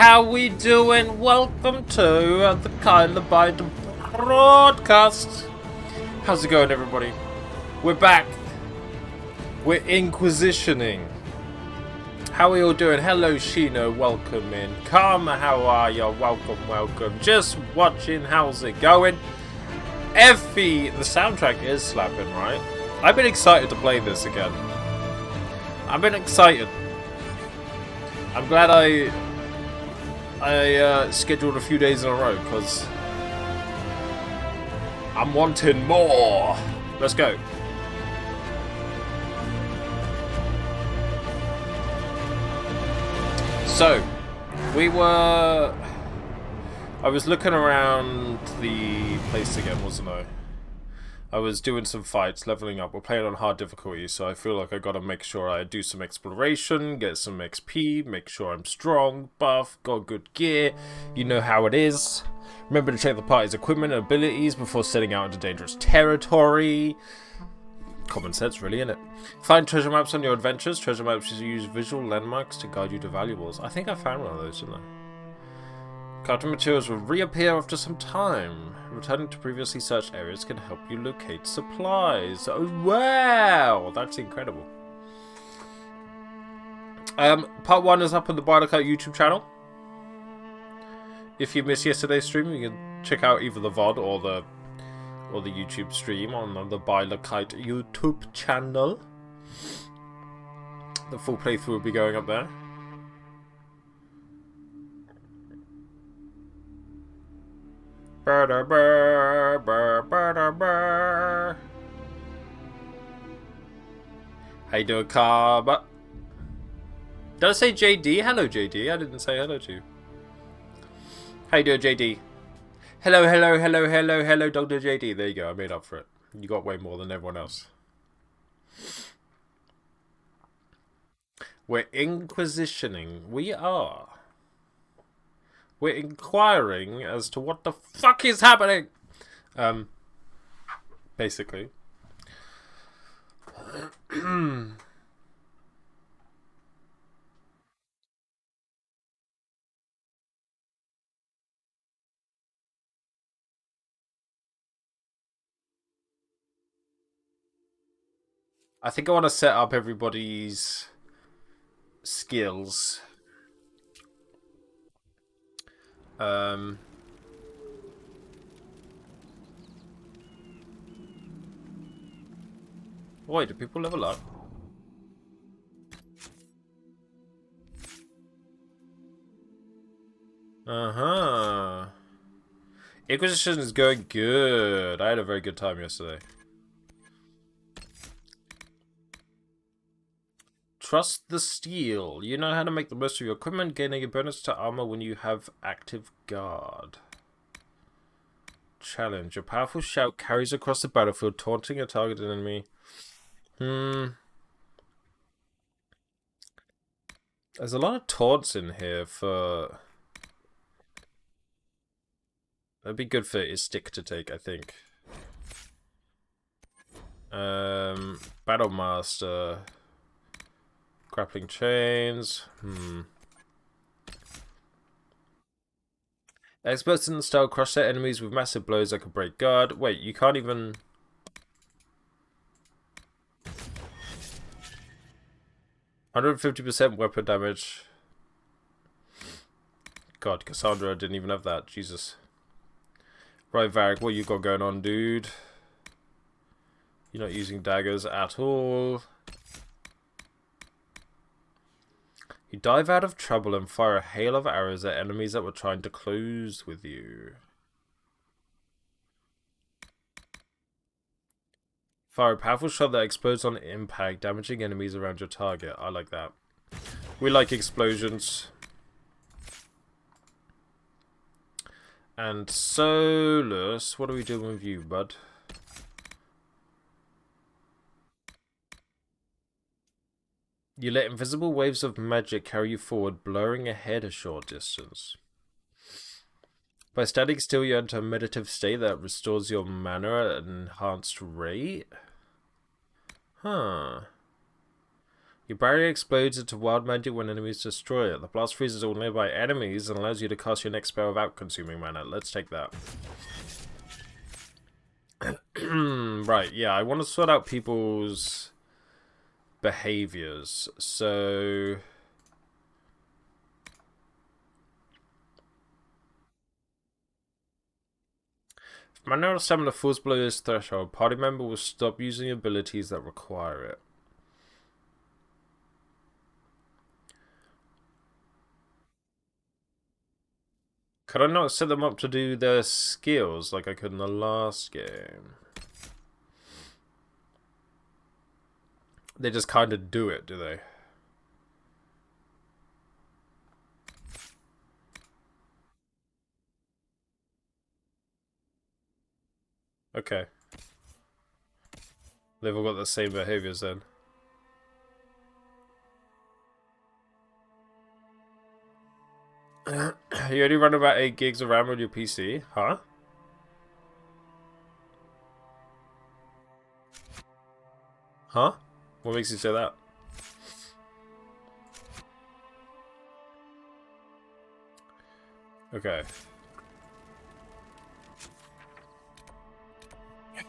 How we doing? Welcome to the Kyler Bite broadcast. How's it going, everybody? We're back. We're Inquisitioning. How are you all doing? Hello, Sheena. Welcome in. Karma, how are you? Welcome. Just watching. How's it going? Effie, the soundtrack is slapping, right? I've been excited to play this again. I've been excited. I'm glad I scheduled a few days in a row because I'm wanting more. Let's go. So, I was looking around the place again, wasn't I? I was doing some fights, leveling up. We're playing on hard difficulty, so I feel like I gotta make sure I do some exploration, get some XP, make sure I'm strong, buff, got good gear. You know how it is. Remember to check the party's equipment and abilities before setting out into dangerous territory. Common sense, really, innit? Find treasure maps on your adventures. Treasure maps use visual landmarks to guide you to valuables. I think I found one of those, didn't I? Crafting materials will reappear after some time. Returning to previously searched areas can help you locate supplies. Oh, wow! That's incredible. Part 1 is up on the bioware YouTube channel. If you missed yesterday's stream, you can check out either the VOD or the YouTube stream on the bioware YouTube channel. The full playthrough will be going up there. How you doing, Carb? Did I say JD? Hello, JD. I didn't say hello to you. How you doing, JD? Hello, Dr. JD. There you go. I made up for it. You got way more than everyone else. We're inquisitioning. We are. We're inquiring as to what the fuck is happening. Basically. I think I want to set up everybody's skills. Wait, do people level up? Inquisition is going good. I had a very good time yesterday. Trust the steel. You know how to make the most of your equipment, gaining a bonus to armor when you have active guard. Challenge. Your powerful shout carries across the battlefield, taunting a targeted enemy. There's a lot of taunts in here for... That'd be good for his stick to take, I think. Battle Master. Grappling chains. Experts in the style crush their enemies with massive blows that can break guard. Wait, you can't even... 150% weapon damage. God, Cassandra didn't even have that. Jesus. Right, Varric, what you got going on, dude? You're not using daggers at all. You dive out of trouble and fire a hail of arrows at enemies that were trying to close with you. Fire a powerful shot that explodes on impact, damaging enemies around your target. I like that. We like explosions. And Solus, what are we doing with you, bud? You let invisible waves of magic carry you forward, blurring ahead a short distance. By standing still, you enter a meditative state that restores your mana at an enhanced rate. Huh. Your barrier explodes into wild magic when enemies destroy it. The blast freezes all nearby enemies and allows you to cast your next spell without consuming mana. Let's take that. Right, yeah, I want to sort out people's behaviors. So... if mana or stamina falls below this threshold, party member will stop using abilities that require it. Could I not set them up to do their skills like I could in the last game? They just kind of do it, do they? Okay. They've all got the same behaviors then. You only run about 8 gigs of RAM on your PC? Huh? Huh? What makes you say that? Okay.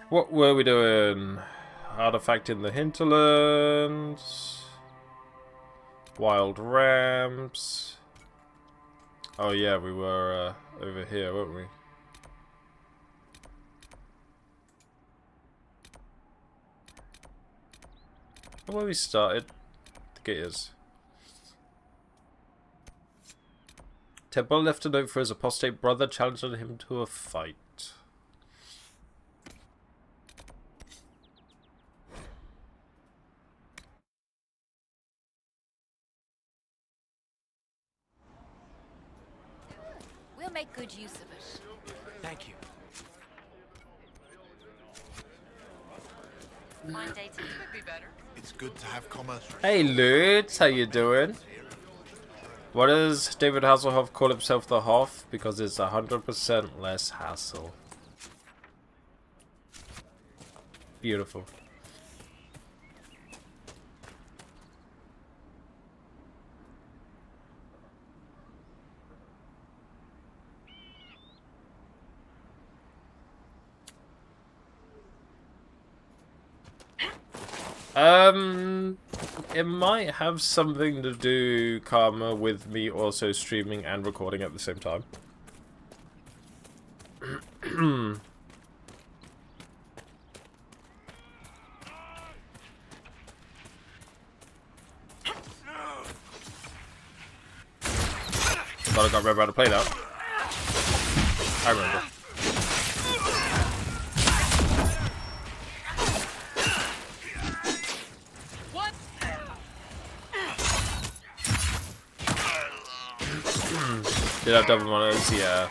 What were we doing? Artifact in the hinterlands. Wild ramps. Oh yeah, we were over here, weren't we? Where we started? The gate is. Temple left a note for his apostate brother, challenging him to a fight. We'll make good use of it. Thank you. Fine dating could be better. It's good to have commerce. Hey Lutz, how you doing? Why does David Hasselhoff call himself the Hoff? Because it's 100% less hassle. Beautiful. It might have something to do, Karma, with me also streaming and recording at the same time. But I can't remember how to play that. I remember. Did have double monos? Yeah.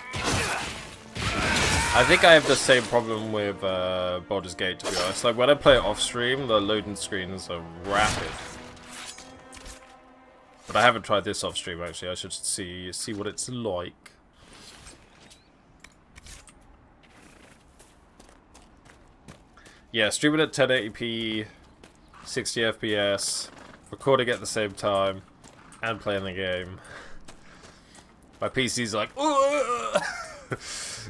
I think I have the same problem with Baldur's Gate, to be honest. Like, when I play it off stream, the loading screens are rapid. But I haven't tried this off stream, actually. I should see what it's like. Yeah, streaming at 1080p, 60 FPS, recording at the same time, and playing the game. My PC's like,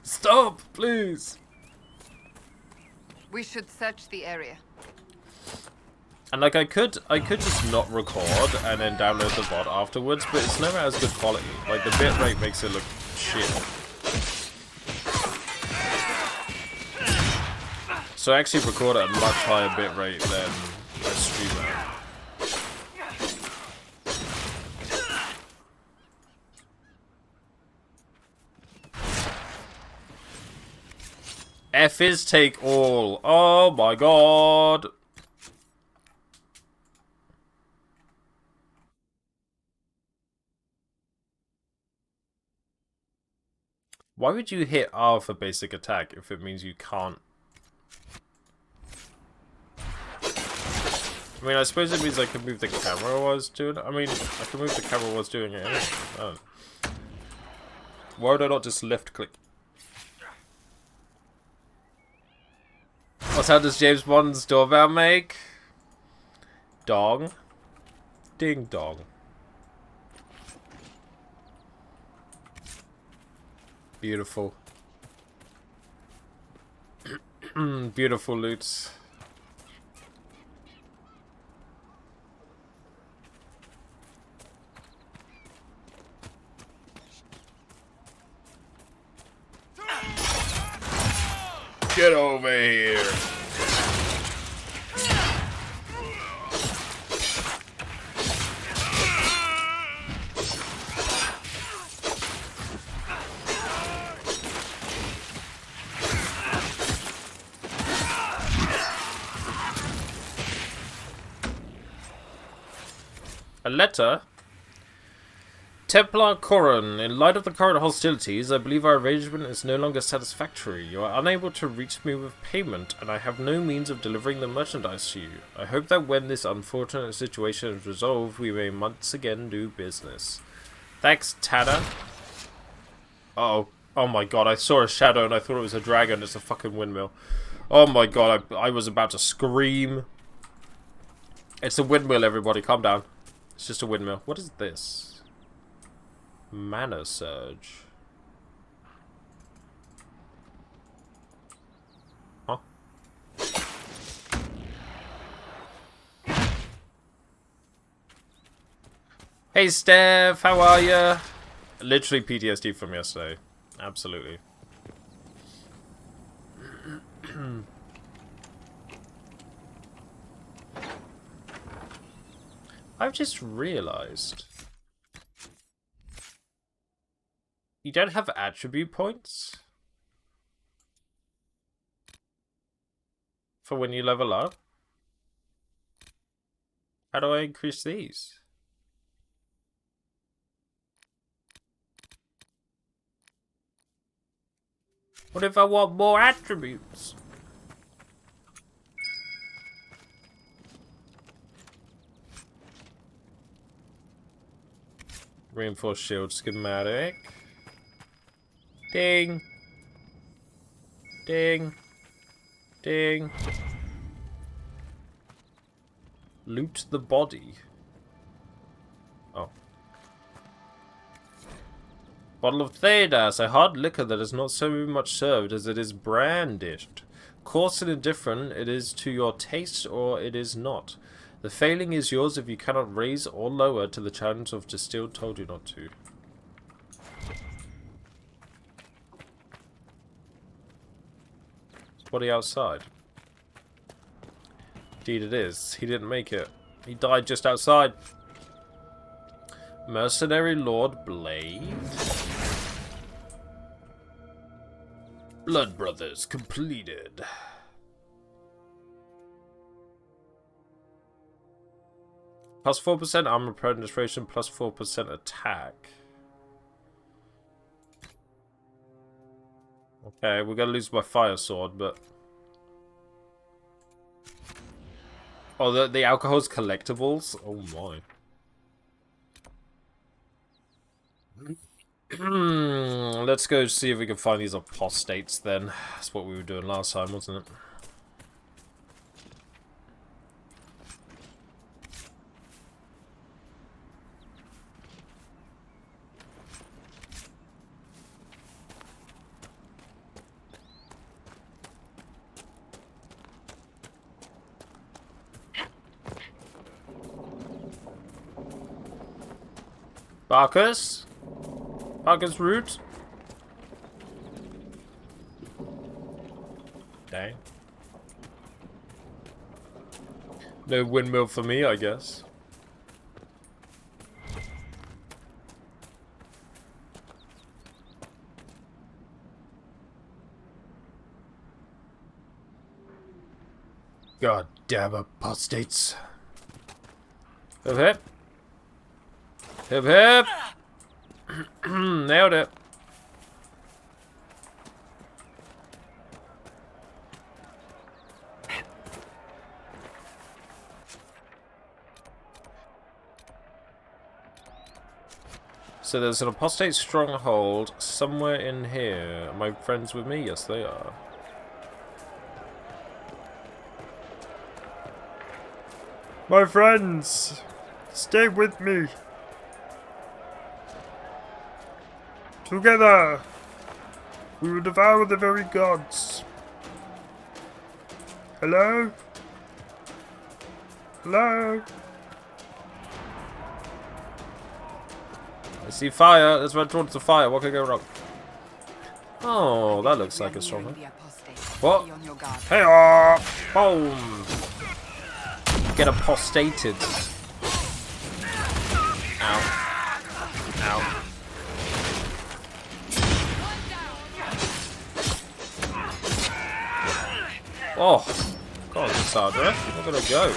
stop, please. We should search the area. And like, I could just not record and then download the VOD afterwards, but it's never as good quality. Like, the bitrate makes it look shit. So I actually record at a much higher bitrate than I stream at. F is take all. Oh my god. Why would you hit R for basic attack if it means you can't? I mean, I suppose it means I can move the camera while I was doing it. I mean, I can move the camera while I was doing it anyway. Oh. Why would I not just left click? What sound does James Bond's doorbell make? Dong. Ding dong. Beautiful. Beautiful loot. Get over here. A letter? Templar Corin, in light of the current hostilities, I believe our arrangement is no longer satisfactory. You are unable to reach me with payment, and I have no means of delivering the merchandise to you. I hope that when this unfortunate situation is resolved, we may once again do business. Thanks, Tanner. Uh-oh. Oh my god, I saw a shadow and I thought it was a dragon. It's a fucking windmill. Oh my god, I was about to scream. It's a windmill, everybody. Calm down. It's just a windmill. What is this? Mana Surge. Huh? Hey Steph, how are ya? Literally PTSD from yesterday. Absolutely. I've just realized you don't have attribute points for when you level up. How do I increase these? What if I want more attributes? Reinforced shield schematic. Ding. Ding. Ding. Loot the body. Oh. Bottle of Thedas, a hard liquor that is not so much served as it is brandished. Coarse and indifferent, it is to your taste or it is not. The failing is yours if you cannot raise or lower to the challenge of distilled told you not to. Body outside. Indeed it is. He didn't make it. He died just outside. Mercenary Lord Blade. Blood Brothers completed. Plus 4% armor penetration, plus 4% attack. Okay, we're gonna lose my fire sword, but... Oh, the alcohol's collectibles? Oh my. Let's go see if we can find these apostates then. That's what we were doing last time, wasn't it? Barkus? Barkus root? Dang. No windmill for me, I guess. God damn apostates. Hip hip. Hip hip. Nailed it. So there's an apostate stronghold somewhere in here. Are my friends with me? Yes, they are. My friends! Stay with me. Together, we will devour the very gods. Hello? Hello? I see fire. Let's run towards the fire. What could go wrong? Oh, that looks like a strong one. What? Hey, boom! Get apostated. Ow. Ow. Oh, God, Sandra, you're gonna go.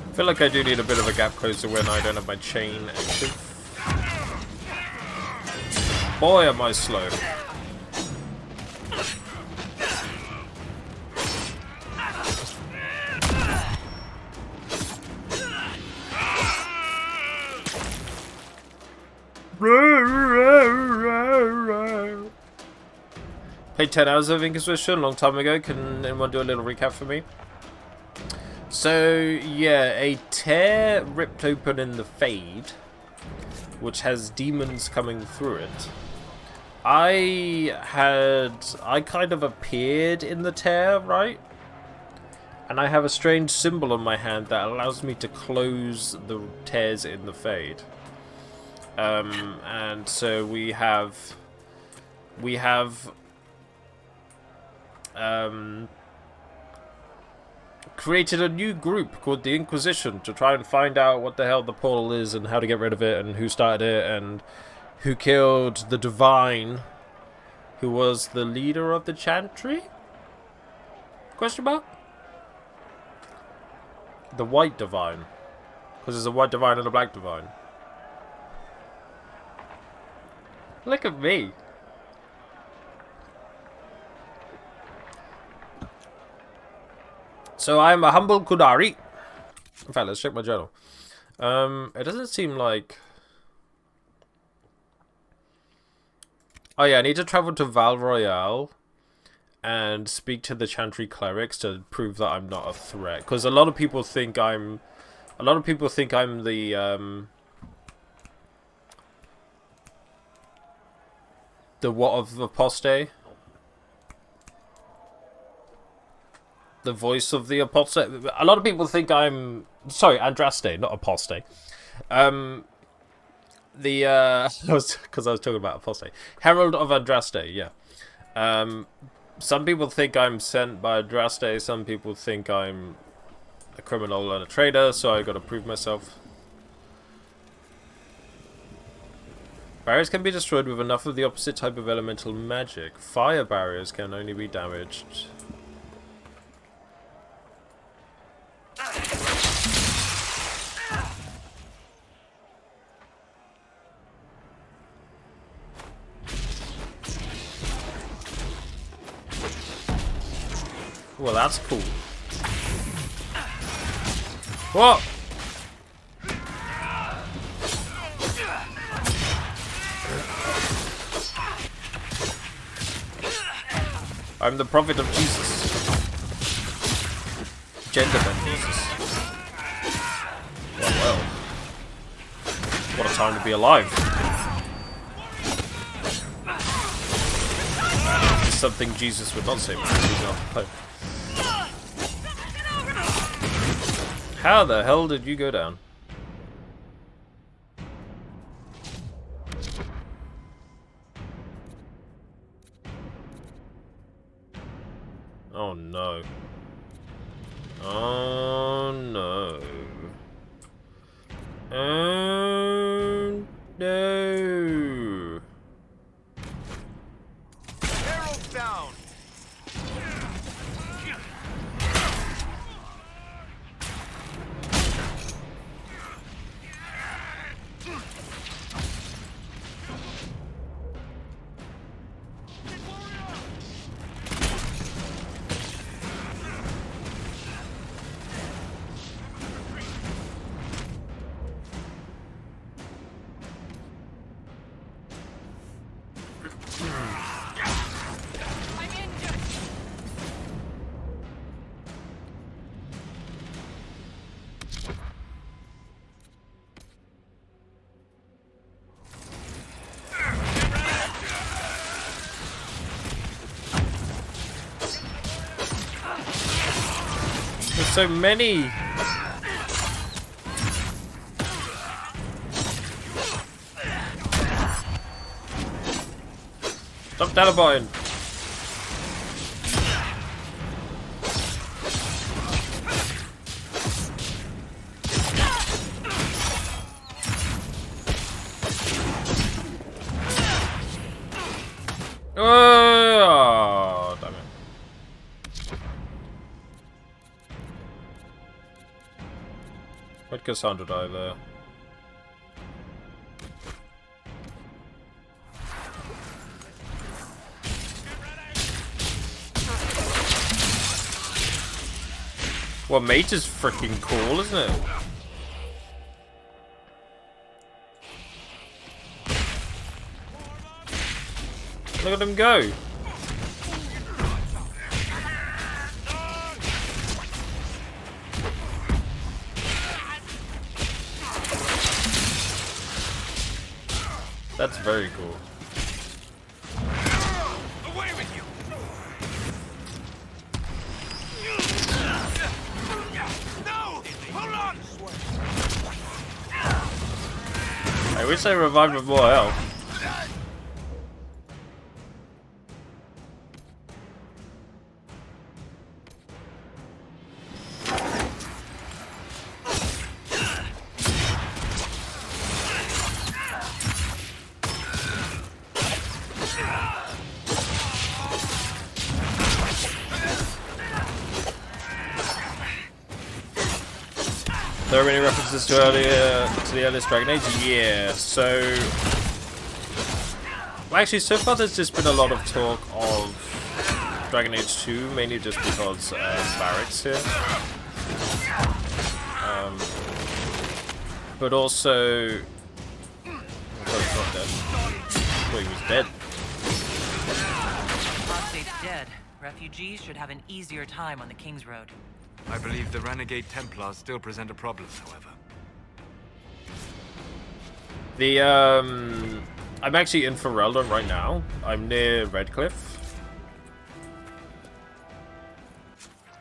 I feel like I do need a bit of a gap closer when I don't have my chain active. Boy, am I slow. Played 10 hours of Inquisition a long time ago. Can anyone do a little recap for me? So, yeah, a tear ripped open in the Fade, which has demons coming through it. I kind of appeared in the tear, right? And I have a strange symbol on my hand that allows me to close the tears in the Fade. And so we have created a new group called the Inquisition to try and find out what the hell the portal is and how to get rid of it and who started it and who killed the Divine, who was the leader of the Chantry? Question mark? The White Divine. Because there's a White Divine and a Black Divine. Look at me. So I'm a humble Kudari. In fact, let's check my journal. It doesn't seem like... Oh yeah, I need to travel to Val Royale and speak to the Chantry clerics to prove that I'm not a threat. Because a lot of people think I'm... The what of apostate? The voice of the apostate. A lot of people think I'm... Sorry, Andraste, not apostate. Because I was talking about apostate. Herald of Andraste, yeah. Some people think I'm sent by Andraste. Some people think I'm a criminal and a traitor, so I gotta prove myself. Barriers can be destroyed with enough of the opposite type of elemental magic. Fire barriers can only be damaged. Well, that's cool. What? I'm the prophet of Jesus. Genderman Jesus. Well. What a time to be alive. It's something Jesus would not say when he's not home. How the hell did you go down? Oh no. Oh no. Oh no. Arrows down. so many. Stop teleporting. Oh, damn it. Where'd Cassandra die there? Well, mate is freaking cool, isn't it? Look at him go. That's very cool. Away with you! No! Hold on! I wish I revived with more health. There are many references to the earliest Dragon Age? Yeah, so... Well, actually, so far there's just been a lot of talk of Dragon Age 2, mainly just because Barrett's here. But also... Oh, he's not dead. Well, he was dead. Apostate's dead. Refugees should have an easier time on the King's Road. I believe the renegade Templars still present a problem, however. I'm actually in Ferelden right now. I'm near Redcliffe.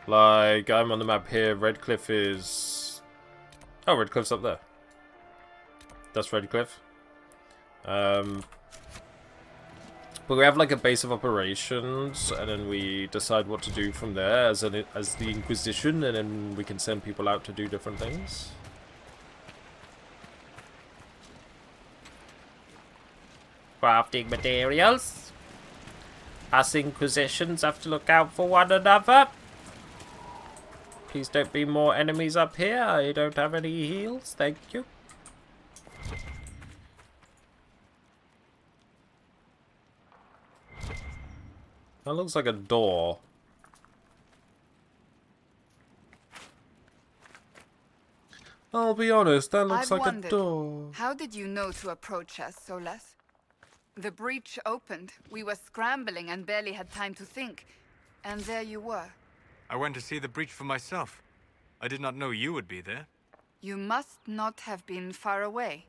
Like, I'm on the map here. Redcliffe is... Oh, Redcliffe's up there. That's Redcliffe. But we have like a base of operations, and then we decide what to do from there as the Inquisition, and then we can send people out to do different things. Crafting materials. Us Inquisitions have to look out for one another. Please don't be more enemies up here. I don't have any heals. Thank you. That looks like a door. I'll be honest, that looks like a door. How did you know to approach us, Solas? The breach opened. We were scrambling and barely had time to think. And there you were. I went to see the breach for myself. I did not know you would be there. You must not have been far away.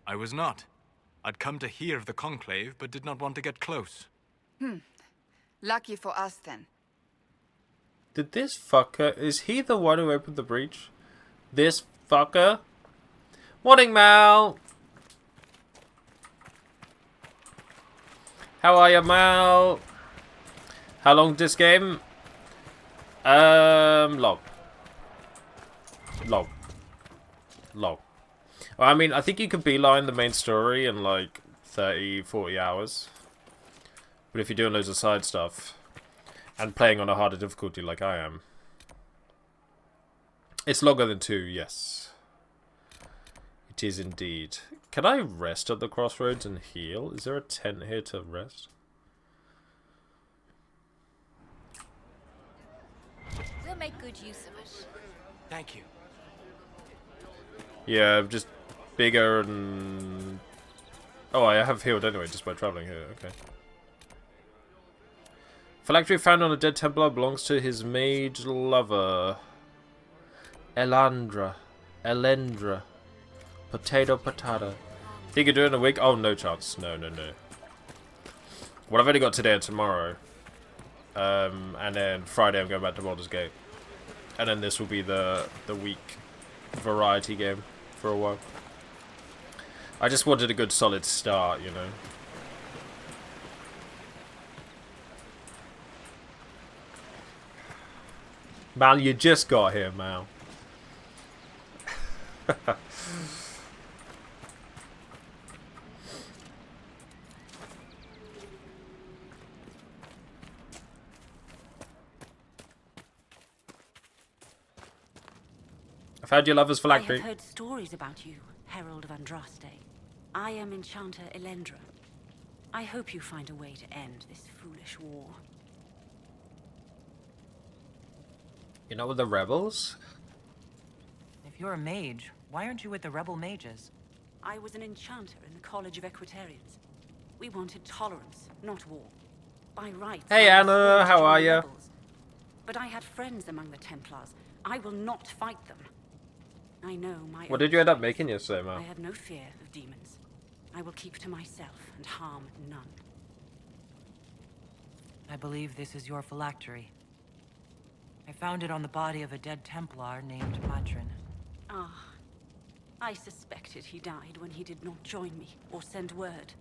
I was not. I'd come to hear of the conclave, but did not want to get close. Lucky for us, then. Did this fucker... Is he the one who opened the breach? This fucker? Morning, Mal! How are you, Mal? How long this game? Long. Long. Long. Well, I mean, I think you could beeline the main story in like 30, 40 hours. But if you're doing loads of side stuff and playing on a harder difficulty like I am, it's longer than 2, yes. It is indeed. Can I rest at the crossroads and heal? Is there a tent here to rest? We'll make good use of it. Thank you. Yeah, just bigger and... Oh, I have healed anyway just by traveling here, okay. Phylactery found on a dead Templar belongs to his mage lover. Elendra. Potato. Think you do it in a week? Oh, no chance. No. Well, I've only got today and tomorrow. And then Friday I'm going back to Baldur's Gate. And then this will be the week variety game for a while. I just wanted a good solid start, you know. Mal, you just got here, Mal. I found your lover's I have phylactery. heard stories about you, Herald of Andraste. I am Enchanter Elendra. I hope you find a way to end this foolish war. You know, with the rebels? If you're a mage, why aren't you with the rebel mages? I was an enchanter in the College of Equitarians. We wanted tolerance, not war. By rights, Hey, I was Anna, sworn to how join are the ya? rebels. But I had friends among the Templars. I will not fight them. I know my What own did you end up strength. making yesterday, I Mal? have no fear of demons. I will keep to myself and harm none. I believe this is your phylactery. I found it on the body of a dead Templar named Matrin. Ah, I suspected he died when he did not join me or send word.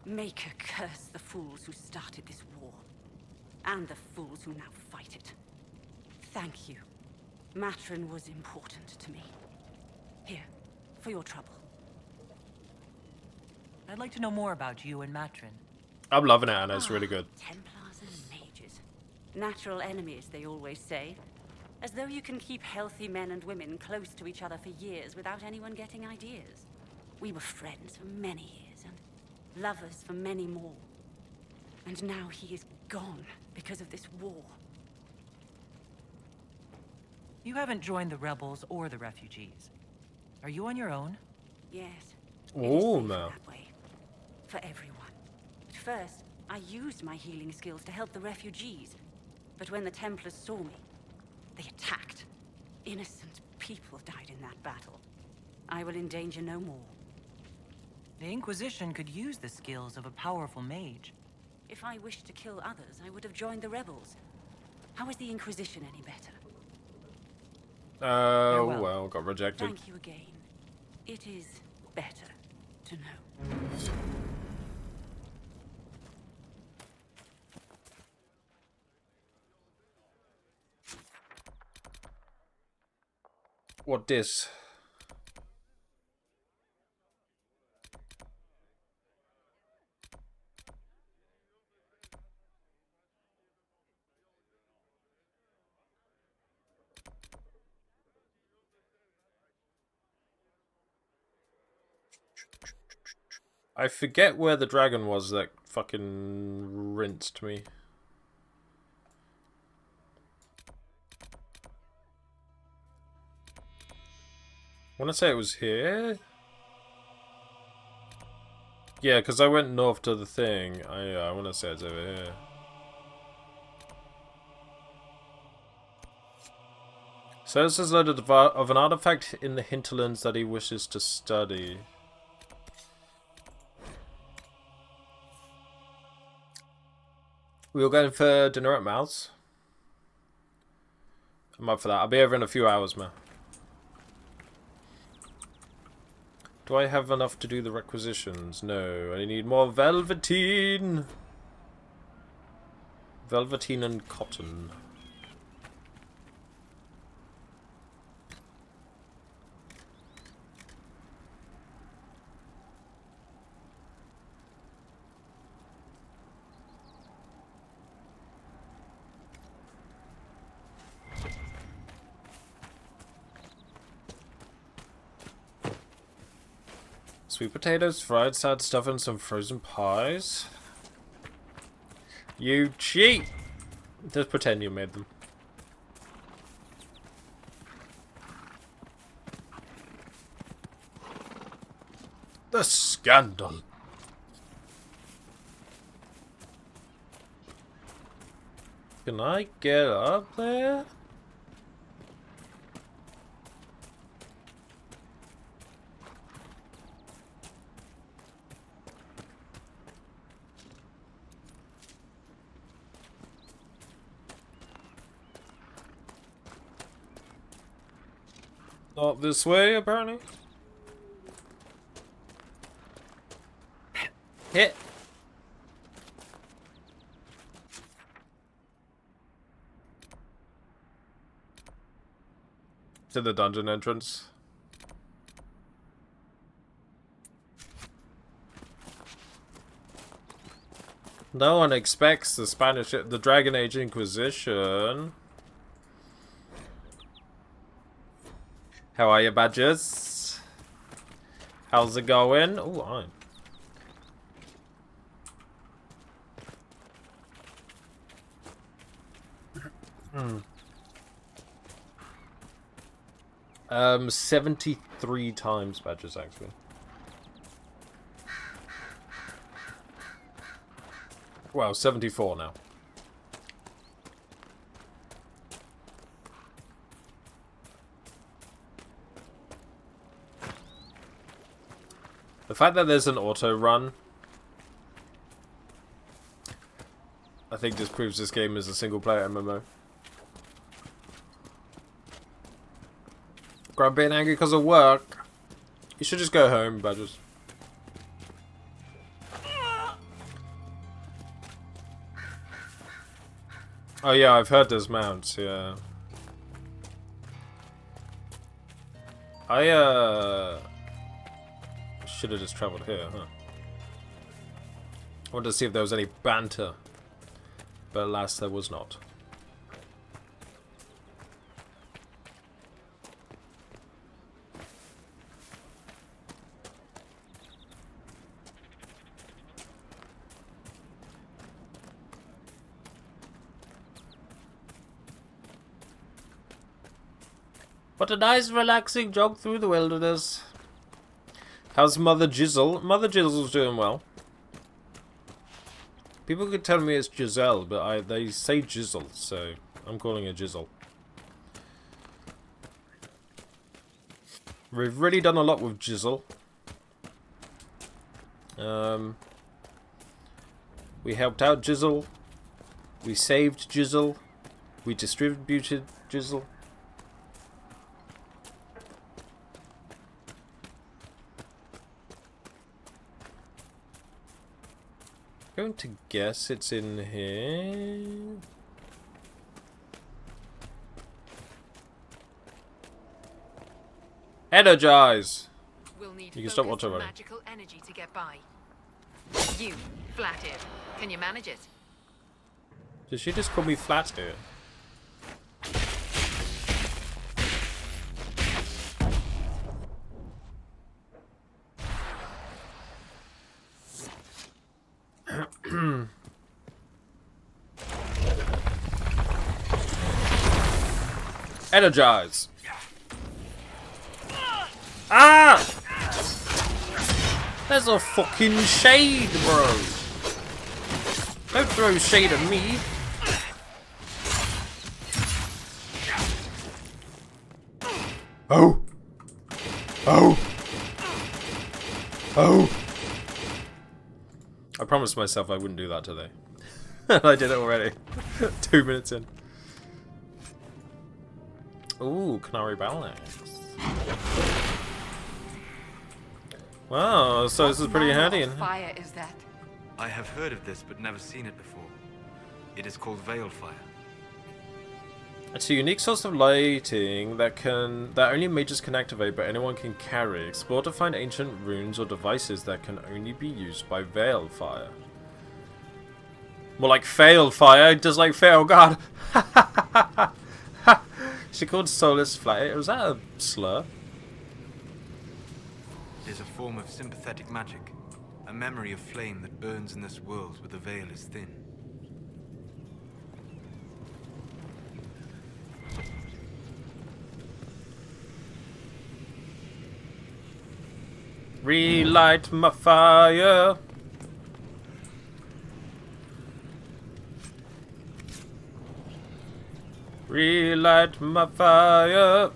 Maker curse the fools who started this war, and the fools who now fight it. Thank you. Matrin was important to me. Here, for your trouble. I'd like to know more about you and Matrin. I'm loving it, Anna. It's really good. Templars and mages. Natural enemies, they always say. As though you can keep healthy men and women close to each other for years without anyone getting ideas. We were friends for many years, and lovers for many more. And now he is gone because of this war. You haven't joined the rebels or the refugees. Are you on your own? Yes. Ooh, It is safer no. that way. For everyone. At first, I used my healing skills to help the refugees. But when the Templars saw me, they attacked. Innocent people died in that battle. I will endanger no more. The Inquisition could use the skills of a powerful mage. If I wished to kill others, I would have joined the rebels. How is the Inquisition any better? Oh, Farewell. well, got rejected. Thank you again. It is better to know. What dis? I forget where the dragon was that fucking rinsed me. I want to say it was here. Yeah, because I went north to the thing. I want to say it's over here. So this is loaded of an artifact in the hinterlands that he wishes to study. We were going for dinner at Mal's. I'm up for that. I'll be over in a few hours, man. Do I have enough to do the requisitions? No, I need more velveteen. Velveteen and cotton. Sweet potatoes, fried sad stuff, and some frozen pies. You cheat! Just pretend you made them. The scandal. Can I get up there? Not this way, apparently. Hit. To the dungeon entrance. No one expects the Dragon Age Inquisition. How are you, badgers? How's it going? Oh, I'm 73 times badgers, actually. Well, 74 now. The fact that there's an auto run, I think just proves this game is a single player MMO. Grab being angry because of work. You should just go home, badgers. Oh yeah, I've heard there's mounts, yeah. I should have just travelled here, huh? I wanted to see if there was any banter. But alas, there was not. What a nice relaxing jog through the wilderness. How's Mother Jizzle? Mother Jizzle's doing well. People could tell me it's Giselle, but they say Jizzle, so I'm calling her Jizzle. We've really done a lot with Jizzle. We helped out Jizzle. We saved Jizzle. We distributed Jizzle. I'm going to guess it's in here. Energize! We'll need You can stop focused auto running. magical energy to get by. You, Flathead, can you manage it? Did she just call me Flathead? Energize! Ah! There's a fucking shade, bro! Don't throw shade at me! Oh! Oh! Oh! I promised myself I wouldn't do that today. I did it already. 2 minutes in. Ooh, Canary Balance. Wow, so this is pretty handy. What fire is that? I have heard of this, but never seen it before. It is called Veil Fire. It's a unique source of lighting that only mages can activate, but anyone can carry. Explore to find ancient runes or devices that can only be used by Veil Fire. More like Fail Fire, just like Fail God. She called Soulless Flight. Was that a slur? It is a form of sympathetic magic. A memory of flame that burns in this world where the veil is thin. Relight my fire. Relight my fire.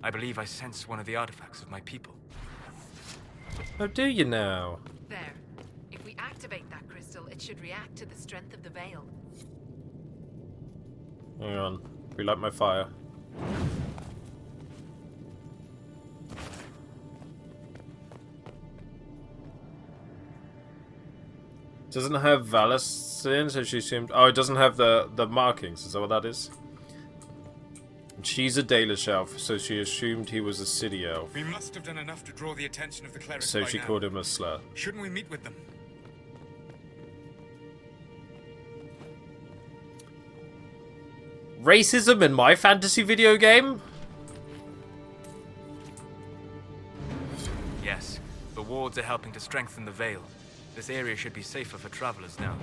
I believe I sense one of the artifacts of my people. How do you now? There. If we activate that crystal, it should react to the strength of the veil. Hang on. Relight my fire. Doesn't have Valicin, so she assumed... Oh, it doesn't have the markings. Is that what that is? She's a Dalish elf, so she assumed he was a city elf. We must have done enough to draw the attention of the clerics So by she now. called him a slur. Shouldn't we meet with them? Racism in my fantasy video game? Yes, the wards are helping to strengthen the veil. This area should be safer for travelers now.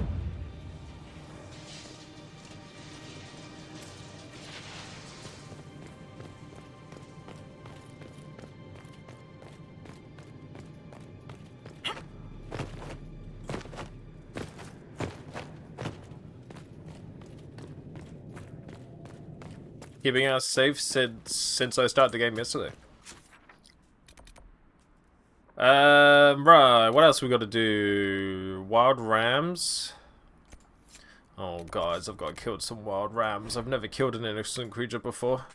Keeping us safe since I started the game yesterday. Right, what else we got to do? Wild rams. Oh, guys, I've got killed some wild rams. I've never killed an innocent creature before.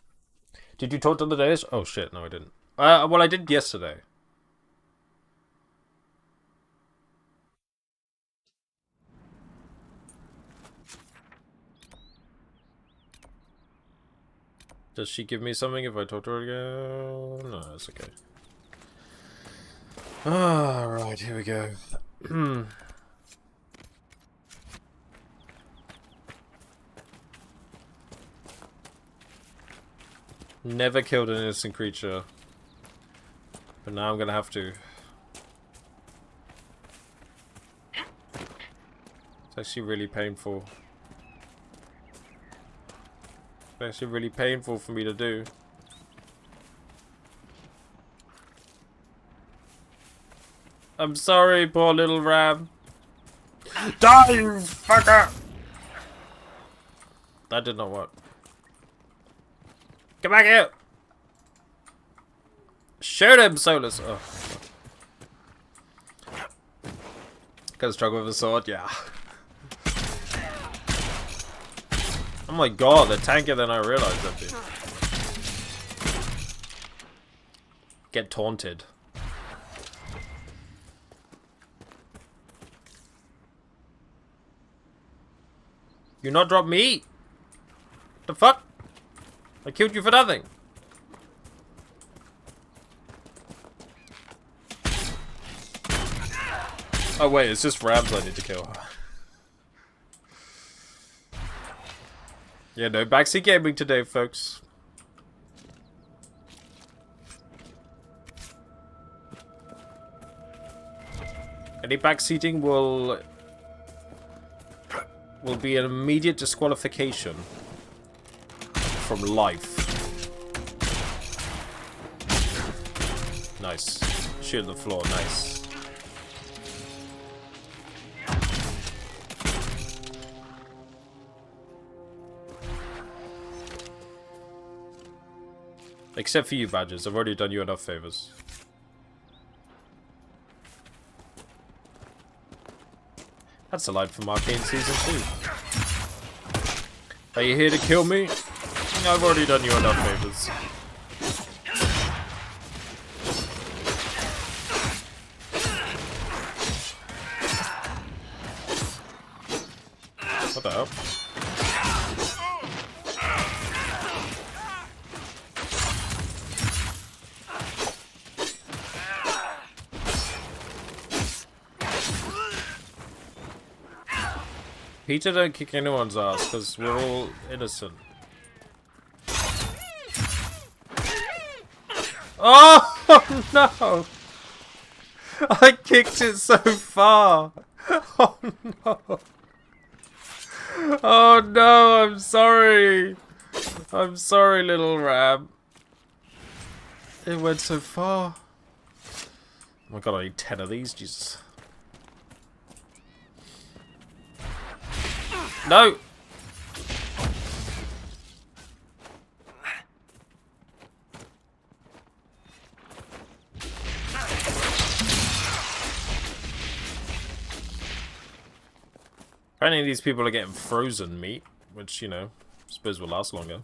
Did you talk to the days? Oh shit, no, I didn't. Well, I did yesterday. Does she give me something if I talk to her again? No, it's okay. Alright, here we go. Never killed an innocent creature. But now I'm gonna have to. It's actually really painful. It's actually really painful for me to do. I'm sorry, poor little ram. Die, you fucker! That did not work. Come back here! Shoot him, Solus! Oh. Gotta struggle with a sword, yeah. Oh my god, they're tankier than I realized they'd be. Get taunted. You not drop me? The fuck? I killed you for nothing. Oh wait, it's just rams I need to kill. Yeah, no backseat gaming today, folks. Any backseating will be an immediate disqualification from life. Nice. Shoot the floor, nice. Except for you, Badgers. I've already done you enough favors. That's a line from Arcane Season 2. Are you here to kill me? I've already done you enough favors. What the hell? Peter don't kick anyone's ass because we're all innocent. Oh no! I kicked it so far. Oh no! Oh no! I'm sorry. I'm sorry, little ram. It went so far. Oh my god! I need 10 of these. Jesus. No! Apparently these people are getting frozen meat, which, you know, I suppose will last longer.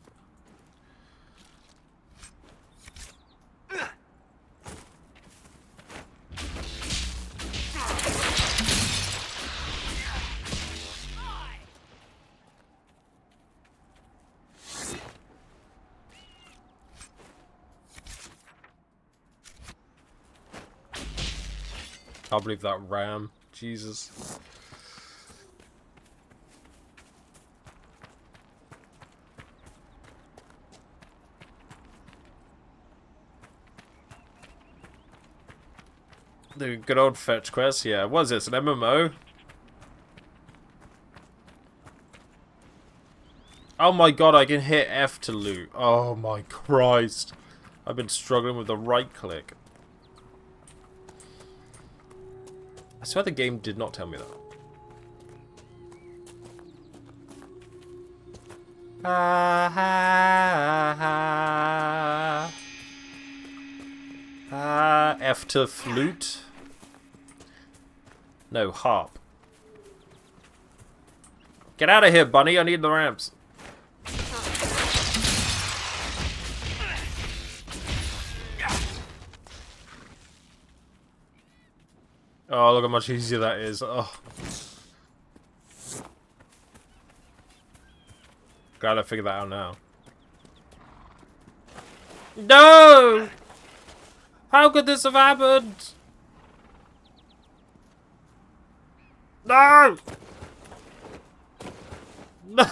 Can't believe that ram. Jesus. The good old fetch quest, yeah. What is this, an MMO? Oh my god, I can hit F to loot. Oh my Christ. I've been struggling with the right click. I swear the game did not tell me that. F to flute. No, harp. Get out of here, bunny. I need the ramps. Oh, look how much easier that is. Oh. Glad I figured that out now. No! How could this have happened? No! No!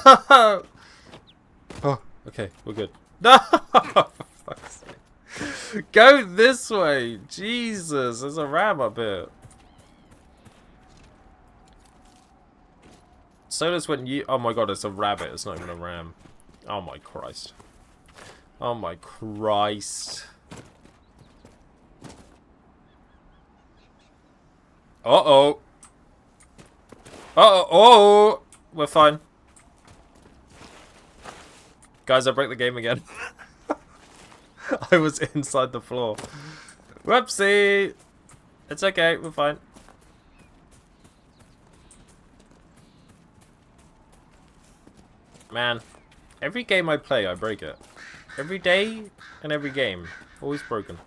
Oh, okay, we're good. No! For fuck's sake. Go this way! Jesus, there's a ram up here. Solus when you... Oh my god, it's a rabbit. It's not even a ram. Oh my Christ. Oh my Christ. Uh-oh. Uh-oh. Oh! We're fine. Guys, I broke the game again. I was inside the floor. Whoopsie! It's okay, we're fine. Man, every game I play, I break it. Every day and every game. Always broken.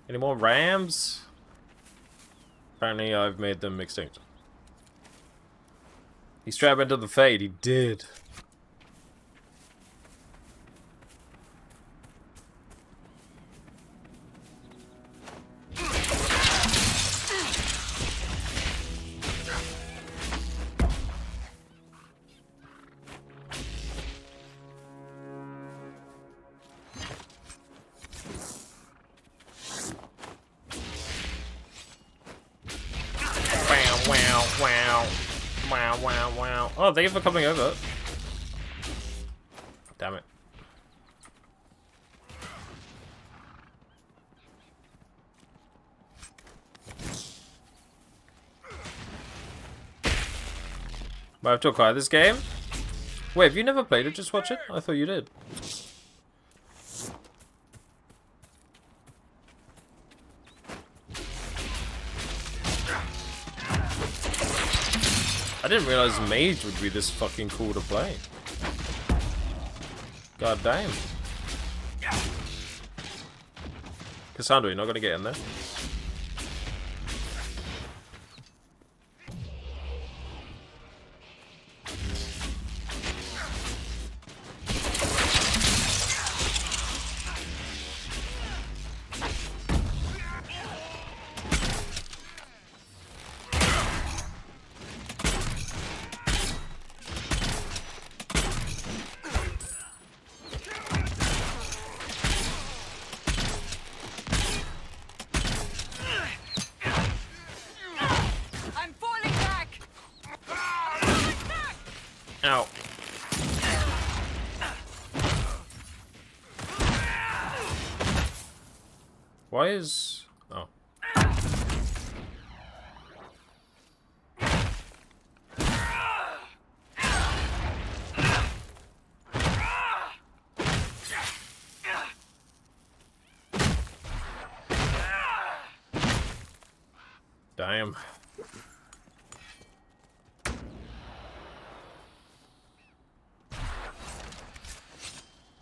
Any more rams? Apparently I've made them extinct. He strapped into the fade, he did. Wow. Oh, thank you for coming over. Damn it. Might have to acquire this game. Wait, have you never played it? Just watch it? I thought you did. I didn't realize Mage would be this fucking cool to play. God damn. Cassandra, you're not gonna get in there. Ow. Why is... Oh. Damn.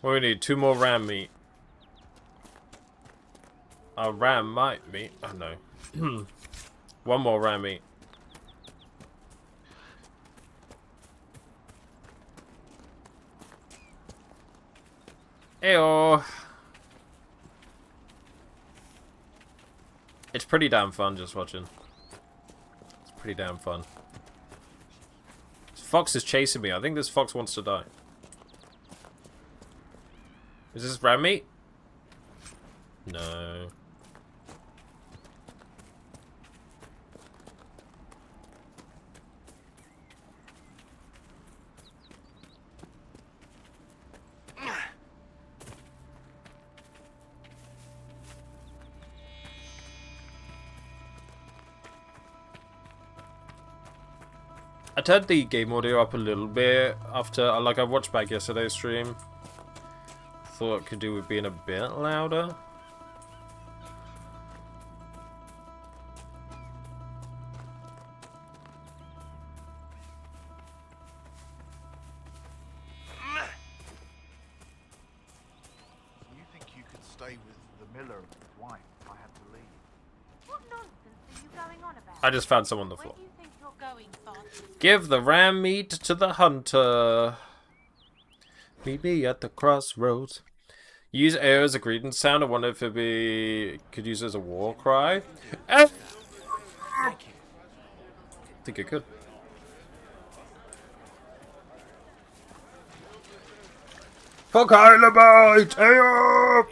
Well, we need 2 more ram meat. Ram might meat. Oh no. 1 more ram meat. Eyo. It's pretty damn fun just watching. It's pretty damn fun. This fox is chasing me. I think this fox wants to die. Is this ram meat? No. I turned the game audio up a little bit after, like, I watched back yesterday's stream. Thought it could do with being a bit louder. You think you could stay with the miller and his wife if I had to leave? What nonsense are you going on about? I just found some on the Where floor. do you think you're going, Father? Give the ram meat to the hunter. Meet me at the crossroads. Use air as a greeting sound. I wonder if could use it as a war cry. I think it could. Fuck Heilemite!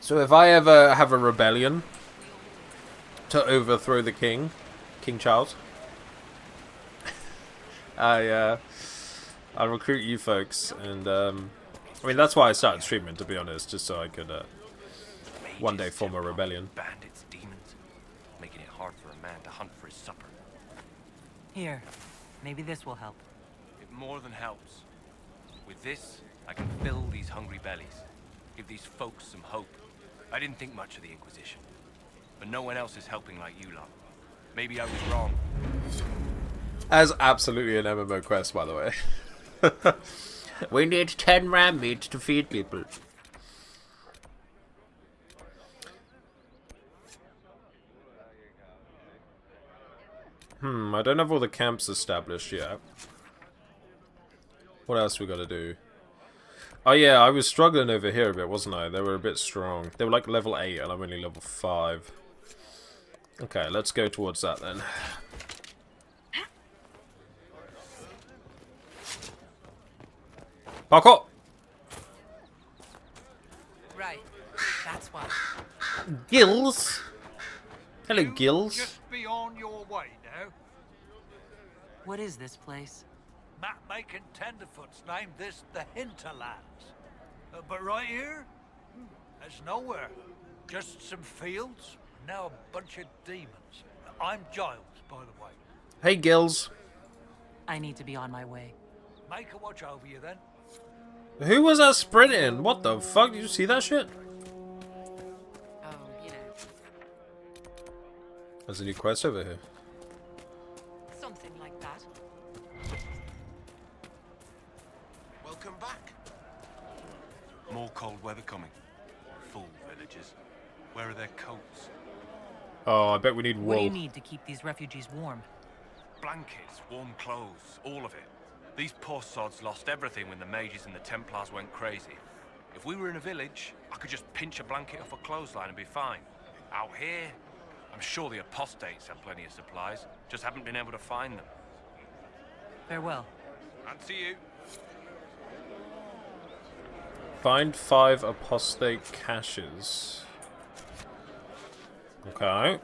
So if I ever have a rebellion to overthrow the king, King Charles, I'll recruit you folks, and I mean that's why I started streaming, to be honest, just so I could one day form a rebellion. Bandits, demons, making it hard for a man to hunt for his supper. Here, maybe this will help. It more than helps. With this, I can fill these hungry bellies, give these folks some hope. I didn't think much of the Inquisition, but no one else is helping like you lot. Maybe I was wrong. As absolutely an MMO quest, by the way. We need 10 ram meat to feed people. I don't have all the camps established yet. What else we gotta do? Oh yeah, I was struggling over here a bit, wasn't I? They were a bit strong. They were like level 8 and I'm only level 5. Okay, let's go towards that then. Parkour! Right, that's why. Gills! Hello, Gills. Just be on your way now. What is this place? Map-making tenderfoots named this the Hinterlands. But right here, there's nowhere. Just some fields, and now a bunch of demons. I'm Giles, by the way. Hey, Gills. I need to be on my way. Make a watch over you then. Who was that sprinting? What the fuck? Did you see that shit? Oh, you know, There's a new quest over here. something like that. Welcome back. More cold weather coming. Fool villagers. Where are their coats? Oh, I bet we need wool. What do you need to keep these refugees warm? Blankets, warm clothes, all of it. These poor sods lost everything when the mages and the Templars went crazy. If we were in a village, I could just pinch a blanket off a clothesline and be fine. Out here, I'm sure the apostates have plenty of supplies, just haven't been able to find them. Farewell. And to you. Find 5 apostate caches. Okay.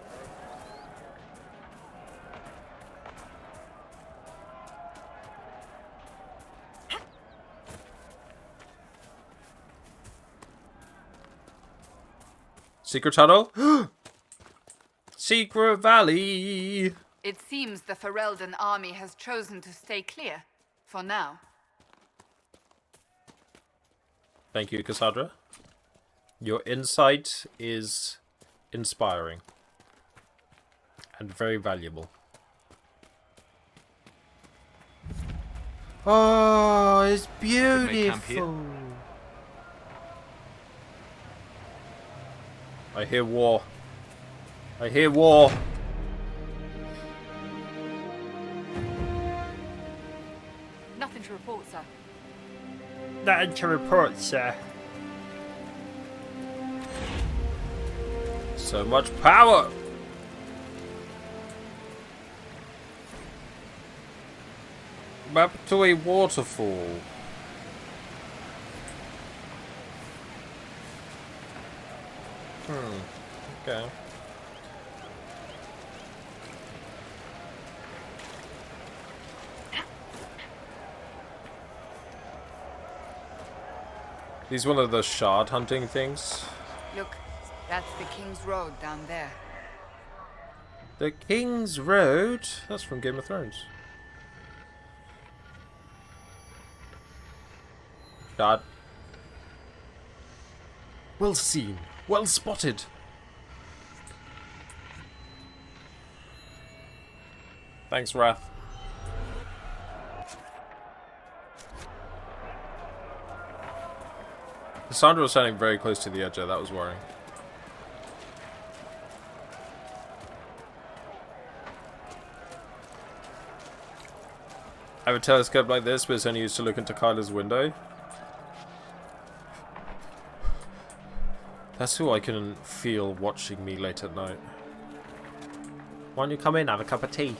Secret tunnel? Secret Valley! It seems the Ferelden army has chosen to stay clear. For now. Thank you, Cassandra. Your insight is inspiring. And very valuable. Oh, it's Could make camp here. beautiful. I hear war. I hear war. Nothing to report, sir. Nothing to report, sir. So much power. Map to a waterfall. Okay. These one of the shard hunting things. Look, that's the King's Road down there. The King's Road? That's from Game of Thrones. Shard. Well seen. Well spotted. Thanks, Wrath. Cassandra was standing very close to the edge there, that was worrying. I have a telescope like this, but it's only used to look into Kyla's window. That's who I can feel watching me late at night. Why don't you come in, have a cup of tea?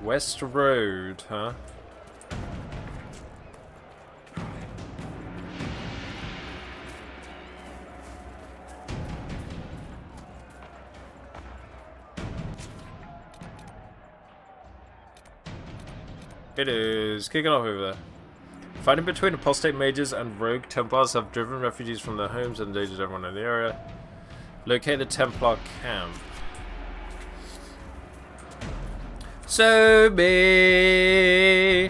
West Road, huh? It is kicking off over there. Fighting between apostate mages and rogue Templars have driven refugees from their homes and endangered everyone in the area. Locate the Templar camp. So be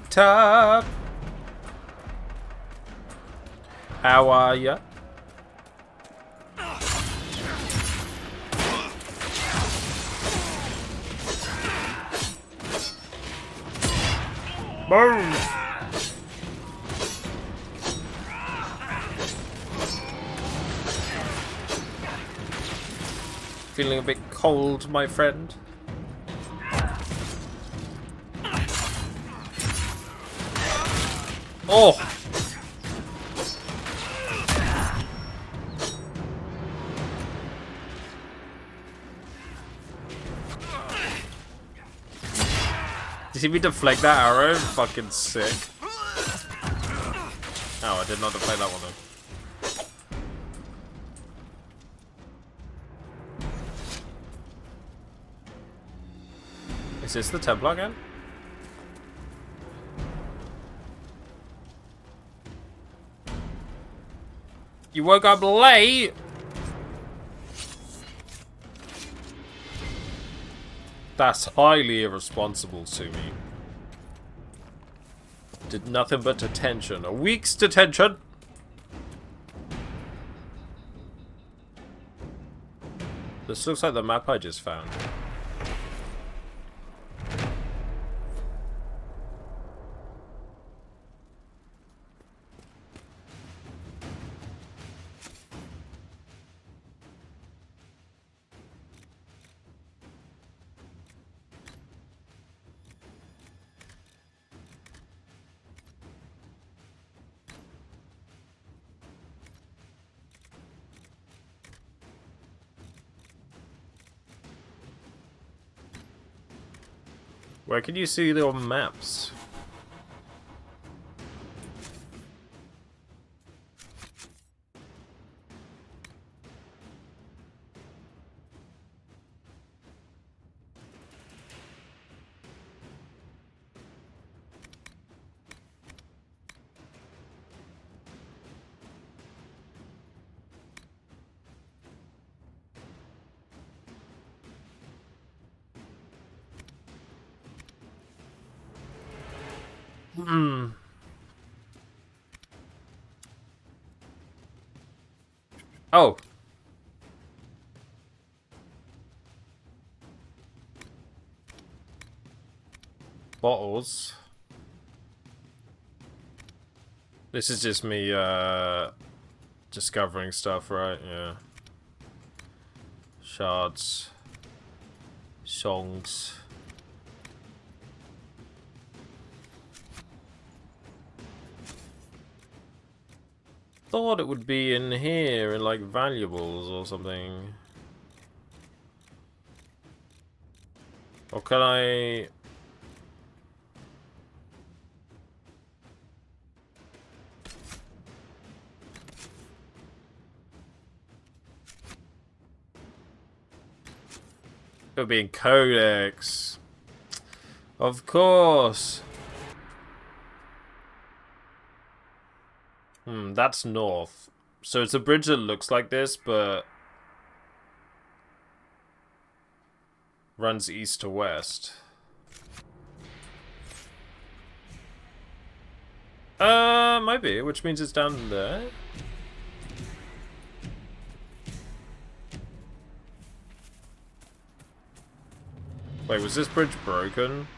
top. How are ya? Boom! Feeling a bit cold, my friend. Oh! Did you see me deflect that arrow? Fucking sick. Oh, I did not deflect that one though. Is this the Templar again? You woke up late? That's highly irresponsible to me. Did nothing but detention. A week's detention? This looks like the map I just found. Where can you see your maps? Oh. Bottles. This is just me, discovering stuff, right? Yeah. Shards. Songs. Thought it would be in here, in like valuables or something. Or can I... It would be in Codex. Of course. That's north. So it's a bridge that looks like this, but runs east to west. Might be, which means it's down there. Wait, was this bridge broken?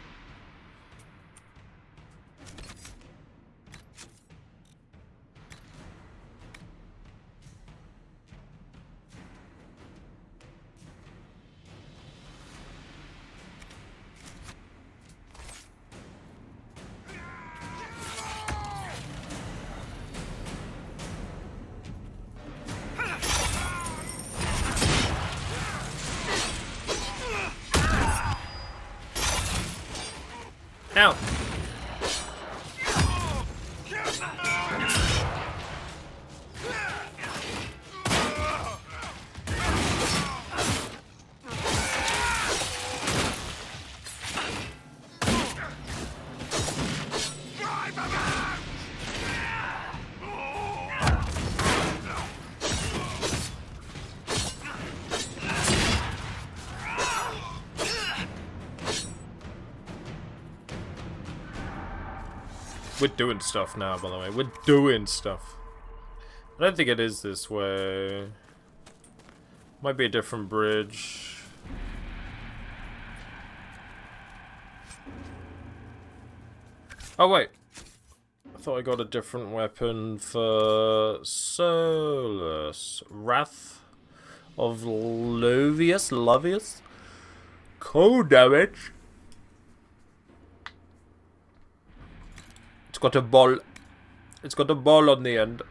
Now. We're doing stuff now, by the way. We're doing stuff. I don't think it is this way. Might be a different bridge. Oh, wait. I thought I got a different weapon for Solus. Wrath of Lovius? Cold damage. It's got a ball. It's got a ball on the end.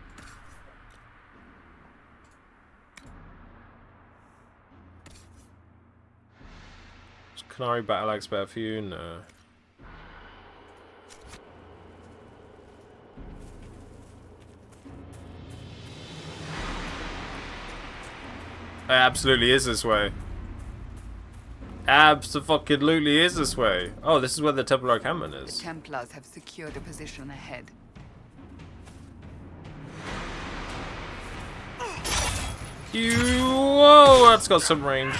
Is Canary Battle Axe better for you? No. It absolutely is this way. Abso-fucking-lutely is this way. Oh, this is where the Templar encampment is. The Templars have secured a position ahead. Whoa, that's got some range.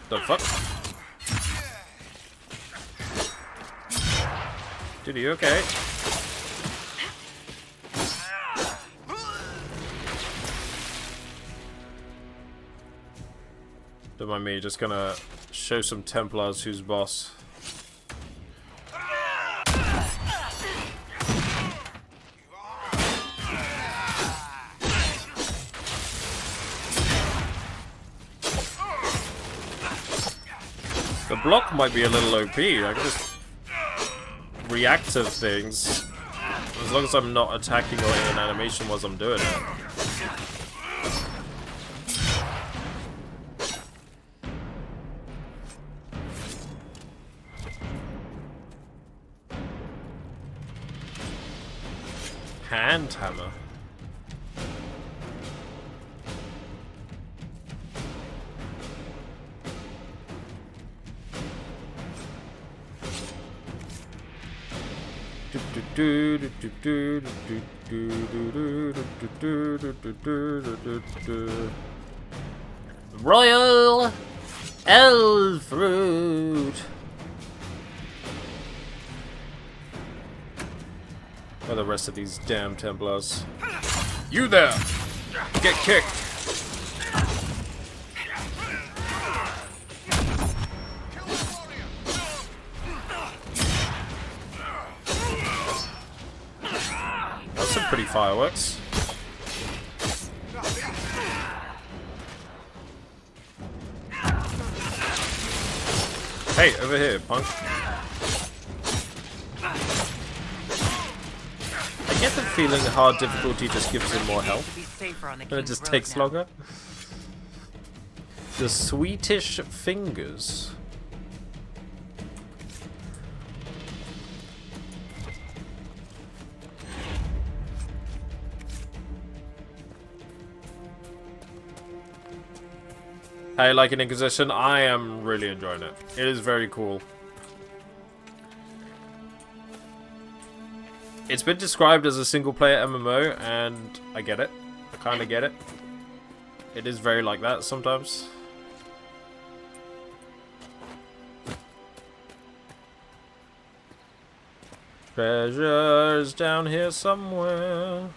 The fuck? Dude, are you okay? Don't mind me, just gonna show some Templars who's boss. The block might be a little OP. I can just react to things as long as I'm not attacking or in animation while I'm doing it. Hand hammer. Royal elf fruit. Where are the rest of these damn Templars? You there! Get kicked! That's some pretty fireworks. Hey, over here, punk. I get the feeling hard difficulty just gives him more health. And it just takes longer. The Swedish fingers. Hey, like an Inquisition, I am really enjoying it. It is very cool. It's been described as a single-player MMO, and I get it. I kind of get it. It is very like that sometimes. Treasures down here somewhere.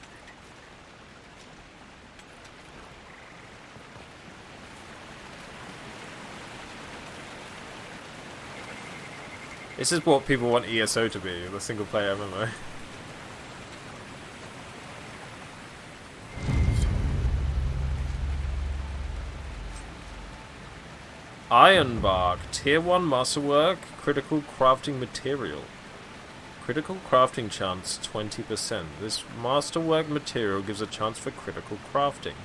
This is what people want ESO to be, the single-player MMO. Ironbark, Tier 1 Masterwork, Critical Crafting Material. Critical Crafting chance 20%. This Masterwork material gives a chance for critical crafting.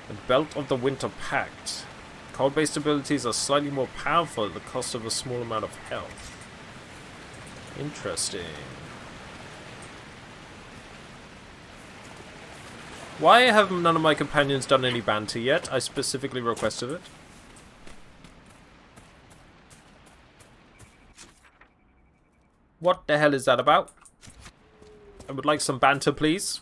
The Belt of the Winter Pact. Cold-based abilities are slightly more powerful at the cost of a small amount of health. Interesting. Why have none of my companions done any banter yet? I specifically requested it. What the hell is that about? I would like some banter, please.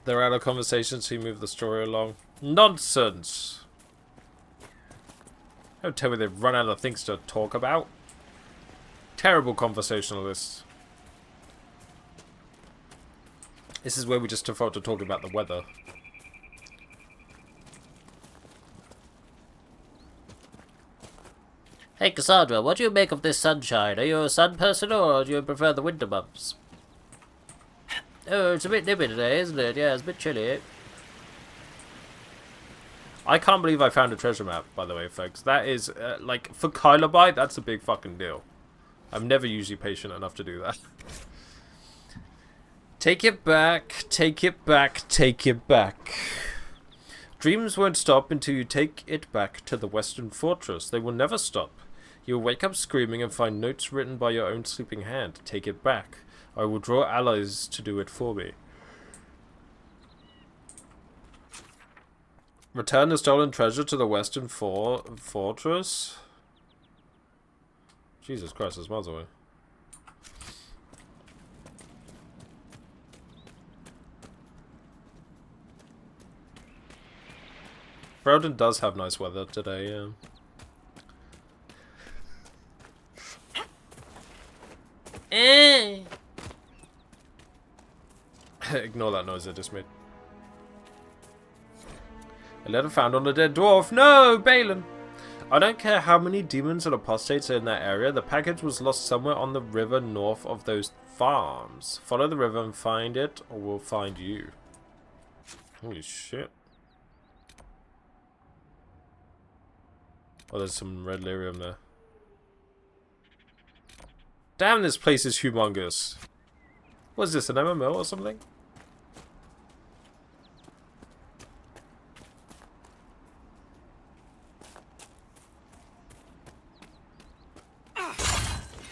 They're out of conversation, so you move the story along. Nonsense! Don't tell me they've run out of things to talk about. Terrible conversationalists. This is where we just default to talking about the weather. Hey Cassandra, what do you make of this sunshine? Are you a sun person or do you prefer the winter months? Oh, it's a bit nippy today, isn't it? Yeah, it's a bit chilly. I can't believe I found a treasure map, by the way, folks. That is, like, for Kylabite, that's a big fucking deal. I'm never usually patient enough to do that. Take it back, take it back, take it back. Dreams won't stop until you take it back to the Western Fortress. They will never stop. You'll wake up screaming and find notes written by your own sleeping hand. Take it back. I will draw allies to do it for me. Return the stolen treasure to the Western Fortress? Jesus Christ, that's miles away. Broden does have nice weather today, yeah. Ignore that noise I just made. A letter found on a dead dwarf. No, Balin! I don't care how many demons and apostates are in that area. The package was lost somewhere on the river north of those farms. Follow the river and find it, or we'll find you. Holy shit. Oh, there's some red lyrium there. Damn, this place is humongous. What is this, an MMO or something?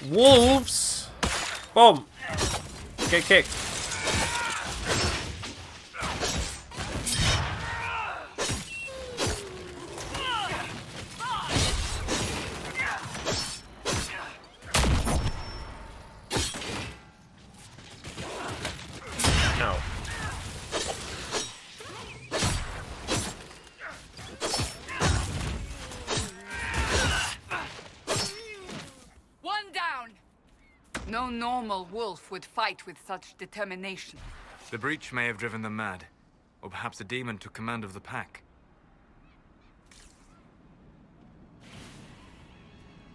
Wolves! Boom! Get kicked. No. One down! No normal wolf would fight with such determination. The breach may have driven them mad. Or perhaps a demon took command of the pack.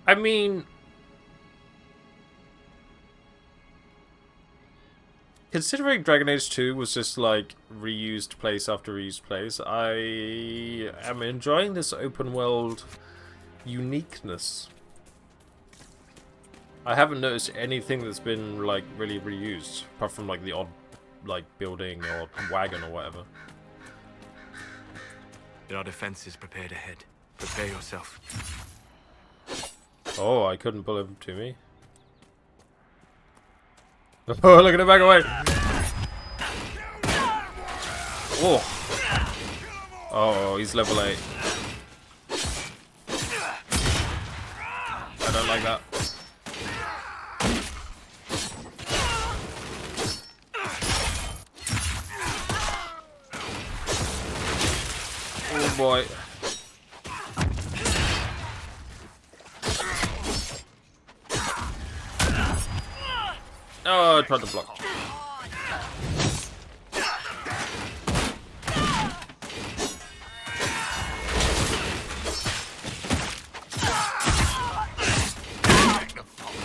I mean... Considering Dragon Age 2 was just like reused place after reused place, I am enjoying this open world uniqueness. I haven't noticed anything that's been like really reused, apart from like the odd like building or wagon or whatever. There are defenses prepared ahead. Prepare yourself. Oh, I couldn't pull him to me. Oh, look at him back away! Oh! Oh, he's level 8. I don't like that. Oh boy. Oh, I tried to block.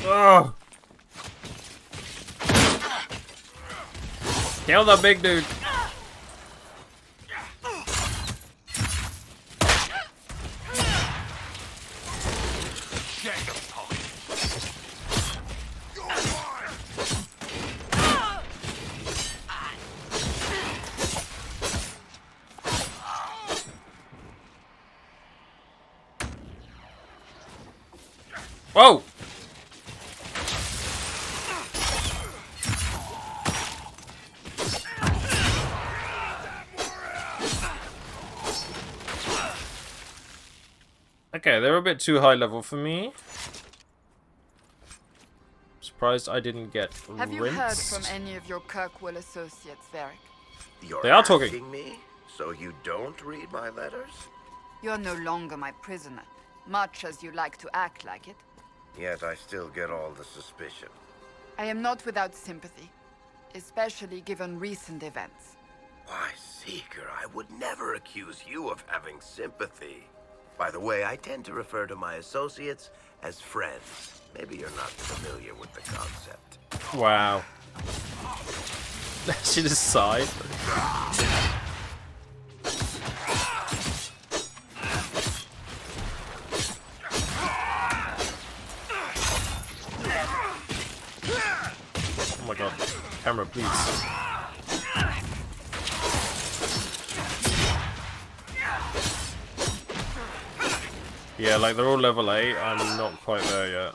Oh! Kill the big dude. Whoa! Okay, they're a bit too high level for me. Surprised I didn't get rinsed. Have you heard from any of your Kirkwall associates, Varric? You're They are talking. asking me, so you don't read my letters? You're no longer my prisoner, much as you like to act like it. Yet I still get all the suspicion. I am not without sympathy, especially given recent events. Why, Seeker, I would never accuse you of having sympathy. By the way, I tend to refer to my associates as friends. Maybe you're not familiar with the concept. Wow. She just sighed. Oh my god. Camera, please. Yeah, like they're all level 8. I'm not quite there yet.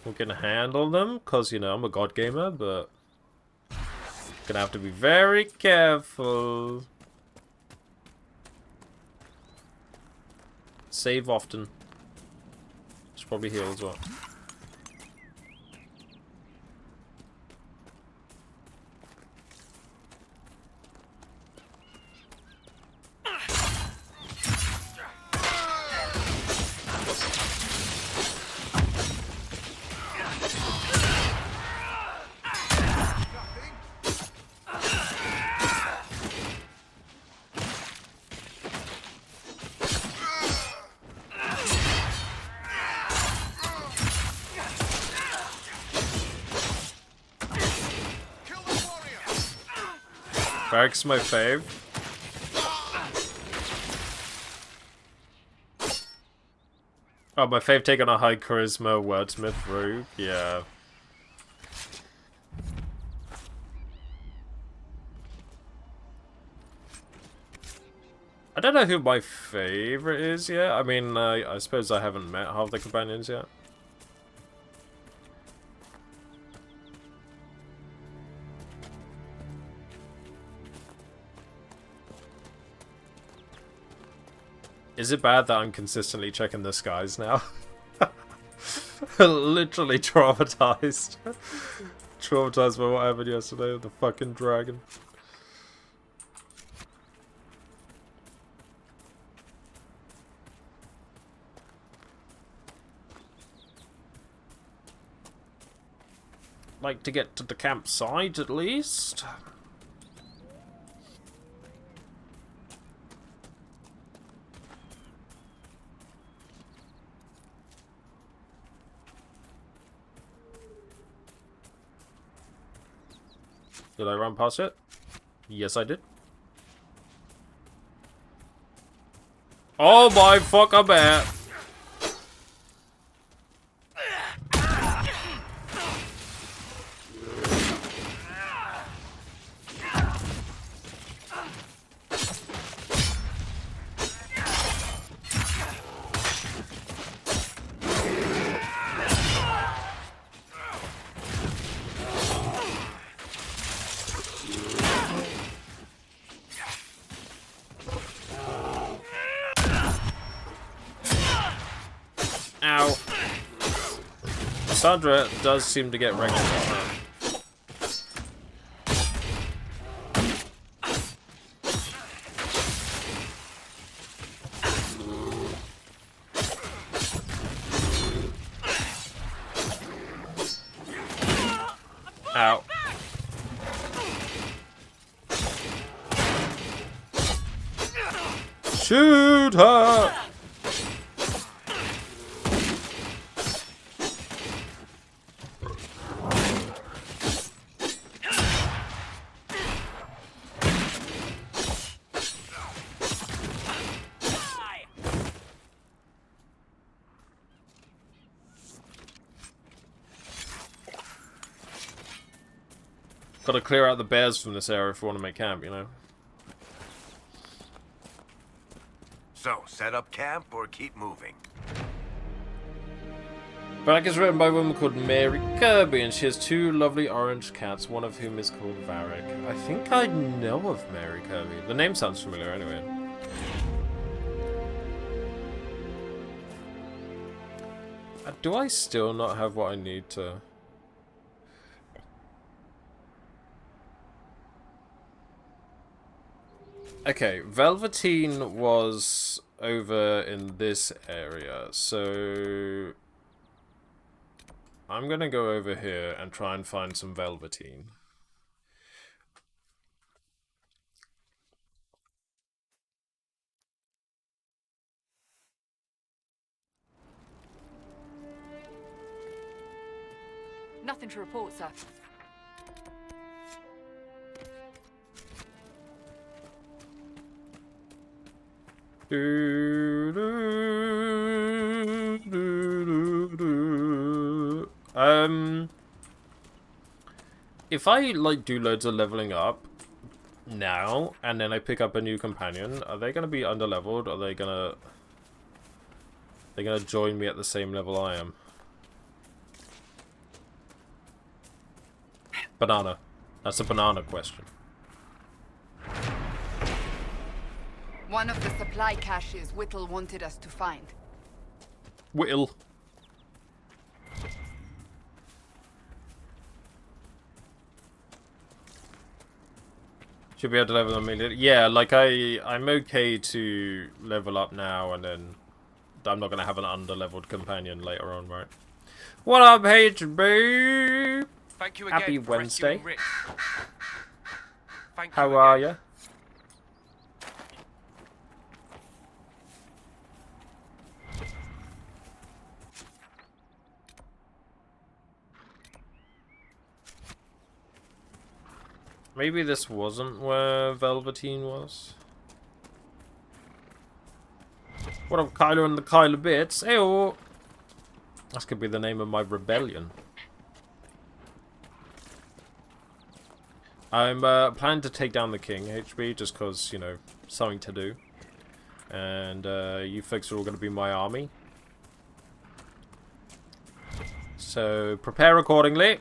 We can handle them, because, you know, I'm a god gamer, but gonna have to be very careful. Save often. Should probably heal as well. Barrack's my fave. Oh, my fave taking a high charisma wordsmith rogue. Yeah. I don't know who my favorite is yet. I mean, I suppose I haven't met half the companions yet. Is it bad that I'm consistently checking the skies now? Literally traumatized. Traumatized by what happened yesterday with the fucking dragon. Like to get to the campsite at least. Did I run past it? Yes, I did. Oh my fuck, I bet. Ow. Sandra does seem to get wrecked. Ow. Shoot her! Gotta clear out the bears from this area if we want to make camp, you know. So, set up camp or keep moving? Back is written by a woman called Mary Kirby, and she has two lovely orange cats, one of whom is called Varric. I think I know of Mary Kirby. The name sounds familiar anyway. Do I still not have what I need to... Okay, Velveteen was over in this area, so I'm gonna go over here and try and find some Velveteen. Nothing to report, sir. If I like do loads of leveling up now and then I pick up a new companion, are they gonna be underleveled? Are they gonna join me at the same level I am? Banana. That's a banana question. One of the supply caches Whittle wanted us to find. Whittle. Should be able to level them immediately. Yeah, like I'm okay to level up now and then I'm not gonna have an under-leveled companion later on, right? What up, HB? Thank you again Happy for Wednesday. rescuing Rick. Thank you How again. are ya? Maybe this wasn't where Velveteen was. What up, Kyler and the Kyler Bits? Ew. That could be the name of my rebellion. I'm planning to take down the king, HB, just because, you know, something to do. And you folks are all going to be my army. So, prepare accordingly.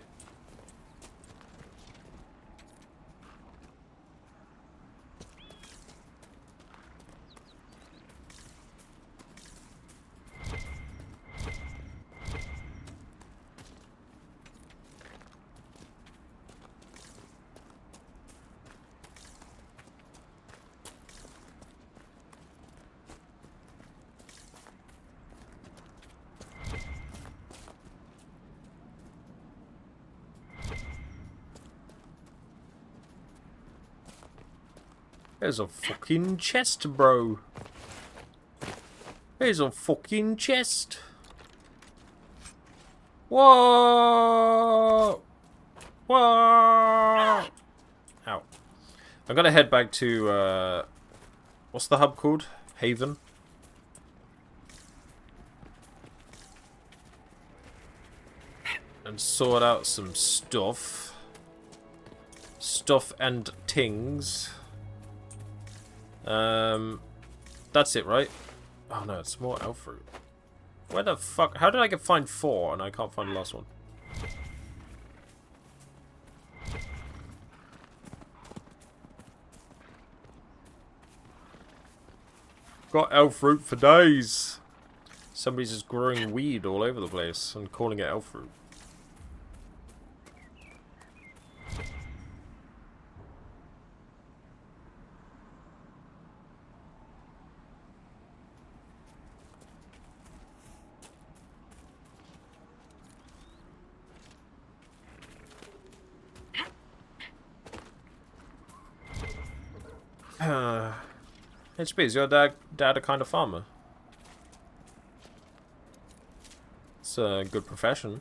There's a fucking chest, bro. There's a fucking chest. Whoa! Whoa! Ow. I'm gonna head back to, what's the hub called? Haven? And sort out some stuff. Stuff and tings. That's it, right? Oh no, it's more elf fruit. Where the fuck? How did I find 4 and I can't find the last one? Got elf fruit for days. Somebody's just growing weed all over the place and calling it elf fruit. HP, is your dad a kind of farmer? It's a good profession.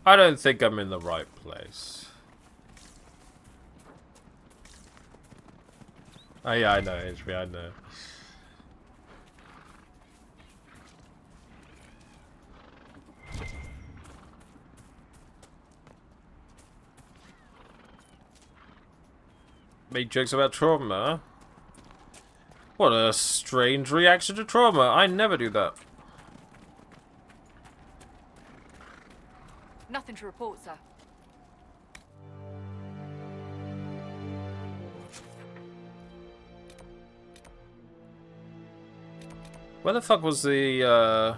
I don't think I'm in the right place. Oh yeah, I know, HP, I know. Make jokes about trauma? What a strange reaction to trauma. I never do that. Nothing to report, sir. Where the fuck was the,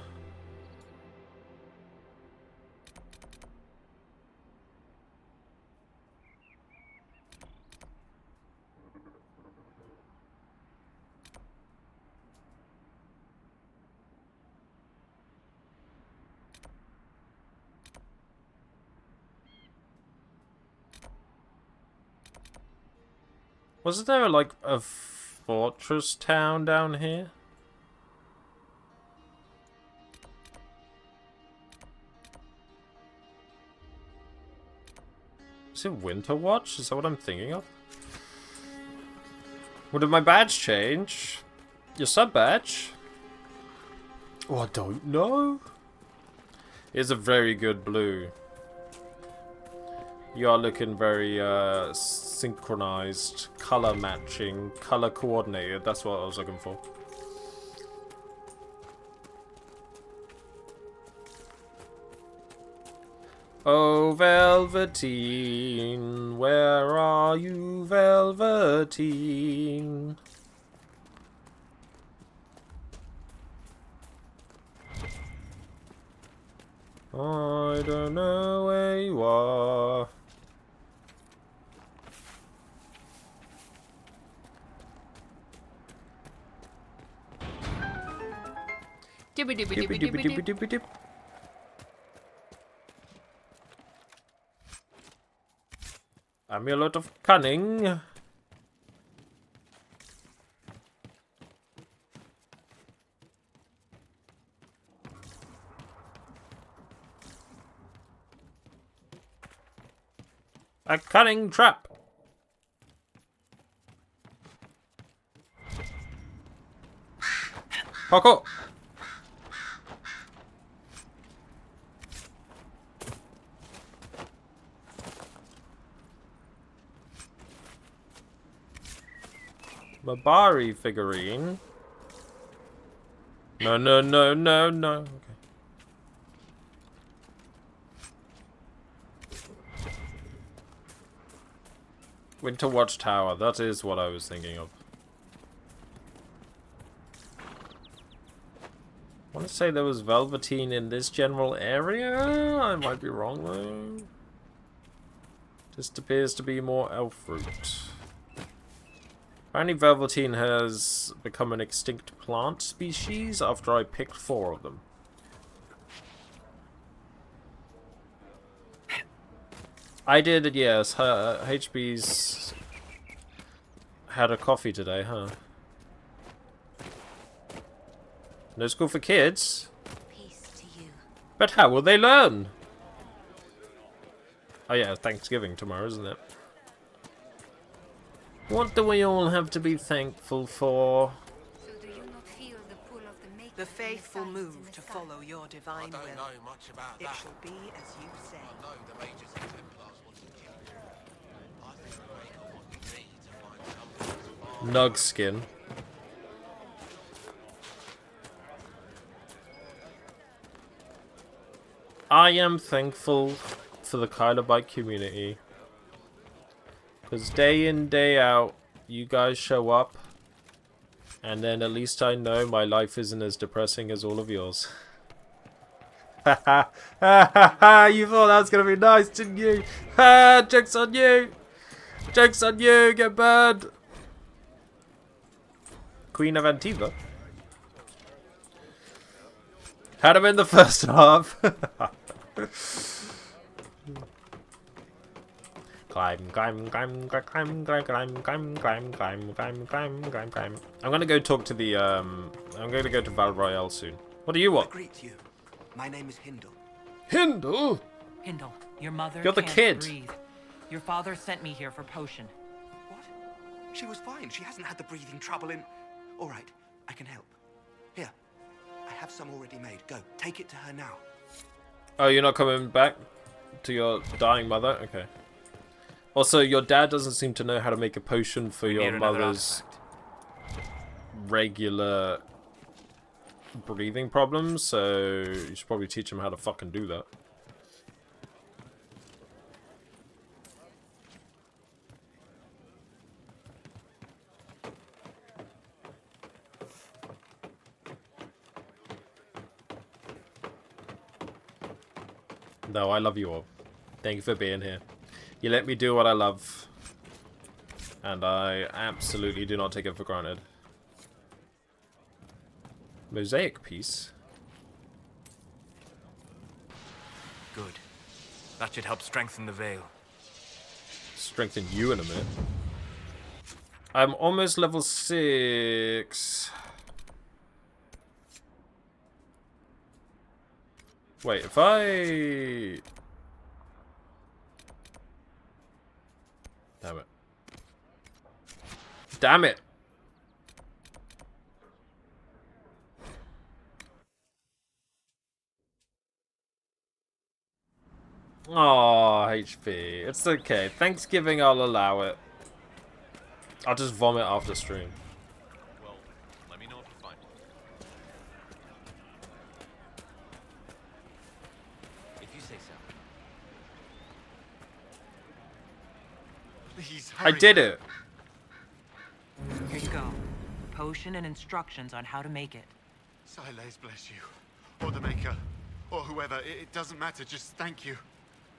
wasn't there, like, a fortress town down here? Is it Winter Watch? Is that what I'm thinking of? What did my badge change? Your sub badge? Oh, I don't know. It's a very good blue. You are looking very synchronized, color matching, color coordinated. That's what I was looking for. Oh, Velveteen, where are you, Velveteen? I don't know where you are. Dibby dibby dibby dibby dibby. Dip. Amulet of Cunning. A cunning trap. Parkour. Mabari figurine. No, no, no, no, no. Okay. Winter Watchtower. That is what I was thinking of. I want to say there was Velveteen in this general area. I might be wrong though. Just appears to be more elf fruit. Apparently Velveteen has become an extinct plant species after I picked 4 of them. I did, yes. HB's had a coffee today, huh? No school for kids? Peace to you. But how will they learn? Oh yeah, Thanksgiving tomorrow, isn't it? What do we all have to be thankful for? So do you not feel the pull of the maker? The faithful move to follow your divine will. much about It shall be as you say. I know the Majors and Templars want to kill you. I think the Maker wanted me to find something Nug skin. I am thankful for the Kylerbite community. Because day in, day out, you guys show up. And then at least I know my life isn't as depressing as all of yours. Ha ha ha ha! You thought that was going to be nice, didn't you? Ha! Joke's on you! Joke's on you! Get burned! Queen of Antiva. Had him in the first half. Climb, climb, climb, climb, climb, climb, climb, climb, climb, climb, climb, climb, climb. I'm gonna go talk to the I'm gonna go to Val Royale soon. What do you want? I greet you. My name is Hindle. Hindle? Hindle, your mother You're the can't kid. breathe. Your father sent me here for potion. What? She was fine. She hasn't had the breathing trouble in... All right, I can help. Here, I have some already made. Go, take it to her now. Oh, you're not coming back to your dying mother? Okay. Also, your dad doesn't seem to know how to make a potion for your mother's regular breathing problems, so you should probably teach him how to fucking do that. No, I love you all. Thank you for being here. You let me do what I love. And I absolutely do not take it for granted. Mosaic piece. Good. That should help strengthen the veil. Strengthen you in a minute. I'm almost level 6. Wait, if I... Damn it. Damn it! Oh, HP. It's okay. Thanksgiving, I'll allow it. I'll just vomit after stream. Well, let me know if you find it. If you say so. Please, hurry. I did it! Here you go. Potion and instructions on how to make it. Silas bless you. Or the Maker. Or whoever. It doesn't matter. Just thank you.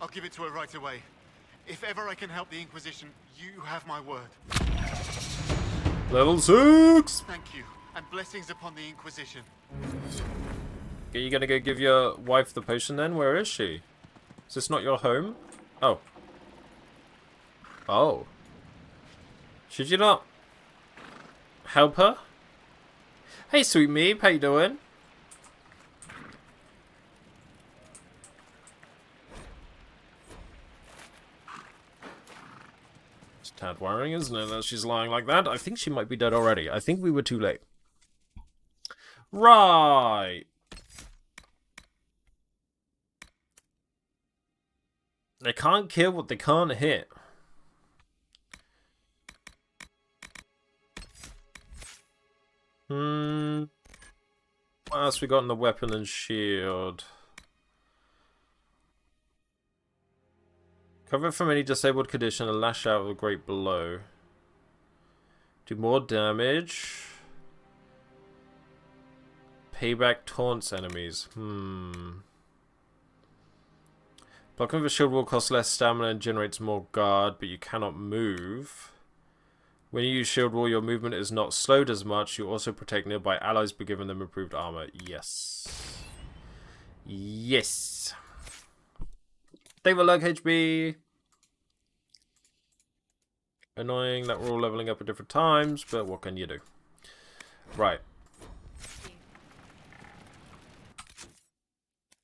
I'll give it to her right away. If ever I can help the Inquisition, you have my word. Level 6! Thank you. And blessings upon the Inquisition. Are you gonna go give your wife the potion then? Where is she? Is this not your home? Oh. Oh. Should you not help her? Hey, sweet Meep, how you doing? It's a tad worrying, isn't it, that she's lying like that? I think she might be dead already. I think we were too late. Right. They can't kill what they can't hit. What else we got in the weapon and shield? Cover from any disabled condition and lash out with a great blow. Do more damage. Payback taunts enemies. Blocking with a shield will cost less stamina and generates more guard, but you cannot move. When you use shield wall, your movement is not slowed as much. You also protect nearby allies by giving them improved armor. Yes. Yes. They will like HB. Annoying that we're all leveling up at different times, but what can you do? Right.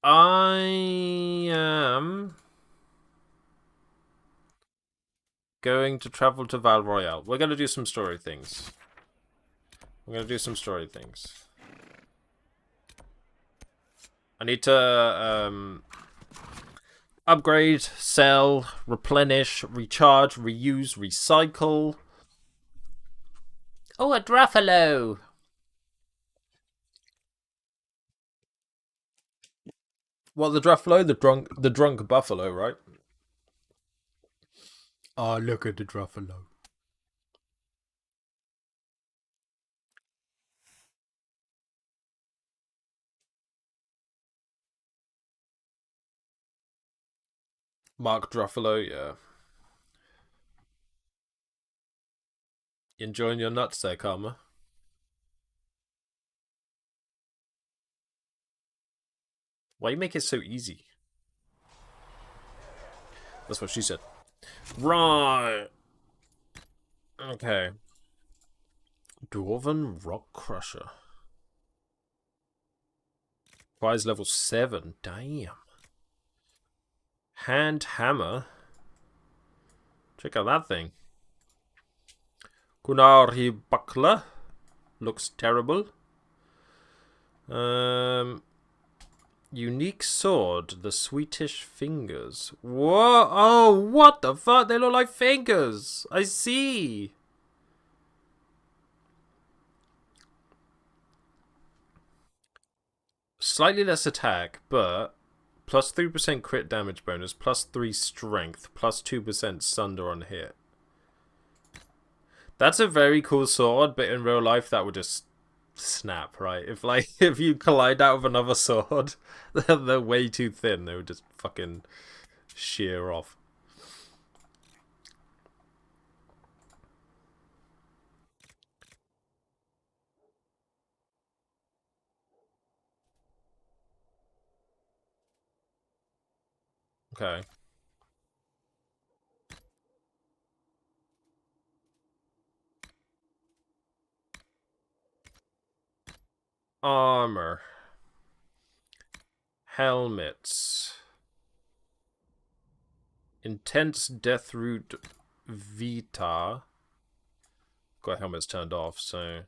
I am going to travel to Val Royale. We're going to do some story things. I need to upgrade, sell, replenish, recharge, reuse, recycle. Oh, a Druffalo! What, the Druffalo? The drunk buffalo, right? Oh, look at the Druffalo. Mark Druffalo, yeah. You enjoying your nuts there, Karma? Why you make it so easy? That's what she said. Right. Okay. Dwarven Rock Crusher. Requires level 7. Damn. Hand Hammer. Check out that thing. Kunari Buckler. Looks terrible. Unique Sword. The Sweetish Fingers. Whoa! Oh, what the fuck? They look like fingers. I see. Slightly less attack, but plus 3% crit damage bonus, plus 3 strength, plus 2% sunder on hit. That's a very cool sword, but in real life that would just snap, right? If you collide out with another sword, they're way too thin. They would just fucking shear off. Okay. Armor. Helmets. Intense Death Root Vita. Got helmets turned off, so...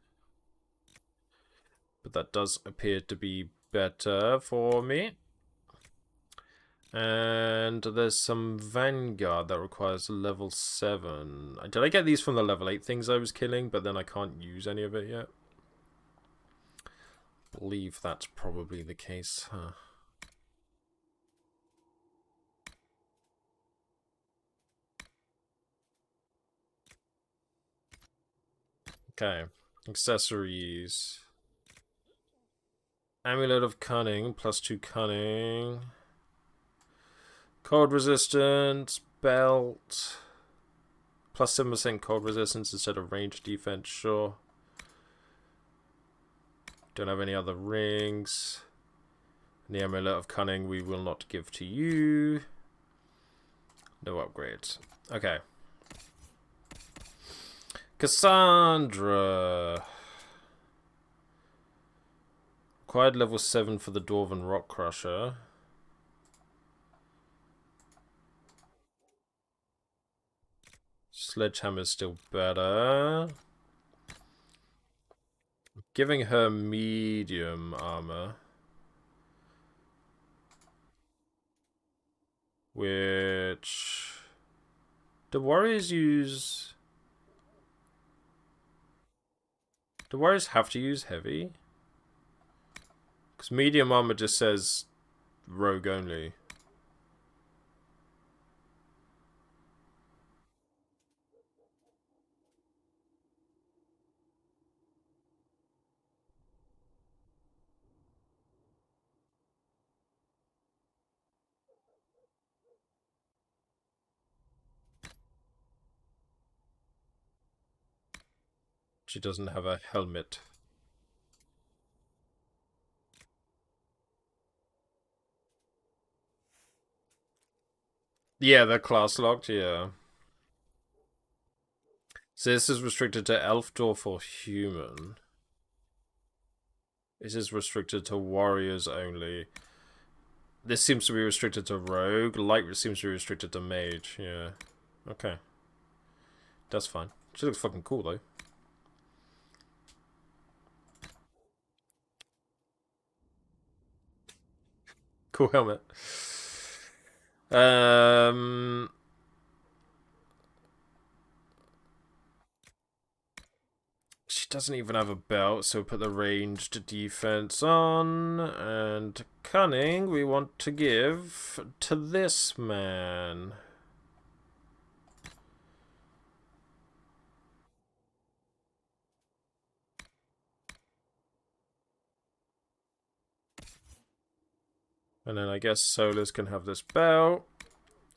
But that does appear to be better for me. And there's some Vanguard that requires level 7. Did I get these from the level 8 things I was killing, but then I can't use any of it yet? I believe that's probably the case, huh? Okay. Accessories. Amulet of Cunning, plus 2 Cunning. Cold Resistance, Belt. Plus 7% cold resistance instead of range defense, sure. Don't have any other rings. And the Amulet of Cunning we will not give to you. No upgrades. Okay. Cassandra. Required level 7 for the Dwarven Rock Crusher. Sledgehammer's still better. Giving her medium armor. Which... Do warriors use... Do warriors have to use heavy? Because medium armor just says rogue only. She doesn't have a helmet. Yeah, they're class locked, yeah. So this is restricted to elf, dwarf, or human. This is restricted to warriors only. This seems to be restricted to rogue. Light seems to be restricted to mage, yeah. Okay. That's fine. She looks fucking cool, though. Cool helmet. She doesn't even have a belt, so put the ranged defense on. And cunning we want to give to this man. And then I guess Solus can have this belt.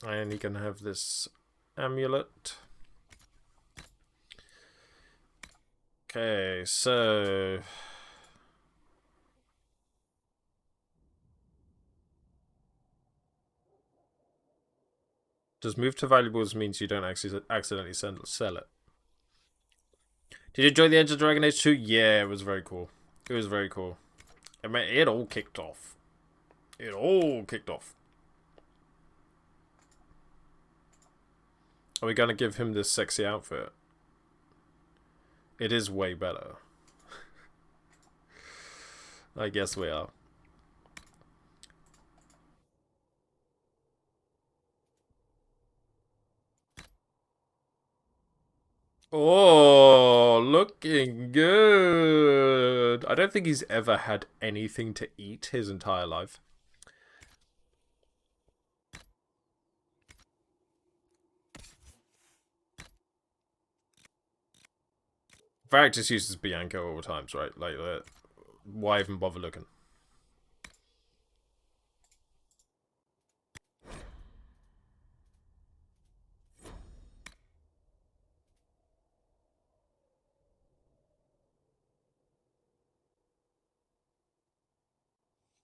And he can have this amulet. Okay, so... Does move to valuables means you don't accidentally sell it? Did you enjoy the Enter Dragon Age 2? Yeah, it was very cool. It was very cool. I mean, it all kicked off. It all kicked off. Are we going to give him this sexy outfit? It is way better. I guess we are. Oh, looking good. I don't think he's ever had anything to eat his entire life. Varric just uses Bianca all the times, right? Like, why even bother looking?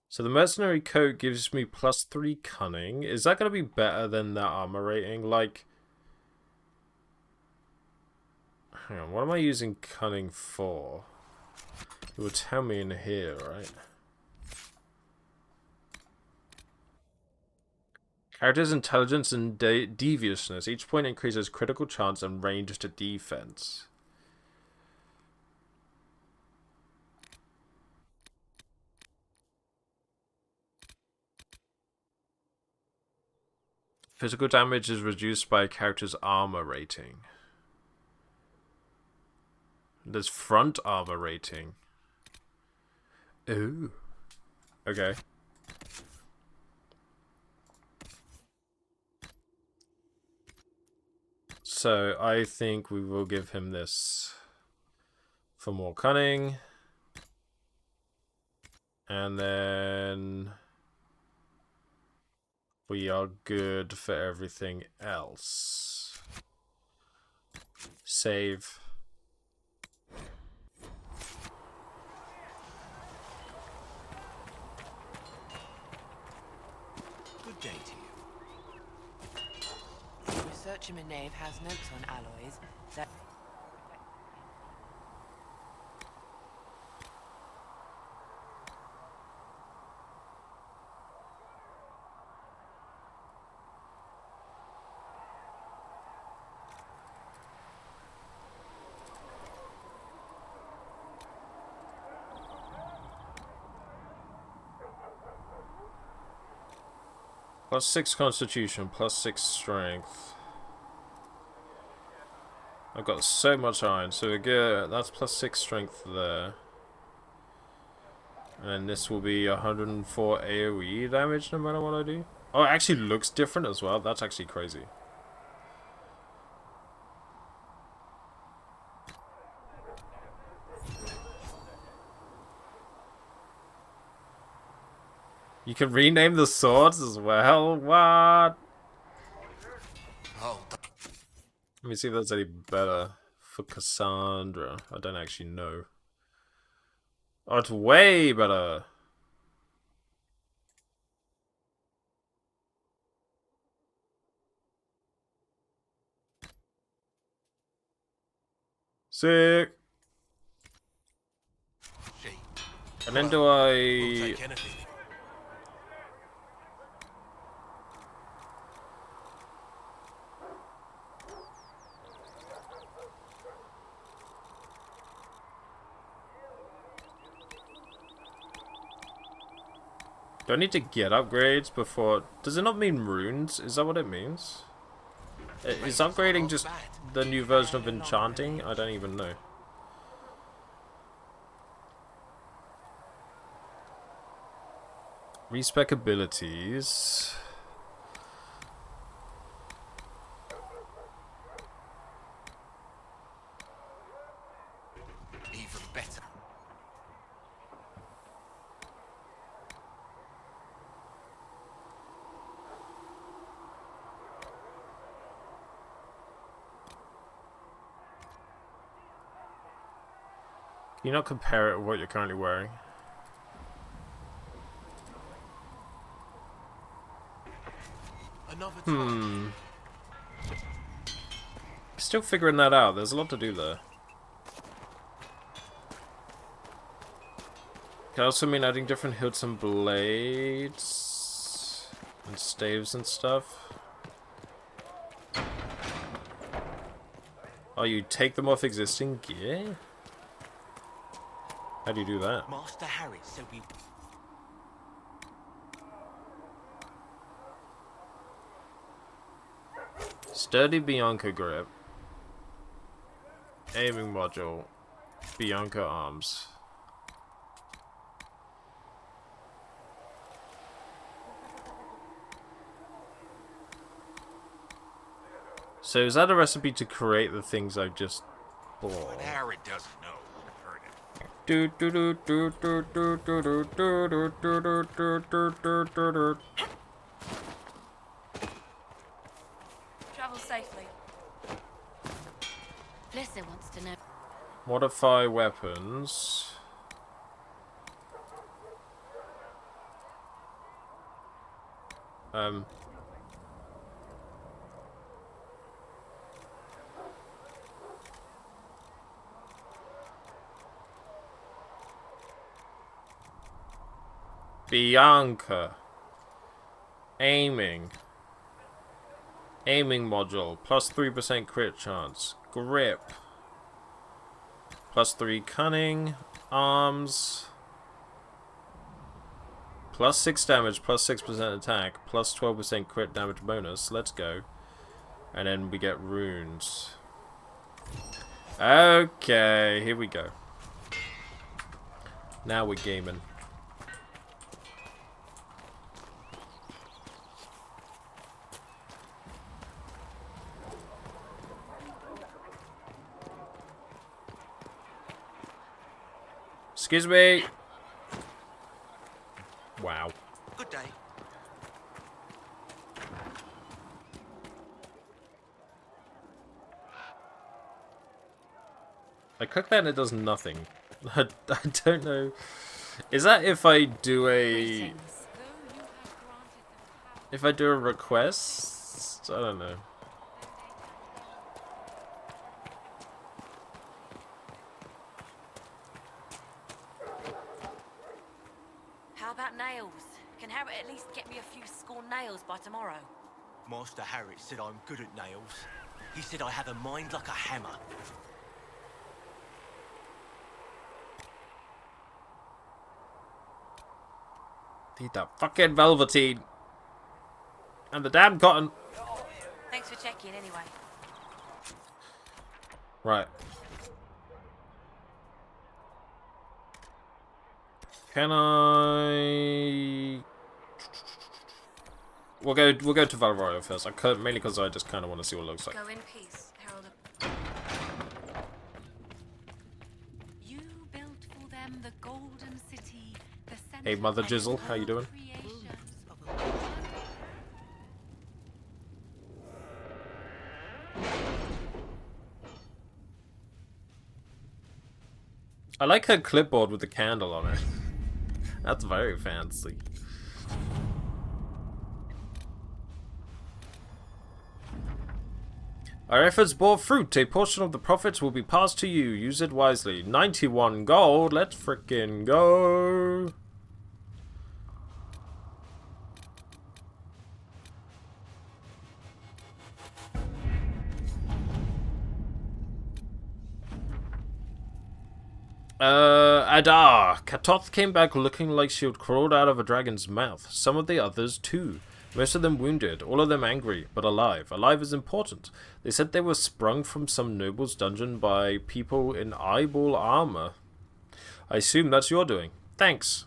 So the mercenary coat gives me +3 cunning. Is that going to be better than that armor rating? Like, hang on, what am I using cunning for? It will tell me in here, right? Character's intelligence and deviousness. Each point increases critical chance and range to defense. Physical damage is reduced by a character's armor rating. There's front armor rating. Ooh. Okay. So I think we will give him this for more cunning. And then we are good for everything else. Save. Good day to you. Research in Nave has notes on alloys that... +6 constitution, +6 strength. I've got so much iron, so we get that's +6 strength there. And this will be 104 AoE damage no matter what I do. Oh, it actually looks different as well. That's actually crazy. You can rename the swords as well? What? Let me see if that's any better. for Cassandra? I don't actually know. Oh, it's way better. Sick. And then do I... Do I need to get upgrades before... Does it not mean runes? Is that what it means? Is upgrading just the new version of enchanting? I don't even know. Respec abilities. Even better. Can you not compare it with what you're currently wearing? Still figuring that out. There's a lot to do there. Can also mean adding different hilts and blades and staves and stuff. Oh, you take them off existing gear? How do you do that? Master Harry said we... Sturdy Bianca grip. Aiming module. Bianca arms. So is that a recipe to create the things I've just bought? What Harry doesn't know would have hurt him. Travel safely. Lissa wants to know. Modify weapons. Bianca. Aiming. Aiming module. Plus 3% crit chance. Grip. Plus 3 cunning. Arms. Plus 6 damage. Plus 6% attack. Plus 12% crit damage bonus. Let's go. And then we get runes. Okay. Here we go. Now we're gaming. Excuse me. Wow. Good day. I cook that and it does nothing. I don't know. Is that if I do a... If I do a request? I don't know. How about nails? Can Harry at least get me a few scorn nails by tomorrow? Master Harry said I'm good at nails. He said I have a mind like a hammer. Need that fucking velveteen. And the damn cotton. Thanks for checking anyway. Right. Can I... We'll go to Valvario first. Mainly because I just kind of want to see what it looks like. Go in peace, Herald of... You built for them the golden city, the center Hey, Mother of Jizzle, all how you doing? creation. I like her clipboard with the candle on it. That's very fancy. Our efforts bore fruit. A portion of the profits will be passed to you. Use it wisely. 91 gold. Let's frickin' go. Adar. Katoth came back looking like she had crawled out of a dragon's mouth. Some of the others too. Most of them wounded, all of them angry, but alive. Alive is important. They said they were sprung from some noble's dungeon by people in eyeball armor. I assume that's your doing. Thanks.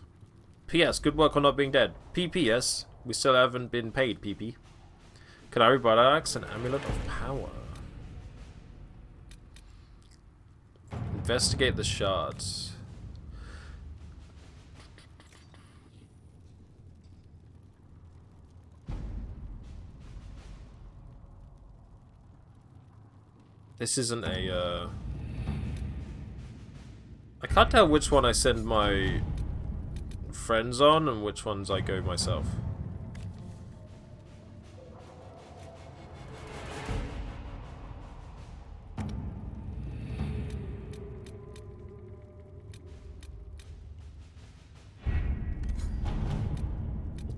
P.S. Good work on not being dead. P.P.S. We still haven't been paid, PP. Canary Badax, an amulet of power. Investigate the shards. This isn't a, I can't tell which one I send my friends on and which ones I go myself.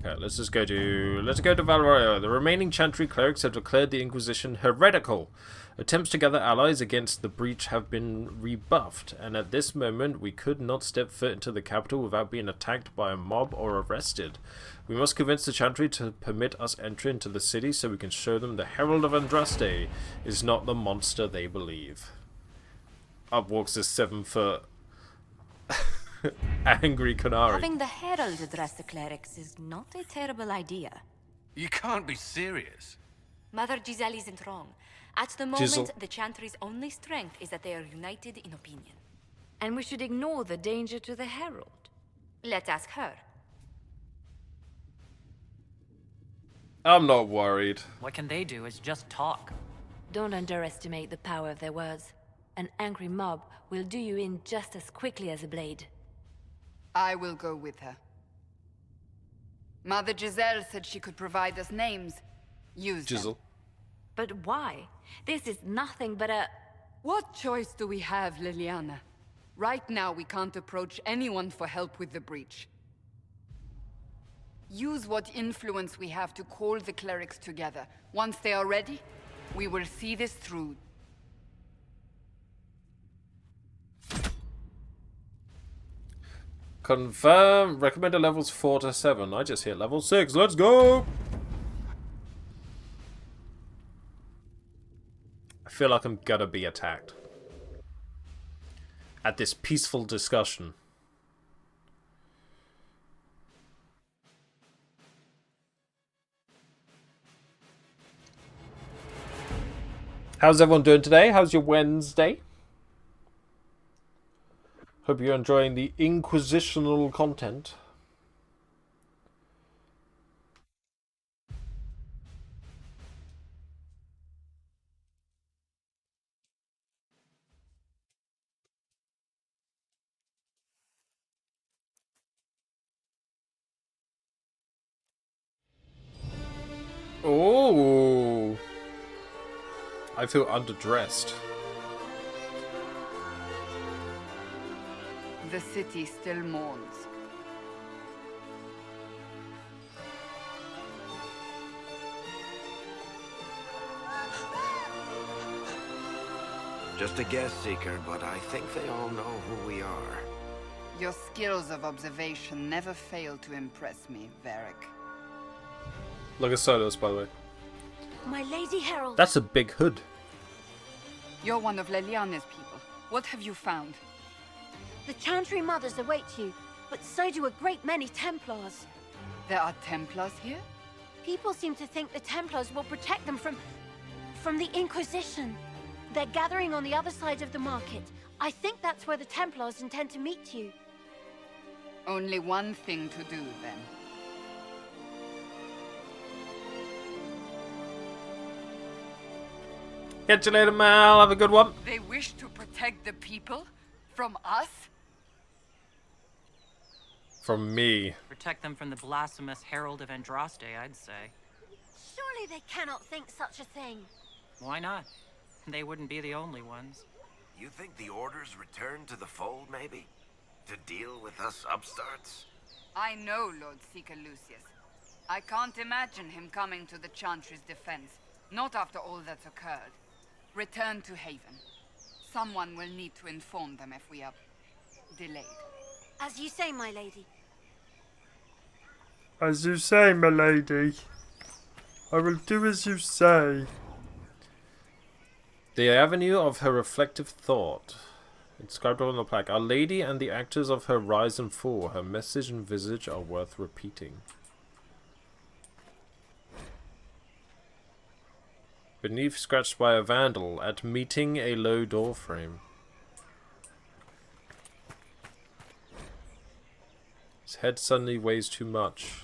Okay, let's go to Valroyo. The remaining Chantry clerics have declared the Inquisition heretical. Attempts to gather allies against the breach have been rebuffed, and at this moment we could not step foot into the capital without being attacked by a mob or arrested. We must convince the Chantry to permit us entry into the city so we can show them the Herald of Andraste is not the monster they believe. Up walks this 7-foot angry canary. Having the Herald address the clerics is not a terrible idea. You can't be serious. Mother Giselle isn't wrong. At the moment, Giselle. the Chantry's only strength is that they are united in opinion. And we should ignore the danger to the Herald. Let's ask her. I'm not worried. What can they do is just talk. Don't underestimate the power of their words. An angry mob will do you in just as quickly as a blade. I will go with her. Mother Giselle said she could provide us names. Use them. Giselle. But why? This is nothing but a... What choice do we have, Liliana? Right now, we can't approach anyone for help with the breach. Use what influence we have to call the clerics together. Once they are ready, we will see this through. Confirm. Recommended levels 4 to 7. I just hit level 6. Let's go! I feel like I'm gonna be attacked. At this peaceful discussion. How's everyone doing today? How's your Wednesday? Hope you're enjoying the inquisitional content. Oh, I feel underdressed. The city still mourns. Just a guest seeker, but I think they all know who we are. Your skills of observation never fail to impress me, Varric. Look at Solos, by the way. My Lady Herald. That's a big hood. You're one of Leliana's people. What have you found? The Chantry mothers await you, but so do a great many Templars. There are Templars here? People seem to think the Templars will protect them from the Inquisition. They're gathering on the other side of the market. I think that's where the Templars intend to meet you. Only one thing to do, then. Catch you later, Mal. Have a good one. They wish to protect the people? From us? From me. Protect them from the blasphemous Herald of Andraste, I'd say. Surely they cannot think such a thing. Why not? They wouldn't be the only ones. You think the Order's return to the fold, maybe? To deal with us upstarts? I know Lord Seeker Lucius. I can't imagine him coming to the Chantry's defense. Not after all that's occurred. Return to Haven. Someone will need to inform them if we are delayed. As you say, my lady. As you say, my lady. I will do as you say. The avenue of her reflective thought. Inscribed on the plaque. Our Lady and the actors of her rise and fall. Her message and visage are worth repeating. Beneath, scratched by a vandal. At meeting, a low door frame. His head suddenly weighs too much.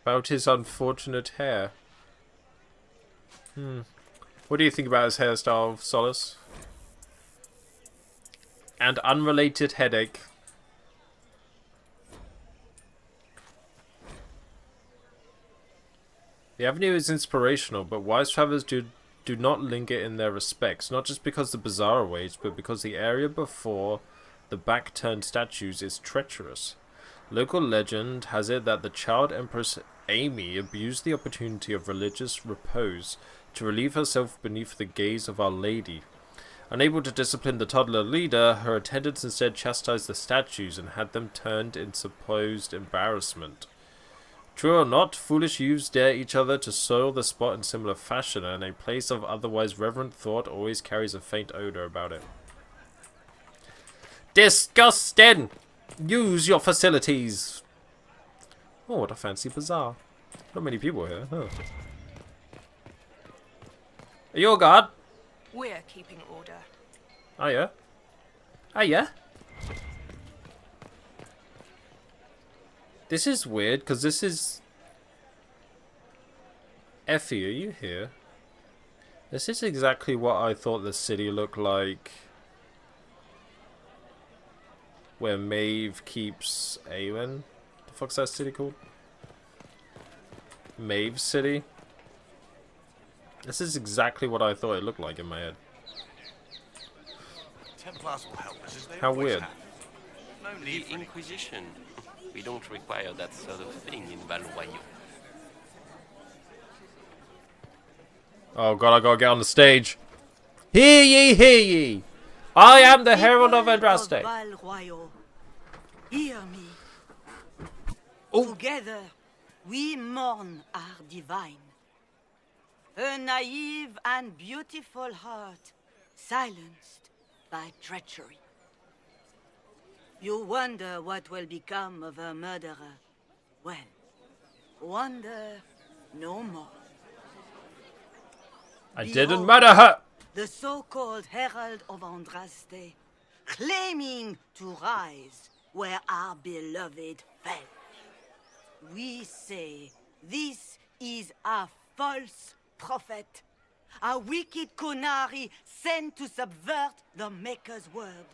About his unfortunate hair. What do you think about his hairstyle, Solace? And unrelated headache. The avenue is inspirational, but wise travelers do not linger in their respects, not just because the bazaar awaits, but because the area before the back-turned statues is treacherous. Local legend has it that the child Empress Amy abused the opportunity of religious repose to relieve herself beneath the gaze of Our Lady. Unable to discipline the toddler leader, her attendants instead chastised the statues and had them turned in supposed embarrassment. True or not, foolish youths dare each other to soil the spot in similar fashion, and a place of otherwise reverent thought always carries a faint odour about it. Disgusting! Use your facilities! Oh, what a fancy bazaar. Not many people here, huh? Are you a guard? We're keeping order. Oh yeah? Oh yeah? This is weird, because this is... Effie, are you here? This is exactly what I thought the city looked like. Where Maeve keeps Awen. The fuck's that city called? Maeve City? This is exactly what I thought it looked like in my head. Templars will help us as they How always weird. have. No need The Inquisition. We don't require that sort of thing in Valois. Oh god, I gotta get on the stage. Hear ye, hear ye! I am the Herald of Andraste. Hear me. Together, we mourn our divine. Her naive and beautiful heart, silenced by treachery. You wonder what will become of her murderer. Well, wonder no more. I didn't murder her! The so-called Herald of Andraste, claiming to rise where our beloved fell. We say this is a false prophet, a wicked Kunari sent to subvert the Maker's word.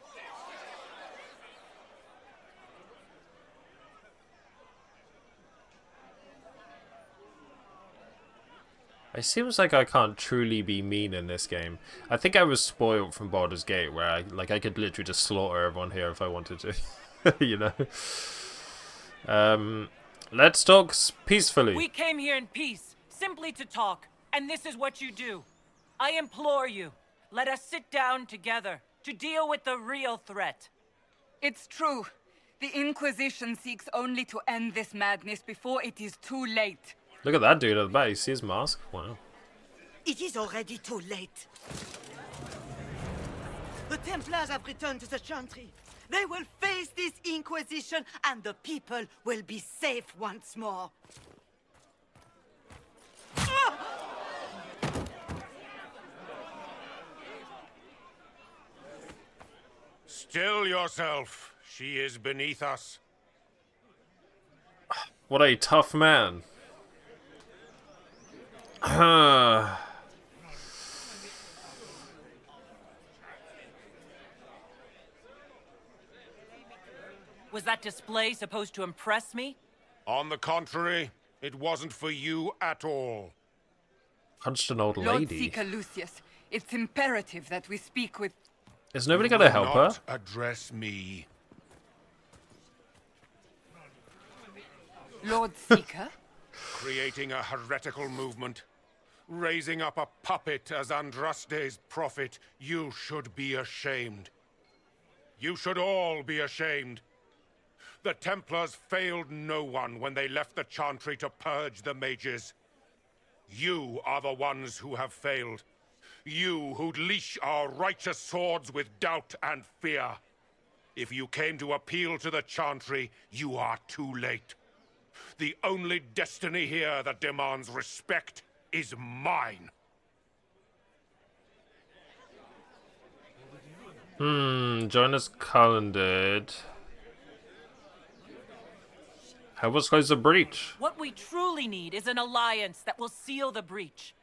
It seems like I can't truly be mean in this game. I think I was spoiled from Baldur's Gate, where I could literally just slaughter everyone here if I wanted to. You know? Let's talk peacefully. We came here in peace, simply to talk, and this is what you do. I implore you, let us sit down together to deal with the real threat. It's true. The Inquisition seeks only to end this madness before it is too late. Look at that dude at the back. You see his mask? Wow. It is already too late. The Templars have returned to the Chantry. They will face this Inquisition, and the people will be safe once more. Still yourself. She is beneath us. What a tough man. Was that display supposed to impress me? On the contrary, it wasn't for you at all. Punched an old Lord lady. Seeker Lucius, it's imperative that we speak with... Is nobody gonna help her? Address me. Lord Seeker? Creating a heretical movement. Raising up a puppet as Andraste's prophet. You should be ashamed. You should all be ashamed. The Templars failed no one when they left the Chantry to purge the mages. You are the ones who have failed. You who'd leash our righteous swords with doubt and fear. If you came to appeal to the Chantry, you are too late. The only destiny here that demands respect is mine. Join us calendared. Help us close the breach. What we truly need is an alliance that will seal the breach.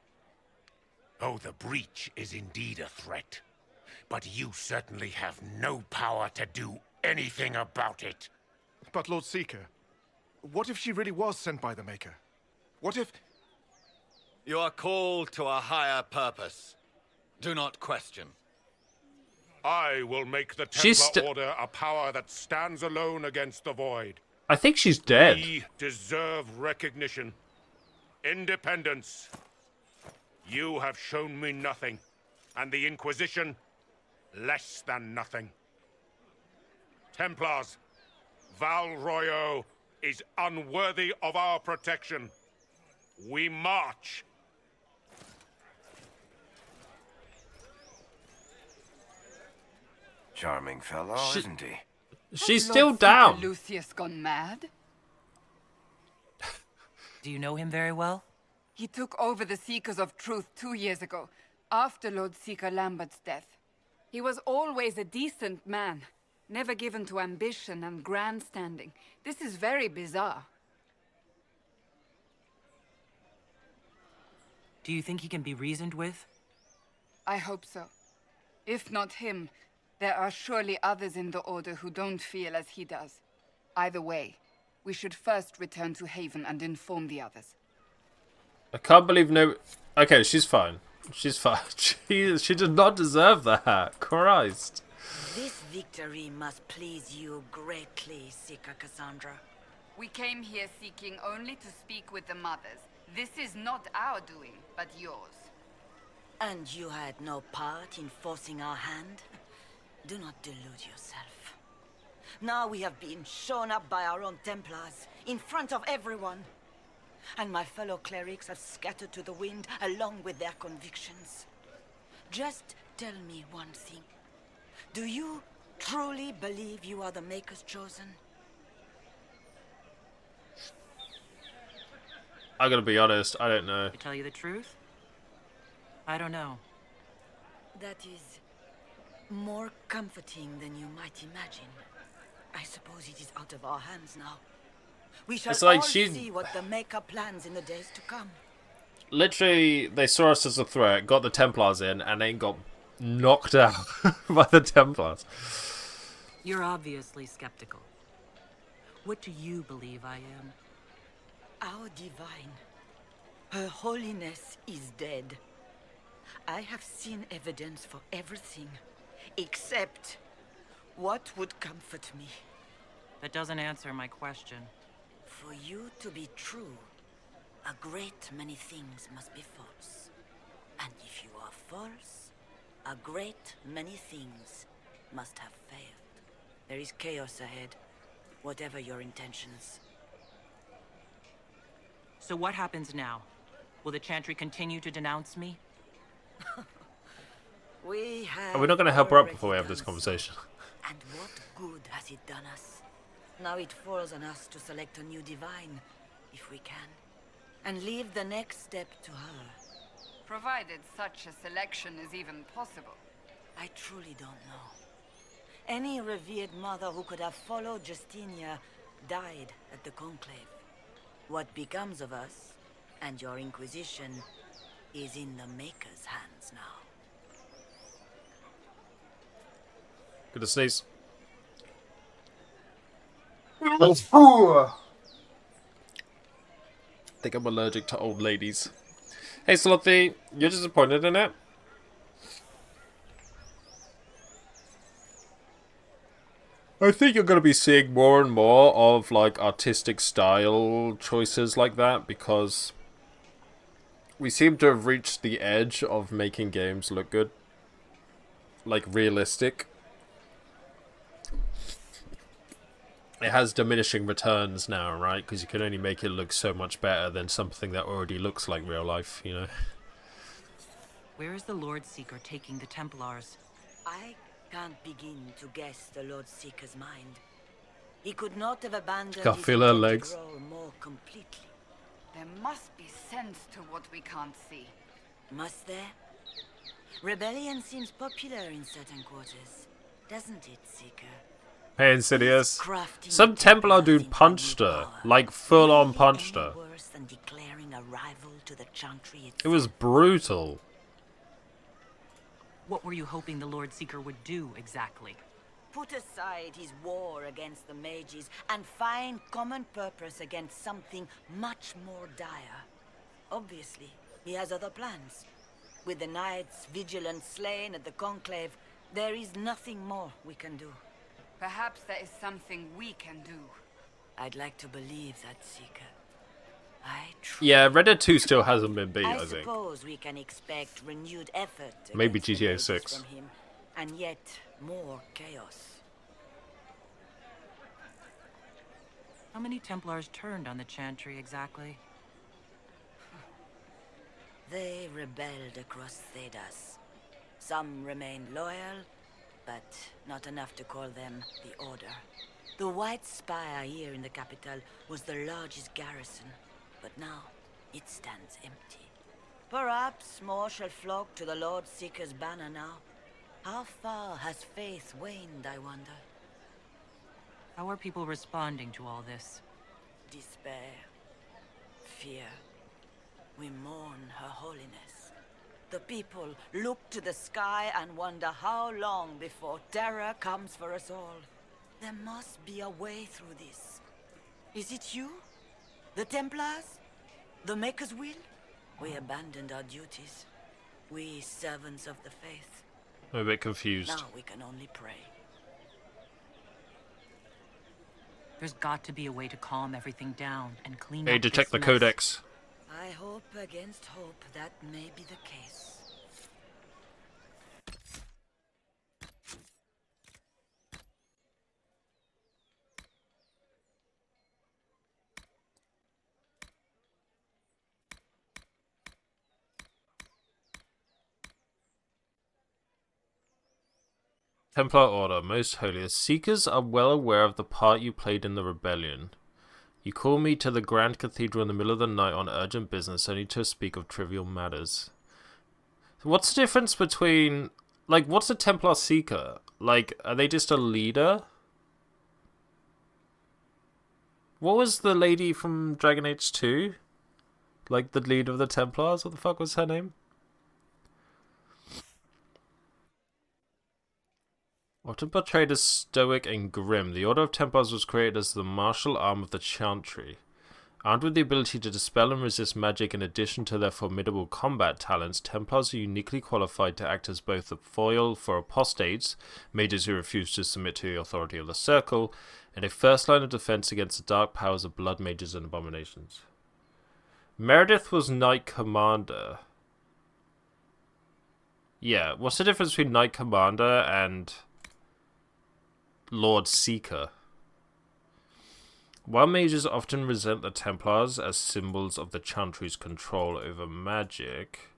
Oh, the breach is indeed a threat. But you certainly have no power to do anything about it. But Lord Seeker, what if she really was sent by the Maker? What if... You are called to a higher purpose. Do not question. I will make the She's Templar Order a power that stands alone against the Void. I think she's dead. We deserve recognition. Independence. You have shown me nothing, and the Inquisition, less than nothing. Templars, Val Royo is unworthy of our protection. We march. Charming fellow, isn't he? She's Has still Lord down. Seeker Lucius gone mad? Do you know him very well? He took over the Seekers of Truth 2 years ago, after Lord Seeker Lambert's death. He was always a decent man, never given to ambition and grandstanding. This is very bizarre. Do you think he can be reasoned with? I hope so. If not him, there are surely others in the Order who don't feel as he does. Either way, we should first return to Haven and inform the others. I can't believe no... Okay, she's fine. She's fine. She did not deserve that. Christ. This victory must please you greatly, Seeker Cassandra. We came here seeking only to speak with the mothers. This is not our doing, but yours. And you had no part in forcing our hand? Do not delude yourself. Now we have been shown up by our own Templars, in front of everyone. And my fellow clerics have scattered to the wind along with their convictions. Just tell me one thing. Do you truly believe you are the Maker's chosen? I gotta be honest, I don't know. To tell you the truth, I don't know. That is more comforting than you might imagine. I suppose it is out of our hands now. We shall It's like all she- see what the Maker plans in the days to come. Literally, they saw us as a threat, got the Templars in, and then got knocked out by the Templars. You're obviously skeptical. What do you believe I am? Our divine, Her Holiness is dead. I have seen evidence for everything, except what would comfort me. That doesn't answer my question. For you to be true, a great many things must be false. And if you are false, a great many things must have failed. There is chaos ahead, whatever your intentions. So what happens now? Will the Chantry continue to denounce me? We have Are we not going to help her up already before we have done this conversation? so. And what good has it done us? Now it falls on us to select a new divine, if we can, and leave the next step to her. Provided such a selection is even possible. I truly don't know. Any revered mother who could have followed Justinia died at the Conclave. What becomes of us and your Inquisition is in the Maker's hands now. Gonna sneeze. I think I'm allergic to old ladies. Hey, Slothy, you're disappointed in it? I think you're going to be seeing more and more of, like, artistic style choices like that, because we seem to have reached the edge of making games look good. Like, realistic. It has diminishing returns now, right? Because you can only make it look so much better than something that already looks like real life, you know? Where is the Lord Seeker taking the Templars? I can't begin to guess the Lord Seeker's mind. He could not have abandoned Can't his feel her intended legs. role more completely. There must be sense to what we can't see. Must there? Rebellion seems popular in certain quarters, doesn't it, Seeker? Hey, Insidious. Some Templar dude punched her. Like, full-on punched her. Worse than declaring a rival to the Chantry itself. It was brutal. What were you hoping the Lord Seeker would do, exactly? Put aside his war against the mages and find common purpose against something much more dire. Obviously, he has other plans. With the knights vigilant slain at the Conclave, there is nothing more we can do. Perhaps there is something we can do. I'd like to believe that, Seeker. Yeah, Red Dead 2 still hasn't been beat, I I think. suppose we can expect renewed effort Maybe against the GTA mages 6. from him, and yet more chaos. How many Templars turned on the Chantry, exactly? They rebelled across Thedas. Some remained loyal, but not enough to call them the Order. The White Spire here in the capital was the largest garrison, but now it stands empty. Perhaps more shall flock to the Lord Seeker's banner now. How far has faith waned, I wonder? How are people responding to all this? Despair. Fear. We mourn Her Holiness. The people look to the sky and wonder how long before terror comes for us all. There must be a way through this. Is it you? The Templars? The Maker's will? We abandoned our duties. We servants of the faith. I'm a bit confused. Now we can only pray. There's got to be a way to calm everything down and clean Hey, up to check this the mess. codex. I hope against hope that may be the case. Templar Order, Most Holiest. Seekers are well aware of the part you played in the rebellion. You call me to the Grand Cathedral in the middle of the night on urgent business, only to speak of trivial matters. What's the difference between... Like, what's a Templar Seeker? Like, are they just a leader? What was the lady from Dragon Age 2? Like, the leader of the Templars? What the fuck was her name? Often portrayed as stoic and grim, the Order of Templars was created as the martial arm of the Chantry. Armed with the ability to dispel and resist magic in addition to their formidable combat talents, Templars are uniquely qualified to act as both a foil for apostates, mages who refuse to submit to the authority of the Circle, and a first line of defense against the dark powers of blood mages and abominations. Meredith was Knight Commander. Yeah, what's the difference between Knight Commander and Lord Seeker? While mages often resent the Templars as symbols of the Chantry's control over magic,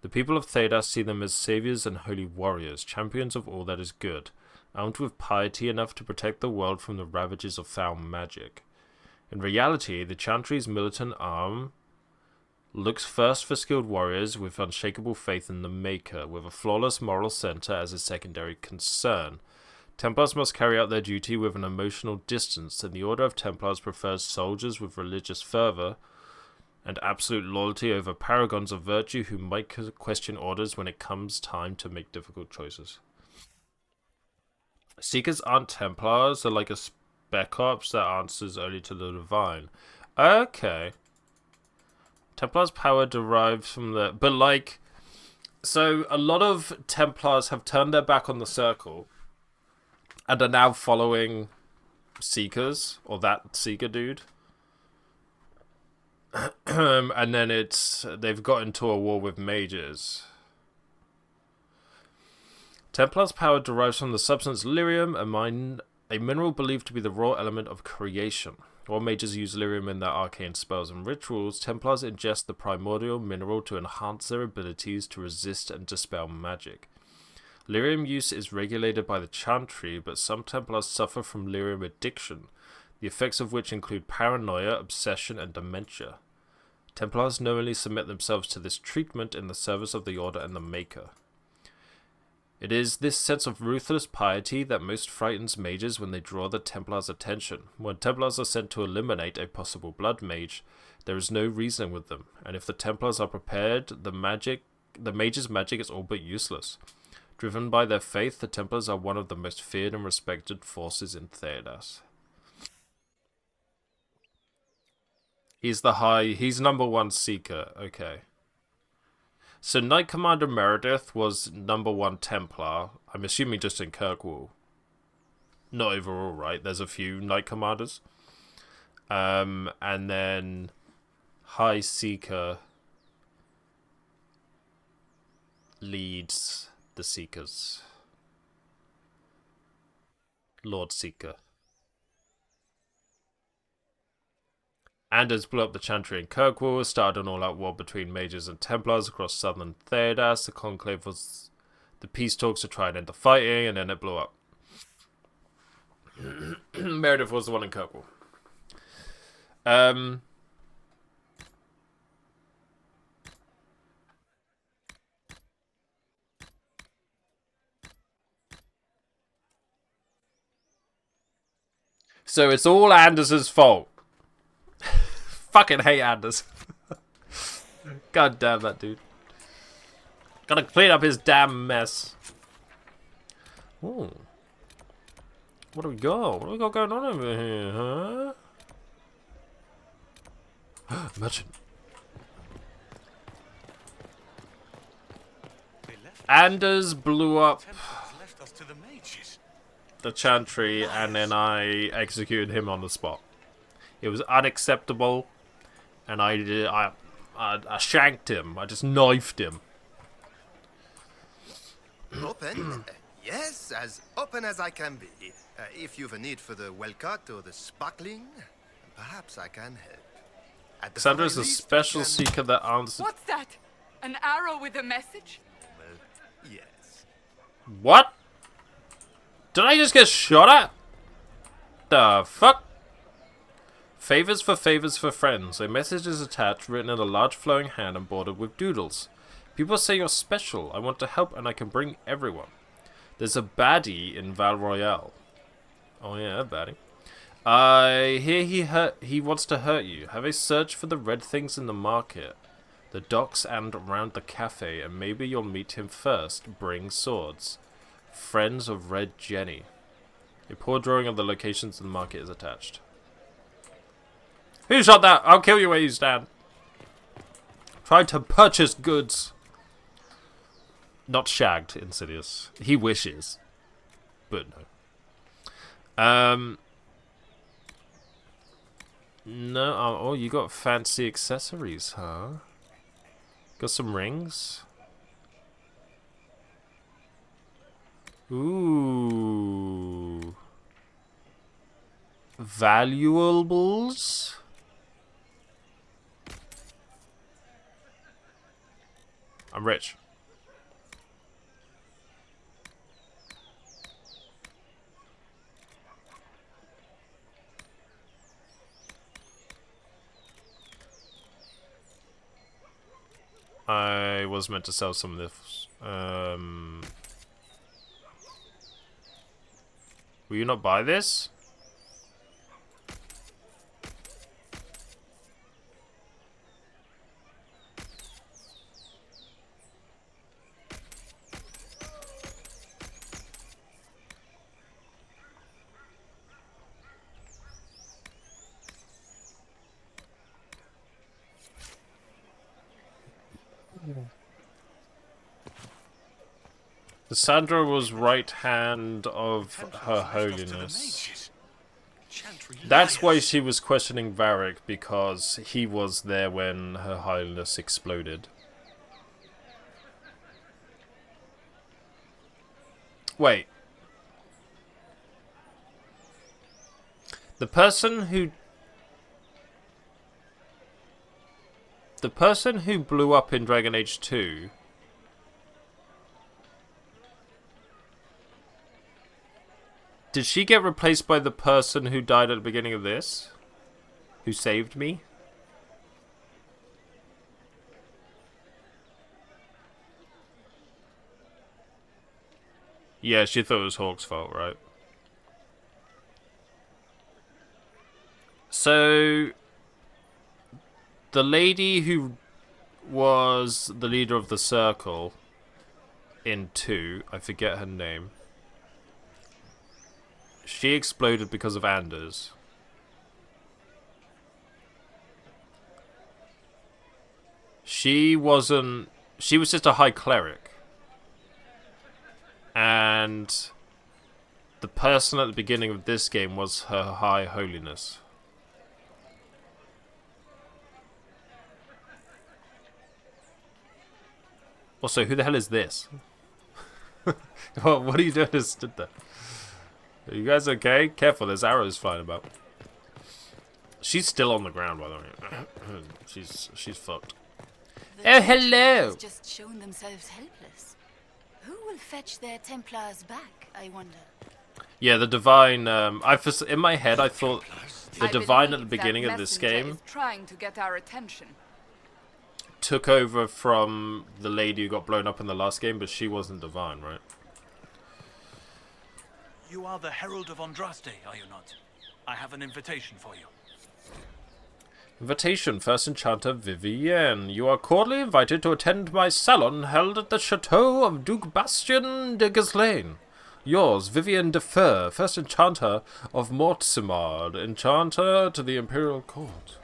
the people of Thedas see them as saviors and holy warriors, champions of all that is good, armed with piety enough to protect the world from the ravages of foul magic. In reality, the Chantry's militant arm looks first for skilled warriors with unshakable faith in the Maker, with a flawless moral center as a secondary concern. Templars must carry out their duty with an emotional distance, and the Order of Templars prefers soldiers with religious fervor and absolute loyalty over paragons of virtue who might question orders when it comes time to make difficult choices. Seekers aren't Templars, they're like a spec ops that answers only to the divine. Okay. Templars' power derives from the... But like... So, a lot of Templars have turned their back on the Circle and are now following Seekers, or that Seeker dude. And then they've got into a war with mages. Templars' power derives from the substance lyrium, a mineral believed to be the raw element of creation. While mages use lyrium in their arcane spells and rituals, Templars ingest the primordial mineral to enhance their abilities to resist and dispel magic. Lyrium use is regulated by the Chantry, but some Templars suffer from lyrium addiction, the effects of which include paranoia, obsession, and dementia. Templars knowingly submit themselves to this treatment in the service of the Order and the Maker. It is this sense of ruthless piety that most frightens mages when they draw the Templars' attention. When Templars are sent to eliminate a possible blood mage, there is no reasoning with them, and if the Templars are prepared, the mage's magic is all but useless. Driven by their faith, the Templars are one of the most feared and respected forces in Theodas. He's number 1 Seeker, okay. So Knight Commander Meredith was number 1 Templar. I'm assuming just in Kirkwall. Not overall, right? There's a few Knight Commanders. And then High Seeker leads the Seekers. Lord Seeker. Anders blew up the Chantry in Kirkwall, started an all-out war between mages and Templars across southern Theodas. The Conclave was the peace talks to try and end the fighting, and then it blew up. Meredith was the one in Kirkwall. So it's all Anders' fault. Fucking hate Anders. God damn that dude. Gotta clean up his damn mess. Ooh. What do we got? What do we got going on over here, huh? Merchant. Anders blew up the Chantry, and then I executed him on the spot. It was unacceptable, and I shanked him. I just knifed him. Open? Yes, as open as I can be. If you've a need for the well-cut or the sparkling, perhaps I can help. Sandra's a special seeker that answers... What's that? An arrow with a message? Well, yes. What? Did I just get shot at? The fuck? Favors for friends. A message is attached, written in a large flowing hand and bordered with doodles. People say you're special. I want to help and I can bring everyone. There's a baddie in Val Royale. Oh yeah, a baddie. I hear he wants to hurt you. Have a search for the red things in the market, the docks and around the cafe, and maybe you'll meet him first. Bring swords. Friends of Red Jenny. A poor drawing of the locations in the market is attached. Who shot that? I'll kill you where you stand. Trying to purchase goods. Not shagged, Insidious. He wishes. But no. No, oh, you got fancy accessories, huh? Got some rings? Ooh. Valuables? I'm rich. I was meant to sell some of this. Will you not buy this? Cassandra was right hand of Her Holiness. That's why she was questioning Varric, because he was there when Her Holiness exploded. Wait. The person who blew up in Dragon Age 2... Did she get replaced by the person who died at the beginning of this? Who saved me? Yeah, she thought it was Hawk's fault, right? So... the lady who was the leader of the Circle in 2, I forget her name. She exploded because of Anders. She was just a high cleric. And the person at the beginning of this game was Her High Holiness. Also, who the hell is this? What are you doing just stood there? Are you guys okay? Careful, there's arrows flying about. She's still on the ground, by the way. she's fucked. Oh, hello! Just shown themselves helpless. Who will fetch their Templars back, I wonder? Yeah, the Divine, in my head I thought the Divine at the beginning of this game trying to get our attention. took over from the lady who got blown up in the last game, but she wasn't Divine, right? You are the Herald of Andraste, are you not? I have an invitation for you. Invitation, First Enchanter Vivienne. You are cordially invited to attend my salon held at the Chateau of Duke Bastien de Ghislaine. Yours, Vivienne de Feur, First Enchanter of Mortsimard, Enchanter to the Imperial Court.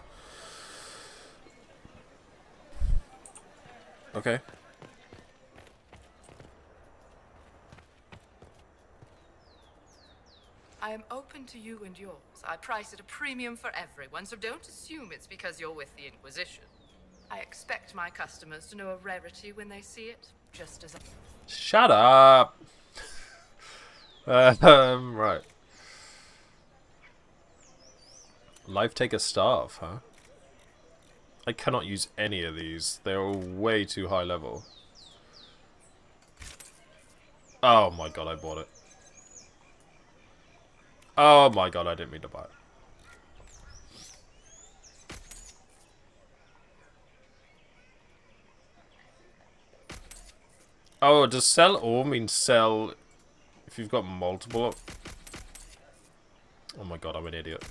Okay. I am open to you and yours. I price at a premium for everyone, so don't assume it's because you're with the Inquisition. I expect my customers to know a rarity when they see it, just as I... Shut up! Right. Life Taker Staff, huh? I cannot use any of these. They're all way too high level. Oh my god, I bought it. Oh my god, I didn't mean to buy it. Oh, does sell all mean sell if you've got multiple? Oh my god, I'm an idiot.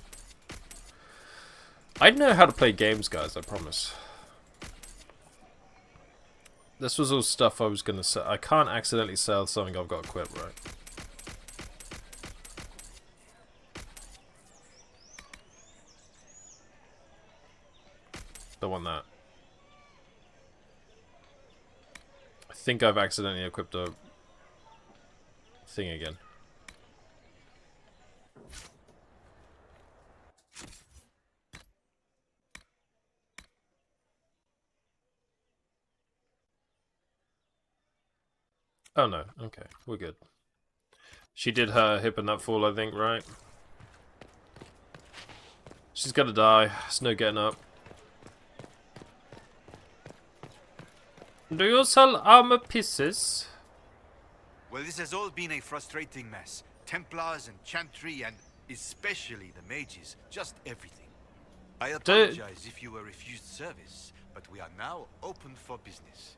I know how to play games, guys, I promise. This was all stuff I was gonna sell. I can't accidentally sell something I've got equipped, right? Don't want that. I think I've accidentally equipped a thing again. Oh no, okay, we're good. She did her hip and nut fall, I think, right? She's gonna die. There's no getting up. Do you sell armor pieces? Well, this has all been a frustrating mess. Templars and Chantry and especially the mages. Just everything. I apologize if you were refused service, but we are now open for business.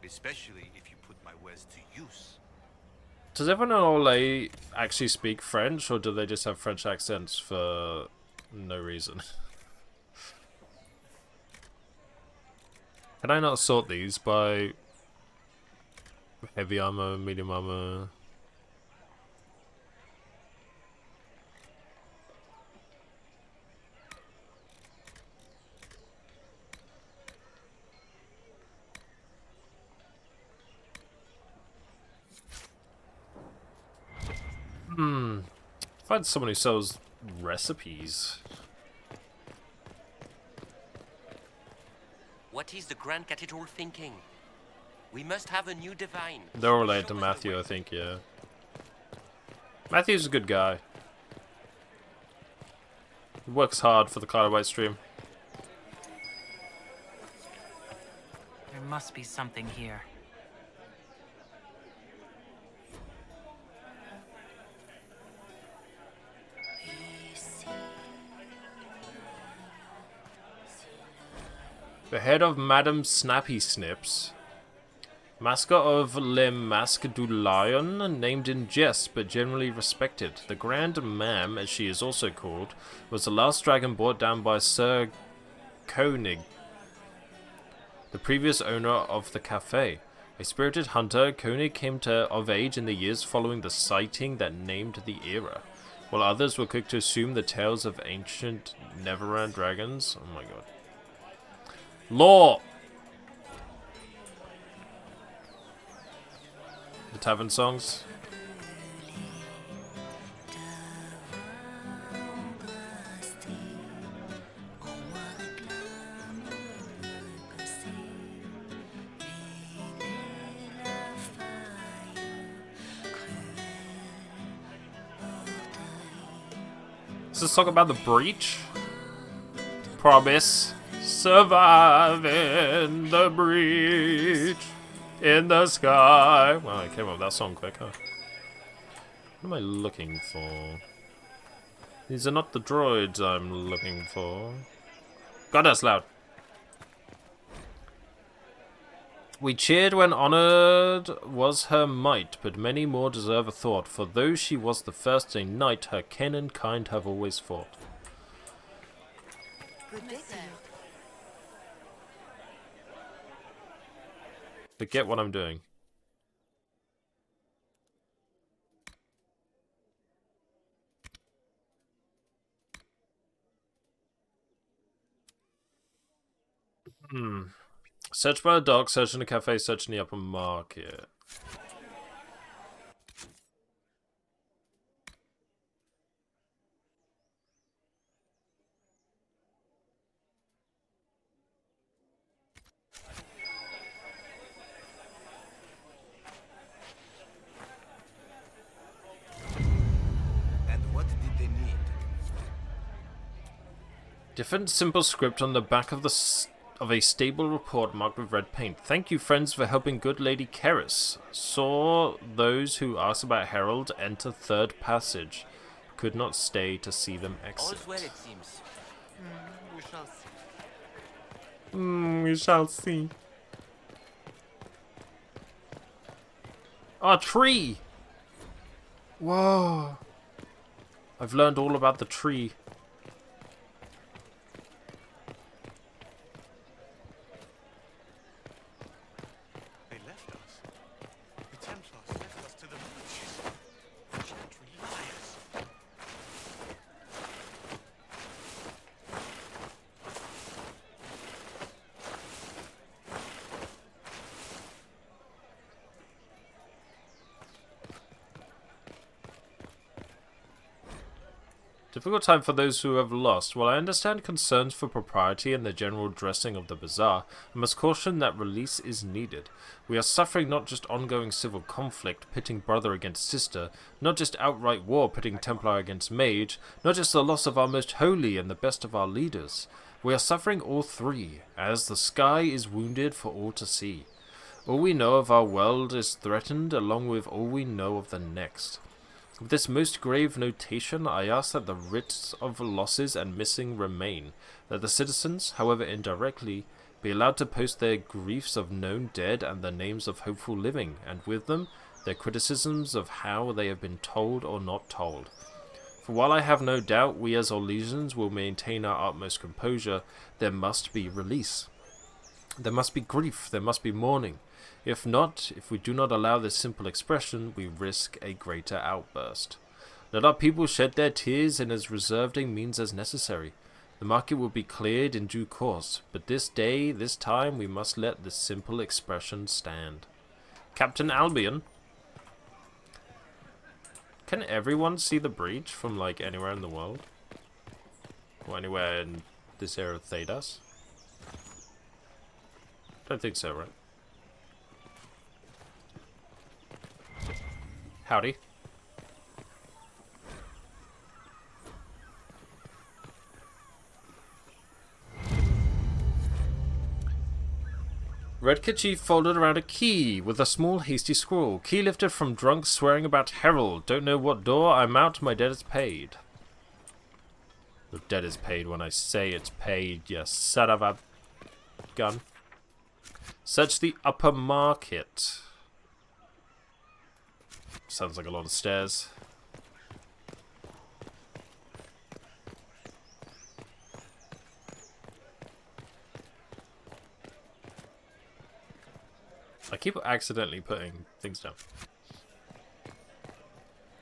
Especially if you put my wares to use. Does everyone know actually speak French, or do they just have French accents for no reason? Can I not sort these by heavy armor, medium armor? Find someone who sells recipes. What is the Grand Cathedral thinking? We must have a new divine. They're all related to Matthew, I think, yeah. Matthew's a good guy. He works hard for the Cloud of White stream. There must be something here. The head of Madame Snappy Snips. Mascot of Le Masque du Lion, named in jest but generally respected. The Grand Mam, as she is also called, was the last dragon brought down by Sir Koenig, the previous owner of the cafe. A spirited hunter, Koenig came of age in the years following the sighting that named the era, while others were quick to assume the tales of ancient Neverland dragons. Oh my god. Law! The tavern songs. Does this talk about the breach? Promise. Survive in the breach. In the sky. Wow, I came up with that song quick, huh? What am I looking for? These are not the droids I'm looking for. God, that's loud. We cheered when honored was her might, but many more deserve a thought, for though she was the first a knight, her kin and kind have always fought. Good day to you. Forget what I'm doing. Search by the dock, search in the cafe, search in the upper market. Different simple script on the back of a stable report marked with red paint. Thank you, friends, for helping good Lady Keris. Saw those who asked about Herald enter third passage. Could not stay to see them exit. All's well, it seems. We shall see. We shall see. A tree! Whoa. I've learned all about the tree. Difficult time for those who have lost. While I understand concerns for propriety and the general dressing of the bazaar, I must caution that release is needed. We are suffering not just ongoing civil conflict pitting brother against sister, not just outright war pitting Templar against mage, not just the loss of our most holy and the best of our leaders. We are suffering all three, as the sky is wounded for all to see. All we know of our world is threatened, along with all we know of the next. With this most grave notation, I ask that the writs of losses and missing remain, that the citizens, however indirectly, be allowed to post their griefs of known dead and the names of hopeful living, and with them, their criticisms of how they have been told or not told. For while I have no doubt we as Orlesians will maintain our utmost composure, there must be release. There must be grief, there must be mourning. If not, if we do not allow this simple expression, we risk a greater outburst. Let our people shed their tears in as reserved a means as necessary. The market will be cleared in due course, but this day, this time, we must let this simple expression stand. Captain Albion? Can everyone see the breach from, like, anywhere in the world? Or anywhere in this area of Thedas? Don't think so, right? Howdy. Red kerchief folded around a key with a small hasty scroll. Key lifted from drunk swearing about Herald. Don't know what door. I'm out. My debt is paid. The debt is paid when I say it's paid, you son of a gun. Search the upper market. Sounds like a lot of stairs. I keep accidentally putting things down.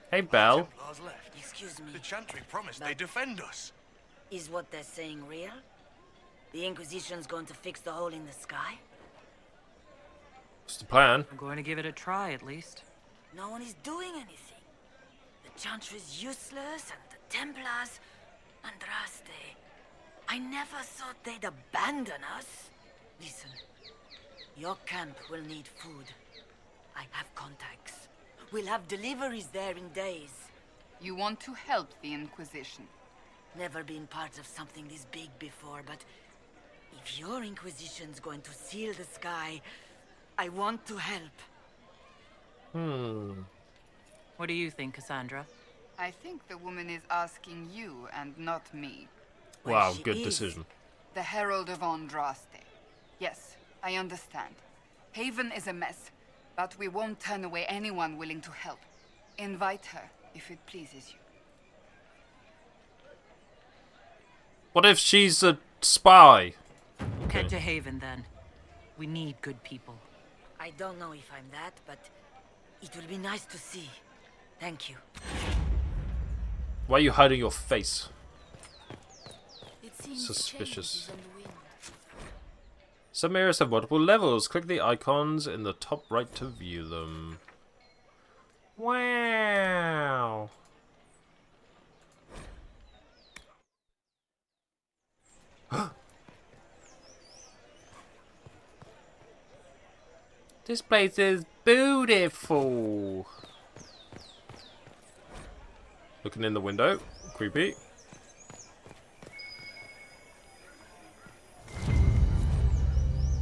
Hey, Belle. Excuse me. The Chantry promised they'd defend us. Is what they're saying real? The Inquisition's going to fix the hole in the sky? What's the plan? I'm going to give it a try, at least. No one is doing anything. The Chantry's useless, and the Templars... Andraste. I never thought they'd abandon us. Listen. Your camp will need food. I have contacts. We'll have deliveries there in days. You want to help the Inquisition? Never been part of something this big before, but if your Inquisition's going to seal the sky, I want to help. What do you think, Cassandra? I think the woman is asking you and not me. Wow, good decision. The Herald of Andraste. Yes, I understand. Haven is a mess, but we won't turn away anyone willing to help. Invite her, if it pleases you. What if she's a spy? Head to Haven, then. We need good people. I don't know if I'm that, but it will be nice to see. Thank you. Why are you hiding your face? It seems Suspicious. change is on the wind. Some areas have multiple levels. Click the icons in the top right to view them. Wow. This place is beautiful. Looking in the window. Creepy.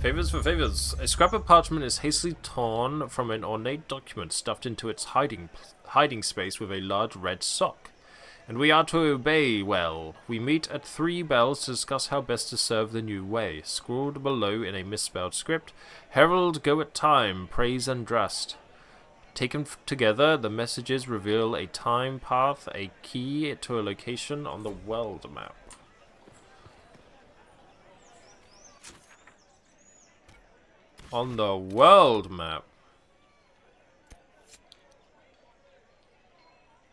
Favors for favors. A scrap of parchment is hastily torn from an ornate document stuffed into its hiding space with a large red sock. And we are to obey well. We meet at 3 bells to discuss how best to serve the new way. Scrawled below in a misspelled script. Herald, go at time. Praise and dressed. Taken together, the messages reveal a time path, a key to a location on the world map. On the world map.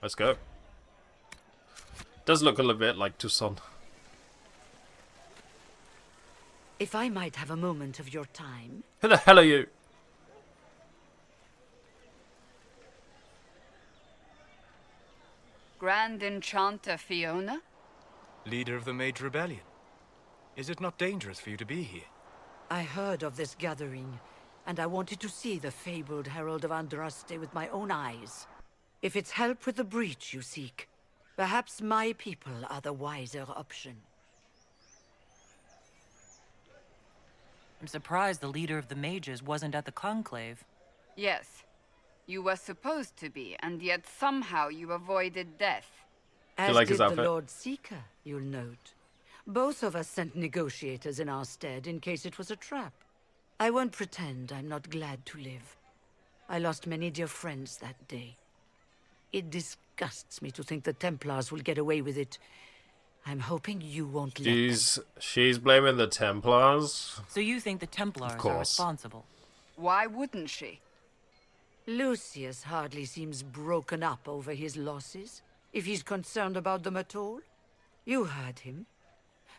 Let's go. Does look a little bit like Tucson. If I might have a moment of your time. Who the hell are you? Grand Enchanter Fiona? Leader of the Mage Rebellion. Is it not dangerous for you to be here? I heard of this gathering, and I wanted to see the fabled Herald of Andraste with my own eyes. If it's help with the breach you seek, perhaps my people are the wiser option. I'm surprised the leader of the mages wasn't at the conclave. Yes. You were supposed to be, and yet somehow you avoided death. As like did his the outfit? Lord Seeker, you'll note. Both of us sent negotiators in our stead in case it was a trap. I won't pretend I'm not glad to live. I lost many dear friends that day. It disgusts me to think the Templars will get away with it. I'm hoping you won't let them. She's blaming the Templars. So you think the Templars course. are responsible? Why wouldn't she? Lucius hardly seems broken up over his losses, if he's concerned about them at all. You heard him.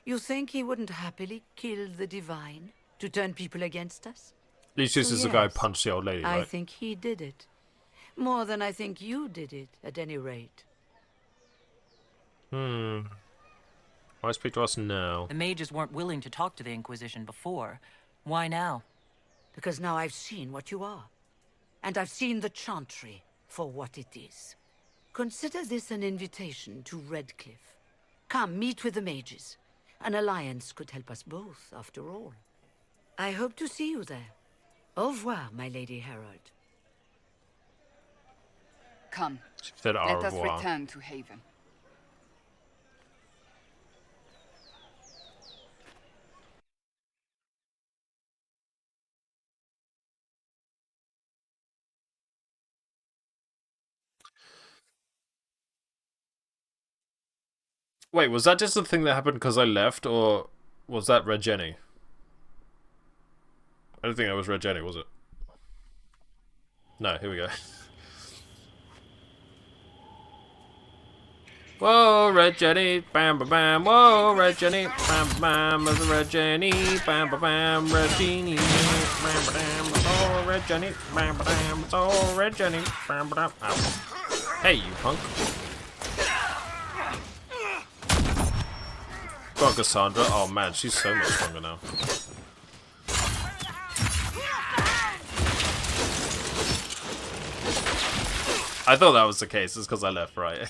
You think he wouldn't happily kill the Divine to turn people against us? Lucius is the guy who punched the old lady, right? I think he did it. More than I think you did it, at any rate. Why speak to us now? The mages weren't willing to talk to the Inquisition before. Why now? Because now I've seen what you are. And I've seen the Chantry for what it is. Consider this an invitation to Redcliffe. Come, meet with the mages. An alliance could help us both, after all. I hope to see you there. Au revoir, my Lady Herald. Come, She said au let us revoir. return to Haven. Wait, was that just the thing that happened because I left, or was that Red Jenny? I don't think that was Red Jenny, was it? No, here we go. Whoa, Red Jenny, bam, bam, bam. Whoa, Red Jenny, bam, bam, bam. There's a Red Jenny, bam, bam, bam. Red Jenny, bam, bam, bam. It's all Red Jenny, bam, bam, bam. It's all Red Jenny, bam, bam, bam. Ow. Hey, you punk. Got Cassandra. Oh man, she's so much stronger now. I thought that was the case, it's because I left, right?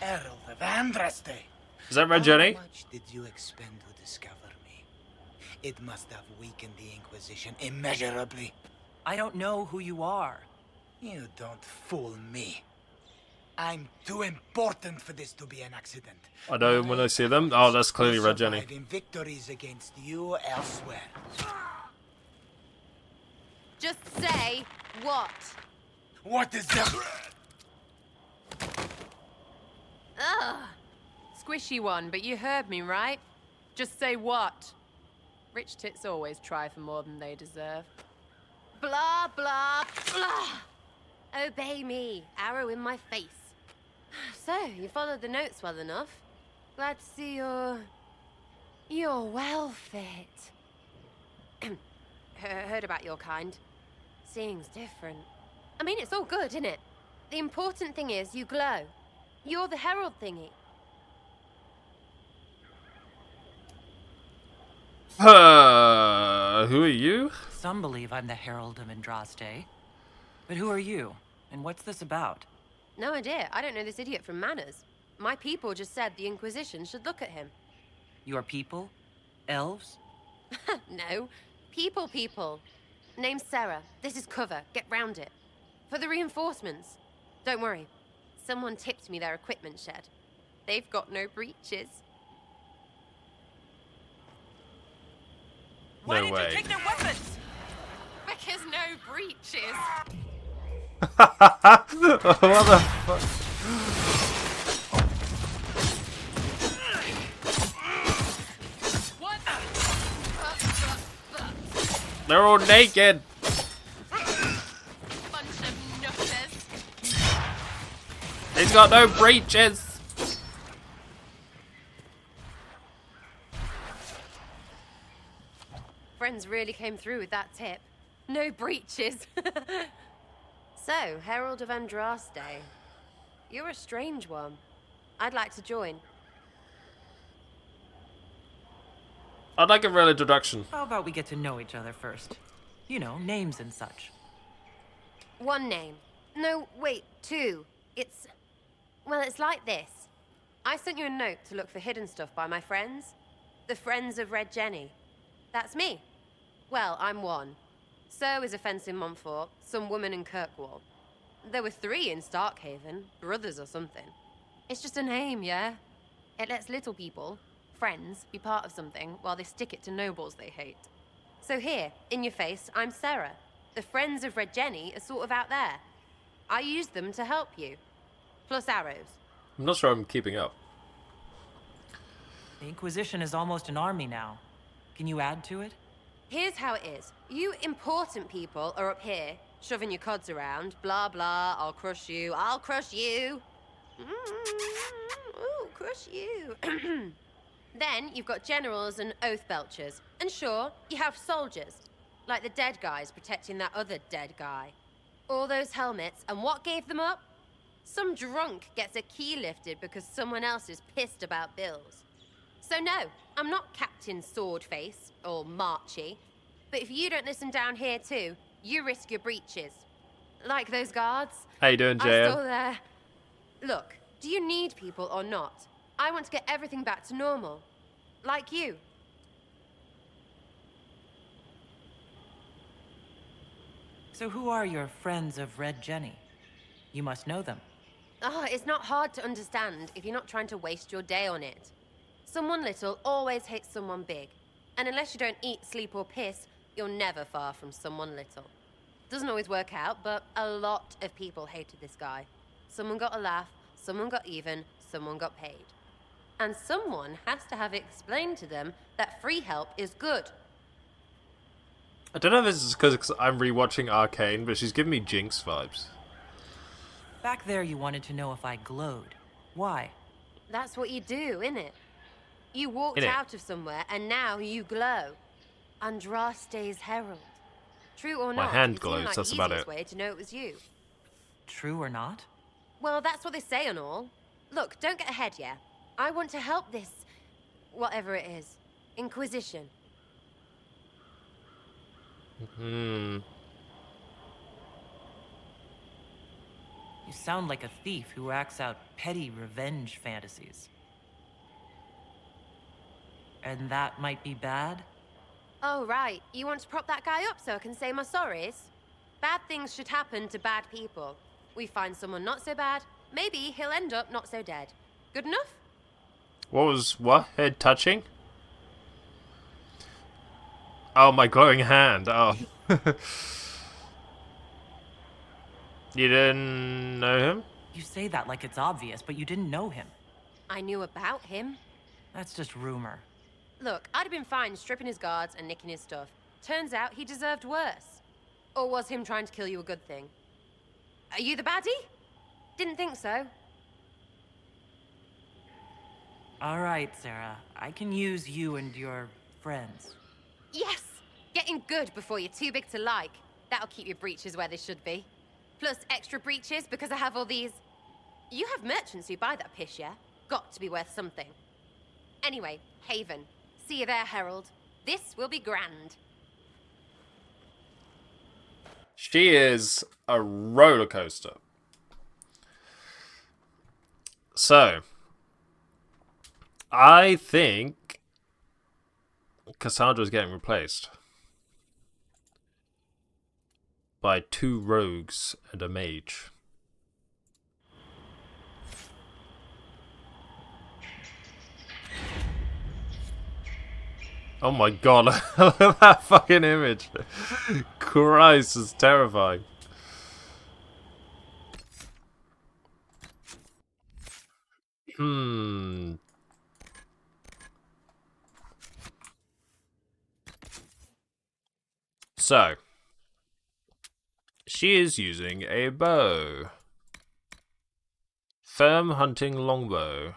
Herald of Andraste. Is that Red Jenny? How much did you expend to discover me? It must have weakened the Inquisition immeasurably. I don't know who you are. You don't fool me. I'm too important for this to be an accident. I know when I see them. Oh, that's clearly Red Jenny. Surviving victories against you elsewhere. Just say what? What is that? Ugh. Squishy one, but you heard me, right? Just say what? Rich tits always try for more than they deserve. Blah, blah, blah. Obey me. Arrow in my face. So, you followed the notes well enough. Glad to see you're well fit. Heard about your kind. Seeing's different. I mean, it's all good, isn't it? The important thing is you glow. You're the herald thingy. Who are you? Some believe I'm the Herald of Andraste. But who are you? And what's this about? No idea. I don't know this idiot from Manners. My people just said the Inquisition should look at him. Your people? Elves? No. People. Name's Sarah. This is cover. Get round it. For the reinforcements. Don't worry. Someone tipped me their equipment shed. They've got no breaches. Why No did way. you take their weapons? Because no breaches. What the fuck? What? They're all naked. Bunch of nutters. He's got no breeches. Friends really came through with that tip. No breaches. So, Herald of Andraste. You're a strange one. I'd like to join. I'd like a real introduction. How about we get to know each other first? You know, names and such. One name. No, wait, two. Well, it's like this. I sent you a note to look for hidden stuff by my friends. The Friends of Red Jenny. That's me. Well, I'm one. So is a fence in Montfort, some woman in Kirkwall. There were 3 in Starkhaven, brothers or something. It's just a name, yeah? It lets little people, friends, be part of something while they stick it to nobles they hate. So here, in your face, I'm Sarah. The Friends of Red Jenny are sort of out there. I use them to help you. Plus arrows. I'm not sure I'm keeping up. The Inquisition is almost an army now. Can you add to it? Here's how it is. You important people are up here, shoving your cods around. Blah, blah, I'll crush you, I'll crush you. Ooh, crush you. Then you've got generals and oath belchers. And sure, you have soldiers. Like the dead guys protecting that other dead guy. All those helmets, and what gave them up? Some drunk gets a key lifted because someone else is pissed about bills. So no, I'm not Captain Swordface, or Marchy. But if you don't listen down here too, you risk your breeches. Like those guards. How you doing, I JM? saw their... Look, do you need people or not? I want to get everything back to normal. Like you. So who are your Friends of Red Jenny? You must know them. Oh, it's not hard to understand if you're not trying to waste your day on it. Someone little always hates someone big. And unless you don't eat, sleep, or piss, you're never far from someone little. Doesn't always work out, but a lot of people hated this guy. Someone got a laugh, someone got even, someone got paid. And someone has to have explained to them that free help is good. I don't know if this is because I'm rewatching Arcane, but she's giving me Jinx vibes. Back there you wanted to know if I glowed. Why? That's what you do, innit? You walked Innit? out of somewhere and now you glow. Andraste's herald. True or My not, hand it seemed glows, like that's the about easiest it. way to know it was you. True or not? Well, that's what they say and all. Look, don't get ahead, yeah? I want to help this... whatever it is. Inquisition. Hmm. You sound like a thief who acts out petty revenge fantasies. And that might be bad? Oh, right. You want to prop that guy up so I can say my sorries? Bad things should happen to bad people. We find someone not so bad, maybe he'll end up not so dead. Good enough? What? Head touching? Oh, my glowing hand. Oh. You didn't know him? You say that like it's obvious, but you didn't know him. I knew about him. That's just rumor. Look, I'd have been fine stripping his guards and nicking his stuff. Turns out he deserved worse. Or was him trying to kill you a good thing? Are you the baddie? Didn't think so. All right, Sarah. I can use you and your friends. Yes! Getting good before you're too big to like. That'll keep your breeches where they should be. Plus extra breeches because I have all these... You have merchants who buy that piss, yeah? Got to be worth something. Anyway, Haven. See you there, Herald. This will be grand. She is a roller coaster. So, I think Cassandra's getting replaced by 2 rogues and a mage. Oh my god, look at that fucking image. Christ, it's terrifying. So, she is using a bow. Firm hunting longbow.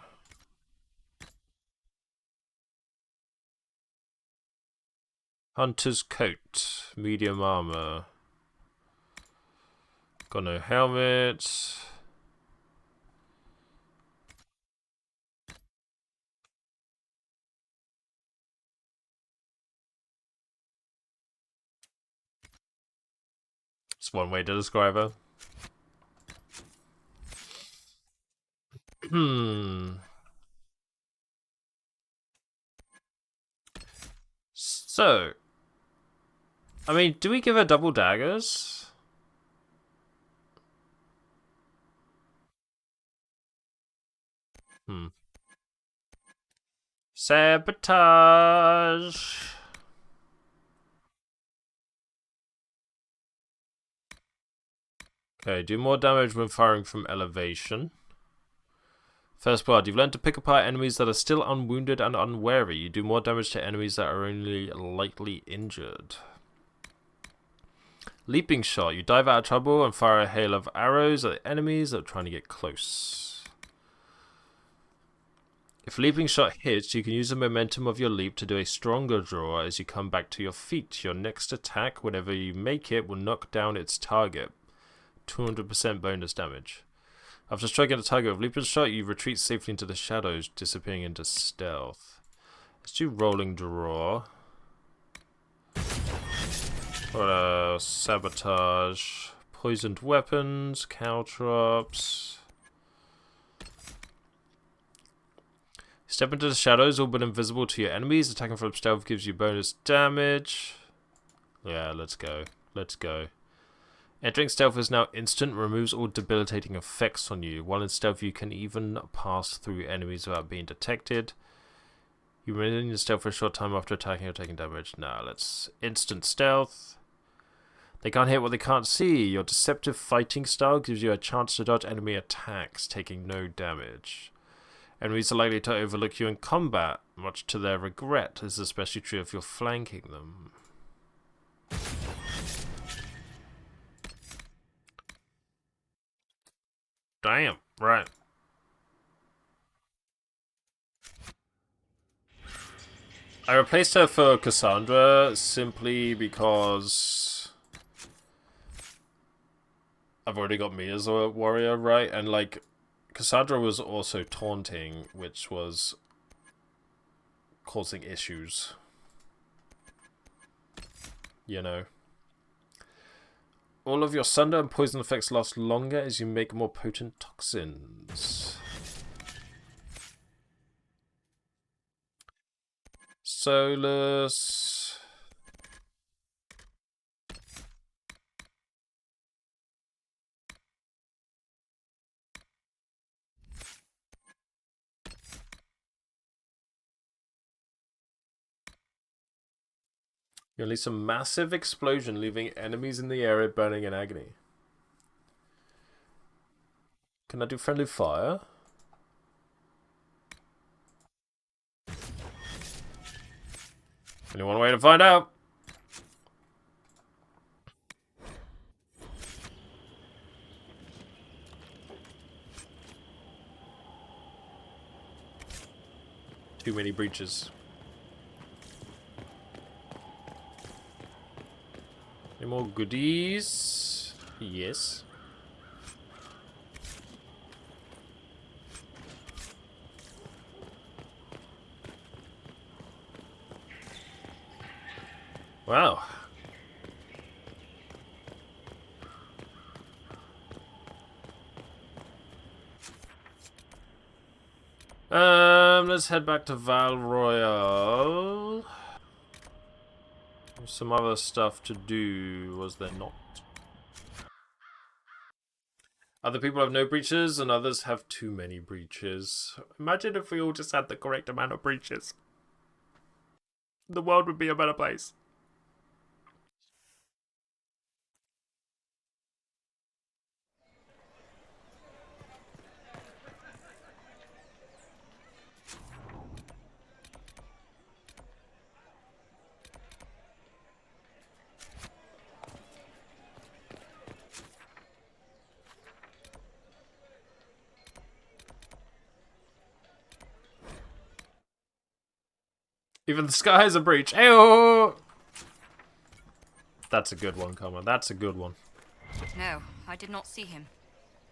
Hunter's coat. Medium armor. Got no helmet. It's one way to describe her. So, I mean, do we give her double daggers? Sabotage. Okay, do more damage when firing from elevation. First blood. You've learned to pick apart enemies that are still unwounded and unwary. You do more damage to enemies that are only lightly injured. Leaping shot. You dive out of trouble and fire a hail of arrows at enemies that are trying to get close. If leaping shot hits, you can use the momentum of your leap to do a stronger draw as you come back to your feet. Your next attack, whenever you make it, will knock down its target. 200% bonus damage. After striking a target with leaping shot, you retreat safely into the shadows, disappearing into stealth. Let's do rolling draw. What else? Sabotage. Poisoned weapons. Caltrops. Step into the shadows, all but invisible to your enemies. Attacking from stealth gives you bonus damage. Yeah, let's go. Let's go. Entering stealth is now instant, removes all debilitating effects on you. While in stealth, you can even pass through enemies without being detected. You remain in stealth for a short time after attacking or taking damage. Now, let's instant stealth. They can't hit what they can't see. Your deceptive fighting style gives you a chance to dodge enemy attacks, taking no damage. Enemies are likely to overlook you in combat, much to their regret. This is especially true if you're flanking them. Damn, right. I replaced her for Cassandra simply because I've already got me as a warrior, right? And like, Cassandra was also taunting, which was causing issues. You know. All of your sunder and poison effects last longer as you make more potent toxins. Solus. You release a massive explosion, leaving enemies in the area burning in agony. Can I do friendly fire? Only one way to find out. Too many breaches. Any more goodies? Yes. Wow. Let's head back to Val Royale. There's some other stuff to do, was there not? Other people have no breaches, and others have too many breaches. Imagine if we all just had the correct amount of breaches. The world would be a better place. Even the sky has a breach. Ayo! That's a good one, Connor. That's a good one. No, I did not see him.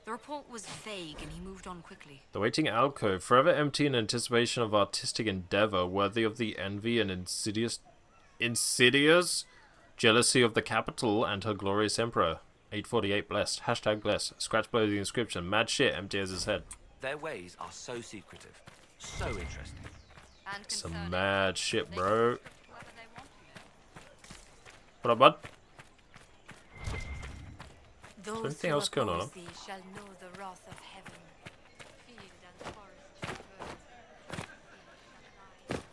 The report was vague and he moved on quickly. The waiting alcove, forever empty in anticipation of artistic endeavor, worthy of the envy and insidious jealousy of the capital and her glorious emperor. 848 blessed. Hashtag blessed. Scratch below the inscription. Mad shit, empty as his head. Their ways are so secretive, so interesting. Some mad shit, bro. What up, bud? Is there Those anything who else going oppose on? thee shall know the wrath of heaven. Field and forest traversed.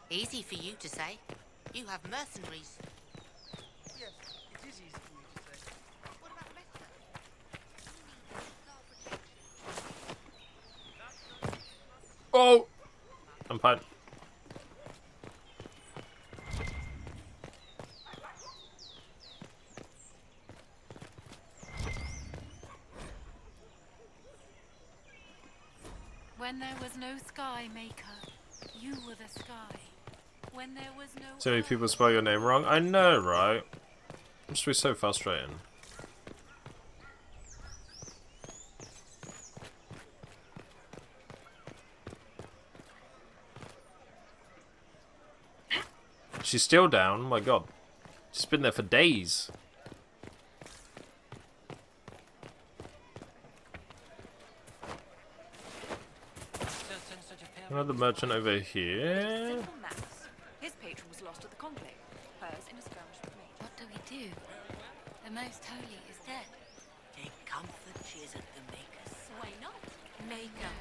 Easy for you to say. You have mercenaries. Yes, it is easy for me to say. What about the rest of us? Oh! I'm fine. When there was no sky maker, you were the sky. When there was no So many people spell your name wrong. I know, right? It must be so frustrating. She's still down. My God, she's been there for days. Another merchant over here. Simple maths. His patron was lost at the conclave. Hers in a skirmish with mages. What do we do? The most holy is dead. Take comfort, she is at the Maker's Why not? Maker,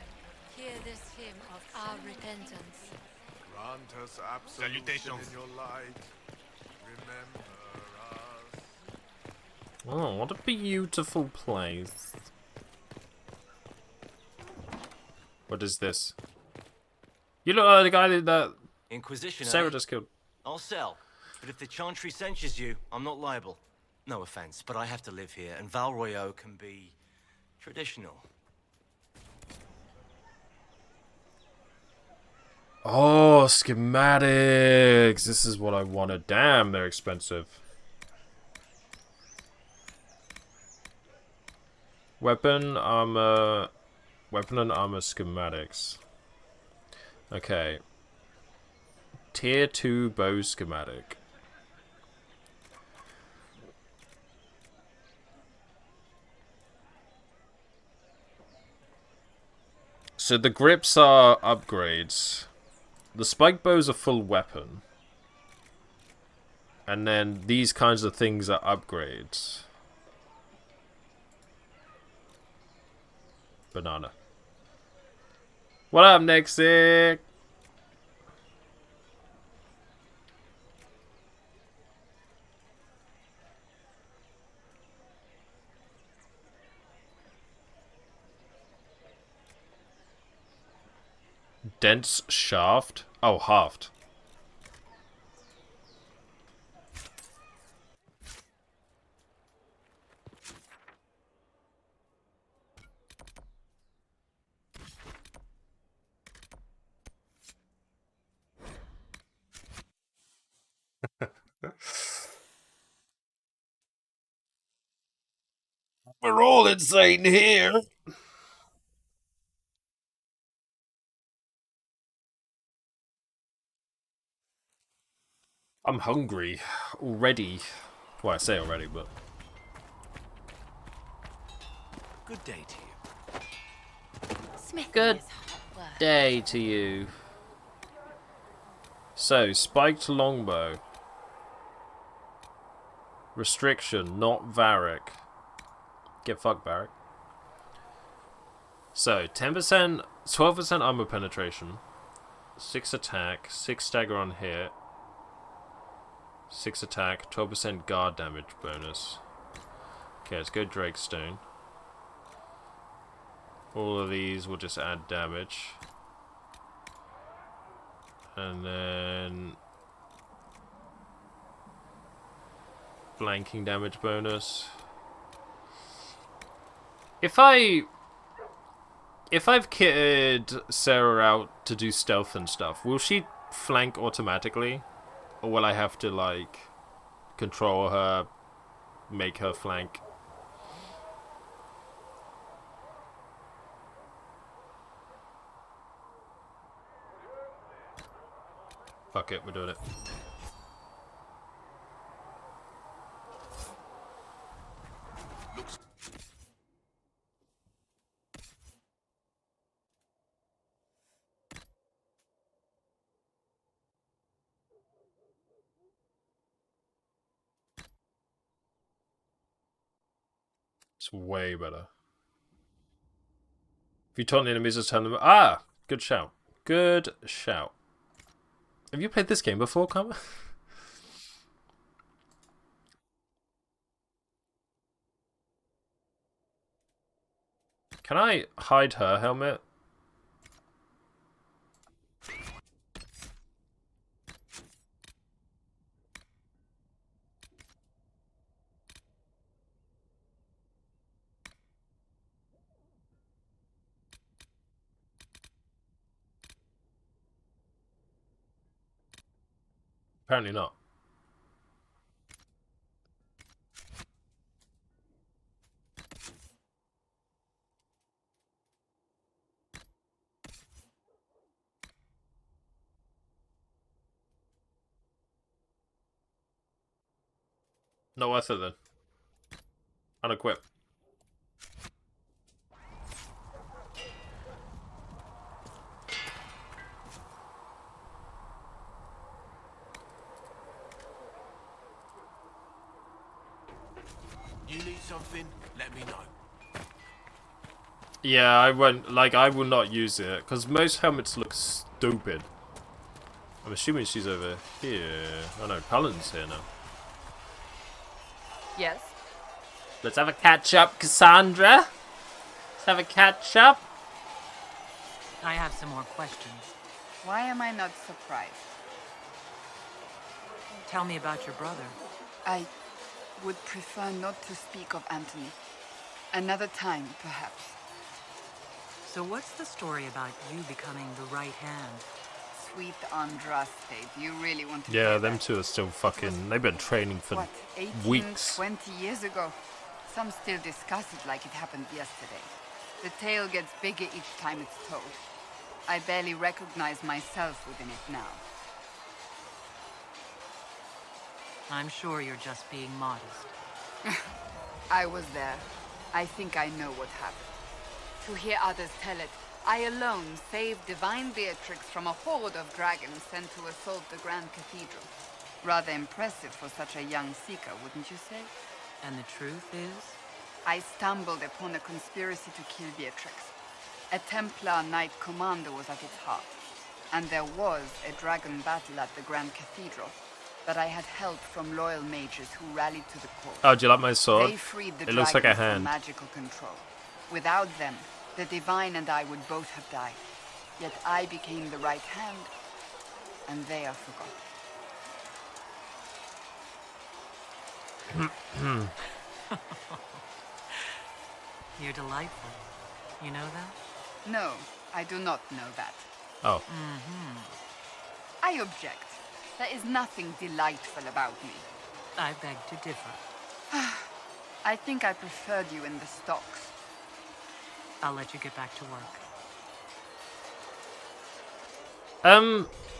hear this hymn of our repentance. Grant us absolution in your light. Remember us. Oh, what a beautiful place. What is this? You look like the guy that Inquisition, Sarah eh? just killed. I'll sell. But if the Chantry censures you, I'm not liable. No offense, but I have to live here, and Val Royeaux can be traditional. Oh, schematics. This is what I wanted. Damn, they're expensive. Weapon, armor... Weapon and armor schematics. Okay. Tier 2 bow schematic. So the grips are upgrades. The spike bow is a full weapon. And then these kinds of things are upgrades. Banana. What up, Nixic? Dense shaft? Oh, haft. We're all insane here. I'm hungry already. Well, I say already, but Good day to you. Smith good is hot work. day to you. So, spiked longbow. Restriction, not Varric. Get fucked, Varric. So, 10%, 12% armor penetration, 6 attack, 6 stagger on hit, 6 attack, 12% guard damage bonus. Okay, let's go Drakestone. All of these will just add damage. And then flanking damage bonus. If I've kitted Sarah out to do stealth and stuff, will she flank automatically? Or will I have to, like, control her, make her flank? Fuck it, we're doing it. It's way better. If you taunt the enemies, just turn them. Ah, good shout. Good shout. Have you played this game before, Karma? Can I hide her helmet? Apparently not. Not worth it then. Unequip. You need something? Let me know. Yeah, I won't. Like, I will not use it because most helmets look stupid. I'm assuming she's over here. Oh no, Cullen's here now. Yes? Let's have a catch up, Cassandra. Let's have a catch up. I have some more questions. Why am I not surprised? Tell me about your brother. I would prefer not to speak of Anthony. Another time, perhaps. So what's the story about you becoming the right hand? Sweet Andraste, do you really want to Yeah, hear them that? two are still fucking. They've been training for What, 18, weeks. 20 years ago? Some still discuss it like it happened yesterday. The tale gets bigger each time it's told. I barely recognize myself within it now. I'm sure you're just being modest. I was there. I think I know what happened. To hear others tell it, I alone saved divine Beatrix from a horde of dragons sent to assault the Grand Cathedral. Rather impressive for such a young seeker, wouldn't you say? And the truth is? I stumbled upon a conspiracy to kill Beatrix. A Templar Knight Commander was at its heart. And there was a dragon battle at the Grand Cathedral. But I had help from loyal mages who rallied to the cause. Oh, do you like my sword? They freed the It looks like a dragons from hand. magical control. Without them, the Divine and I would both have died. Yet I became the right hand, and they are forgotten. You're delightful. You know that? No, I do not know that. Oh. I object. There is nothing delightful about me. I beg to differ. I think I preferred you in the stocks. I'll let you get back to work.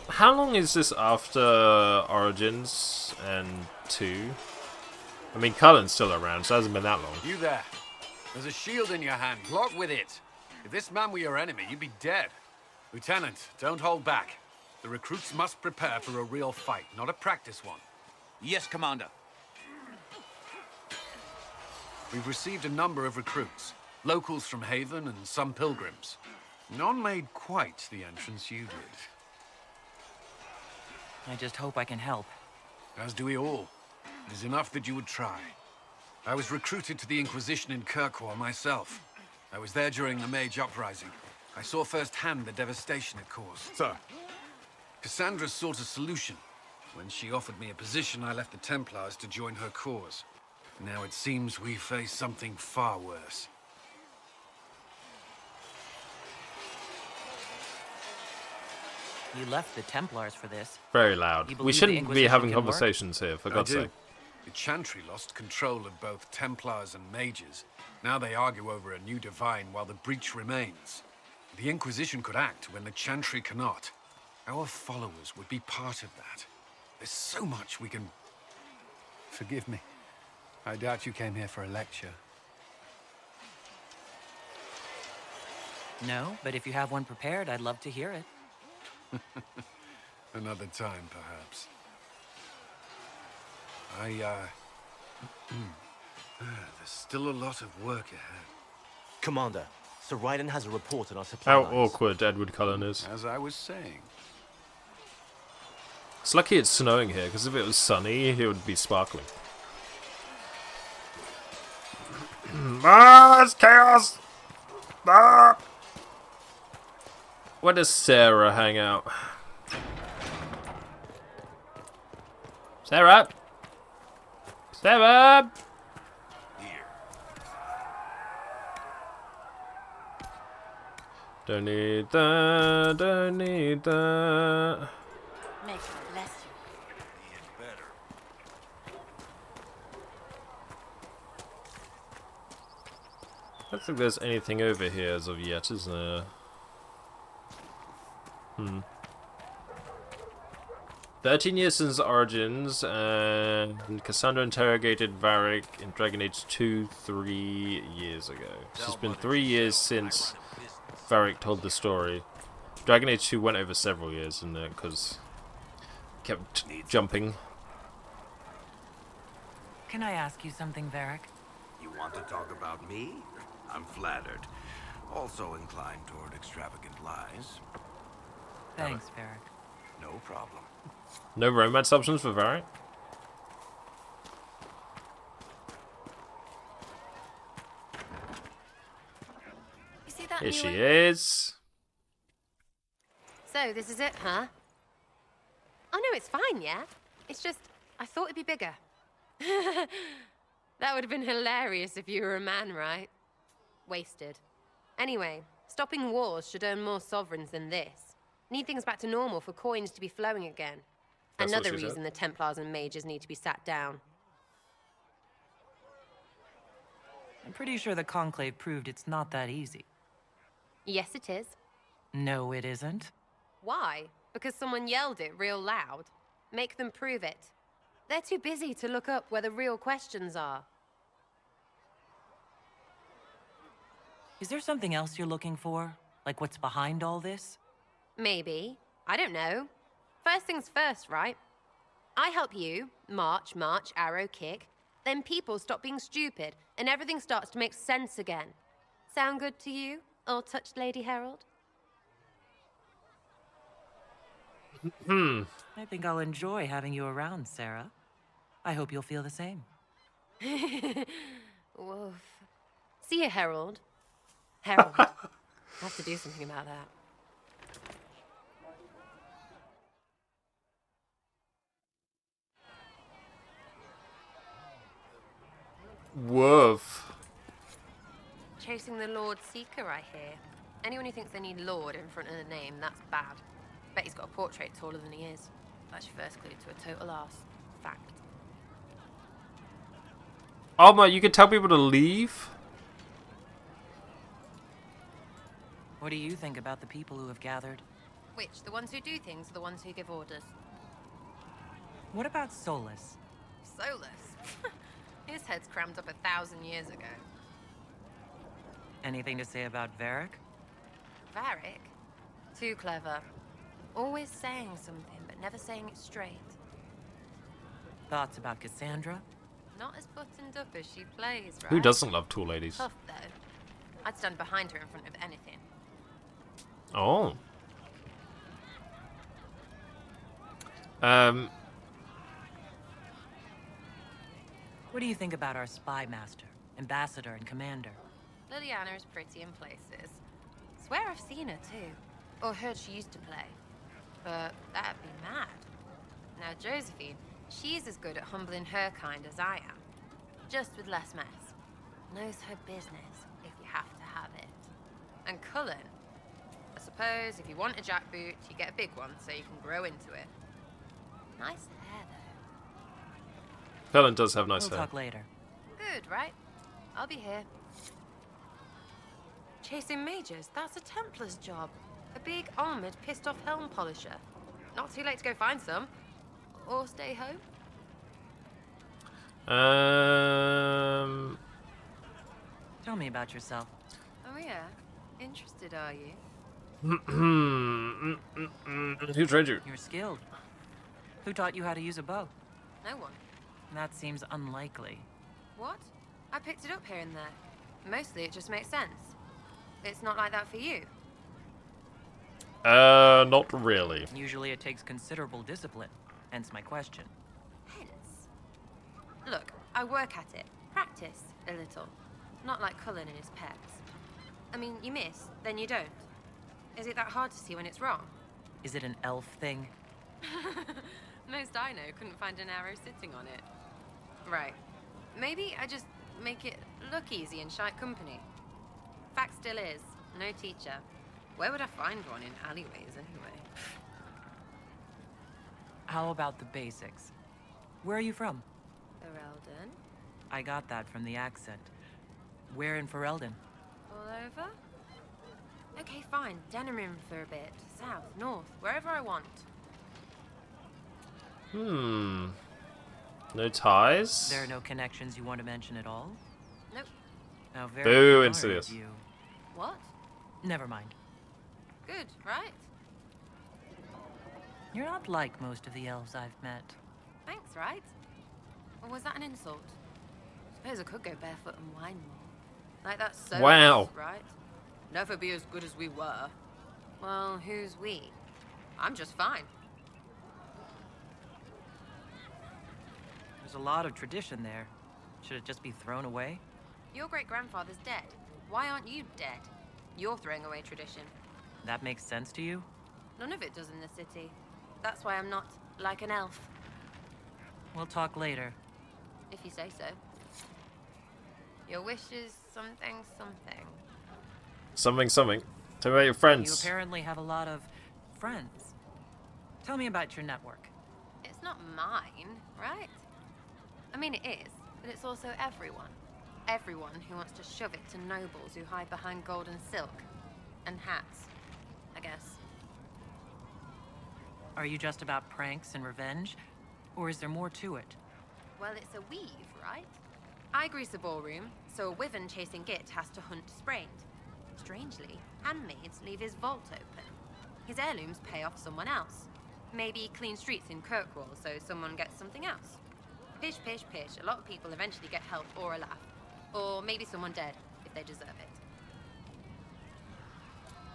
How long is this after Origins and 2? I mean, Cullen's still around, so it hasn't been that long. You there. There's a shield in your hand. Block with it. If this man were your enemy, you'd be dead. Lieutenant, don't hold back. The recruits must prepare for a real fight, not a practice one. Yes, Commander. We've received a number of recruits. Locals from Haven and some pilgrims. None made quite the entrance you did. I just hope I can help. As do we all. It is enough that you would try. I was recruited to the Inquisition in Kirkwall myself. I was there during the Mage Uprising. I saw firsthand the devastation it caused. Sir. Cassandra sought a solution. When she offered me a position, I left the Templars to join her cause. Now it seems we face something far worse. You left the Templars for this. Very loud. You We believe the shouldn't be Inquisition having can work? conversations here, for God's I do. sake. The Chantry lost control of both Templars and Mages. Now they argue over a new Divine while the breach remains. The Inquisition could act when the Chantry cannot. Our followers would be part of that. There's so much we can... Forgive me. I doubt you came here for a lecture. No, but if you have one prepared, I'd love to hear it. Another time, perhaps. There's still a lot of work ahead. Commander, Sir Raiden has a report on our supply How lines. awkward Edward Cullen is. As I was saying. It's lucky it's snowing here, because if it was sunny, it would be sparkling. It's chaos! Ah! Where does Sarah hang out? Sarah! Sarah! Don't need that, don't need that. May God bless you. I don't think there's anything over here as of yet, is there? 13 years since Origins, and Cassandra interrogated Varric in Dragon Age 2 3 years ago. So it's been 3 years since Varric told the story. Dragon Age 2 went over several years, and because kept jumping. Can I ask you something, Varric? You want to talk about me? I'm flattered. Also inclined toward extravagant lies. Thanks, Varric. No problem. No romance options for Varric? You see that Here she new is. So, this is it, huh? Oh no, it's fine, yeah? It's just, I thought it'd be bigger. That would have been hilarious if you were a man, right? Wasted. Anyway, stopping wars should earn more sovereigns than this. Need things back to normal for coins to be flowing again. That's what Another she said. reason the Templars and mages need to be sat down. I'm pretty sure the Conclave proved it's not that easy. Yes, it is. No, it isn't. Why? Because someone yelled it real loud. Make them prove it. They're too busy to look up where the real questions are. Is there something else you're looking for? Like what's behind all this? Maybe. I don't know. First things first, right? I help you, march, arrow, kick. Then people stop being stupid, and everything starts to make sense again. Sound good to you, all-touched Lady Herald? I think I'll enjoy having you around, Sarah. I hope you'll feel the same. Woof. See you, Herald. Herald. I have to do something about that. Woof. Chasing the Lord Seeker, I hear. Anyone who thinks they need Lord in front of the name, that's bad. Bet he's got a portrait taller than he is. That's your first clue to a total arse. Fact. Oh my, you can tell people to leave? What do you think about the people who have gathered? Which? The ones who do things or the ones who give orders? What about Solus? Solus? His head's crammed up 1,000 years ago. Anything to say about Varric? Varric? Too clever. Always saying something, but never saying it straight. Thoughts about Cassandra? Not as buttoned up as she plays, right? Who doesn't love tall ladies? Tough, though. I'd stand behind her in front of anything. Oh. What do you think about our spy master, ambassador, and commander? Liliana is pretty in places. Swear I've seen her, too. Or heard she used to play. But that'd be mad. Now, Josephine, she's as good at humbling her kind as I am. Just with less mess. Knows her business, if you have to have it. And Cullen, I suppose if you want a jackboot, you get a big one so you can grow into it. Nice hair, though. Helen does have nice We'll hair. talk later. Good, right? I'll be here. Chasing mages, that's a Templar's job. A big, armored, pissed-off helm polisher. Not too late to go find some. Or stay home. Tell me about yourself. Oh yeah? Interested, are you? Who trained you? You're skilled. Who taught you how to use a bow? No one. That seems unlikely. What? I picked it up here and there. Mostly it just makes sense. It's not like that for you. Not really. Usually it takes considerable discipline, hence my question. Hence? Look, I work at it. Practice a little. Not like Cullen and his pets. I mean, you miss, then you don't. Is it that hard to see when it's wrong? Is it an elf thing? Most I know couldn't find an arrow sitting on it. Right. Maybe I just make it look easy in shite company. Fact still is, no teacher. Where would I find one in alleyways anyway? How about the basics? Where are you from? Ferelden? I got that from the accent. Where in Ferelden? All over? Okay, fine. Denerim for a bit. South, north, wherever I want. No ties? There are no connections you want to mention at all? Nope. How very Boo, kind Insidious. of you. What? Never mind. Good, right? You're not like most of the elves I've met. Thanks, right? Or was that an insult? Suppose I could go barefoot and whine more. Like that so Wow. right? Never be as good as we were. Well, who's we? I'm just fine. There's a lot of tradition there. Should it just be thrown away? Your great-grandfather's dead. Why aren't you dead? You're throwing away tradition. That makes sense to you? None of it does in the city. That's why I'm not like an elf. We'll talk later. If you say so. Your wish is something, something. Something. Tell me about your friends. You apparently have a lot of friends. Tell me about your network. It's not mine, right? I mean, it is, but it's also everyone. Everyone who wants to shove it to nobles who hide behind gold and silk. And hats, I guess. Are you just about pranks and revenge? Or is there more to it? Well, it's a weave, right? I grease a ballroom, so a wyvern chasing Git has to hunt sprained. Strangely, handmaids leave his vault open. His heirlooms pay off someone else. Maybe clean streets in Kirkwall so someone gets something else. Pish, pish, pish. A lot of people eventually get help or a laugh. Or maybe someone dead, if they deserve it.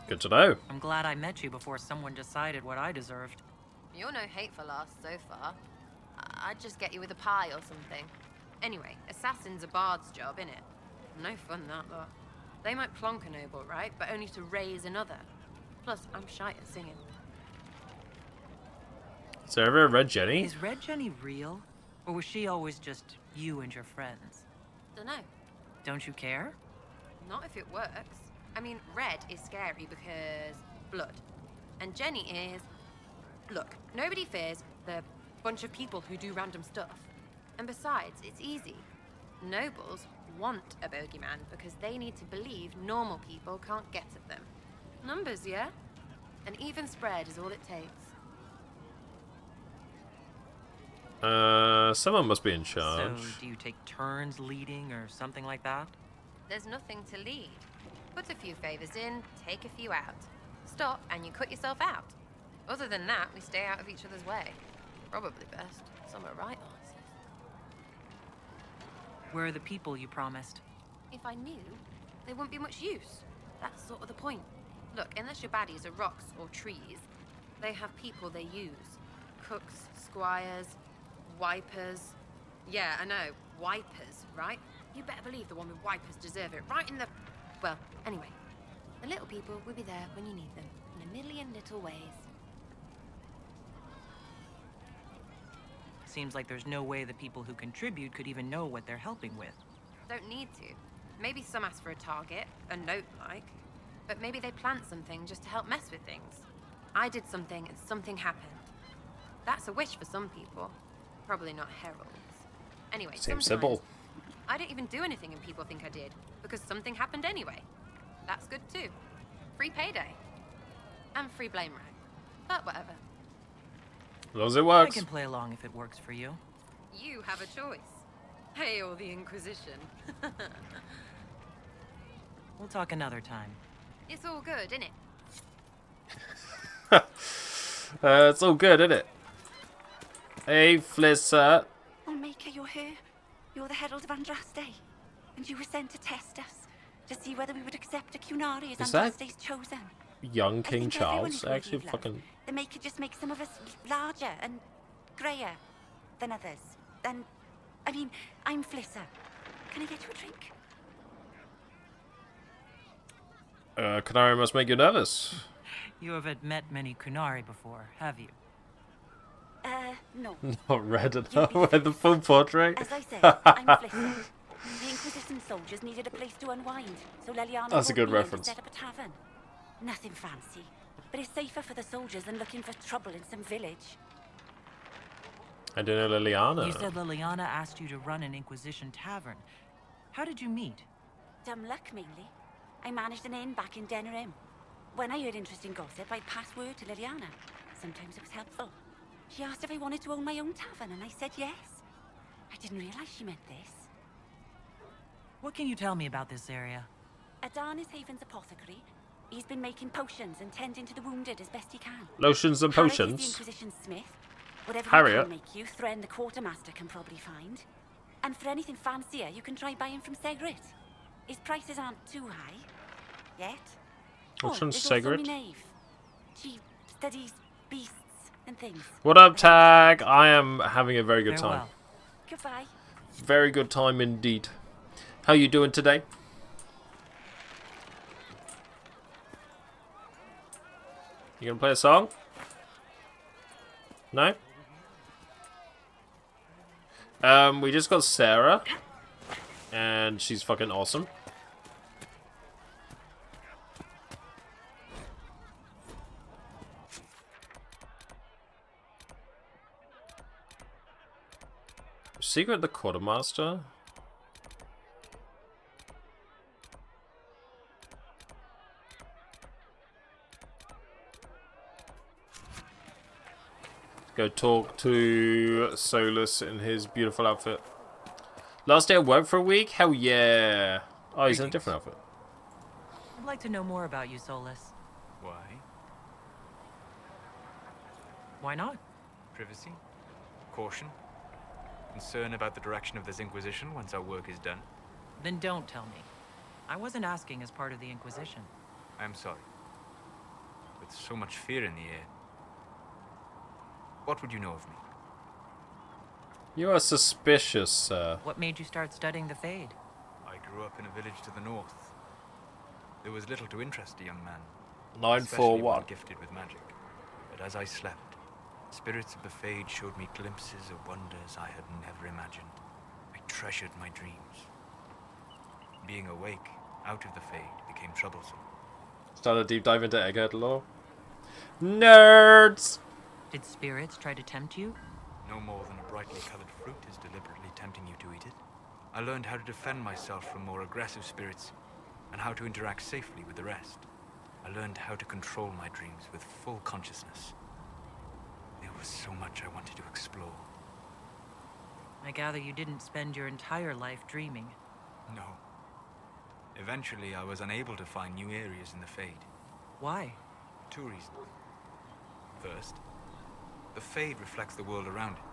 Good to know. I'm glad I met you before someone decided what I deserved. You're no hateful ass so far. I'd just get you with a pie or something. Anyway, assassin's a bard's job, innit? No fun, that lot. They might plonk a noble, right? But only to raise another. Plus, I'm shy at singing. Is there ever a Red Jenny? Is Red Jenny real? Or was she always just you and your friends? Dunno. Don't you care? Not if it works. I mean, red is scary because blood. And Jenny is... Look, nobody fears the bunch of people who do random stuff. And besides, it's easy. Nobles want a bogeyman because they need to believe normal people can't get at them. Numbers, yeah? An even spread is all it takes. Someone must be in charge. So, do you take turns leading or something like that? There's nothing to lead. Put a few favors in, take a few out. Stop, and you cut yourself out. Other than that, we stay out of each other's way. Probably best. Some are right answers. Where are the people you promised? If I knew, they wouldn't be much use. That's sort of the point. Look, unless your baddies are rocks or trees, they have people they use. Cooks, squires, wipers. Yeah, I know. Wipers, right? You better believe the one with wipers deserve it. Right in the... Well, anyway. The little people will be there when you need them. In a million little ways. Seems like there's no way the people who contribute could even know what they're helping with. Don't need to. Maybe some ask for a target, a note like. But maybe they plant something just to help mess with things. I did something and something happened. That's a wish for some people. Probably not heralds. Anyway, Seems sometimes simple. I don't even do anything and people think I did, because something happened anyway. That's good too. Free payday. And free blame rag. But whatever. As long as it I works. can play along if it works for you. You have a choice. Hail the Inquisition. We'll talk another time. It's all good, innit? It's all good, isn't it? Hey, Flissa. Oh, Maker, you're here. You're the Herald of Andraste. And you were sent to test us, to see whether we would accept a Cunari as Is that Andraste's chosen. young I King think everyone Charles is worthy actually of love. fucking... The Maker just makes some of us larger and greyer than others. I mean, I'm Flissa. Can I get you a drink? Canary must make you nervous. You haven't met many Kunari before, have you? No. Not red enough with the full portrait. As I said, I'm Flissa. The Inquisition soldiers needed a place to unwind, so Leliana That's a brought good me in reference. to set up a tavern. Nothing fancy, but it's safer for the soldiers than looking for trouble in some village. I don't know Liliana. You said Liliana asked you to run an Inquisition tavern. How did you meet? Dumb luck, mainly. I managed an inn back in Denerim. When I heard interesting gossip, I'd pass word to Liliana. Sometimes it was helpful. She asked if I wanted to own my own tavern, and I said yes. I didn't realize she meant this. What can you tell me about this area? Adan is Haven's apothecary. He's been making potions and tending to the wounded as best he can. Lotions and Harriet is potions. the Inquisition smith. Whatever Harriet? you can make you, Thren the quartermaster can probably find. And for anything fancier, you can try buying from Segrit. His prices aren't too high. Yet. What's from there's also Segrit? me Knave. She studies beasts and things. What up, Tag? I am having a very good time. Farewell. Goodbye. Very good time indeed. How you doing today? You gonna play a song? No? We just got Sarah. And she's fucking awesome. Secret the Quartermaster? Go talk to Solus in his beautiful outfit. Last day of work for a week? Hell yeah. Oh, he's in a different outfit. I'd like to know more about you, Solus. Why? Why not? Privacy? Caution? Concern about the direction of this Inquisition once our work is done? Then don't tell me. I wasn't asking as part of the Inquisition. I'm sorry. With so much fear in the air. What would you know of me? You are suspicious, sir. What made you start studying the Fade? I grew up in a village to the north. There was little to interest a young man. 941. Especially gifted with magic. But as I slept, spirits of the Fade showed me glimpses of wonders I had never imagined. I treasured my dreams. Being awake, out of the Fade, became troublesome. Start a deep dive into Egghead lore. Nerds! Did spirits try to tempt you? No more than a brightly colored fruit is deliberately tempting you to eat it. I learned how to defend myself from more aggressive spirits, and how to interact safely with the rest. I learned how to control my dreams with full consciousness. There was so much I wanted to explore. I gather you didn't spend your entire life dreaming. No. Eventually, I was unable to find new areas in the Fade. Why? 2 reasons. First, the Fade reflects the world around it.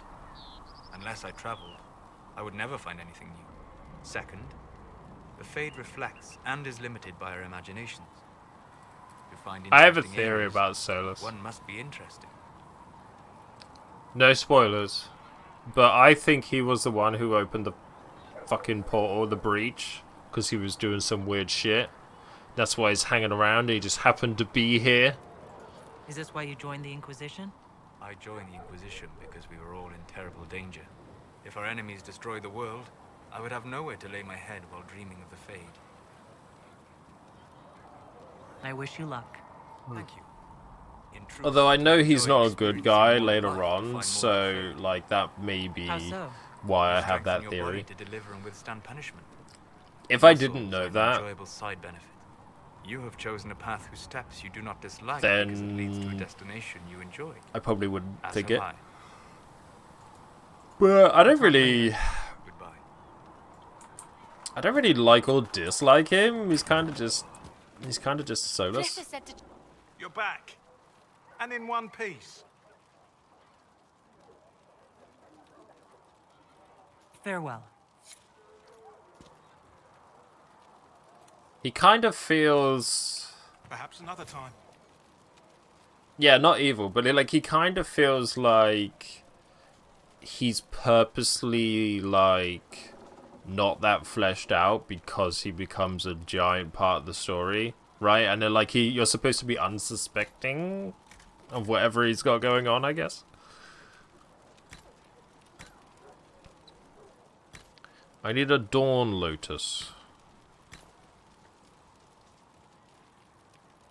Unless I traveled, I would never find anything new. Second, the Fade reflects and is limited by our imaginations. To find I have a interesting theory areas, about Solus. one must be interesting. No spoilers. But I think he was the one who opened the fucking portal, the breach, because he was doing some weird shit. That's why he's hanging around. He just happened to be here. Is this why you joined the Inquisition? I joined the Inquisition because we were all in terrible danger. If our enemies destroyed the world, I would have nowhere to lay my head while dreaming of the Fade. I wish you luck. Thank you. In truth, Although I know he's no not a good experience guy in later one life to find on, more so like that may be How so? why I You have that strengthen your body theory. to deliver and withstand punishment. If I Also, didn't know an that, enjoyable side benefit. You have chosen a path whose steps you do not dislike because it leads to a then destination you enjoy. I probably wouldn't As think have it. I. But I don't really like or dislike him. He's kind of just Solus. You're back. And in one piece. Farewell. He kind of feels... Perhaps another time. Yeah, not evil, but he kind of feels like he's purposely, like, not that fleshed out because he becomes a giant part of the story, right? And then, like, you're supposed to be unsuspecting of whatever he's got going on, I guess. I need a Dawn Lotus.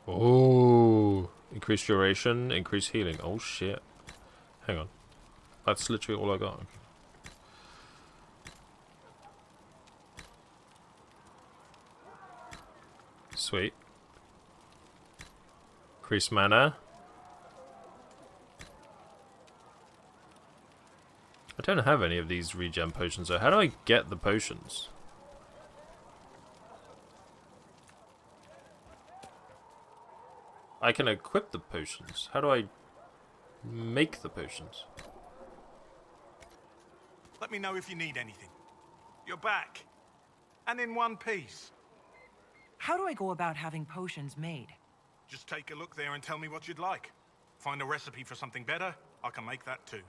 Oh, increase duration, increase healing. Oh shit. Hang on. That's literally all I got. Sweet. Increase mana. I don't have any of these regen potions though. How do I get the potions? I can equip the potions. How do I make the potions? Let me know if you need anything. You're back. And in one piece. How do I go about having potions made? Just take a look there and tell me what you'd like. Find a recipe for something better, I can make that too.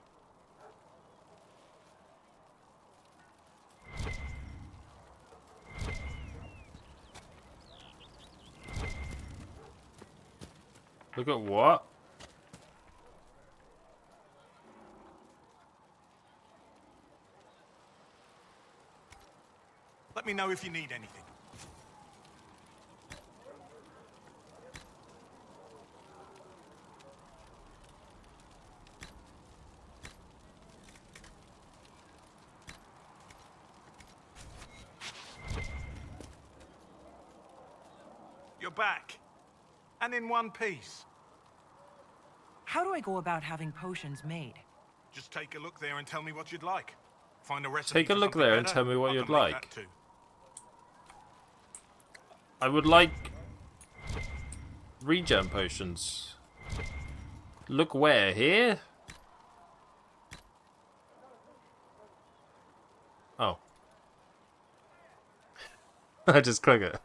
Look at what? Let me know if you need anything. You're back. And in one piece. How do I go about having potions made? Just take a look there and tell me what you'd like. Find a recipe. Take a look there and tell me what you'd like. I would like regen potions. Look where? Here? Oh. I just click it.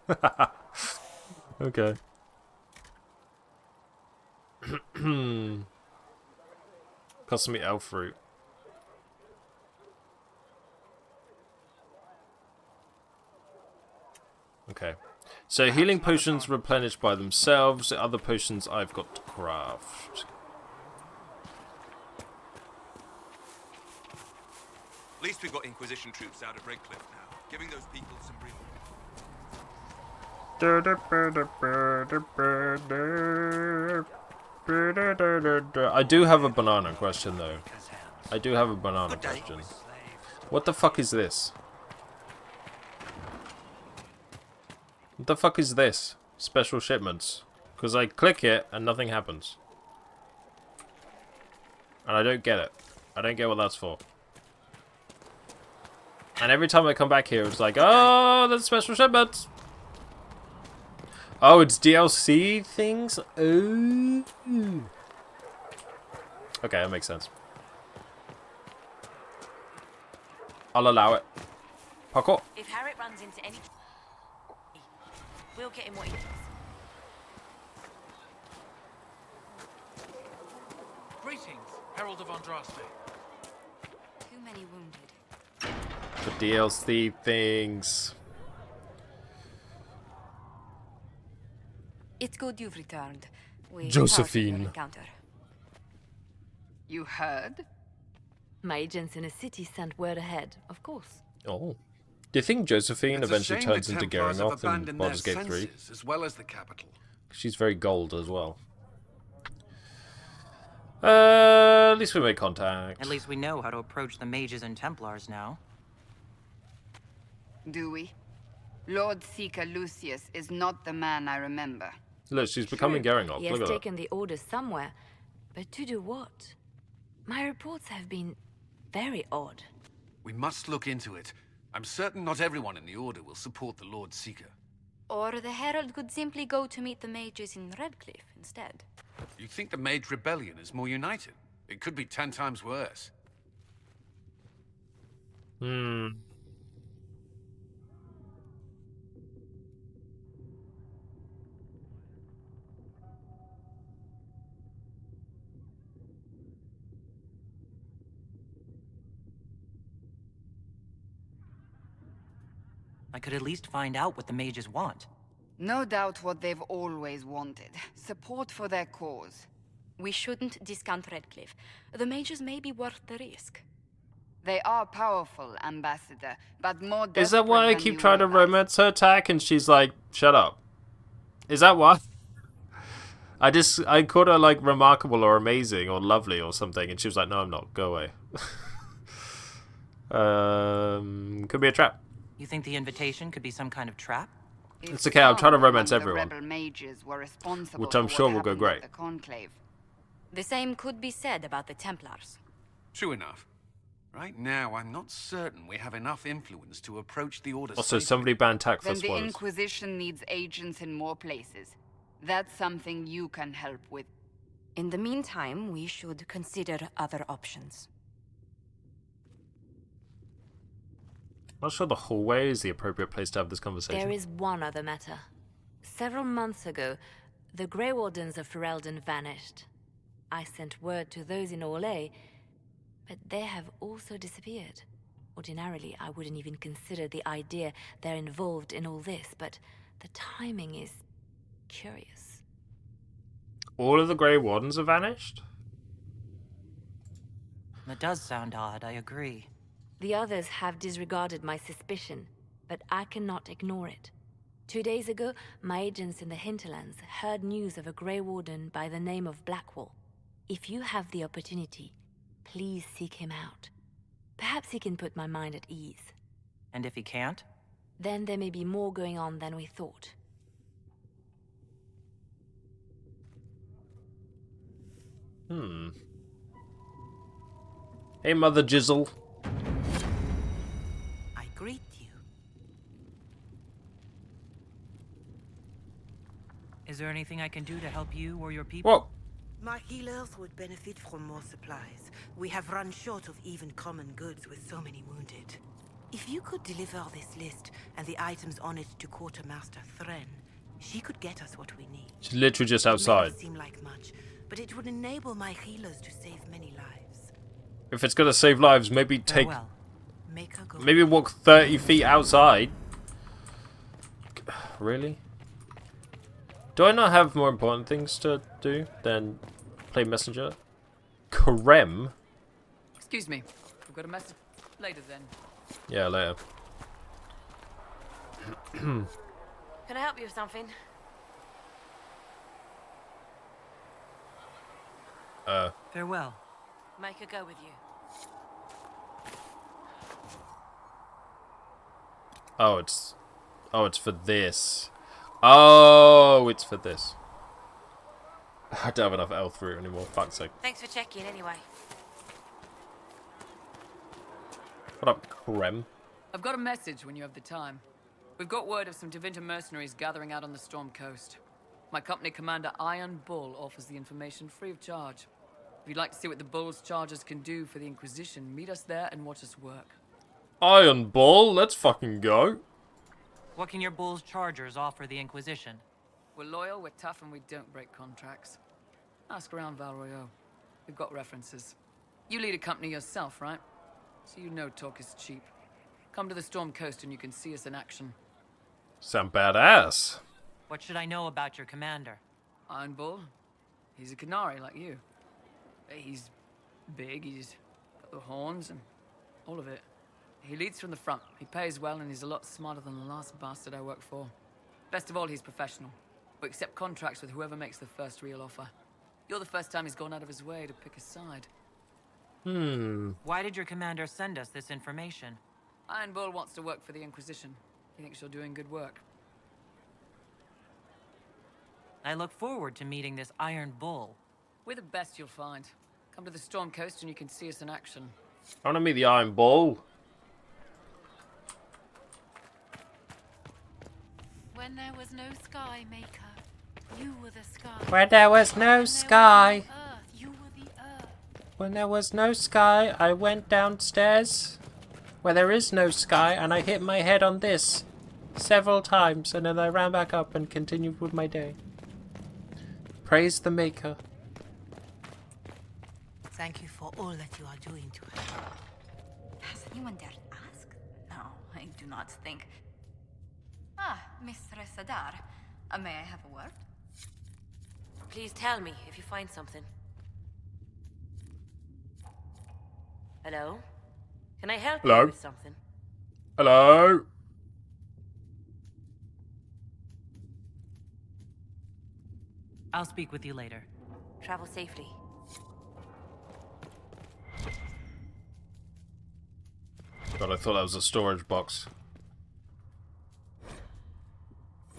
Okay. Cost me elf fruit. Okay. So healing potions replenish by themselves. The other potions I've got to craft. At least we've got Inquisition troops out at Redcliffe now, giving those people some real... I do have a banana question though. I do have a banana question. What the fuck is this? What the fuck is this? Special shipments. Because I click it and nothing happens. And I don't get it. I don't get what that's for. And every time I come back here, it's like, oh, that's special shipments. Oh, it's DLC things? Oh. Okay, that makes sense. I'll allow it. Parkour. If Harriet runs into any... we'll get him what he needs. Greetings, Herald of Andraste. Too many wounded. The DLC things. It's good you've returned. We Josephine. Encounter. You heard? My agents in a city sent word ahead, of course. Oh. Do you think Josephine It's eventually a shame turns the into Templars have Gerinoth in abandoned Baldur's their Gate 3? senses, as well as the capital. She's very gold as well. At least we made contact. At least we know how to approach the mages and Templars now. Do we? Lord Seeker Lucius is not the man I remember. Look, she's becoming Gerinoth. He Look has at taken the orders somewhere, but to do what? My reports have been very odd. We must look into it. I'm certain not everyone in the Order will support the Lord Seeker. Or the Herald could simply go to meet the mages in Redcliffe instead. You think the Mage Rebellion is more united? It could be 10 times worse. I could at least find out what the mages want. No doubt what they've always wanted. Support for their cause. We shouldn't discount Redcliffe. The mages may be worth the risk. They are powerful, Ambassador, but more Is that why I desperate than keep you trying to realize. romance her attack and she's like, shut up? Is that why? I called her like remarkable or amazing or lovely or something and she was like, no, I'm not. Go away. Could be a trap. You think the invitation could be some kind of trap? It's okay, I'm trying to romance The everyone. rebel mages were responsible Which I'm for sure what will go happened great. at the Conclave. The same could be said about the Templars. True enough. Right now, I'm not certain we have enough influence to approach the Order Also, safely. somebody banned Tack for Then the spoilers. Inquisition needs agents in more places. That's something you can help with. In the meantime, we should consider other options. I'm not sure the hallway is the appropriate place to have this conversation. There is one other matter. Several months ago, the Grey Wardens of Ferelden vanished. I sent word to those in Orlais, but they have also disappeared. Ordinarily, I wouldn't even consider the idea they're involved in all this, but the timing is curious. All of the Grey Wardens have vanished? That does sound odd, I agree. The others have disregarded my suspicion, but I cannot ignore it. 2 days ago, my agents in the hinterlands heard news of a Grey Warden by the name of Blackwall. If you have the opportunity, please seek him out. Perhaps he can put my mind at ease. And if he can't? Then there may be more going on than we thought. Hey, Mother Jizzle. I greet you. Is there anything I can do to help you or your people? Whoa. My healers would benefit from more supplies. We have run short of even common goods with so many wounded. If you could deliver this list and the items on it to Quartermaster Thren, she could get us what we need. She's literally just It may outside. not seem like much, but it would enable my healers to save many lives. If it's gonna save lives, maybe take... Farewell. Make her go. Maybe walk 30 feet outside. Really? Do I not have more important things to do than play Messenger? Karem? Excuse me. We've got a message later then. Yeah, later. Can I help you with something? Farewell. Make her go with you. Oh, it's for this. Oh, it's for this. I don't have enough elf root anymore, fuck's sake. Thanks for checking anyway. What up, Krem? I've got a message when you have the time. We've got word of some Tevinter mercenaries gathering out on the Storm Coast. My company commander, Iron Bull, offers the information free of charge. If you'd like to see what the Bull's charges can do for the Inquisition, meet us there and watch us work. Iron Ball, let's fucking go. What can your bull's chargers offer the Inquisition? We're loyal, we're tough, and we don't break contracts. Ask around Val Royeaux. We've got references. You lead a company yourself, right? So you know talk is cheap. Come to the Storm Coast and you can see us in action. Sound badass. What should I know about your commander? Iron Bull? He's a Canary like you. He's big, he's got the horns and all of it. He leads from the front. He pays well and he's a lot smarter than the last bastard I worked for. Best of all, he's professional. We accept contracts with whoever makes the first real offer. You're the first time he's gone out of his way to pick a side. Why did your commander send us this information? Iron Bull wants to work for the Inquisition. He thinks you're doing good work. I look forward to meeting this Iron Bull. We're the best you'll find. Come to the Storm Coast and you can see us in action. I want to meet the Iron Ball. When there was no sky, Maker, you were the sky. Where there was no sky. Earth, you were the earth. When there was no sky, I went downstairs where there is no sky and I hit my head on this several times and then I ran back up and continued with my day. Praise the Maker. Thank you for all that you are doing to her. Has anyone dared ask? No, I do not think. Mistress Adar. May I have a word? Please tell me if you find something. Hello? Can I help Hello? you with something? Hello? I'll speak with you later. Travel safely. God, I thought that was a storage box.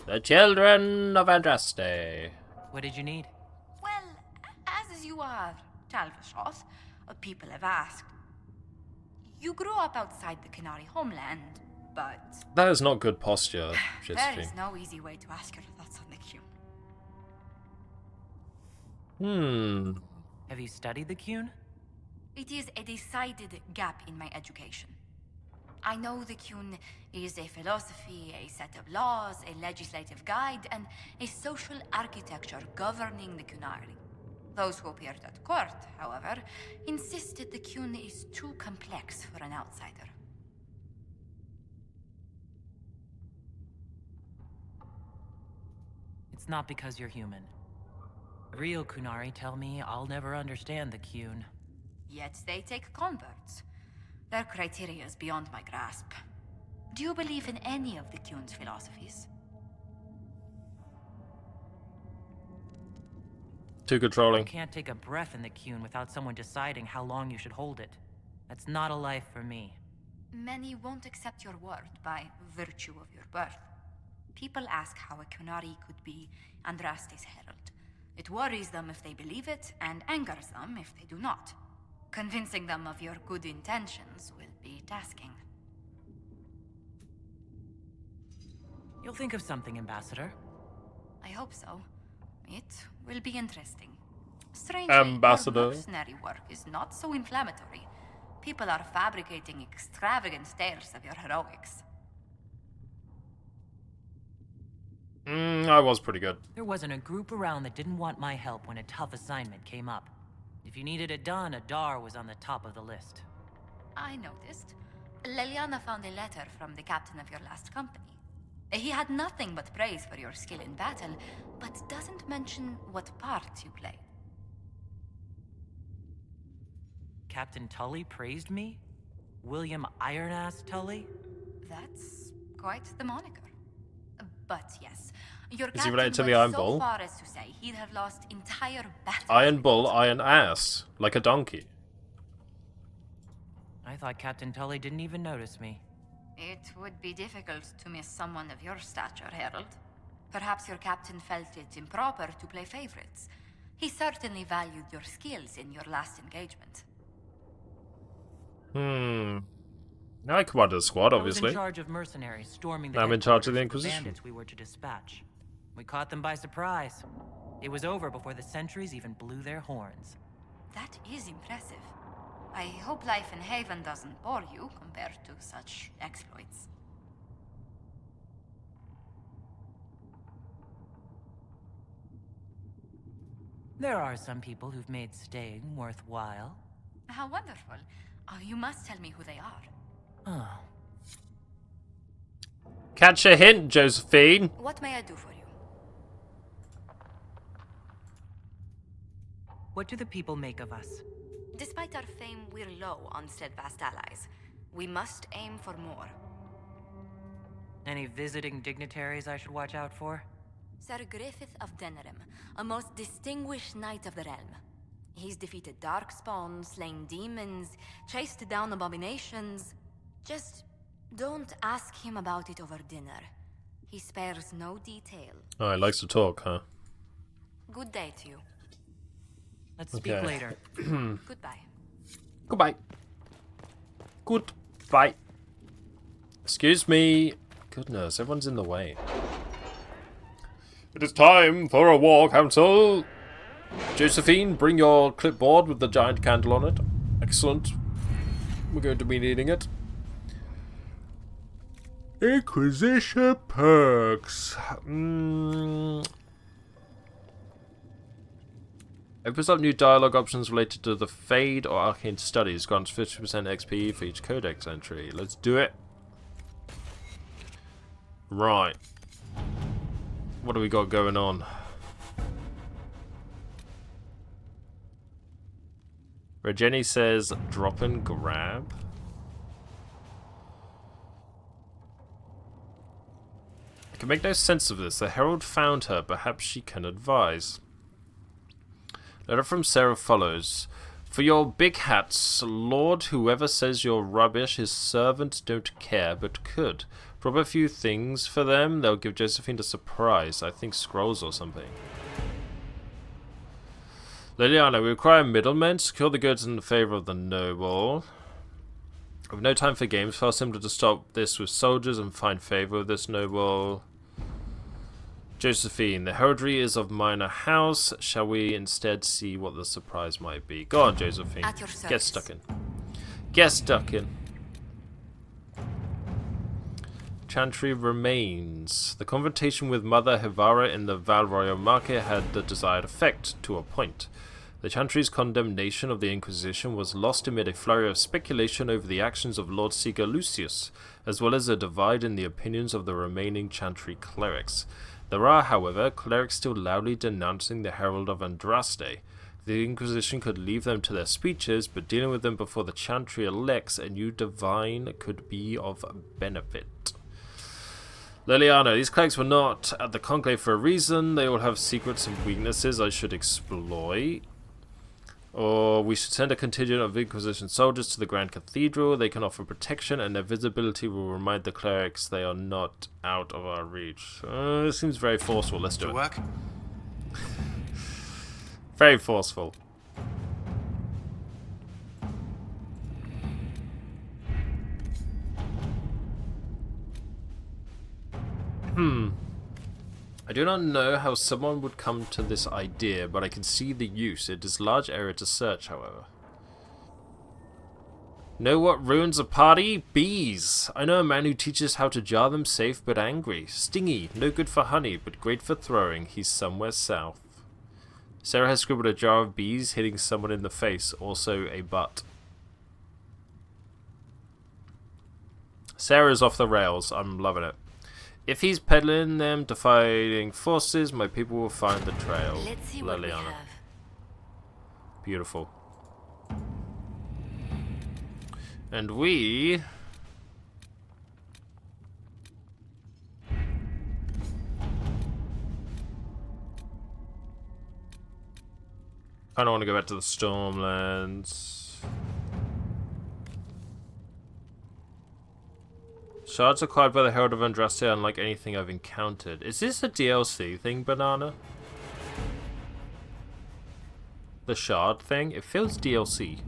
The children of Andraste. What did you need? Well, as you are Talvashoth, people have asked. You grew up outside the Canary homeland, but That is not good posture, there Josephine. is no easy way to ask your thoughts on the Qun. Have you studied the Qun? It is a decided gap in my education. I know the Qun is a philosophy, a set of laws, a legislative guide, and a social architecture governing the Qunari. Those who appeared at court, however, insisted the Qun is too complex for an outsider. It's not because you're human. Real Qunari tell me I'll never understand the Qun. Yet they take converts. Their criteria is beyond my grasp. Do you believe in any of the Qun's philosophies? Too controlling. You can't take a breath in the Qun without someone deciding how long you should hold it. That's not a life for me. Many won't accept your word by virtue of your birth. People ask how a Qunari could be Andraste's herald. It worries them if they believe it, and angers them if they do not. Convincing them of your good intentions will be tasking. You'll think of something, Ambassador. I hope so. It will be interesting. Strangely, Ambassador. your mercenary work is not so inflammatory. People are fabricating extravagant tales of your heroics. I was pretty good. There wasn't a group around that didn't want my help when a tough assignment came up. If you needed it done, Adar was on the top of the list. I noticed. Leliana found a letter from the captain of your last company. He had nothing but praise for your skill in battle, but doesn't mention what part you played. Captain Tully praised me? William Ironass Tully? That's quite the moniker. But yes, your Is he captain related to the went Iron so Bull? far as to say he'd have lost entire battles. Iron bull, iron ass. Like a donkey. I thought Captain Tully didn't even notice me. It would be difficult to miss someone of your stature, Herald. Perhaps your captain felt it improper to play favorites. He certainly valued your skills in your last engagement. I commanded a squad, I was obviously. in charge of mercenaries storming the I'm in charge of the headquarters Inquisition. bandits we were to dispatch. We caught them by surprise. It was over before the sentries even blew their horns. That is impressive. I hope life in Haven doesn't bore you compared to such exploits. There are some people who've made staying worthwhile. How wonderful. You must tell me who they are. Oh. Catch a hint, Josephine. What may I do for you? What do the people make of us? Despite our fame, we're low on steadfast allies. We must aim for more. Any visiting dignitaries I should watch out for? Sir Griffith of Denerim, a most distinguished knight of the realm. He's defeated darkspawn, slain demons, chased down abominations. Just don't ask him about it over dinner. He spares no detail. Oh, he likes to talk, huh? Good day to you. Let's speak later. Goodbye. Goodbye. Goodbye. Excuse me. Goodness, everyone's in the way. It is time for a war council. Josephine, bring your clipboard with the giant candle on it. Excellent. We're going to be needing it. Inquisition perks. Opens up new dialogue options related to the Fade or Arcane Studies. Grants 50% XP for each codex entry. Let's do it. Right. What do we got going on? Regeni says, drop and grab. I can make no sense of this. The Herald found her. Perhaps she can advise. Letter from Sarah follows. For your big hats, Lord, whoever says you're rubbish, his servants don't care, but could. Drop a few things for them. They'll give Josephine a surprise. I think scrolls or something. Liliana, we require middlemen. Secure the goods in favor of the noble. We have no time for games. Far simpler to stop this with soldiers and find favor with this noble. Josephine, the heraldry is of minor house. Shall we instead see what the surprise might be? Go on, Josephine. At your service. Get stuck in. Get stuck in. Chantry remains. The confrontation with Mother Hivara in the Val Royal market had the desired effect, to a point. The Chantry's condemnation of the Inquisition was lost amid a flurry of speculation over the actions of Lord Seeker Lucius, as well as a divide in the opinions of the remaining Chantry clerics. There are, however, clerics still loudly denouncing the Herald of Andraste. The Inquisition could leave them to their speeches, but dealing with them before the Chantry elects a new divine could be of benefit. Liliana, these clerics were not at the Conclave for a reason. They all have secrets and weaknesses I should exploit. Or we should send a contingent of Inquisition soldiers to the Grand Cathedral. They can offer protection, and their visibility will remind the clerics they are not out of our reach. This seems very forceful. Let's do it. Work? Very forceful. I do not know how someone would come to this idea, but I can see the use. It is a large area to search, however. Know what ruins a party? Bees! I know a man who teaches how to jar them safe but angry. Stingy, no good for honey, but great for throwing. He's somewhere south. Sarah has scribbled a jar of bees hitting someone in the face, also a butt. Sarah's off the rails. I'm loving it. If he's peddling them to fighting forces, my people will find the trail. Let's see what we have. Beautiful. And we... kinda want to go back to the Stormlands. Shards acquired by the Herald of Andraste are unlike anything I've encountered. Is this a DLC thing, Banana? The shard thing? It feels DLC.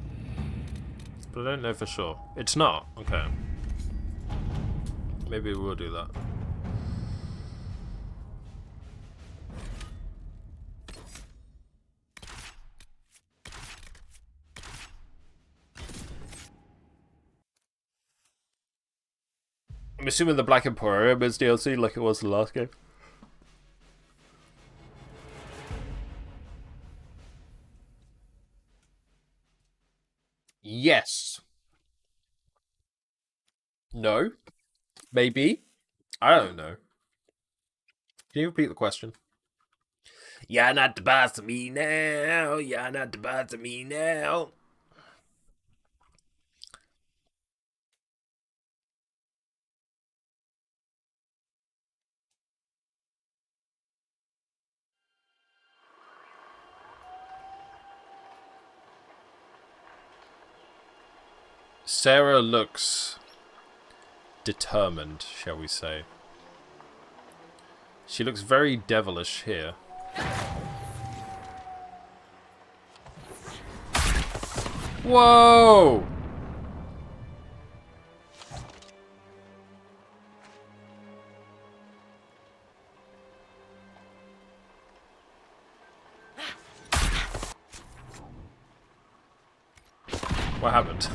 But I don't know for sure. It's not. Okay. Maybe we'll do that. I'm assuming the Black Emporium is DLC like it was the last game. Yes. No. Maybe. I don't know. Can you repeat the question? You're not the boss of me now. You're not the boss of me now. Sarah looks determined, shall we say. She looks very devilish here. Whoa! What happened?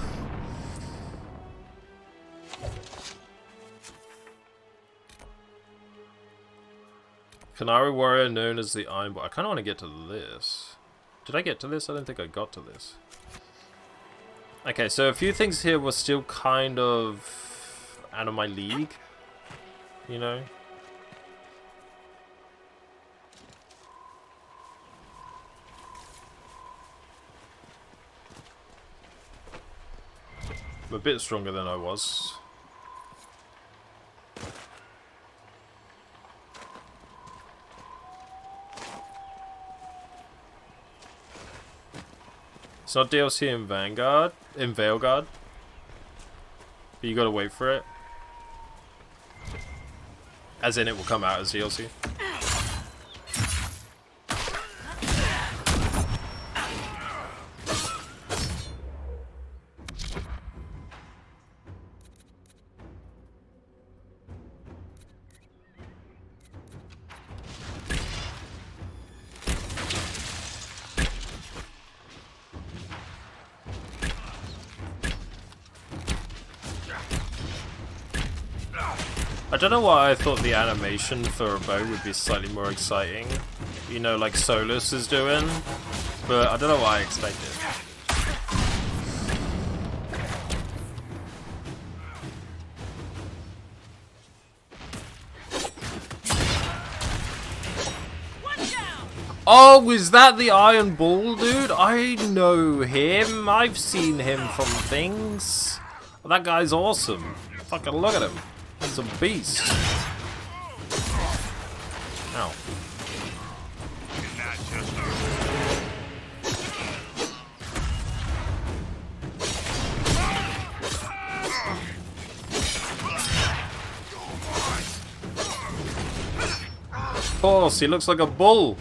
Canary warrior known as the Iron Boy. I kind of want to get to this. Did I get to this? I don't think I got to this. Okay, so a few things here were still kind of out of my league. You know? I'm a bit stronger than I was. It's not DLC in Vanguard, in Veilguard. But you gotta wait for it. As in, it will come out as DLC. I don't know why I thought the animation for a bow would be slightly more exciting. You know, like Solus is doing. But I don't know why I expected. Oh, is that the Iron Bull dude? I know him. I've seen him from things. Well, that guy's awesome. Fucking look at him. He's a beast. Ow. Of course, he looks like a bull.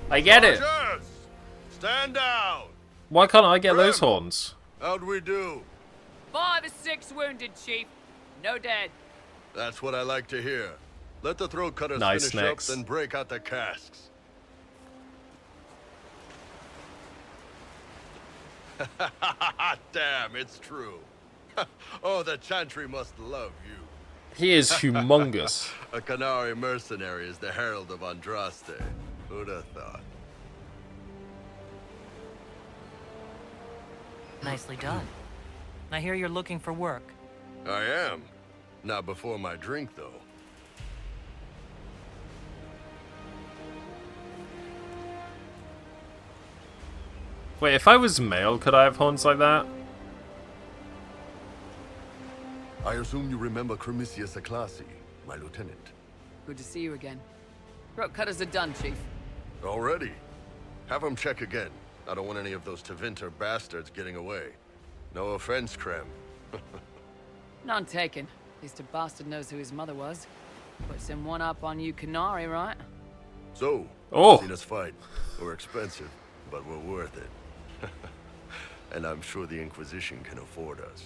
I get it. Stand down. Why can't I get those horns? How'd we do? 5 or 6 wounded, Chief. No dead. That's what I like to hear. Let the throat cutters Nice finish necks. up, then break out the casks. Damn, it's true. Oh, the Chantry must love you. He is humongous. A Canary mercenary is the herald of Andraste. Who'd have thought? Nicely done. I hear you're looking for work. I am. Not before my drink, though. Wait, if I was male, could I have horns like that? I assume you remember Cremisius Aclassi, my lieutenant. Good to see you again. Throat cutters are done, Chief. Already? Have him check again. I don't want any of those Tevinter bastards getting away. No offense, Krem. None taken. At least a bastard knows who his mother was. Puts him one up on you Canary, right? So, Oh. seen us fight. We're expensive, but we're worth it. And I'm sure the Inquisition can afford us.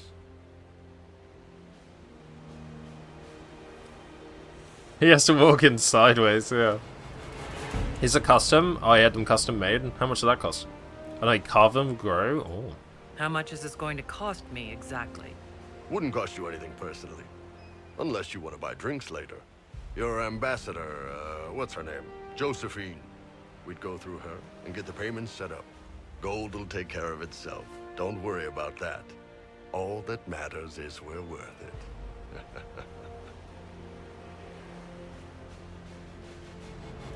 He has to walk in sideways, yeah. He's a custom? Oh, I had them custom made. How much did that cost? And I carve them, grow? Oh. How much is this going to cost me exactly? Wouldn't cost you anything personally. Unless you want to buy drinks later. Your ambassador, what's her name? Josephine. We'd go through her and get the payments set up. Gold will take care of itself. Don't worry about that. All that matters is we're worth it.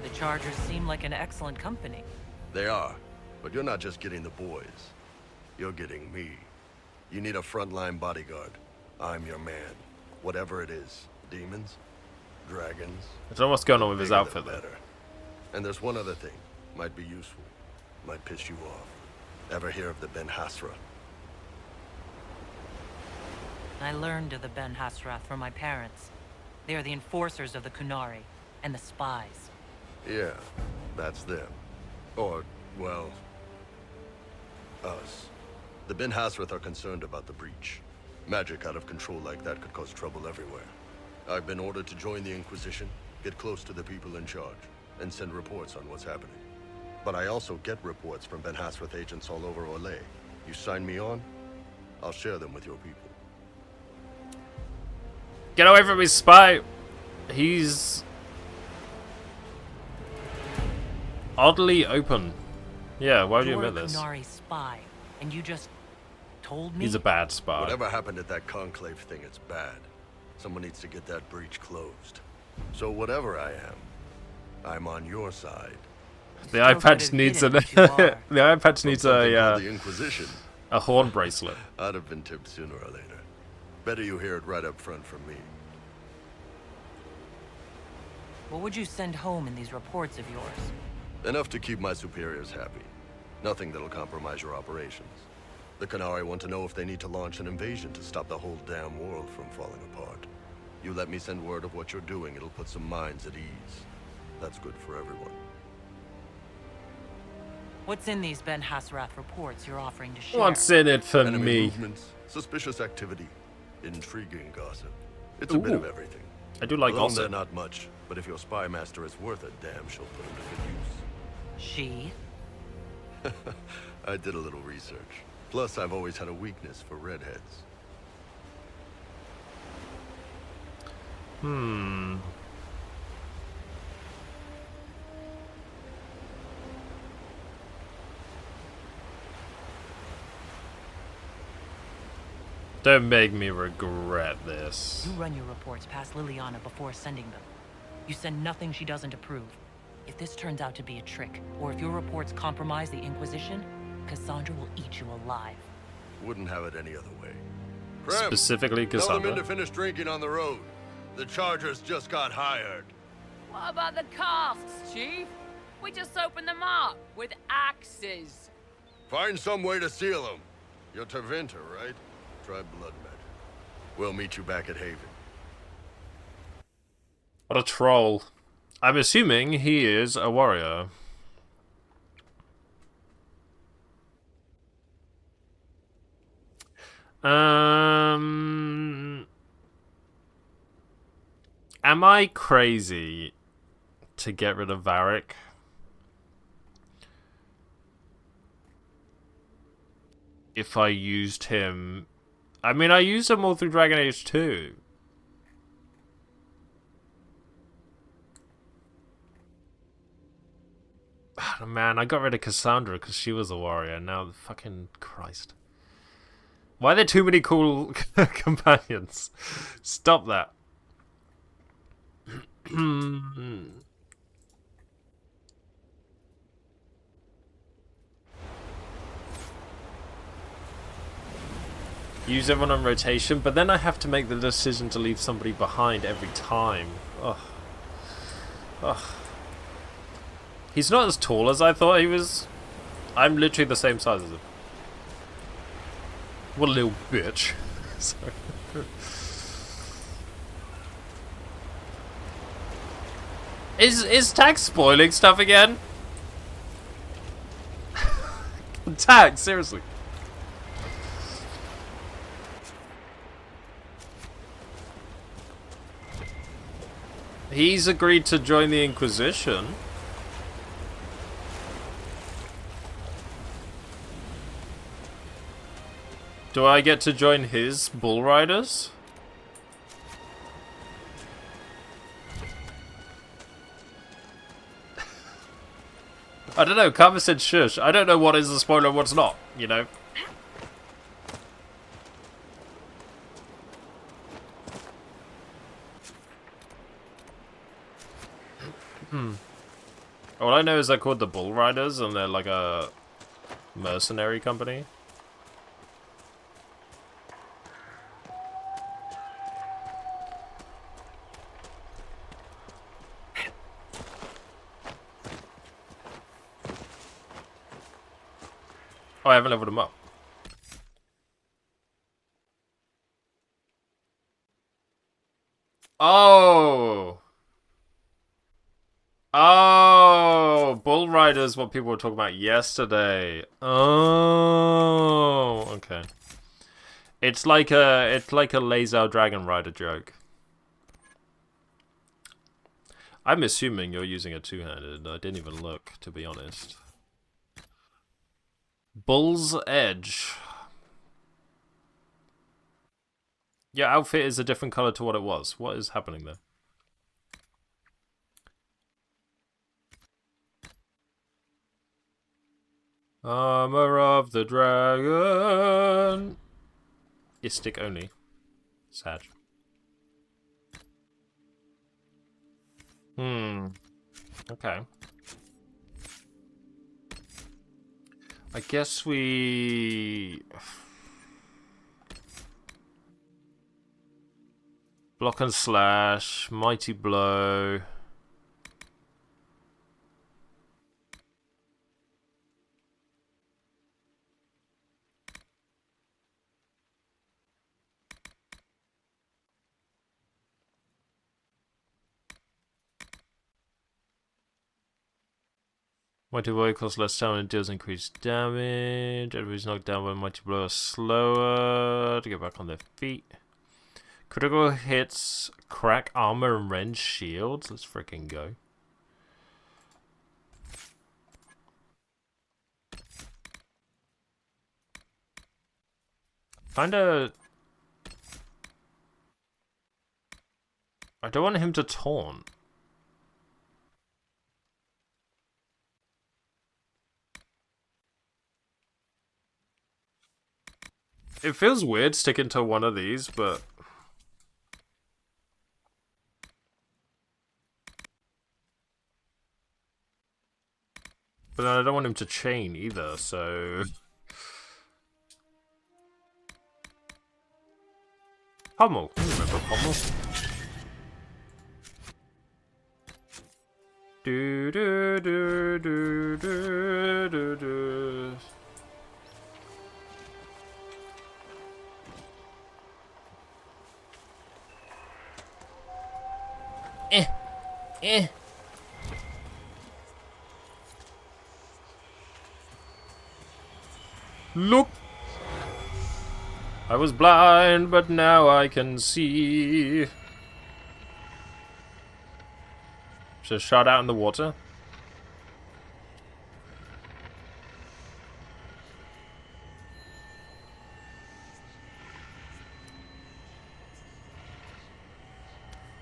The Chargers seem like an excellent company. They are, but you're not just getting the boys. You're getting me. You need a frontline bodyguard. I'm your man. Whatever it is. Demons? Dragons? I don't know what's going on with his bigger the outfit, though. better. And there's one other thing. Might be useful. Might piss you off. Ever hear of the Ben Hasra? I learned of the Ben Hasrath from my parents. They are the enforcers of the Kunari and the spies. Yeah, that's them. Or, well, us. The Ben Hasrath are concerned about the breach. Magic out of control like that could cause trouble everywhere. I've been ordered to join the Inquisition, get close to the people in charge, and send reports on what's happening. But I also get reports from Ben Hasrath agents all over Orlais. You sign me on, I'll share them with your people. Get away from me, spy! He's oddly open. Yeah, why would you admit this? You're a Kunari spy, and you just told me? He's a bad spy. Whatever happened at that conclave thing, it's bad. Someone needs to get that breach closed. So whatever I am, I'm on your side. The eye patch needs a the eye patch needs The a Inquisition. A horn bracelet. I'd have been tipped sooner or later. Better you hear it right up front from me. What would you send home in these reports of yours? Enough to keep my superiors happy. Nothing that'll compromise your operations. The Qunari want to know if they need to launch an invasion to stop the whole damn world from falling apart. You let me send word of what you're doing, it'll put some minds at ease. That's good for everyone. What's in these Ben Hassrath reports you're offering to share? What's in it for Enemy me? movements, suspicious activity, intriguing gossip. It's a bit of everything. I do like Alone gossip. they're not much, but if your spy master is worth a damn, she'll put him to good use. She? I did a little research. Plus, I've always had a weakness for redheads. Don't make me regret this. You run your reports past Liliana before sending them. You send nothing she doesn't approve. If this turns out to be a trick, or if your reports compromise the Inquisition, Cassandra will eat you alive. Wouldn't have it any other way. Specifically Tell them in Cassandra. to finish drinking on the road. The Chargers just got hired. What about the casks, Chief? We just opened them up with axes. Find some way to seal them. You're Tervinter, right? Try blood magic. We'll meet you back at Haven. What a troll. I'm assuming he is a warrior. Am I crazy to get rid of Varric? If I used him... I mean, I used him all through Dragon Age 2. Oh, man, I got rid of Cassandra because she was a warrior. Now, fucking Christ. Why are there too many cool companions? Stop that. Use everyone on rotation, but then I have to make the decision to leave somebody behind every time. Ugh. Ugh. He's not as tall as I thought he was. I'm literally the same size as him. What a little bitch. Sorry. Is Tag spoiling stuff again? Tag, seriously. He's agreed to join the Inquisition. Do I get to join his bull riders? I don't know, Karma said shush. I don't know what is a spoiler and what's not, you know? All I know is they're called the Bull Riders and they're like a mercenary company. Oh, I haven't leveled them up. Oh! Oh! Bull Rider's what people were talking about yesterday. Oh! Okay. It's like a laser dragon rider joke. I'm assuming you're using a two-handed. I didn't even look, to be honest. Bull's Edge. Your outfit is a different color to what it was. What is happening there? Armor of the Dragon. Istic only. Sad. Okay. I guess we... Block and slash, mighty blow. Mighty blow costs less damage and deals increased damage. Enemies knocked down by mighty blow are slower to get back on their feet. Critical hits crack armor and rend shields. Let's freaking go. Kinda... I don't want him to taunt. It feels weird sticking to one of these, but... But then I don't want him to chain either, so... Pummel. I remember Pummel. Do do do do do do do. Eh. Look! I was blind, but now I can see. Just shot out in the water.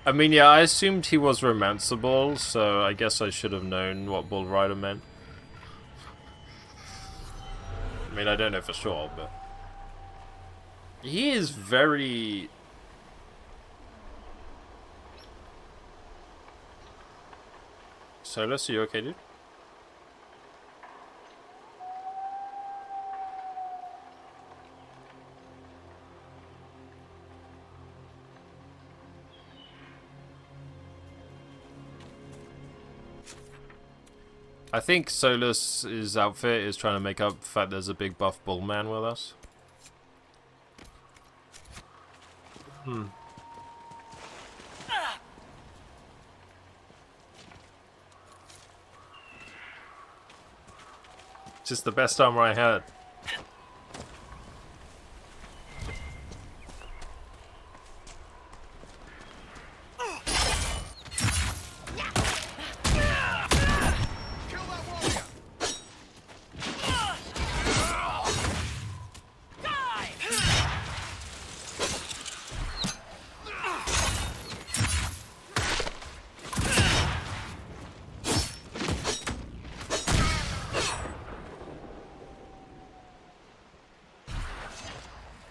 I mean, yeah, I assumed he was romanceable, so I guess I should have known what Bull Rider meant. I mean, I don't know for sure, but... He is very... Solus, are you okay, dude? I think Solus's outfit is trying to make up for the fact there's a big buff bull man with us. Just the best armor I had.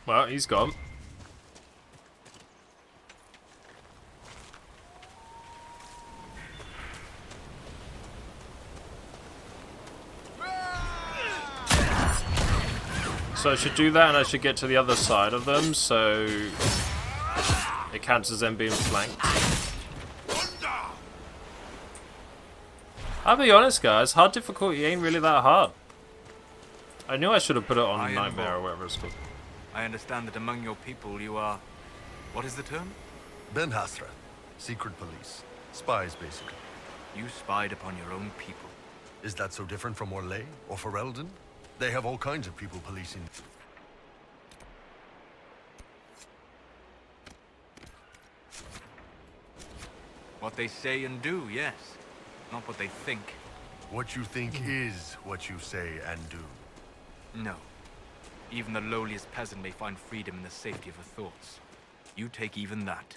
Well, he's gone. So I should do that and I should get to the other side of them so it counts as them being flanked. I'll be honest guys, hard difficulty ain't really that hard. I knew I should have put it on Nightmare or whatever it's called. I understand that among your people you are... What is the term? Ben Hasra. Secret police. Spies, basically. You spied upon your own people. Is that so different from Orlais or Ferelden? They have all kinds of people policing. What they say and do, yes. Not what they think. What you think is what you say and do. No. Even the lowliest peasant may find freedom in the safety of her thoughts. You take even that.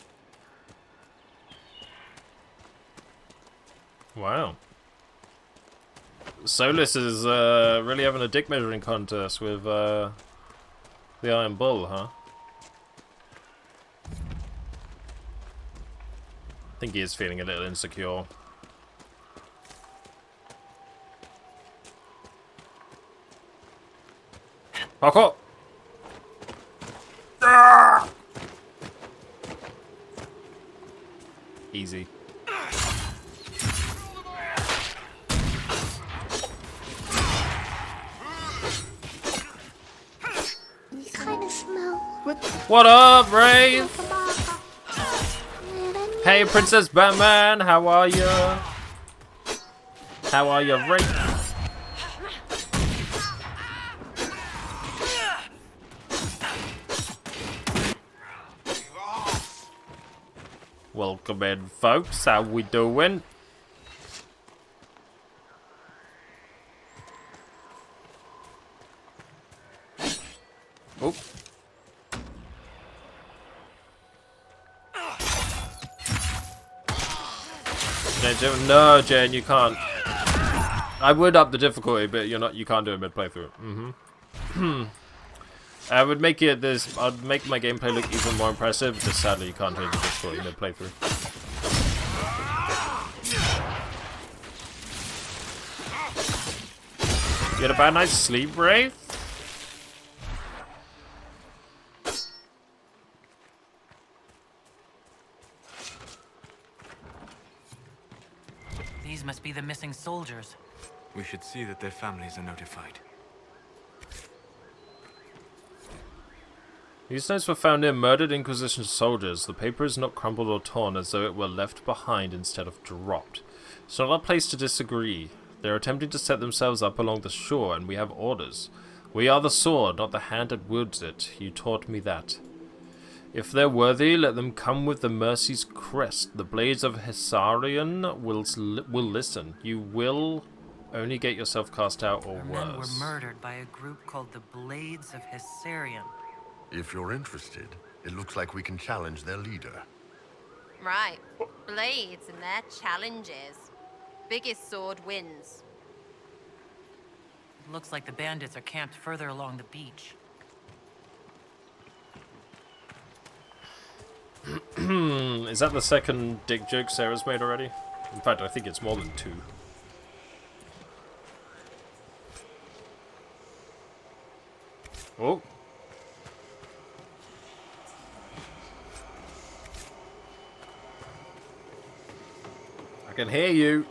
Wow. Solus is really having a dick measuring contest with the Iron Bull, huh? I think he is feeling a little insecure. Parkour! Ah! Easy. You kind of smell. What up, Brave? Hey, Princess Batman, how are you? How are you, Brave? Welcome in, folks. How we doing? Oh. No, Jen, you can't. I would up the difficulty, but you're not. You can't do it mid playthrough. I would make it this. I'd make my gameplay look even more impressive. Just sadly, you can't change the difficulty mid playthrough. You had a bad night's sleep, Wraith? These must be the missing soldiers. We should see that their families are notified. These notes were found near murdered Inquisition soldiers. The paper is not crumpled or torn as though it were left behind instead of dropped. It's not our place to disagree. They are attempting to set themselves up along the shore, and we have orders. We are the sword, not the hand that wields it. You taught me that. If they're worthy, let them come with the Mercy's crest. The blades of Hessarian will listen. You will only get yourself cast out or Our men were worse. murdered by a group called the Blades of Hessarian. If you're interested, it looks like we can challenge their leader. Right. Blades and their challenges. Biggest sword wins. It looks like the bandits are camped further along the beach. Is that the second dick joke Sarah's made already? In fact, I think it's more than 2. Oh. I can hear you.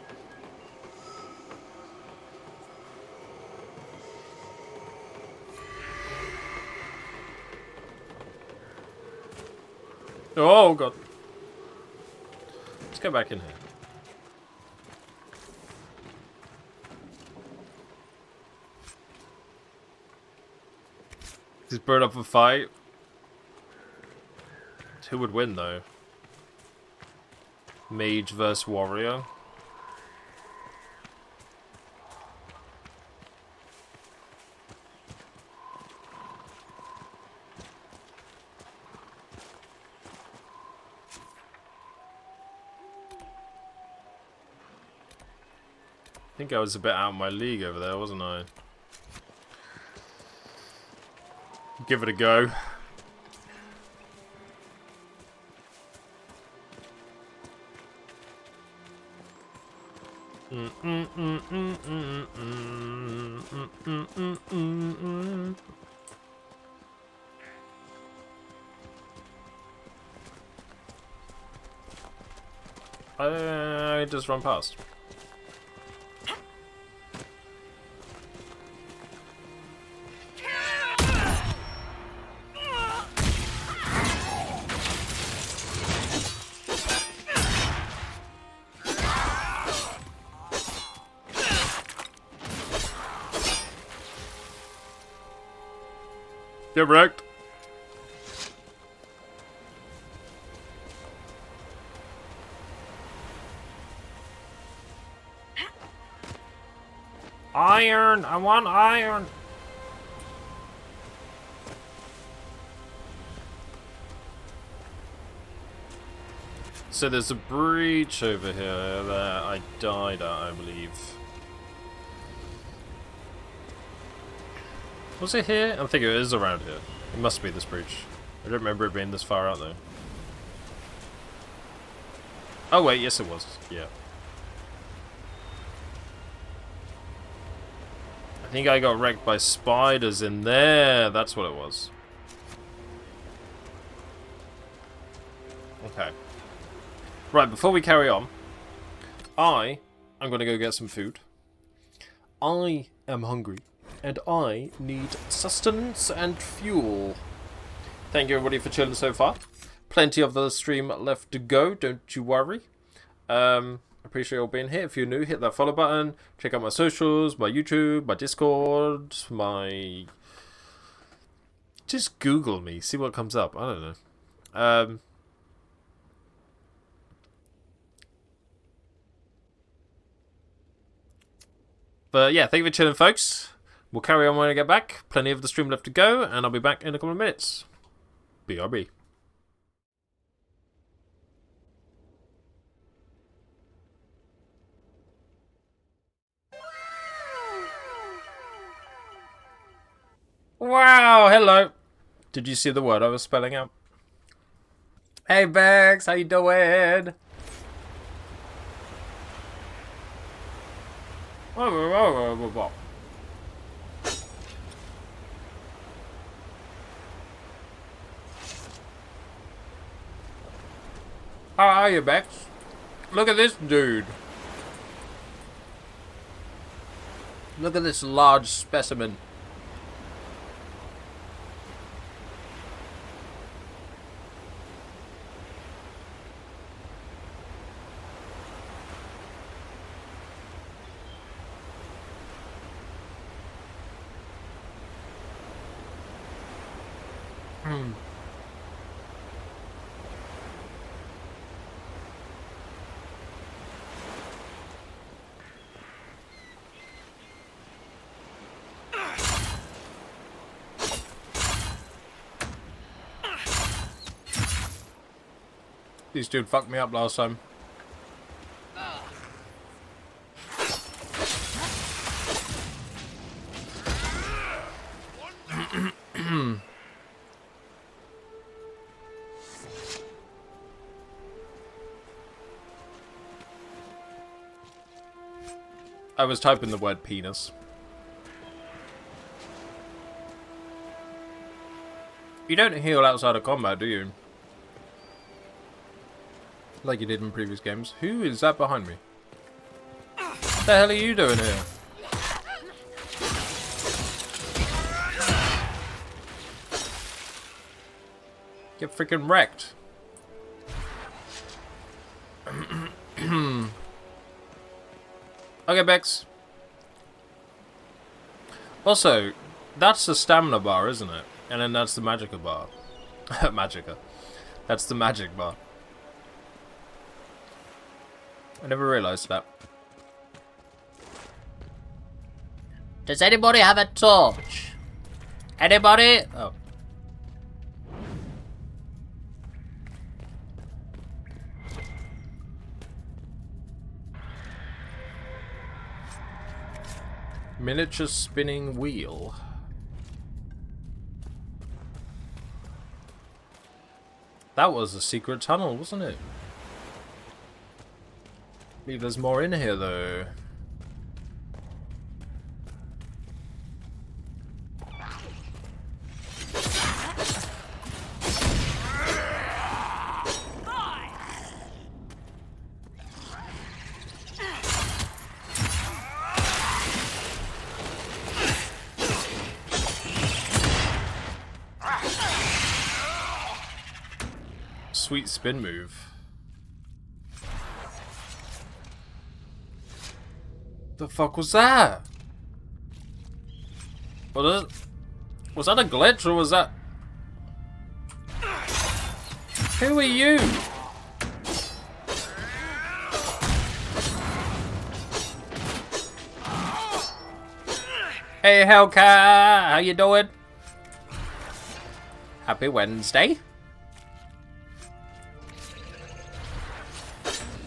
Oh god. Let's go back in here. He's brought up a fight. Who would win though? Mage versus warrior. I think I was a bit out of my league over there, wasn't I? Give it a go. I just run past. Get wrecked. Iron! I want iron! So there's a breach over here that I died at, I believe. Was it here? I think it is around here. It must be this breach. I don't remember it being this far out though. Oh wait, yes it was. Yeah. I think I got wrecked by spiders in there. That's what it was. Okay. Right, before we carry on, I'm going to go get some food. I am hungry, and I need sustenance and fuel. Thank you everybody for chilling so far. Plenty of the stream left to go, don't you worry. Appreciate you all being here. If you're new, hit that follow button. Check out my socials, my YouTube, my Discord, my... Just Google me, see what comes up. I don't know. But yeah, thank you for chilling, folks. We'll carry on when I get back. Plenty of the stream left to go, and I'll be back in a couple of minutes. BRB. Wow, hello. Did you see the word I was spelling out? Hey, Bex, how you doing? How are you, Bex? Look at this dude. Look at this large specimen. This dude fucked me up last time. I was typing the word penis. You don't heal outside of combat, do you? Like you did in previous games. Who is that behind me? What the hell are you doing here? Get freaking wrecked. Okay, Bex. Also, that's the stamina bar, isn't it? And then that's the magicka bar. Magicka. That's the magic bar. I never realized that. Does anybody have a torch? Anybody? Oh. Miniature spinning wheel. That was a secret tunnel, wasn't it? Maybe there's more in here, though. Sweet spin move. The fuck was that? Was that a glitch or was that? Who are you? Hey Hellcat, how you doing? Happy Wednesday.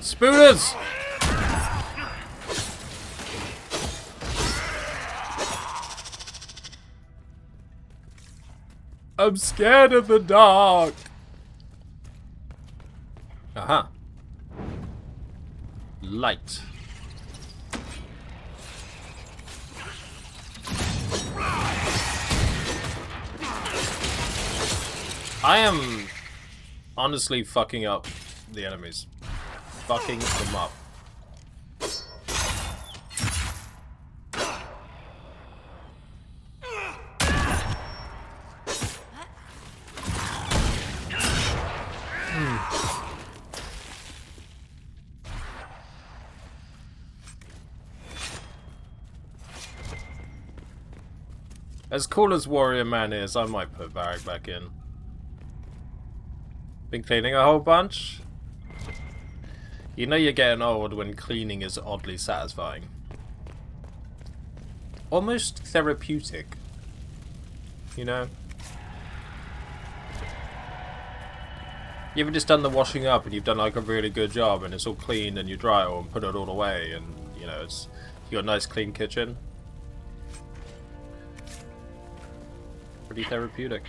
Spooners! I'm scared of the dark. Aha. I am honestly fucking up the enemies. Fucking them up. As cool as Warrior Man is, I might put Varric back in. Been cleaning a whole bunch? You know you're getting old when cleaning is oddly satisfying. Almost therapeutic. You know? You ever just done the washing up and you've done like a really good job and it's all clean and you dry it all and put it all away and you know it's you got a nice clean kitchen? Pretty therapeutic.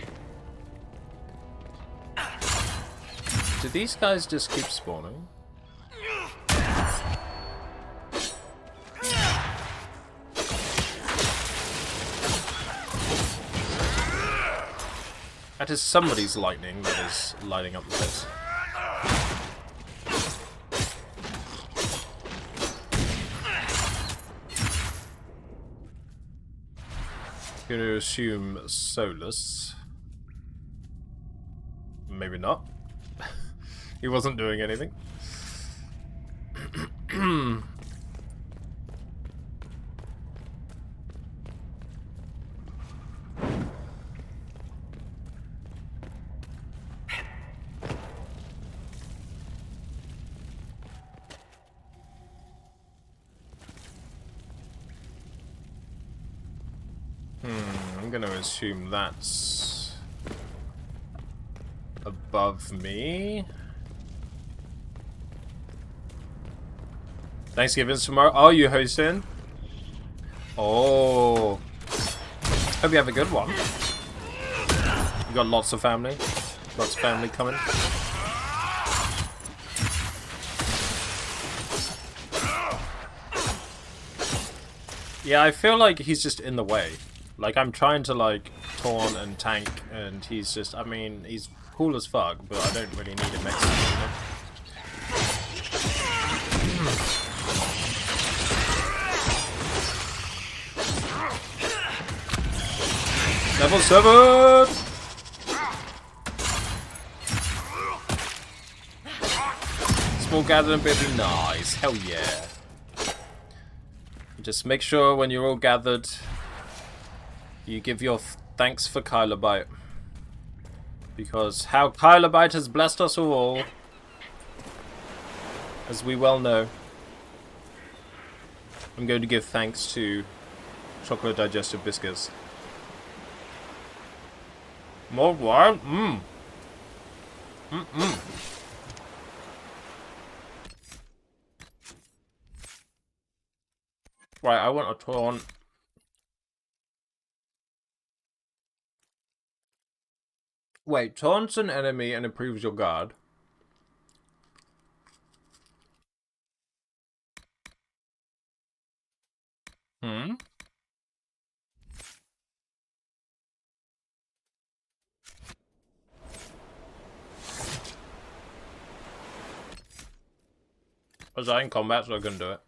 Do these guys just keep spawning? That is somebody's lightning that is lighting up the place. Going to assume Solus. Maybe not. He wasn't doing anything. I'm going to assume that's above me. Thanksgiving's tomorrow. Oh, you hosting? Oh. Hope you have a good one. You got lots of family? Lots of family coming? Yeah, I feel like he's just in the way. Like, I'm trying to, like, taunt and tank, and he's just, I mean, he's cool as fuck, but I don't really need him next to me, you know? Level 7! Small gathering bit be nice, hell yeah. Just make sure when you're all gathered, you give your thanks for Kylabite. Because how Kylabite has blessed us all, as we well know. I'm going to give thanks to chocolate digestive biscuits. More wine? Mmm. Right, I want a taunt. Wait, taunts an enemy and improves your guard. Hmm? I was in combat, so I couldn't do it.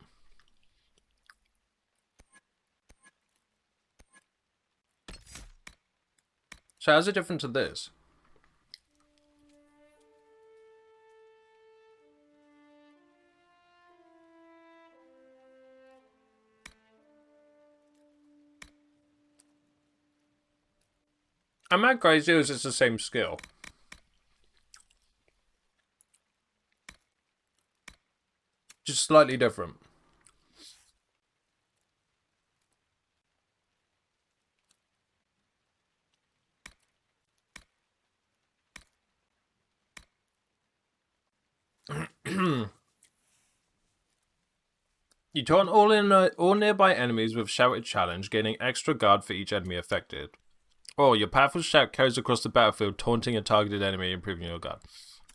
So how's it different to this? Am I crazy or is it the same skill? Just slightly different. You taunt all nearby enemies with shouted challenge, gaining extra guard for each enemy affected. Or your powerful shout carries across the battlefield, taunting a targeted enemy, improving your guard.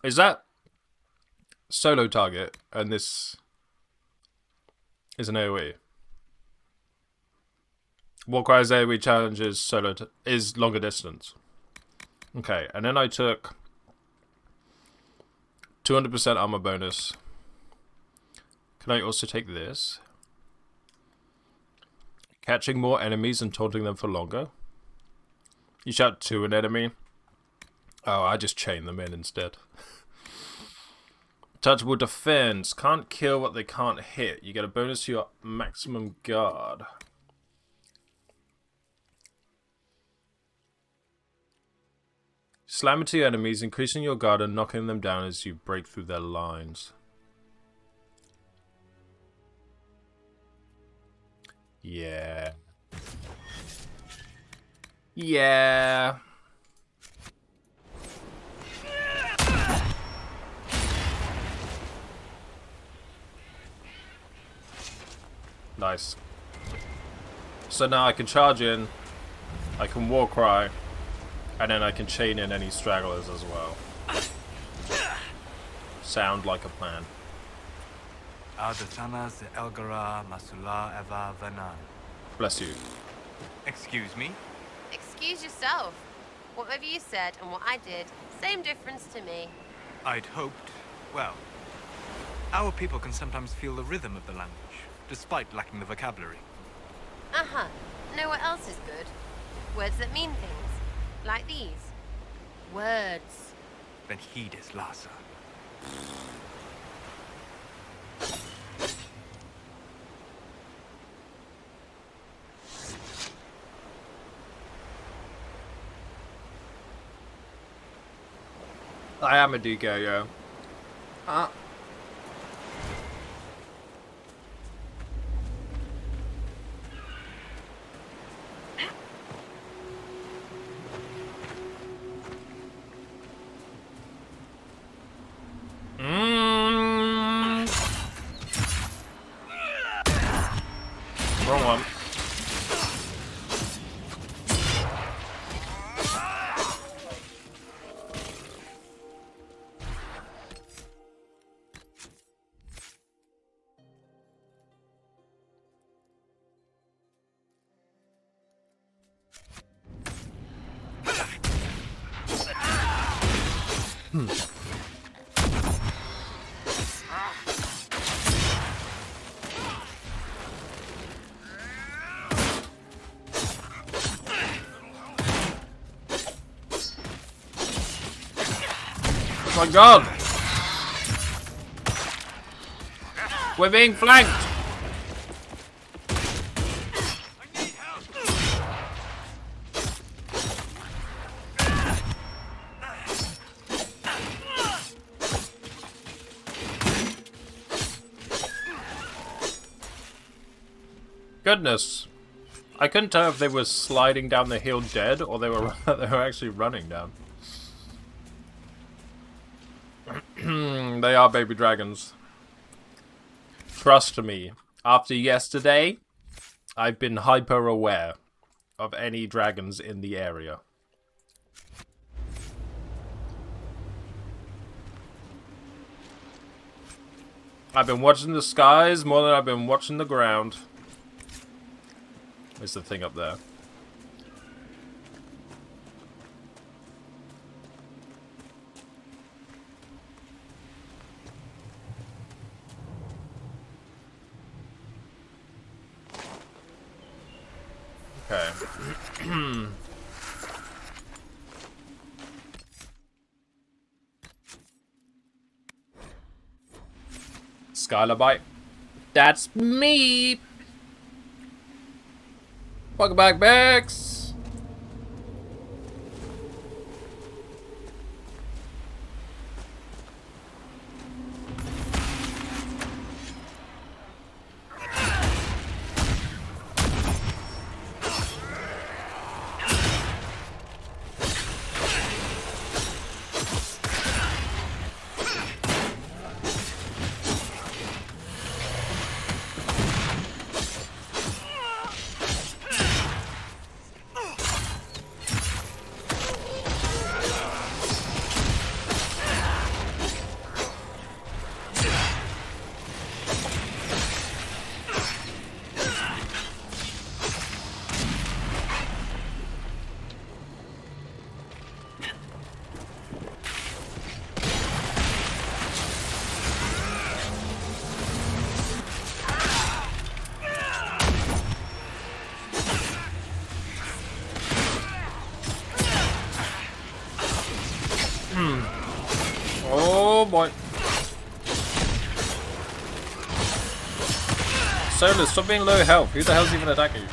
Is that solo target, and this is an AoE? Warcry's AoE challenge is is longer distance. Okay, and then I took 200% armor bonus. Can I also take this? Catching more enemies and taunting them for longer. You shout to an enemy. Oh, I just chain them in instead. Touchable defense. Can't kill what they can't hit. You get a bonus to your maximum guard. Slam into your enemies, increasing your guard and knocking them down as you break through their lines. Yeah. Yeah. Nice. So now I can charge in, I can war cry, and then I can chain in any stragglers as well. Sound like a plan. Adatanas de Elgara Masula Eva Vanan. Bless you. Excuse me? Excuse yourself. Whatever you said and what I did, same difference to me. I'd hoped, well, our people can sometimes feel the rhythm of the language, despite lacking the vocabulary. Uh-huh. Know what else is good? Words that mean things. Like these. Words. Then heed is Lhasa. I am a DK, yeah. Wrong one. Oh my god! We're being flanked! Goodness. I couldn't tell if they were sliding down the hill dead or they were actually running down. They are baby dragons. Trust me, after yesterday, I've been hyper aware of any dragons in the area. I've been watching the skies more than I've been watching the ground. There's the thing up there. Okay. Skylar bite. That's me. Welcome back, Bex. boy. Solus, stop being low health. Who the hell's even attacking you?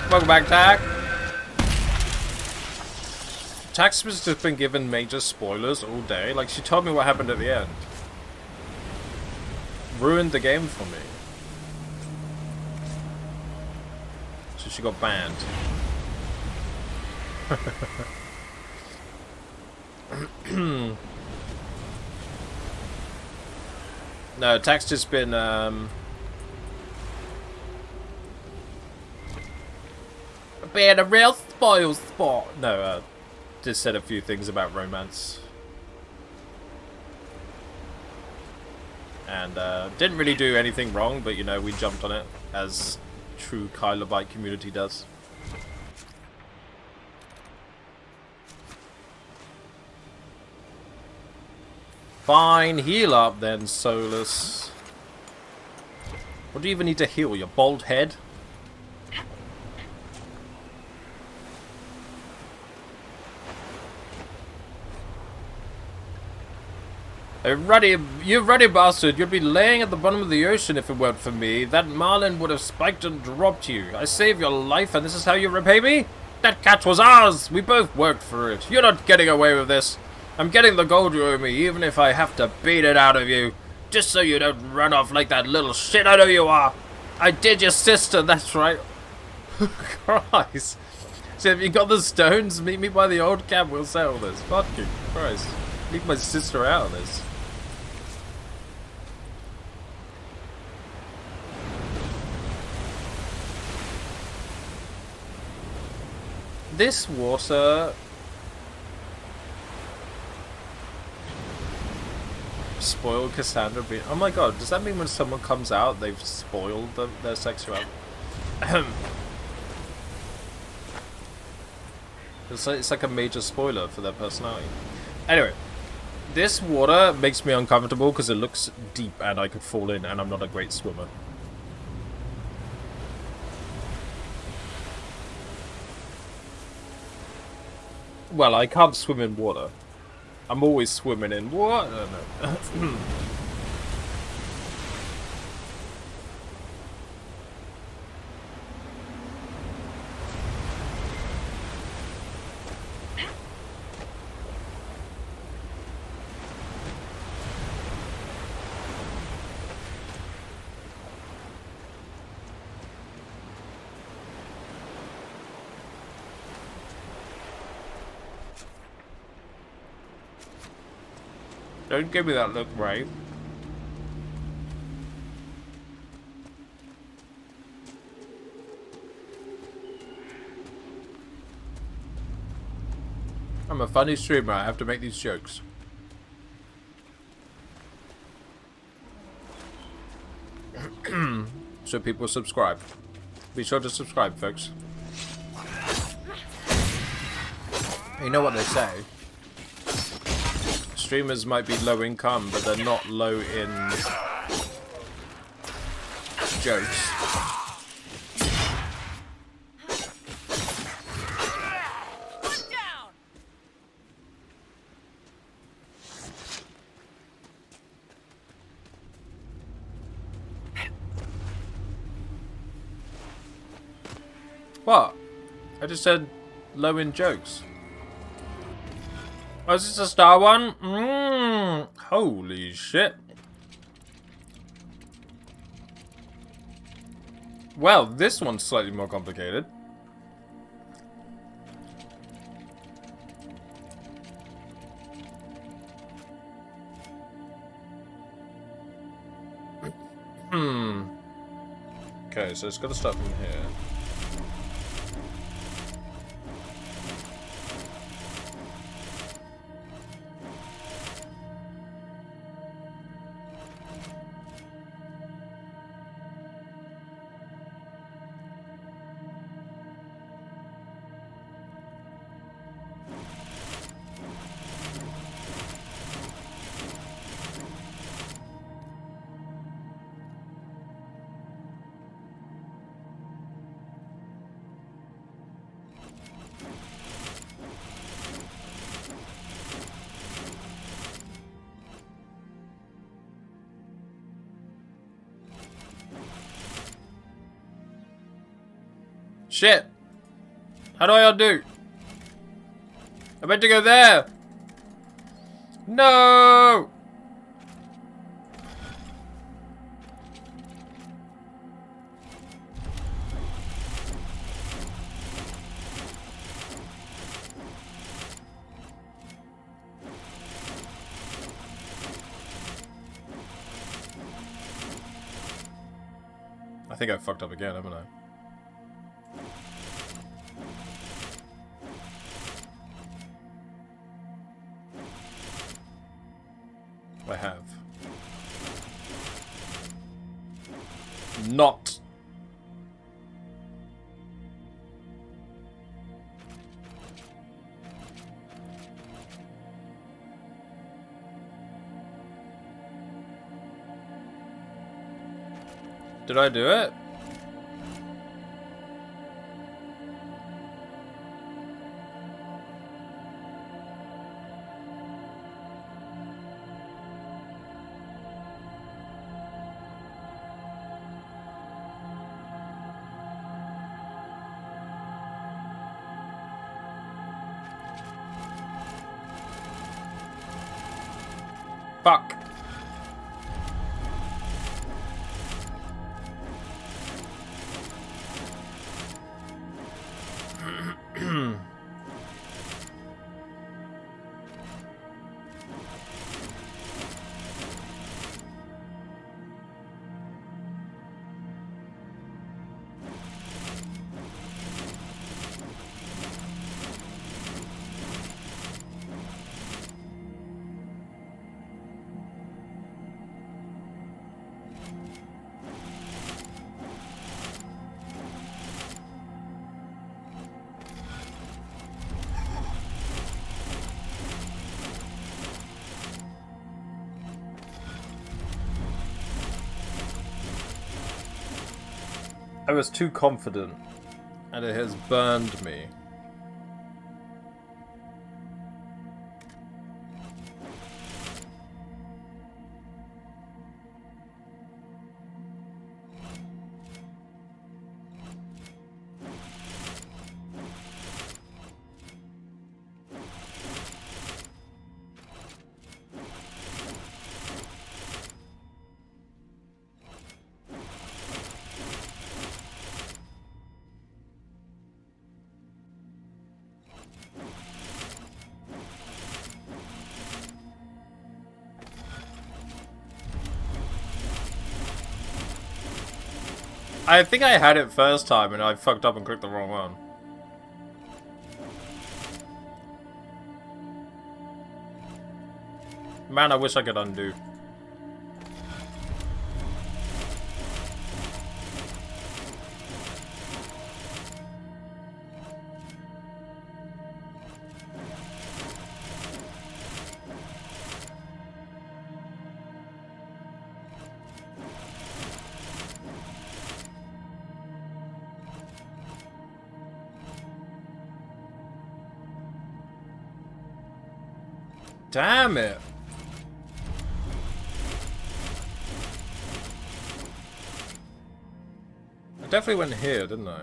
Welcome back, Tack. Tax has just been given major spoilers all day. Like, she told me what happened at the end. Ruined the game for me. So she got banned. No, Tax just been being a real spoil sport. No, just said a few things about romance. And didn't really do anything wrong, but you know, we jumped on it as true Kylobite community does. Fine, heal up then, Solus. What do you even need to heal? Your bald head? You ruddy bastard, you'd be laying at the bottom of the ocean if it weren't for me. That marlin would have spiked and dropped you. I saved your life and this is how you repay me? That catch was ours! We both worked for it. You're not getting away with this. I'm getting the gold you owe me, even if I have to beat it out of you. Just so you don't run off like that little shit I know you are. I did your sister, that's right. Christ. So if you got the stones, meet me by the old camp, we'll settle this. Fucking Christ. Leave my sister out of this. This water... Spoiled Cassandra being... Oh my god, does that mean when someone comes out, they've spoiled their sexuality? It's like a major spoiler for their personality. Anyway, this water makes me uncomfortable because it looks deep and I could fall in and I'm not a great swimmer. Well, I can't swim in water. I'm always swimming in water. No. Don't give me that look, right? I'm a funny streamer, I have to make these jokes. So people subscribe. Be sure to subscribe, folks. You know what they say? Streamers might be low income, but they're not low in jokes. What? I just said low in jokes. Oh, is this a star one? Holy shit. Well, this one's slightly more complicated. Okay, so it's got to start from here. Shit! How do I undo? I meant to go there! No! I think I fucked up again, haven't I? I have. Not. Did I do it? Fuck. I was too confident, and it has burned me. I think I had it first time and I fucked up and clicked the wrong one. Man, I wish I could undo. Damn it. I definitely went here, didn't I?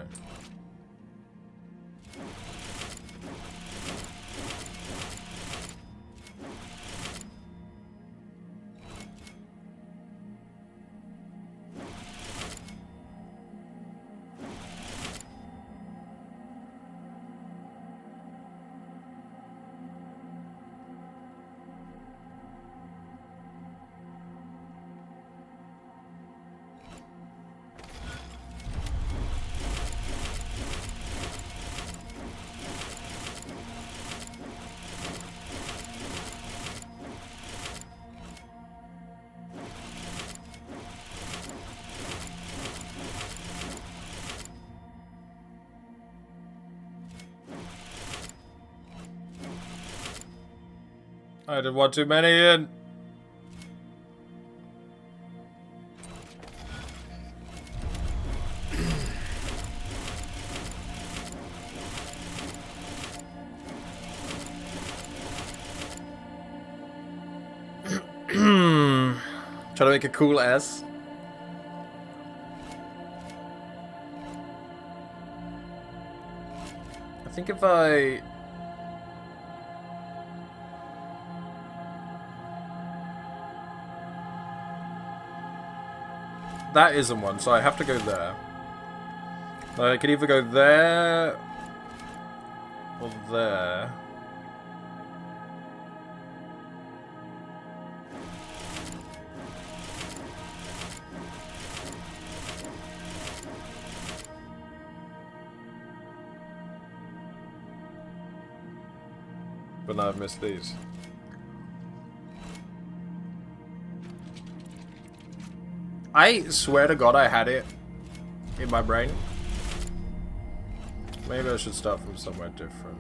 I did one too many in. Trying to make a cool S. I think if I... That isn't one, so I have to go there. I could either go there or there. But now I've missed these. I swear to God I had it in my brain. Maybe I should start from somewhere different.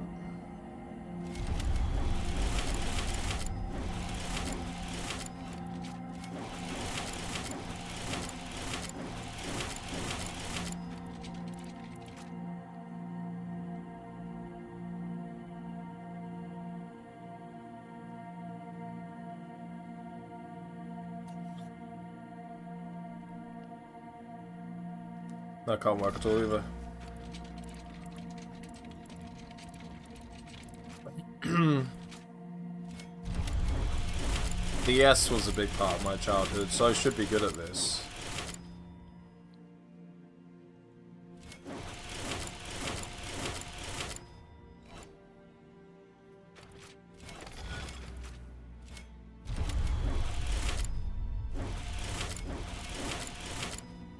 That can't work at all either. The S was a big part of my childhood, so I should be good at this.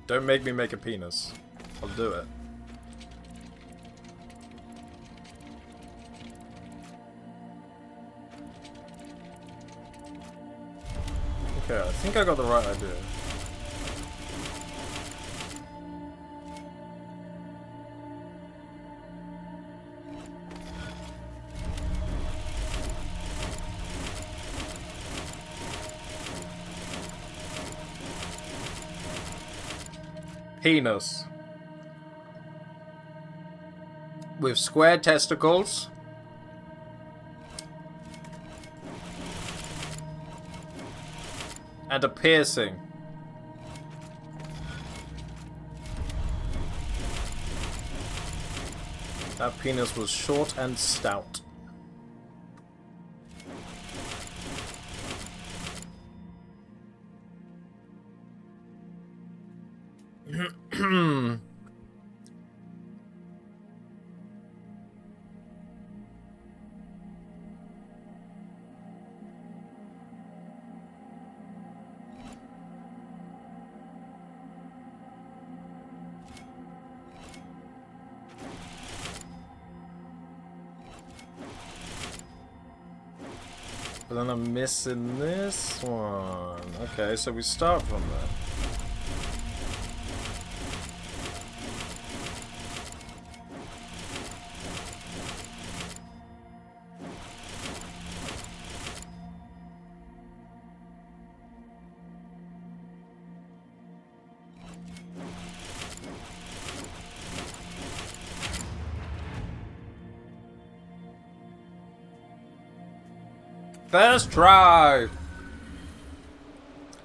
Don't make me make a penis. I'll do it. Okay, I think I got the right idea. Penis. With square testicles. And a piercing. That penis was short and stout. But then I'm missing this one. Okay, so we start from there. First try!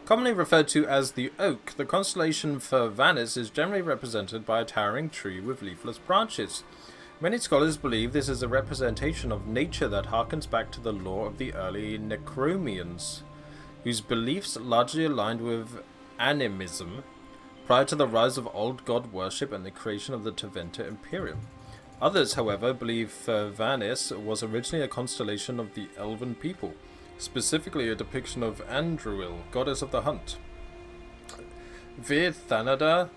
Commonly referred to as the Oak, the constellation for Vanis is generally represented by a towering tree with leafless branches. Many scholars believe this is a representation of nature that harkens back to the lore of the early Necromians, whose beliefs largely aligned with animism prior to the rise of old god worship and the creation of the Teventa Imperium. Others, however, believe Vanis was originally a constellation of the Elven people, specifically a depiction of Andruil, goddess of the hunt. Virtanadal,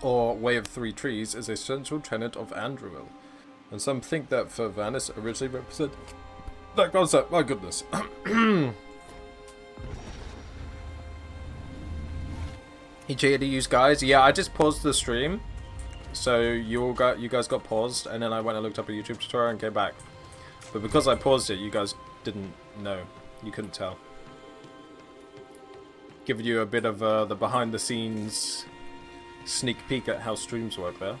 or Way of Three Trees, is a central tenet of Andruil, and some think that Vanis originally represented that concept. My goodness. to use guys. Yeah, I just paused the stream, so you guys got paused, and then I went and looked up a YouTube tutorial and came back. But because I paused it, you guys didn't know. You couldn't tell. Giving you a bit of the behind-the-scenes sneak peek at how streams work there.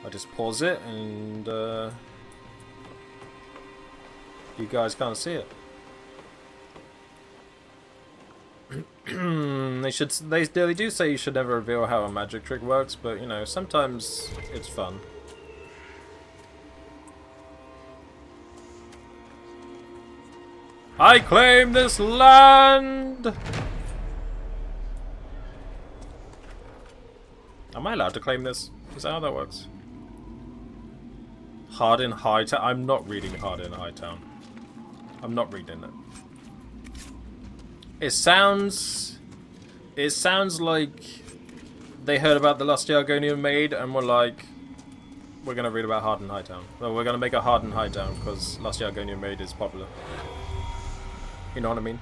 I just pause it and You guys can't see it. They do say you should never reveal how a magic trick works, but you know, sometimes it's fun. I claim this land! Am I allowed to claim this? Is that how that works? Hard in Hightown? I'm not reading Hard in Hightown. I'm not reading it. It sounds like they heard about the Lost Argonian Maid and were like, we're gonna read about Hard in Hightown. Well, we're gonna make a Hard in Hightown because Lost Argonian Maid is popular. You know what I mean?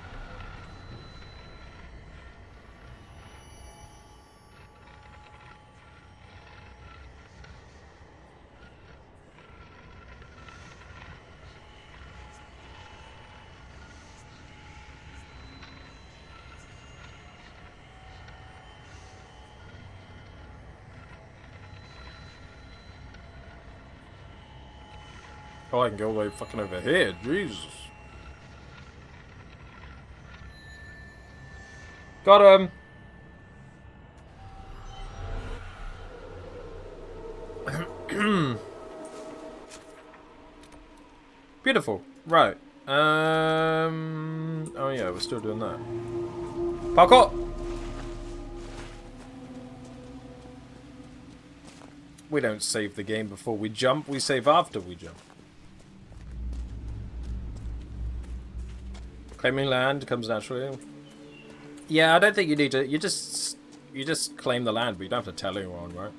Oh, I can go all the way fucking over here. Jesus. Got him. Beautiful. Right. Oh yeah, we're still doing that. Parkour. We don't save the game before we jump. We save after we jump. Claiming land comes naturally. Yeah, I don't think you need to. You just claim the land, but you don't have to tell anyone, right?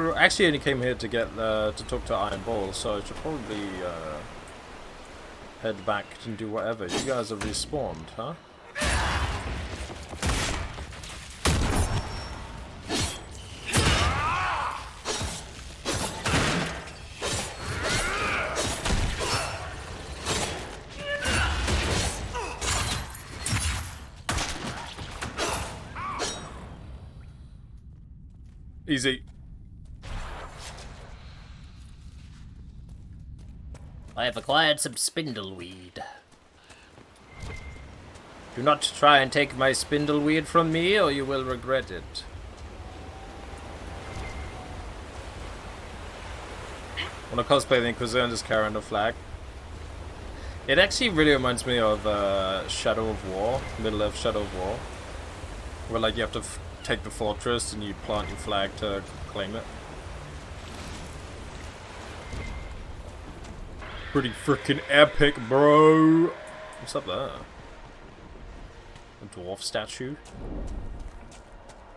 I actually only came here to get to talk to Iron Ball, so I should probably head back and do whatever. You guys have respawned, huh? Easy. I have acquired some spindleweed. Do not try and take my spindleweed from me, or you will regret it. When I cosplay the Inquisition and just carrying the flag. It actually really reminds me of Shadow of War, Middle-earth Shadow of War. Where like you have to take the fortress and you plant your flag to claim it. Pretty freaking epic, bro. What's up there? A dwarf statue?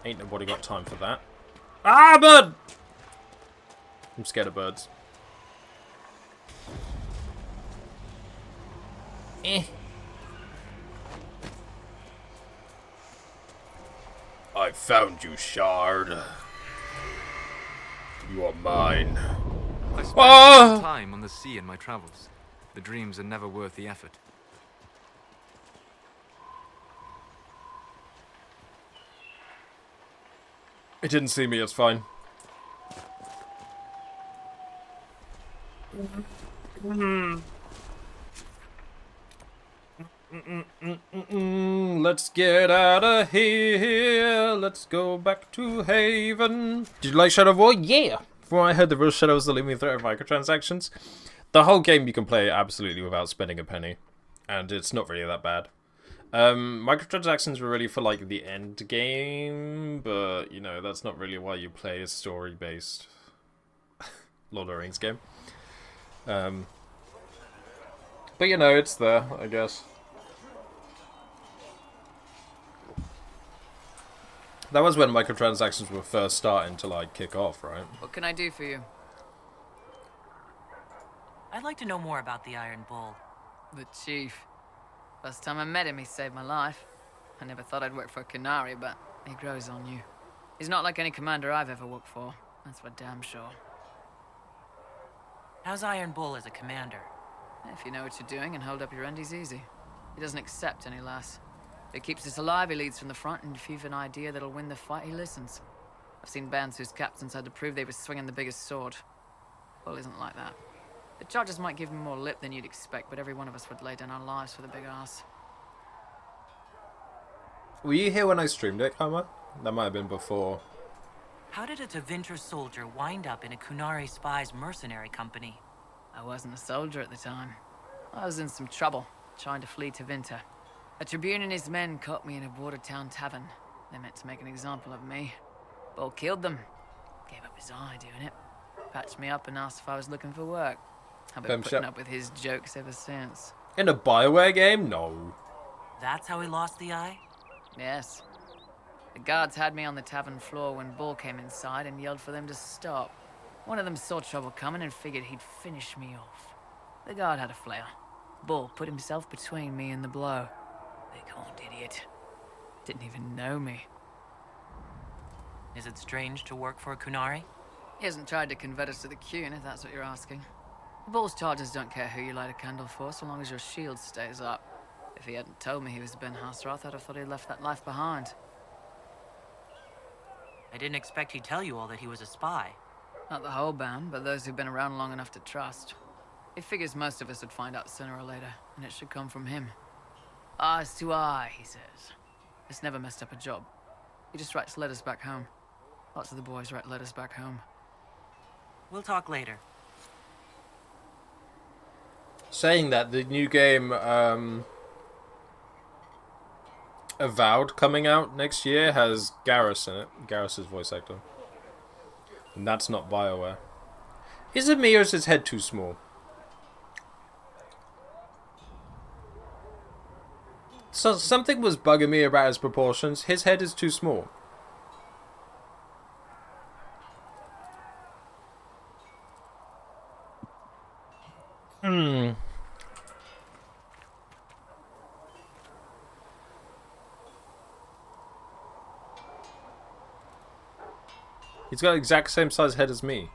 Ain't nobody got time for that. Ah, bird! I'm scared of birds. Eh. I found you, Shard. You are mine. I spent some time on the sea in my travels. The dreams are never worth the effort. It didn't see me, it's fine. Let's get out of here. Let's go back to Haven. Did you like Shadow of War? Yeah! From what I heard, the real Shadow was the living threat of microtransactions. The whole game you can play absolutely without spending a penny. And it's not really that bad. Microtransactions were really for like the end game, but you know, that's not really why you play a story-based Lord of the Rings game. But you know, it's there, I guess. That was when microtransactions were first starting to like kick off, right? What can I do for you? I'd like to know more about the Iron Bull. The chief. First time I met him, he saved my life. I never thought I'd work for a Canary, but he grows on you. He's not like any commander I've ever worked for. That's for damn sure. How's Iron Bull as a commander? If you know what you're doing and hold up your end, he's easy. He doesn't accept any less. If he keeps us alive, he leads from the front, and if you've an idea that'll win the fight, he listens. I've seen bands whose captains had to prove they were swinging the biggest sword. Bull isn't like that. The charges might give him more lip than you'd expect, but every one of us would lay down our lives for the big ass. Were you here when I streamed it, Homer? That might have been before. How did a Tevinter soldier wind up in a Kunari spy's mercenary company? I wasn't a soldier at the time. I was in some trouble, trying to flee Tevinter. A Tribune and his men caught me in a border town tavern. They meant to make an example of me. Bull killed them. Gave up his eye doing it. Patched me up and asked if I was looking for work. I've been putting up with his jokes ever since. In a BioWare game? No. That's how he lost the eye? Yes. The guards had me on the tavern floor when Bull came inside and yelled for them to stop. One of them saw trouble coming and figured he'd finish me off. The guard had a flare. Bull put himself between me and the blow. Big-horned idiot. Didn't even know me. Is it strange to work for a Kunari? He hasn't tried to convert us to the Qun, if that's what you're asking. Bull's charges don't care who you light a candle for, so long as your shield stays up. If he hadn't told me he was Ben Hasrath, I'd have thought he'd left that life behind. I didn't expect he'd tell you all that he was a spy. Not the whole band, but those who've been around long enough to trust. He figures most of us would find out sooner or later, and it should come from him. Eyes to eye, he says. It's never messed up a job. He just writes letters back home. Lots of the boys write letters back home. We'll talk later. Saying that, the new game, Avowed, coming out next year, has Garrus in it. Garrus' voice actor. And that's not BioWare. Is it me or is his head too small? So something was bugging me about his proportions. His head is too small. He's got the exact same size head as me.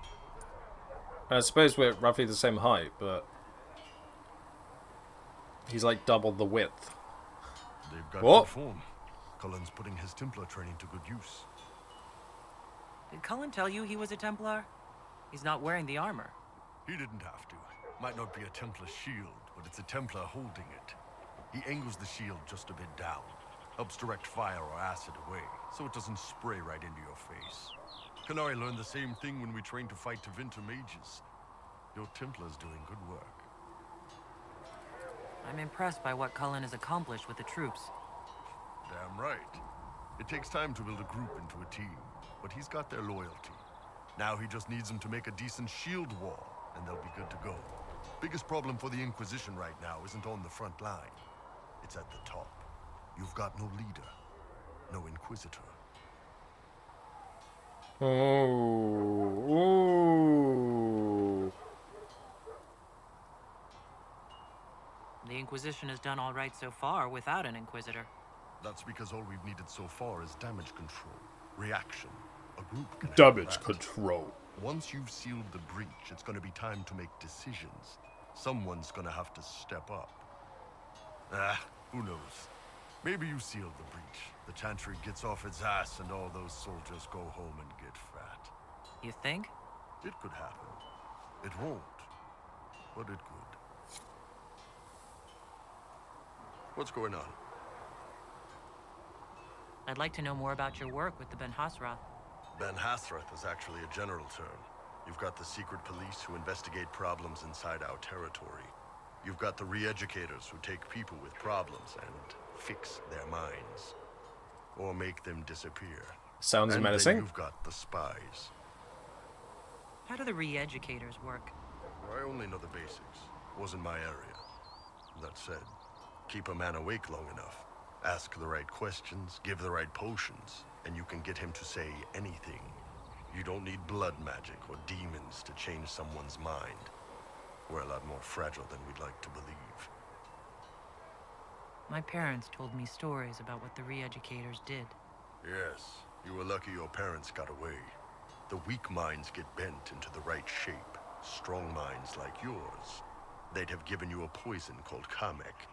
And I suppose we're roughly the same height, but he's like double the width. They've got What? good form. Cullen's putting his Templar training to good use. Did Cullen tell you he was a Templar? He's not wearing the armor. He didn't have to. Might not be a Templar shield, but it's a Templar holding it. He angles the shield just a bit down. Helps direct fire or acid away, so it doesn't spray right into your face. Canary learned the same thing when we trained to fight Tevinter mages. Your Templar's doing good work. I'm impressed by what Cullen has accomplished with the troops. Damn right. It takes time to build a group into a team, but he's got their loyalty. Now he just needs them to make a decent shield wall, and they'll be good to go. Biggest problem for the Inquisition right now isn't on the front line. It's at the top. You've got no leader, no Inquisitor. Ooh. The Inquisition has done all right so far without an Inquisitor. That's because all we've needed so far is damage control, reaction. A group can Damage control. Once you've sealed the breach, it's going to be time to make decisions. Someone's going to have to step up. Who knows? Maybe you sealed the breach. The Chantry gets off its ass and all those soldiers go home and get fat. You think? It could happen. It won't, but it could. What's going on? I'd like to know more about your work with the Ben Hasrath. Ben Hasrath is actually a general term. You've got the secret police who investigate problems inside our territory. You've got the re-educators who take people with problems and fix their minds. Or make them disappear. Sounds and menacing. then you've got the spies. How do the re-educators work? I only know the basics. Wasn't my area. That said, keep a man awake long enough. Ask the right questions, give the right potions, and you can get him to say anything. You don't need blood magic or demons to change someone's mind. We're a lot more fragile than we'd like to believe. My parents told me stories about what the re-educators did. Yes, you were lucky your parents got away. The weak minds get bent into the right shape. Strong minds like yours, they'd have given you a poison called Kamek.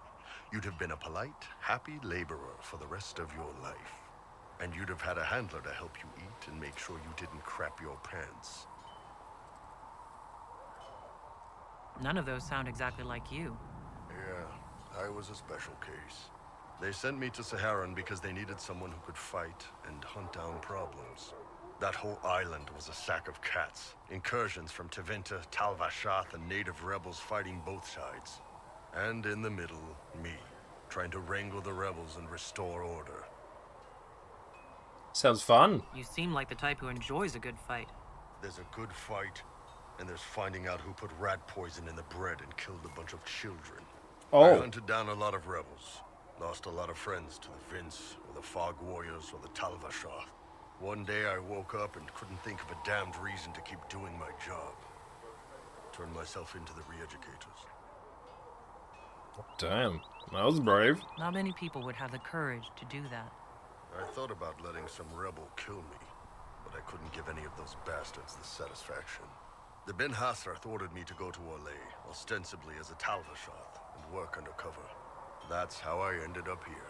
You'd have been a polite, happy laborer for the rest of your life. And you'd have had a handler to help you eat and make sure you didn't crap your pants. None of those sound exactly like you. Yeah, I was a special case. They sent me to Saharan because they needed someone who could fight and hunt down problems. That whole island was a sack of cats. Incursions from Teventa, Tal Vashath, and native rebels fighting both sides. And in the middle, me, trying to wrangle the rebels and restore order. Sounds fun. You seem like the type who enjoys a good fight. There's a good fight, and there's finding out who put rat poison in the bread and killed a bunch of children. Oh. I hunted down a lot of rebels. Lost a lot of friends to the Vince, or the Fog Warriors, or the Tal Vashath. One day I woke up and couldn't think of a damned reason to keep doing my job. Turned myself into the re-educators. Damn, that was brave. Not many people would have the courage to do that. I thought about letting some rebel kill me, but I couldn't give any of those bastards the satisfaction. The Ben Hasrath ordered me to go to Orlais, ostensibly as a Tal Vashath, and work undercover. That's how I ended up here.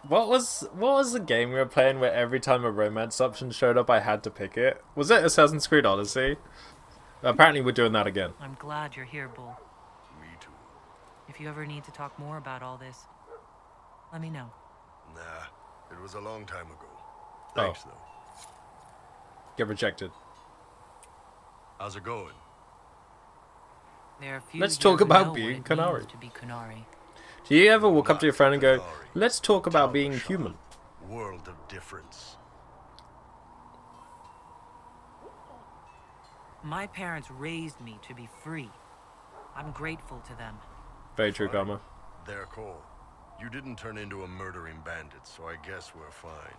What was the game we were playing where every time a romance option showed up I had to pick it? Was it Assassin's Creed Odyssey? Apparently we're doing that again. I'm glad you're here, Bull. Me too. If you ever need to talk more about all this, let me know. Nah, it was a long time ago. Thanks, though. Get rejected. How's it going? There are few Let's talk about being Qunari. Do you ever walk up to your friend and go, let's talk about being human? World of difference. My parents raised me to be free. I'm grateful to them. Very true, Karma. Their call. You didn't turn into a murdering bandit, so I guess we're fine.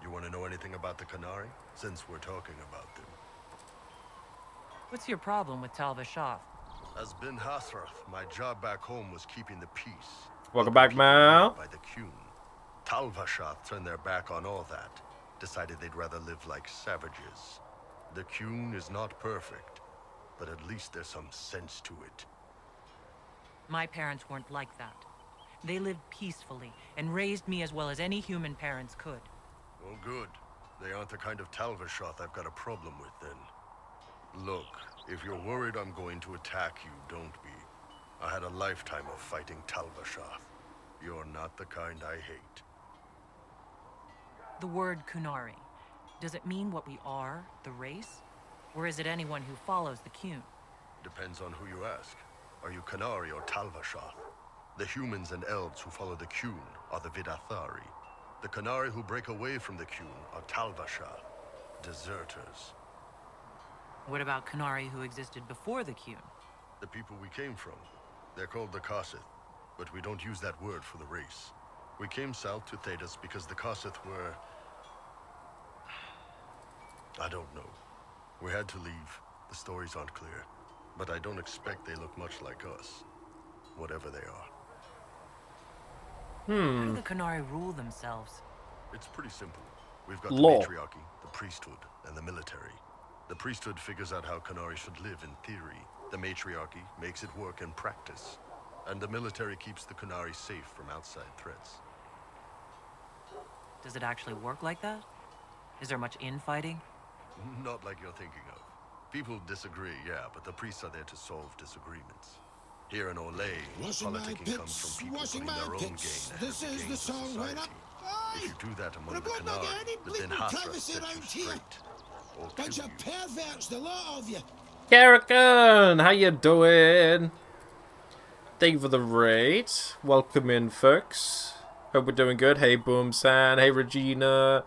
You want to know anything about the Qunari? Since we're talking about them. What's your problem with Tal Vashath? As Ben Hasrath, my job back home was keeping the peace. Welcome back, Mal. By the Qun. Tal Vashath turned their back on all that. Decided they'd rather live like savages. The Qun is not perfect, but at least there's some sense to it. My parents weren't like that. They lived peacefully and raised me as well as any human parents could. Well, good. They aren't the kind of Tal Vashath I've got a problem with, then. Look, if you're worried I'm going to attack you, don't be. I had a lifetime of fighting Tal Vashath. You're not the kind I hate. The word Qunari. Does it mean what we are, the race? Or is it anyone who follows the Qun? Depends on who you ask. Are you Qunari or Tal Vashath? The humans and elves who follow the Qun are the Vidathari. The Qunari who break away from the Qun are Tal Vashath, deserters. What about Qunari who existed before the Qun? The people we came from. They're called the Kasith, but we don't use that word for the race. We came south to Thedas because the Kasith were... I don't know. We had to leave. The stories aren't clear. But I don't expect they look much like us. Whatever they are. How do the Qunari rule themselves? It's pretty simple. We've got Law. the matriarchy, the priesthood, and the military. The priesthood figures out how Qunari should live in theory. The matriarchy makes it work in practice. And the military keeps the Qunari safe from outside threats. Does it actually work like that? Is there much infighting? Not like you're thinking of. People disagree, yeah, but the priests are there to solve disagreements. Here in Orlais, politicking comes from people putting their own gain ahead This of the is gains the of song when society. I'm... If you do that among But the I'm not Qunari, getting the bleeding Ben Hasra privacy sets you around here. straight. Or Bunch kill of you. perverts, the lot of you. Karakan, how you doing? Thank you for the raid. Welcome in, folks. Hope we're doing good. Hey, Boom San. Hey, Regina.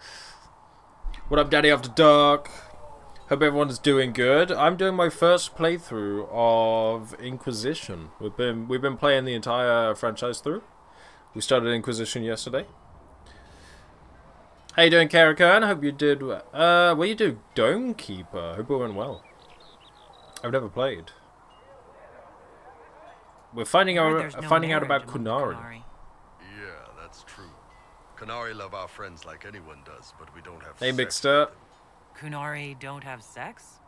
What up, Daddy After Dark? Hope everyone's doing good. I'm doing my first playthrough of Inquisition. We've been playing the entire franchise through. We started Inquisition yesterday. How you doing, Karakan? Hope you did. What you do, Dome Keeper? Hope it went well. I've never played. We're finding there's out no finding out marriage about among the Kunari. Kunari. Yeah, that's true. Kunari love our friends like anyone does, but we don't have Hey, sex Big with Stir. them. Kunari don't have sex?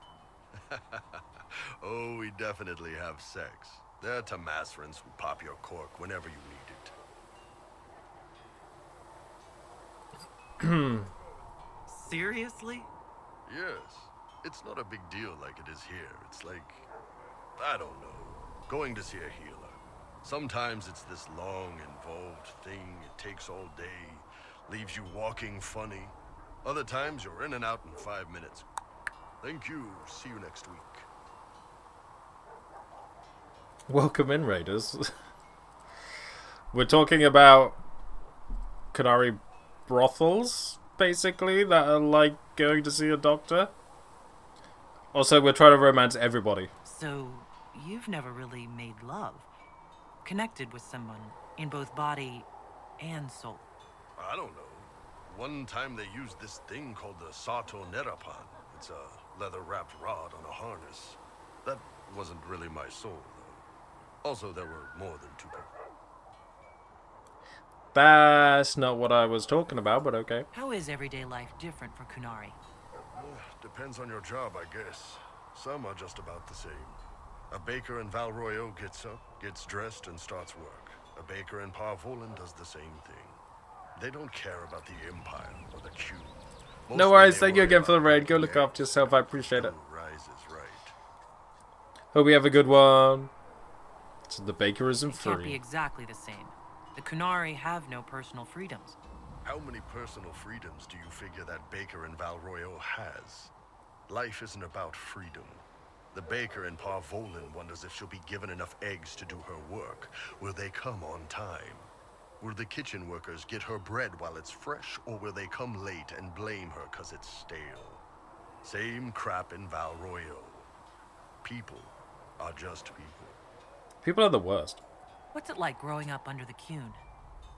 Oh, we definitely have sex. They're Tamasrans who pop your cork whenever you need it. Seriously? Yes. It's not a big deal like it is here. It's like, I don't know, going to see a healer. Sometimes it's this long, involved thing. It takes all day, leaves you walking funny. Other times you're in and out in 5 minutes. Thank you. See you next week. Welcome in, Raiders. We're talking about Kunari brothels, basically, that are like going to see a doctor. Also, we're trying to romance everybody. So, you've never really made love? Connected with someone in both body and soul? I don't know. One time they used this thing called the Sato Nerapan. It's a leather-wrapped rod on a harness. That wasn't really my soul, though. Also, there were more than 2 people. That's not what I was talking about, but okay. How is everyday life different for Kunari? Depends on your job, I guess. Some are just about the same. A baker in Valroyo gets up, gets dressed, and starts work. A baker in Parvolan does the same thing. They don't care about the Empire or the Cube. No worries, thank you again for the raid. Go look after yourself, I appreciate it. Hope we have a good one. So the baker isn't It can't be free. exactly the same. The Kunari have no personal freedoms. How many personal freedoms do you figure that baker in Valroyo has? Life isn't about freedom. The baker in Parvolan wonders if she'll be given enough eggs to do her work. Will they come on time? Will the kitchen workers get her bread while it's fresh, or will they come late and blame her because it's stale? Same crap in Valroyo. People are just people. People are the worst. What's it like growing up under the Qun?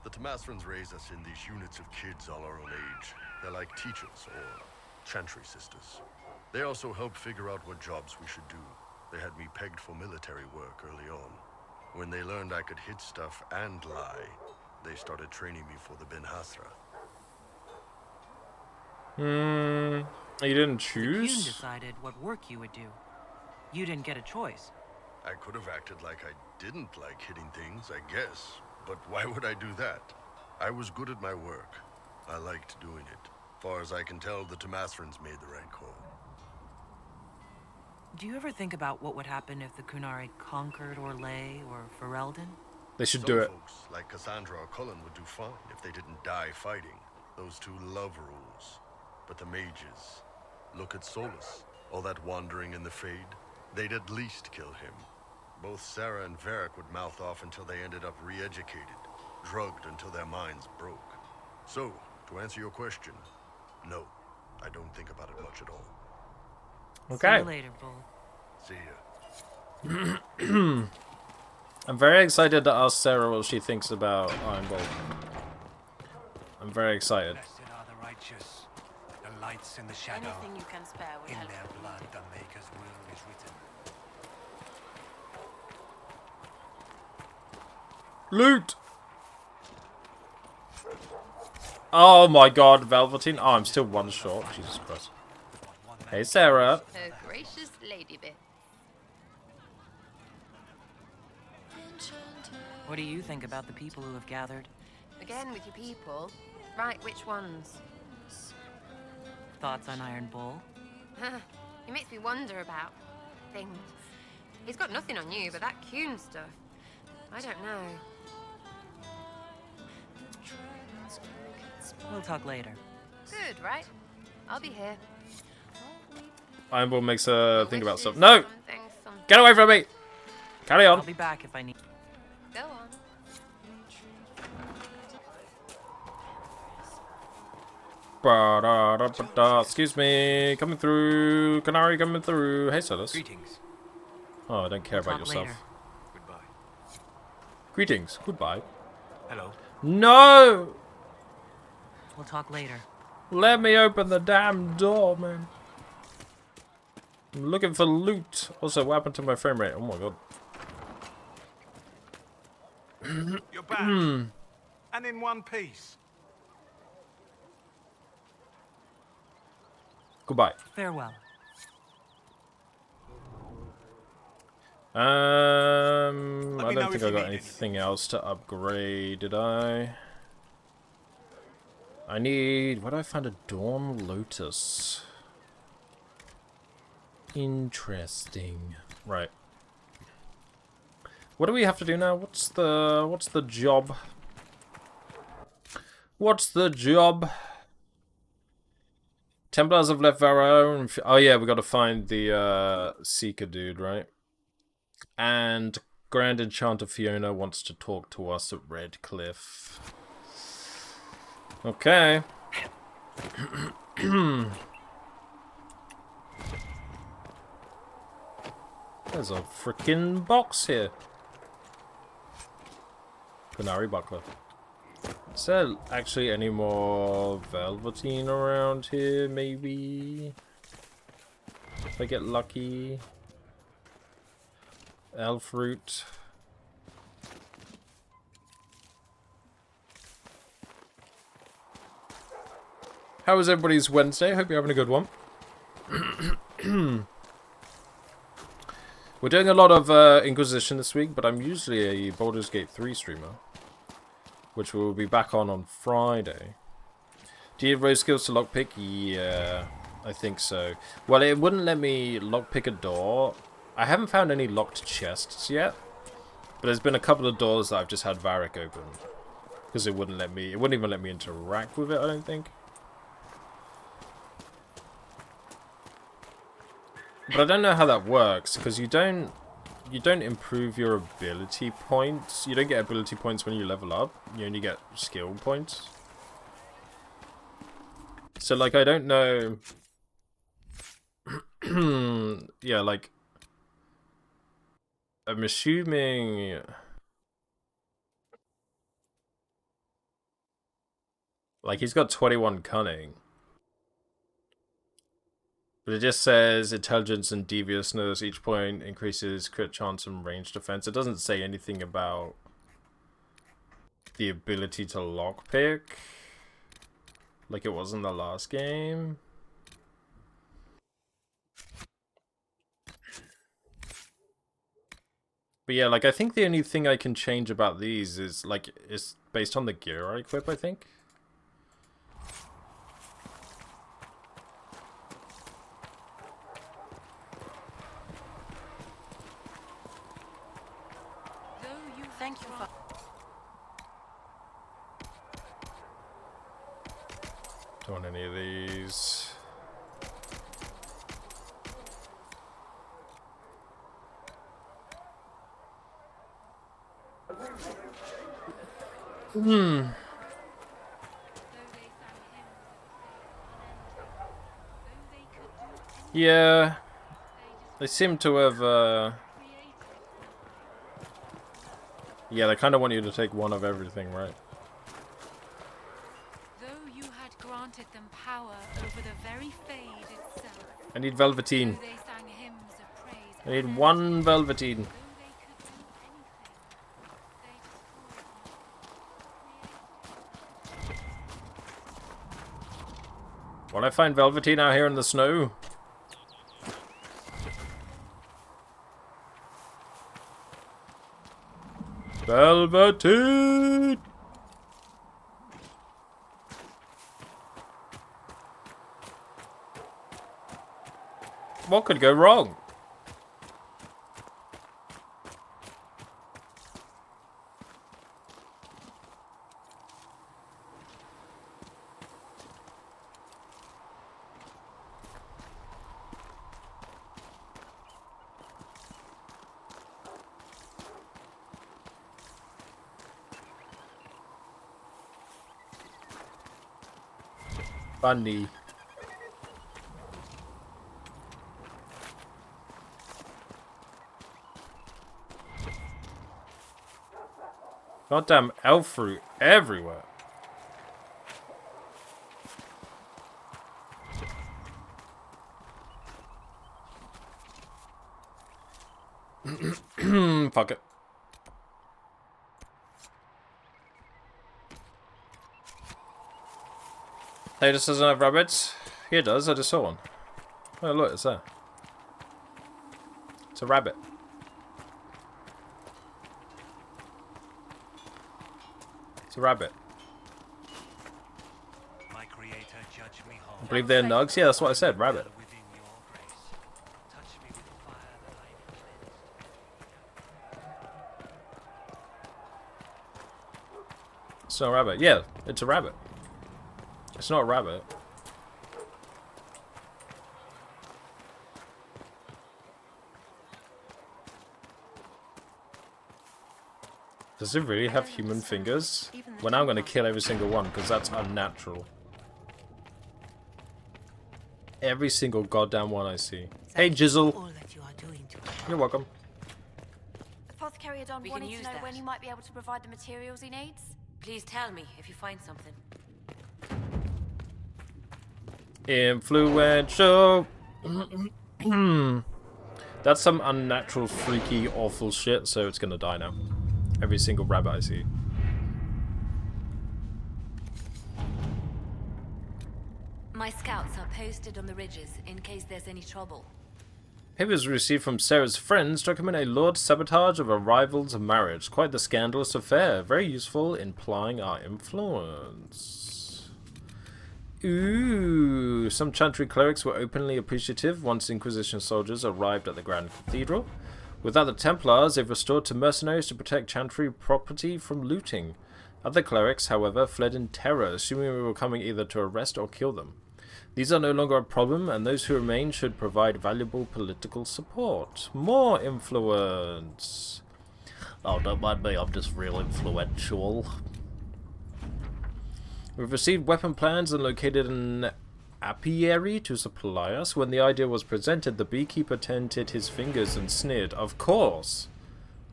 The Tamasrans raise us in these units of kids all our own age. They're like teachers or chantry sisters. They also help figure out what jobs we should do. They had me pegged for military work early on. When they learned I could hit stuff and lie, they started training me for the Ben Hasra. You didn't The Qun choose? decided what work you would do. You didn't get a choice. I could have acted like I didn't like hitting things, I guess. But why would I do that? I was good at my work. I liked doing it. Far as I can tell, the Tamasrans made the right call. Do you ever think about what would happen if the Kunari conquered Orlais or Ferelden? They should Some do it. folks, like Cassandra or Cullen, would do fine if they didn't die fighting. Those two love rules. But the mages, look at Solus. All that wandering in the Fade. They'd at least kill him. Both Sarah and Varric would mouth off until they ended up re-educated, drugged until their minds broke. So, to answer your question, no, I don't think about it much at all. Okay. See you later, Bull. See ya. I'm very excited to ask Sarah what she thinks about Iron Bolt. I'm very excited. Blessed are the righteous, the lights in the shadow. Anything you can spare will In help. their blood, the Maker's will is written. Loot! Oh my god, Velveteen. Oh, I'm still one short. Jesus Christ. Hey, Sarah. Oh, gracious lady bit. What do you think about the people who have gathered? Again with your people. Right, which ones? Thoughts on Iron Bull? It makes me wonder about things. He's got nothing on you, but that Qun stuff, I don't know. We'll talk later. Good, right? I'll be here. Iron Bull makes her think about stuff. No! Get away from me! Carry on. I'll be back if I need. Go on. Excuse me. Coming through. Canary coming through. Hey, Solus. Greetings. Oh, I don't care We'll about talk yourself. later. Goodbye. Greetings. Goodbye. Hello. No! We'll talk later. Let me open the damn door, man. I'm looking for loot. Also, what happened to my frame rate? Oh my god. You're back. And in one piece. Goodbye. Farewell. I me know don't if think I you got need anything else to upgrade, did I? I need... Where do I find a Dawn Lotus? Interesting. Right. What do we have to do now? What's the job? What's the job? Templars have left Varro. Oh yeah, we got to find the Seeker dude, right? And Grand Enchanter Fiona wants to talk to us at Redcliffe. Okay. There's a freaking box here. Canary Buckler. Is there actually any more Velveteen around here, maybe? If I get lucky. Elf Root. How was everybody's Wednesday? Hope you're having a good one. We're doing a lot of Inquisition this week, but I'm usually a Baldur's Gate 3 streamer, which we'll be back on Friday. Do you have rose skills to lockpick? Yeah, I think so. Well, it wouldn't let me lockpick a door. I haven't found any locked chests yet, but there's been a couple of doors that I've just had Varric open because it wouldn't let me. It wouldn't even let me interact with it, I don't think. But I don't know how that works, because you don't improve your ability points. You don't get ability points when you level up. You only get skill points. So, like, I don't know... yeah, like... I'm assuming... Like, he's got 21 cunning. But it just says intelligence and deviousness. Each point increases crit chance and range defense. It doesn't say anything about the ability to lockpick, like it was in the last game. But yeah, like I think the only thing I can change about these is like is based on the gear I equip, I think. Thank you for... Don't want any of these. Yeah. They seem to have, yeah, they kind of want you to take one of everything, right? Though you had granted them power over the very Fade itself. I need Velveteen. They sang hymns of praise. I need one Velveteen. Will I find Velveteen out here in the snow? Velveteen! What could go wrong? Funny. Goddamn elf fruit everywhere. Fuck it. Hey, this doesn't have rabbits? Here it does, I just saw one. Oh look, it's there. It's a rabbit. It's a rabbit. My creator judged me I believe they're nugs. Yeah, that's what I said, rabbit. It's not a rabbit. Yeah, it's a rabbit. It's not a rabbit. Does it really have human fingers? Well, now I'm going to kill every single one, because that's unnatural. Every single goddamn one I see. Hey, Jizzle. You're welcome. Apothecary Adon wanted to know when you might be able to provide the materials he needs. Please tell me if you find something. Influential. That's some unnatural, freaky, awful shit, so it's going to die now. Every single rabbit I see. My scouts are posted on the ridges in case there's any trouble. Papers received from Sarah's friends document a Lord sabotage of a rival's marriage. Quite the scandalous affair. Very useful in plying our influence. Ooh, some Chantry clerics were openly appreciative once Inquisition soldiers arrived at the Grand Cathedral. Without the Templars, they've restored to mercenaries to protect Chantry property from looting. Other clerics, however, fled in terror, assuming we were coming either to arrest or kill them. These are no longer a problem, and those who remain should provide valuable political support. More influence. Oh, don't mind me, I'm just real influential. We've received weapon plans and located an apiary to supply us. When the idea was presented, the beekeeper tented his fingers and sneered. Of course.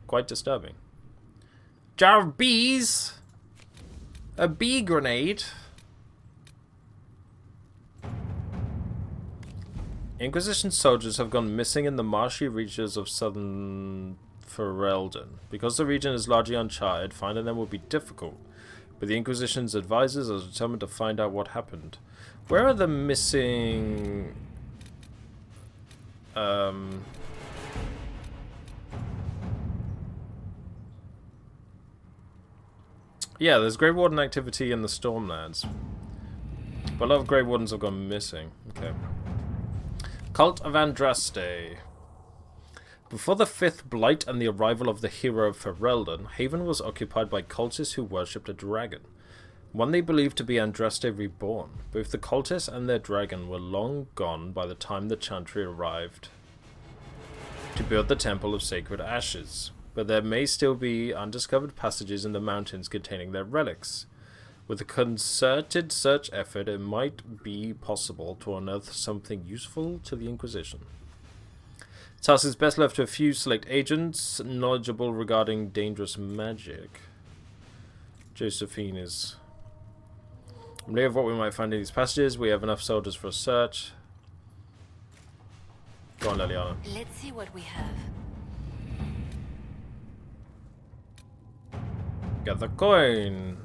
Quite disturbing. Jar of bees! A bee grenade? Inquisition soldiers have gone missing in the marshy reaches of southern Ferelden. Because the region is largely uncharted, finding them will be difficult. But the Inquisition's advisors are determined to find out what happened. Where are the missing... Yeah, there's Grey Warden activity in the Stormlands. But a lot of Grey Wardens have gone missing. Okay. Cult of Andraste. Before the Fifth Blight and the arrival of the hero of Ferelden, Haven was occupied by cultists who worshipped a dragon. One they believed to be Andraste reborn. Both the cultists and their dragon were long gone by the time the Chantry arrived to build the Temple of Sacred Ashes, but there may still be undiscovered passages in the mountains containing their relics. With a concerted search effort, it might be possible to unearth something useful to the Inquisition. The task is best left to a few select agents knowledgeable regarding dangerous magic. Josephine is... I'm aware of what we might find in these passages. We have enough soldiers for a search. Go on, Liliana. Let's see what we have. Get the coin.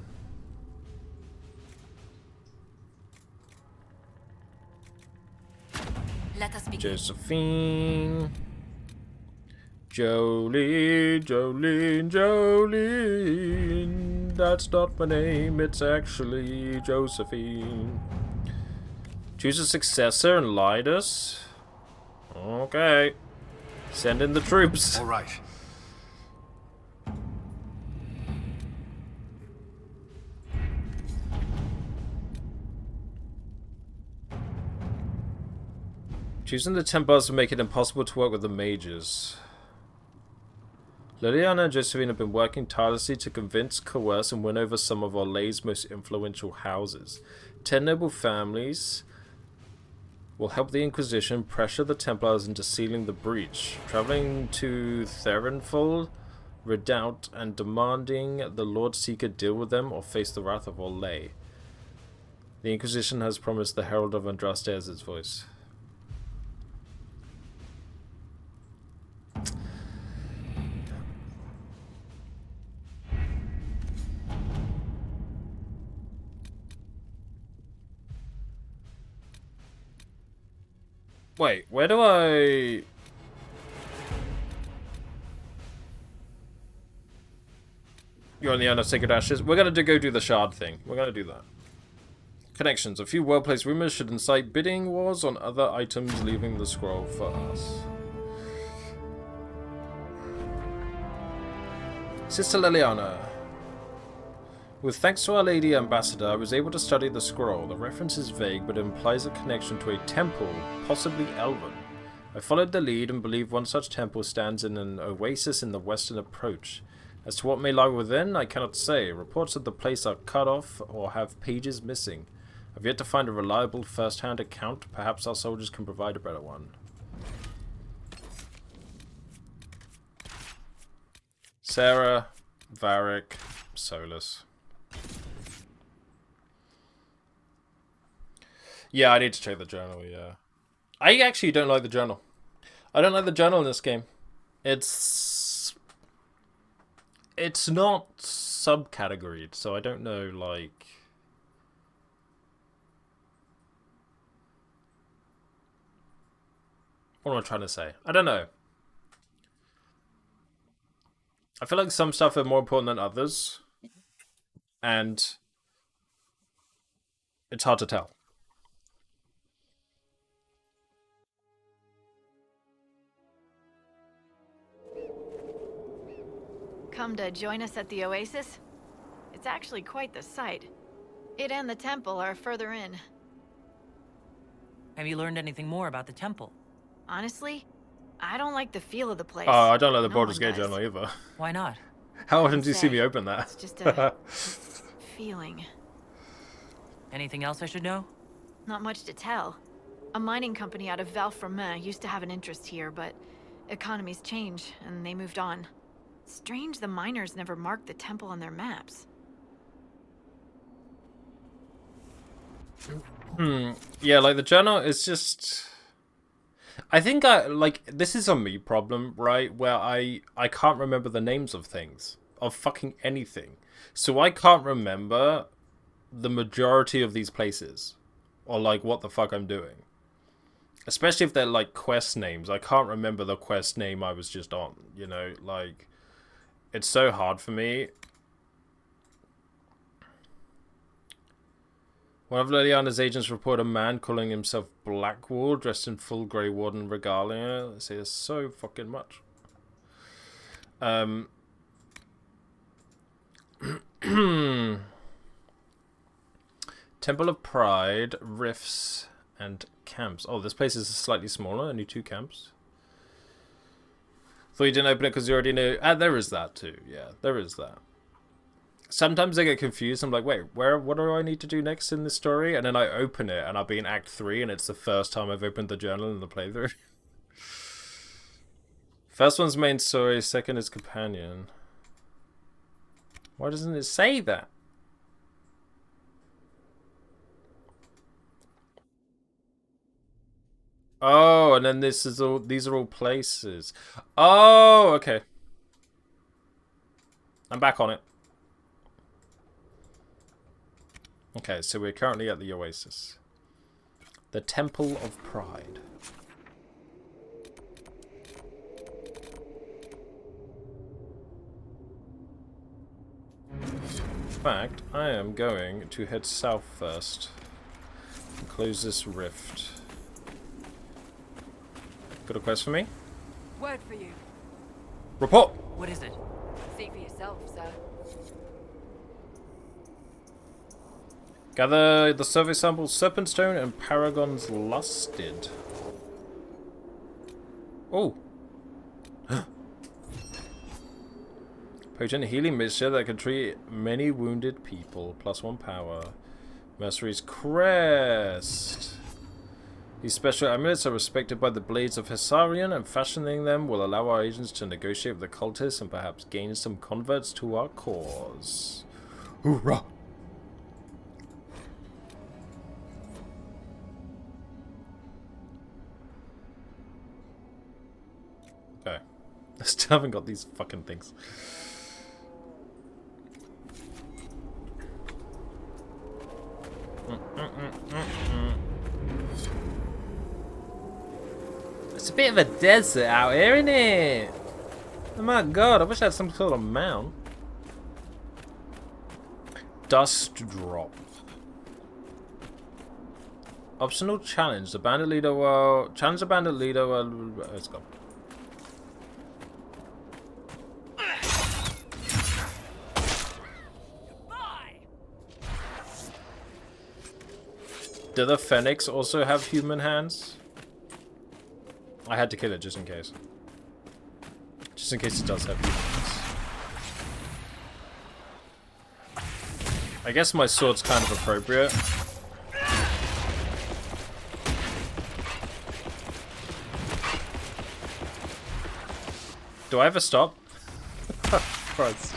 Let us begin. Josephine. Jolene, Jolene, Jolene. That's not my name, it's actually Josephine. Choose a successor and light us. Okay. Send in the troops. All right. Choosing the Templars will make it impossible to work with the mages. Liliana and Josephine have been working tirelessly to convince, coerce, and win over some of Orlay's most influential houses. 10 noble families will help the Inquisition pressure the Templars into sealing the breach. Traveling to Therenfold, Redoubt, and demanding the Lord Seeker deal with them or face the wrath of Orlay. The Inquisition has promised the Herald of Andraste as its voice. Wait, where do I... You're on the Island of Sacred Ashes. We're going to go do the shard thing. We're going to do that. Connections. A few well-placed rumors should incite bidding wars on other items leaving the scroll for us. Sister Liliana. With thanks to Our Lady Ambassador, I was able to study the scroll. The reference is vague, but implies a connection to a temple, possibly elven. I followed the lead and believe one such temple stands in an oasis in the western approach. As to what may lie within, I cannot say. Reports of the place are cut off or have pages missing. I've yet to find a reliable first-hand account. Perhaps our soldiers can provide a better one. Sarah, Varric, Solus. Yeah, I need to check the journal, yeah. I actually don't like the journal. I don't like the journal in this game. It's not subcategoried, so I don't know, like... What am I trying to say? I don't know. I feel like some stuff are more important than others. And it's hard to tell. Come to join us at the Oasis? It's actually quite the sight. It and the temple are further in. Have you learned anything more about the temple? Honestly, I don't like the feel of the place. Oh, I don't like the Baldur's Gate journal either. Why not? How often do you see me open that? It's just a feeling. Anything else I should know? Not much to tell. A mining company out of Valfremin used to have an interest here, but economies change, and they moved on. Strange the miners never marked the temple on their maps. Yeah, like the journal is just... I think this is a me problem, right? Where I can't remember the names of things. Of fucking anything. So I can't remember the majority of these places. Or like what the fuck I'm doing. Especially if they're like quest names. I can't remember the quest name I was just on. You know, like... It's so hard for me. One of Liliana's agents report a man calling himself Blackwall, dressed in full Grey Warden regalia. They say there's so fucking much. Temple of Pride, Rifts, and Camps. Oh, this place is slightly smaller, only 2 camps. Thought you didn't open it because you already knew. There is that too. Yeah, there is that. Sometimes I get confused. I'm like, wait, what do I need to do next in this story? And then I open it and I'll be in Act 3 and it's the first time I've opened the journal in the playthrough. First one's main story, second is companion. Why doesn't it say that? Oh, and then these are all places. Oh, okay. I'm back on it. Okay, so we're currently at the Oasis. The Temple of Pride. In fact, I am going to head south first and close this rift. Got a quest for me? Word for you. Report! What is it? See for yourself, sir. Gather the survey samples Serpentstone and Paragon's Lusted. Oh! Potent healing mixture that can treat many wounded people. +1 power. Mercenary's Crest. These special amulets are respected by the Blades of Hessarian, and fashioning them will allow our agents to negotiate with the cultists and perhaps gain some converts to our cause. Hoorah! Okay. I still haven't got these fucking things. a bit of a desert out here, isn't it? Oh my god, I wish I had some sort of mount. Dust drop. Optional challenge. The bandit leader will... Challenge the bandit leader will... Let's go. Do the Phoenix also have human hands? I had to kill it just in case. Just in case it does have human hands. I guess my sword's kind of appropriate. Do I ever stop? Christ.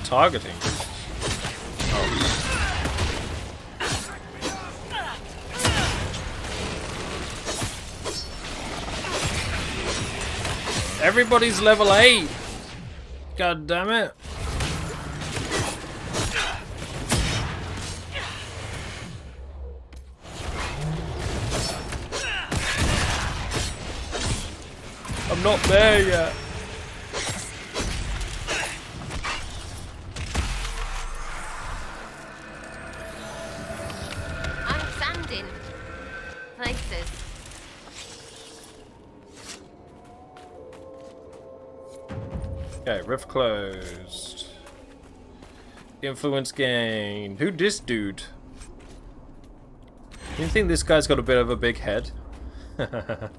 Targeting. Oh. Everybody's level 8. God damn it. I'm not there yet. Okay, rift closed. Influence gained. Who this dude? You think this guy's got a bit of a big head? The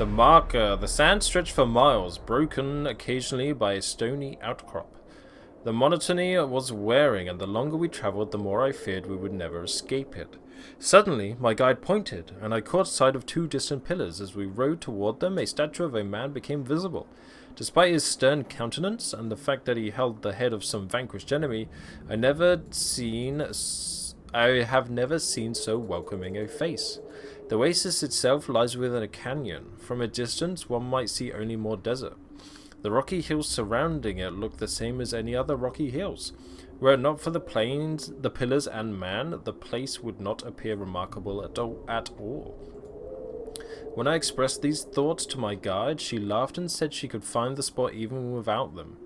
marker. The sand stretched for miles, broken occasionally by a stony outcrop. The monotony was wearing, and the longer we travelled, the more I feared we would never escape it. Suddenly, my guide pointed, and I caught sight of 2 distant pillars. As we rode toward them, a statue of a man became visible. Despite his stern countenance and the fact that he held the head of some vanquished enemy, I have never seen so welcoming a face. The oasis itself lies within a canyon. From a distance, one might see only more desert. The rocky hills surrounding it look the same as any other rocky hills. Were it not for the plains, the pillars, and man, the place would not appear remarkable at all. When I expressed these thoughts to my guide, she laughed and said she could find the spot even without them.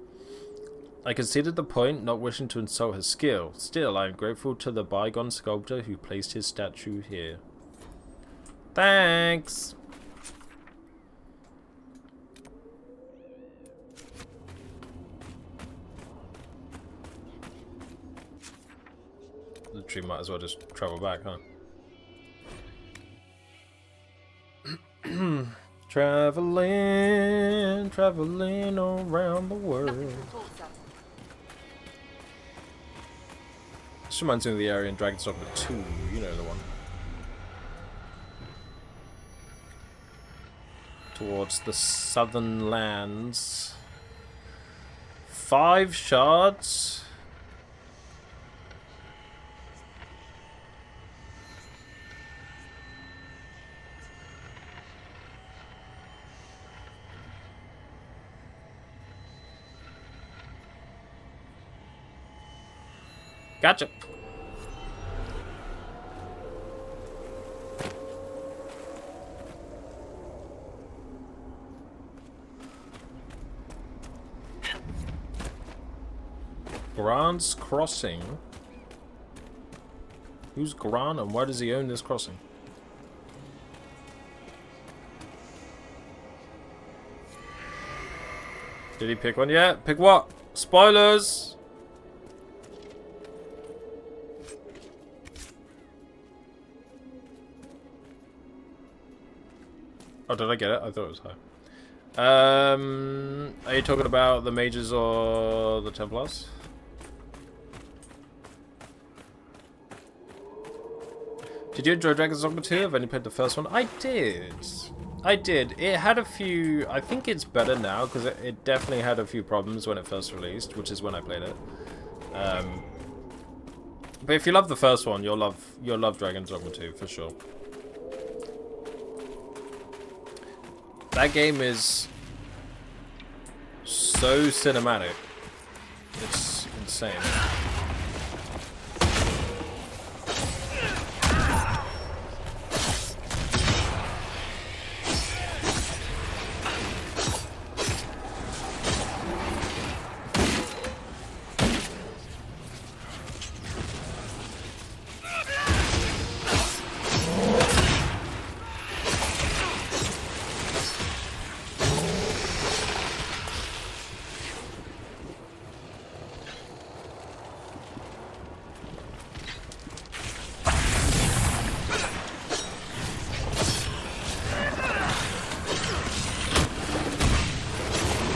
I conceded the point, not wishing to insult her skill. Still, I am grateful to the bygone sculptor who placed his statue here. Thanks! Literally might as well just travel back, huh? Traveling around the world. This reminds me of the area in Dragon's Dogma 2, you know the one. Towards the southern lands. 5 shards. Gotcha. Grant's Crossing. Who's Grant and why does he own this crossing? Did he pick one yet? Pick what? Spoilers! Oh, did I get it? I thought it was high. Are you talking about the mages or the Templars? Did you enjoy Dragon's Dogma 2? I've only played the first one. I did. It had a few... I think it's better now, because it definitely had a few problems when it first released, which is when I played it. But if you love the first one, you'll love Dragon's Dogma 2, for sure. That game is so cinematic. It's insane.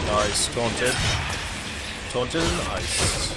Nice, taunted. Taunted and iced.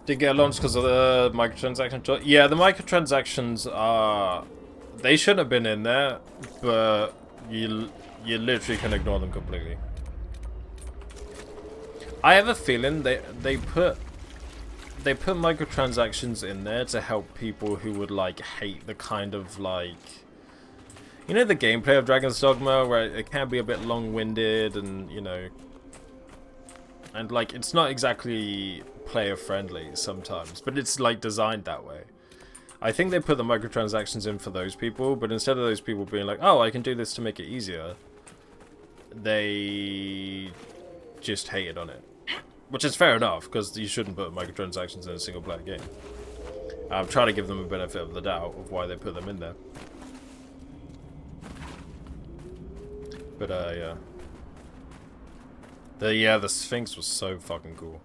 Did get launched because of the microtransaction. Yeah, the microtransactions are... They shouldn't have been in there, but you literally can ignore them completely. I have a feeling they put microtransactions in there to help people who would like hate the kind of like... You know the gameplay of Dragon's Dogma where it can be a bit long-winded and, you know... And like, it's not exactly player friendly sometimes, but it's like designed that way. I think they put the microtransactions in for those people, but instead of those people being like, oh, I can do this to make it easier, they just hated on it. Which is fair enough, because you shouldn't put microtransactions in a single player game. I'm trying to give them a benefit of the doubt of why they put them in there. But yeah. The Sphinx was so fucking cool.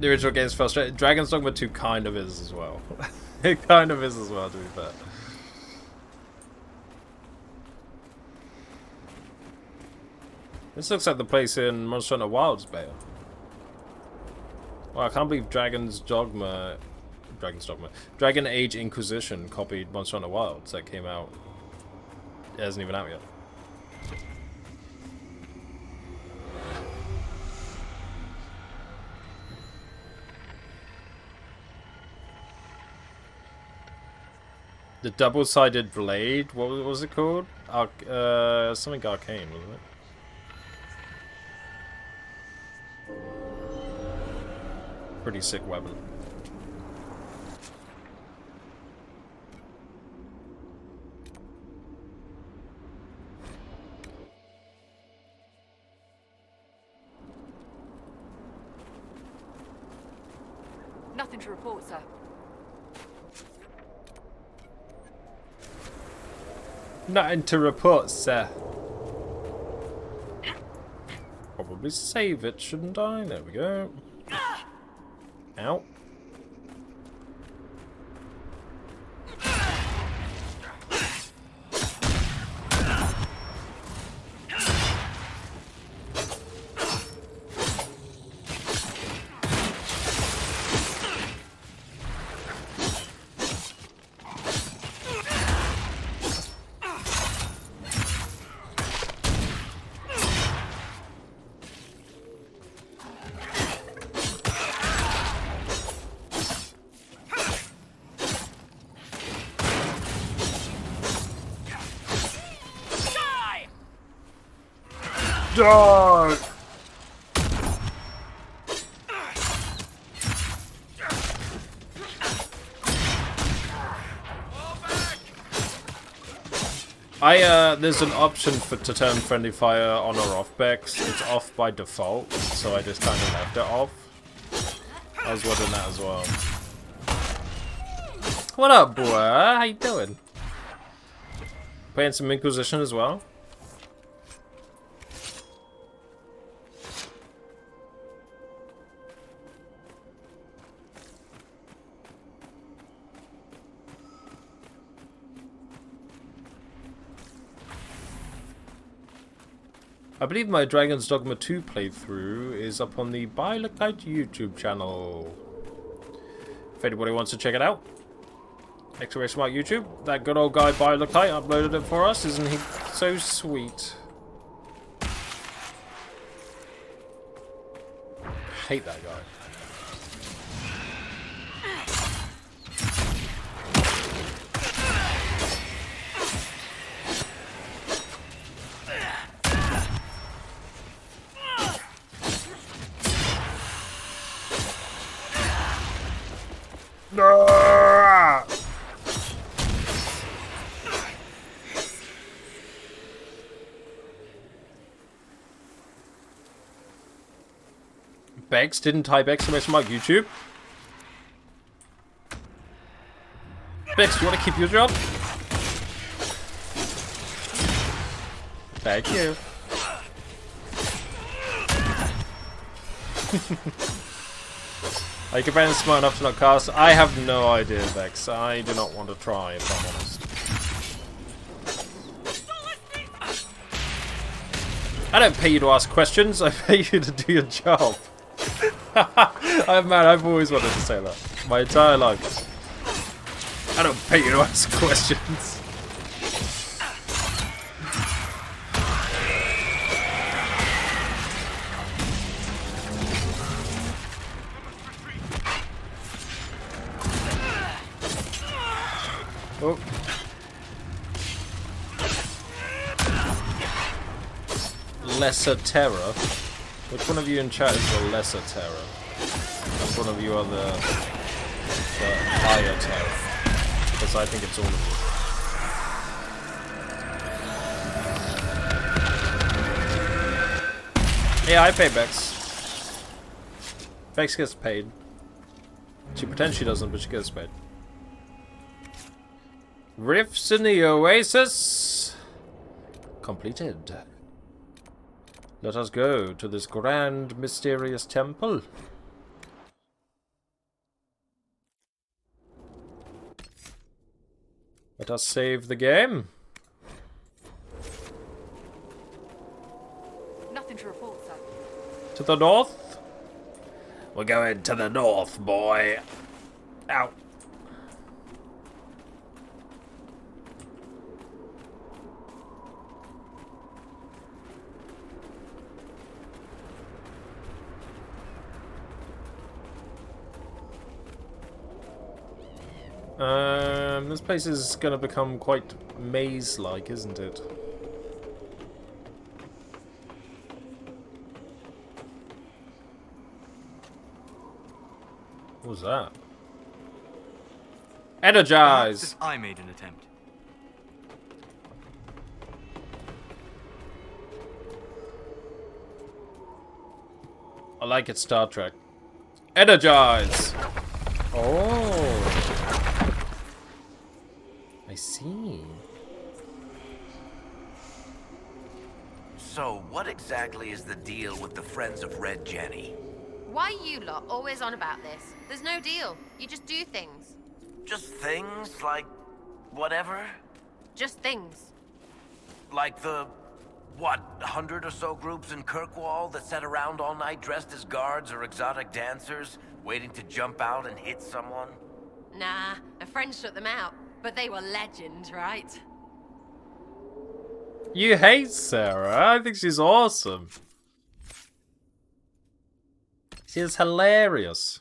The original game's frustrating. Dragon's Dogma 2 kind of is as well. It kind of is as well, to be fair. This looks like the place in Monster Hunter Wilds, better. Wow, I can't believe Dragon Age Inquisition copied Monster Hunter Wilds that came out. It hasn't even out yet. The double-sided blade, what was it called? Something arcane, wasn't it? Pretty sick weapon. Nothing to report, sir. Nothing to report, sir. Probably save it, shouldn't I? There we go. Ow. Die! There's an option to turn friendly fire on or off, Bex. It's off by default, so I just kind of left it off. I was wondering that as well. What up, boy? How you doing? Playing some Inquisition as well. I believe my Dragon's Dogma 2 playthrough is up on the bioware YouTube channel. If anybody wants to check it out. Exclamation mark YouTube. That good old guy bioware uploaded it for us. Isn't he so sweet? Hate that guy. Bex didn't type exclamation mark YouTube. Bex, do you want to keep your job? Thank you. Are you apparently smart enough to not cast? I have no idea, Bex. I do not want to try, if I'm honest. I don't pay you to ask questions, I pay you to do your job. I've always wanted to say that. My entire life. I don't pay you to ask questions. Oh. Lesser terror. Which one of you in chat is the lesser terror? Which one of you are the higher terror? Because I think it's all of you. Yeah, I pay Bex. Bex gets paid. She pretends she doesn't, but she gets paid. Rifts in the Oasis completed. Let us go to this grand, mysterious temple. Let us save the game. Nothing to report, sir. To the north? We're going to the north, boy. Ow. This place is going to become quite maze-like, isn't it? What was that? Energize! I made an attempt. I like it, Star Trek. Energize! Oh. I see. So, what exactly is the deal with the Friends of Red Jenny? Why you lot always on about this? There's no deal. You just do things. Just things? Like, whatever? Just things. Like the, what, 100 or so groups in Kirkwall that sat around all night dressed as guards or exotic dancers, waiting to jump out and hit someone? Nah, a friend shut them out. But they were legends, right? You hate Sarah. I think she's awesome. She's hilarious.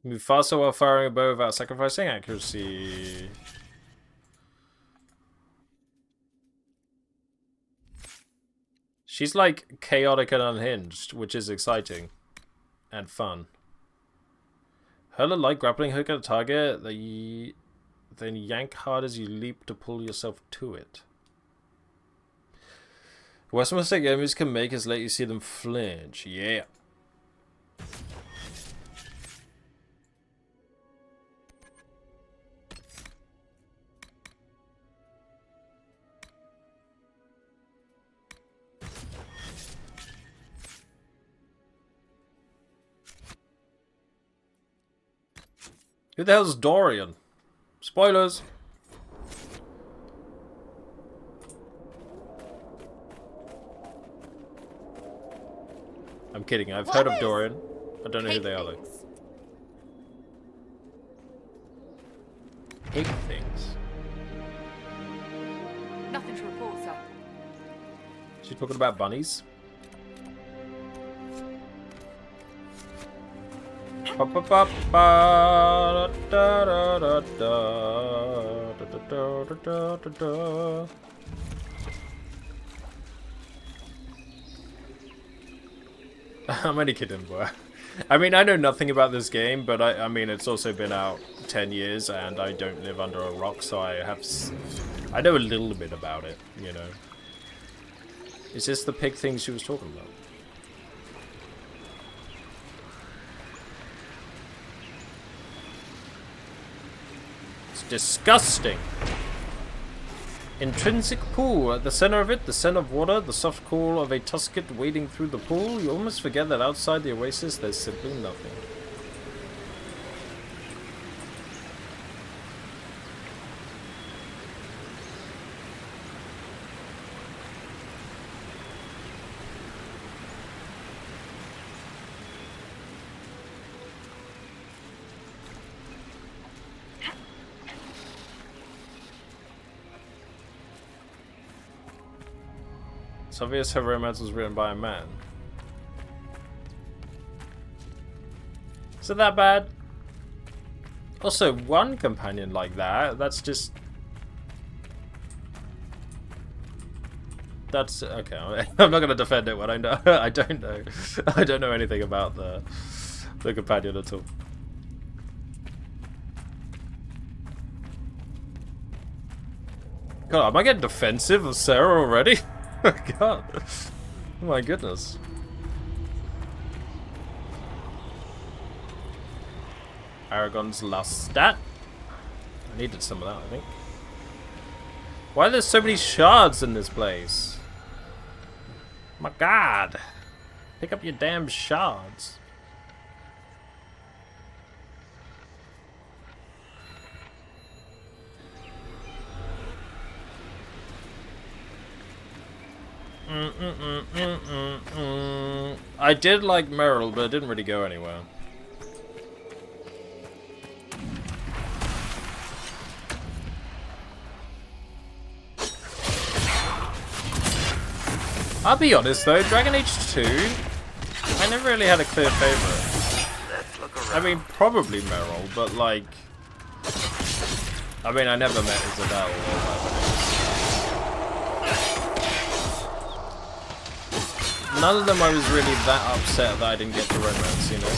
Move faster while firing a bow without sacrificing accuracy. She's like chaotic and unhinged, which is exciting and fun. Hurl a light grappling hook at a target, then yank hard as you leap to pull yourself to it. The worst mistake enemies can make is let you see them flinch. Yeah. Who the hell's Dorian? Spoilers! I'm kidding, I've heard of Dorian. I don't know who they are though. Pig things? Nothing to report, sir. She's talking about bunnies? Ba ba ba ba da da da da da da da da da. I'm only kidding, boy. I mean, I know nothing about this game, but I mean, it's also been out 10 years, and I don't live under a rock, so I know a little bit about it, you know. Is this the pig thing she was talking about? Disgusting. Intrinsic pool. At the center of it, the scent of water, the soft call of a tusket wading through the pool. You almost forget that outside the oasis, there's simply nothing. It's obvious her romance was written by a man. Is it that bad? Also, one companion like that, that's just... That's... Okay, I'm not going to defend it when I know... I don't know. I don't know anything about the companion at all. God, am I getting defensive of Sarah already? God. Oh my goodness. Aragon's last stat. I needed some of that, I think. Why are there so many shards in this place? My God. Pick up your damn shards. I did like Merrill, but it didn't really go anywhere. I'll be honest though, Dragon Age 2, I never really had a clear favorite. I mean, probably Merrill, but like... I mean, I never met Isabel or whatever it is. None of them I was really that upset that I didn't get the romance, you know?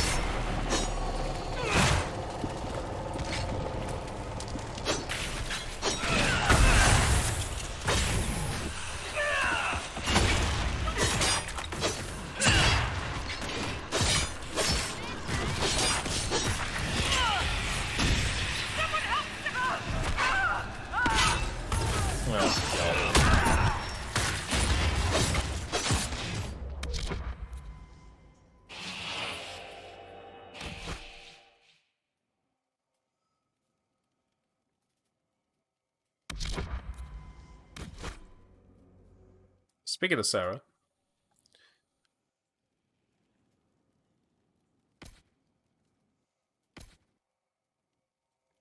Speaking of Sarah.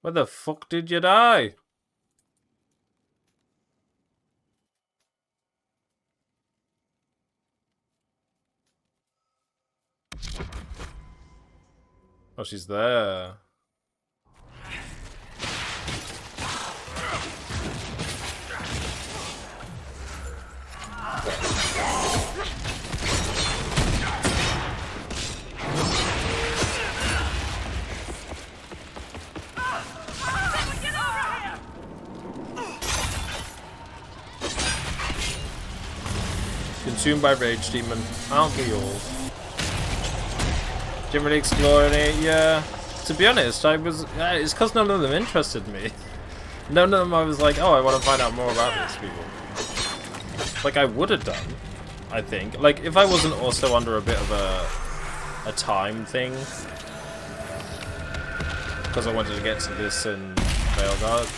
Where the fuck did you die? Oh, she's there. Consumed by Rage Demon. Aren't we all? Didn't really explore any, yeah. To be honest, it's because none of them interested me. None of them I was like, oh, I want to find out more about these people. Like, I would have done, I think. Like, if I wasn't also under a bit of a time thing. Because I wanted to get to this in Veilguard.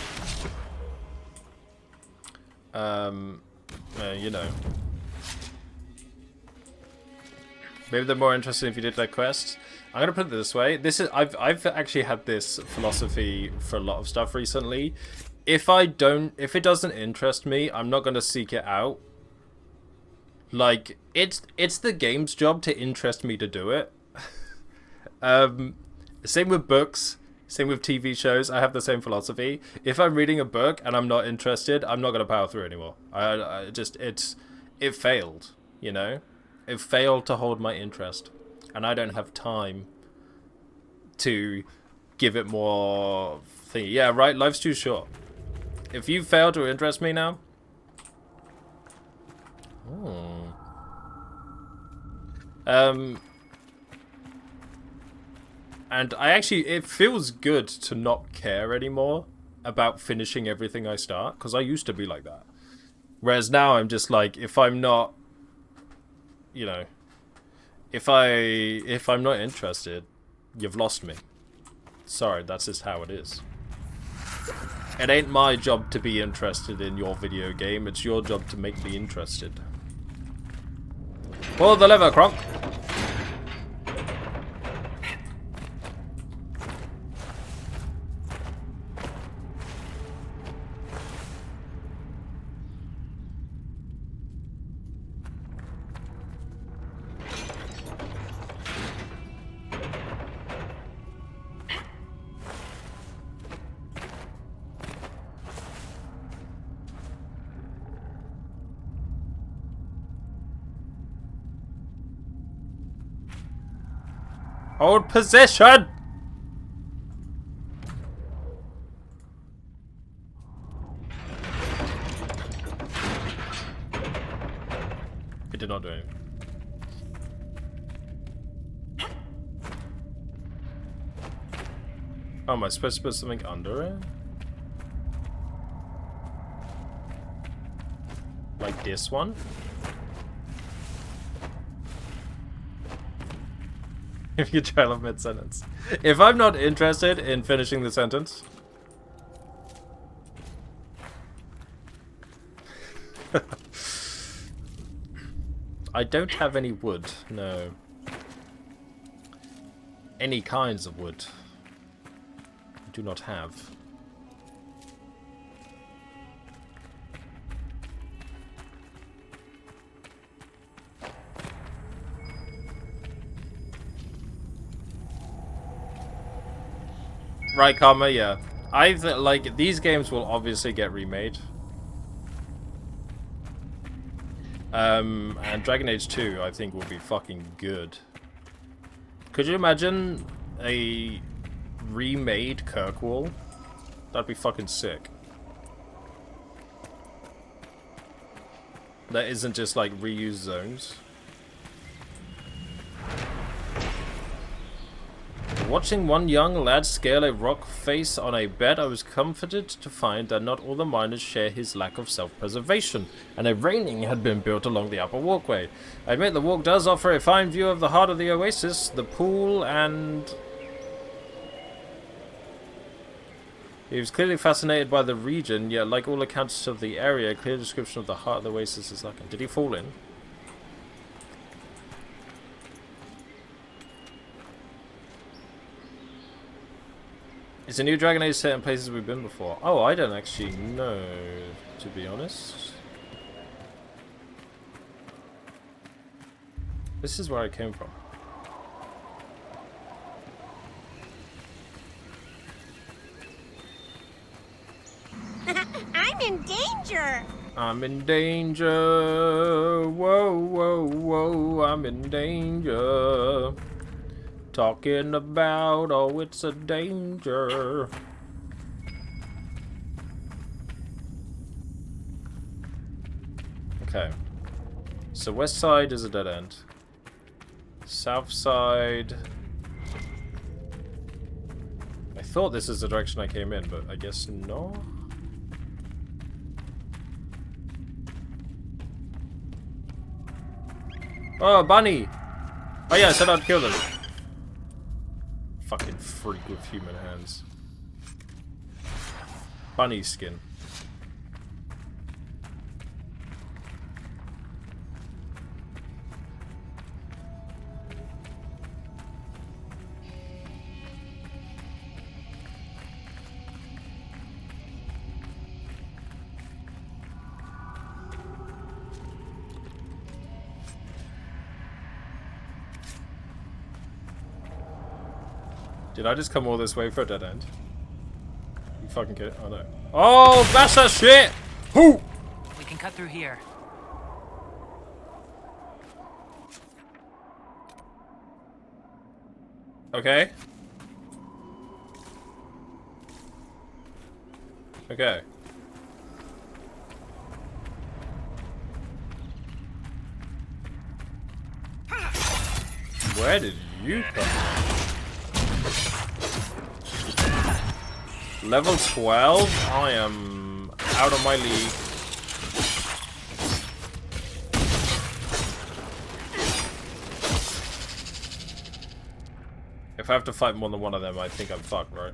You know. Maybe they're more interested if you did their quests. I'm gonna put it this way. I've actually had this philosophy for a lot of stuff recently. If it doesn't interest me, I'm not gonna seek it out. Like, it's the game's job to interest me to do it. Same with books, same with TV shows. I have the same philosophy. If I'm reading a book and I'm not interested, I'm not gonna power through anymore. It failed, you know? It failed to hold my interest, and I don't have time to give it more thing. Yeah, right, life's too short. If you fail to interest me now... and it feels good to not care anymore about finishing everything I start, because I used to be like that. Whereas now I'm just like, if I'm not... You know, if I'm not interested, you've lost me. Sorry, that's just how it is. It ain't my job to be interested in your video game, it's your job to make me interested. Pull the lever, Kronk! Hold position! It did not do anything. Oh, am I supposed to put something under it? Like this one? If you trail off mid-sentence. If I'm not interested in finishing the sentence... I don't have any wood, no. Any kinds of wood. I do not have. Right, Karma, yeah. Like, these games will obviously get remade. And Dragon Age 2, I think, will be fucking good. Could you imagine a remade Kirkwall? That'd be fucking sick. That isn't just, like, reused zones. Watching one young lad scale a rock face on a bed, I was comforted to find that not all the miners share his lack of self-preservation, and a railing had been built along the upper walkway. I admit the walk does offer a fine view of the heart of the oasis, the pool, and... He was clearly fascinated by the region, yet like all accounts of the area, a clear description of the heart of the oasis is lacking. Did he fall in? It's a new Dragon Age set in places we've been before. Oh, I don't actually know, to be honest. This is where I came from. I'm in danger! I'm in danger. Whoa, whoa, whoa. I'm in danger. Talking about, oh, it's a danger. Okay. So west side is a dead end. South side... I thought this is the direction I came in, but I guess no? Oh, bunny! Oh yeah, I said I'd kill them. Fucking freak with human hands. Bunny skin. Did I just come all this way for a dead end? You fucking kidding? Oh no. Oh, that's that shit! Who? We can cut through here. Okay. Okay. Where did you come from? Level 12? I am out of my league. If I have to fight more than one of them, I think I'm fucked, right?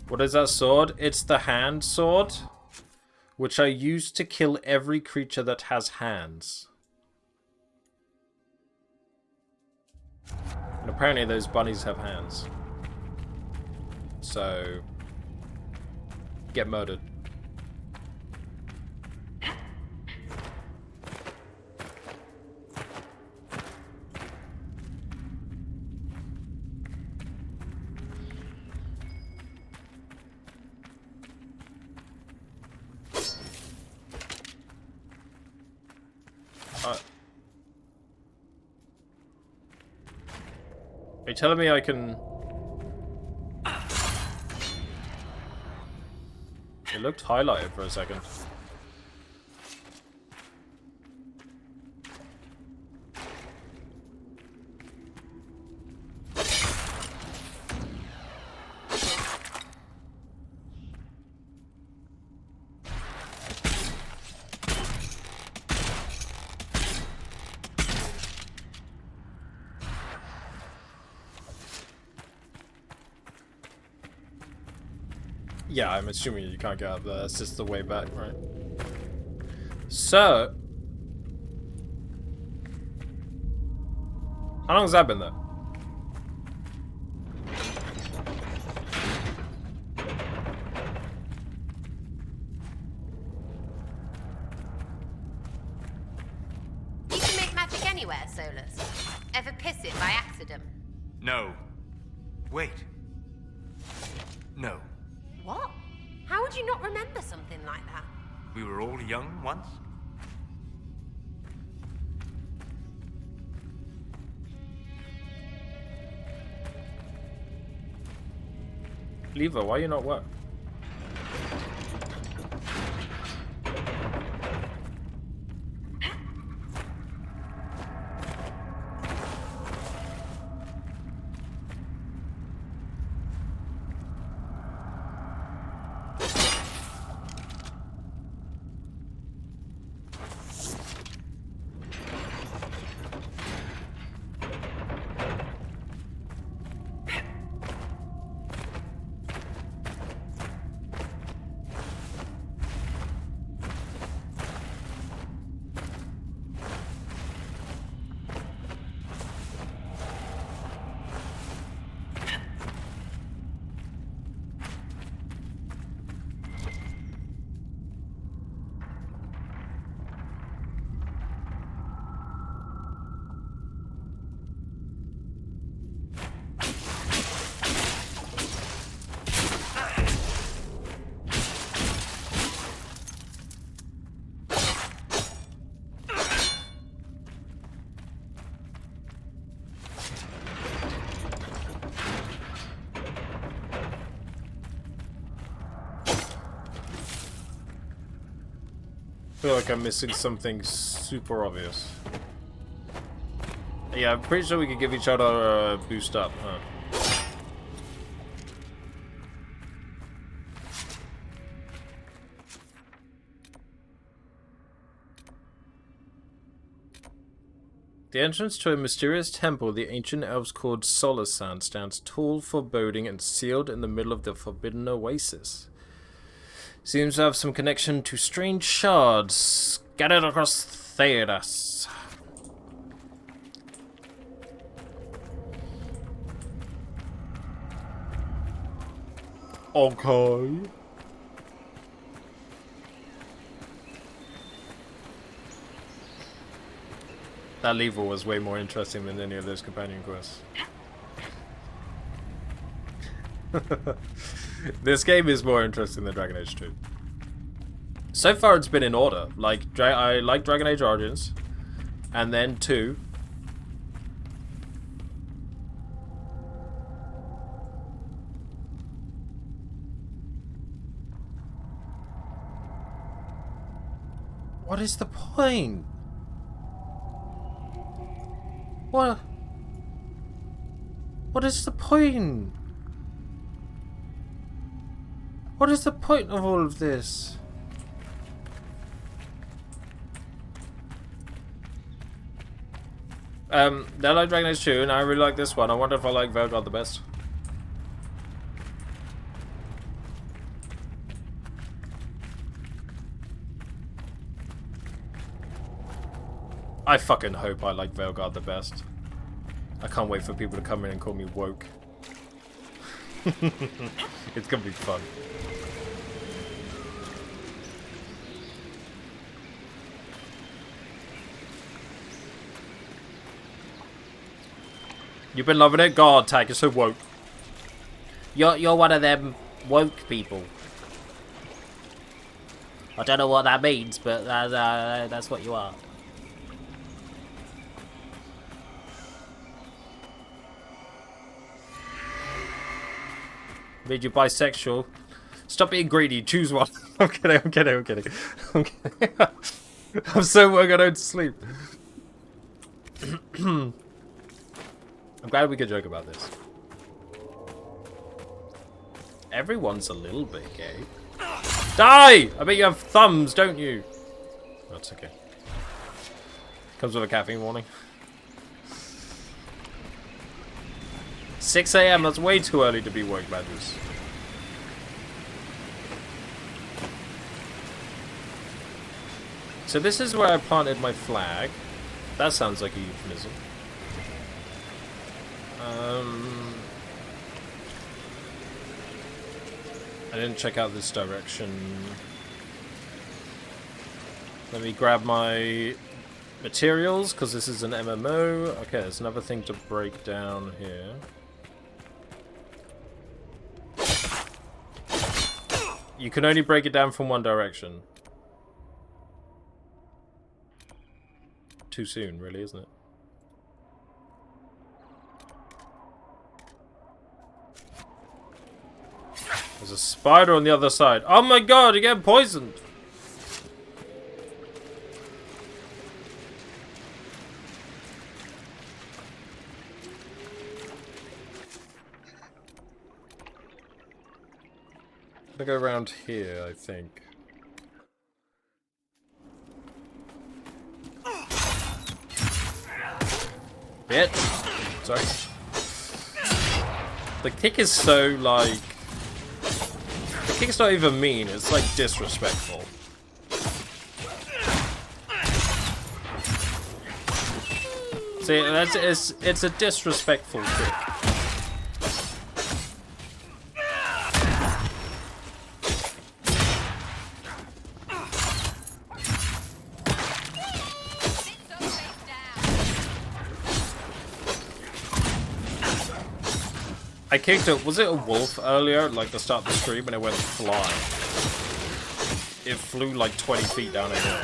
What is that sword? It's the hand sword, which I use to kill every creature that has hands. And apparently those bunnies have hands. So, get murdered. Are you telling me I can... It looked highlighted for a second. Yeah, I'm assuming you can't get up there. That's just the way back, right? So... How long has that been there? You can make magic anywhere, Solus. Ever piss it by accident? No. Wait. No. What? How would you not remember something like that? We were all young once. Lever, why are you not work? feel like I'm missing something super obvious. Yeah, I'm pretty sure we could give each other a boost up, huh? The entrance to a mysterious temple the ancient elves called Solasan stands tall, foreboding, and sealed in the middle of the forbidden oasis. Seems to have some connection to strange shards scattered across Thedas. Okay. That lever was way more interesting than any of those companion quests. This game is more interesting than Dragon Age 2. So far it's been in order. Like, I like Dragon Age Origins. And then 2. What is the point? What is the point? What is the point of all of this? They like Dragon Age 2, and I really like this one. I wonder if I like Velgard the best. I fucking hope I like Velgard the best. I can't wait for people to come in and call me woke. It's gonna be fun. You've been loving it? God, Tag, you're so woke. You're one of them woke people. I don't know what that means, but that's what you are. Made you bisexual. Stop being greedy. Choose one. I'm kidding. I'm kidding. I'm kidding. I'm kidding. I'm so woke I don't sleep. I'm glad we could joke about this. Everyone's a little bit gay. Die! I bet you have thumbs, don't you? That's okay. Comes with a caffeine warning. 6 AM, that's way too early to be woke badgers. So this is where I planted my flag. That sounds like a euphemism. I didn't check out this direction. Let me grab my materials, because this is an MMO. Okay, there's another thing to break down here. You can only break it down from one direction. Too soon, really, isn't it? There's a spider on the other side. Oh my god, you're getting poisoned! I'm gonna go around here, I think. Bitch! Sorry. The kick is so, like... The kick's not even mean, it's like disrespectful. See, it's a disrespectful kick. I kicked it. Was it a wolf earlier, like the start of the stream, and it went flying? It flew like 20 feet down a hill.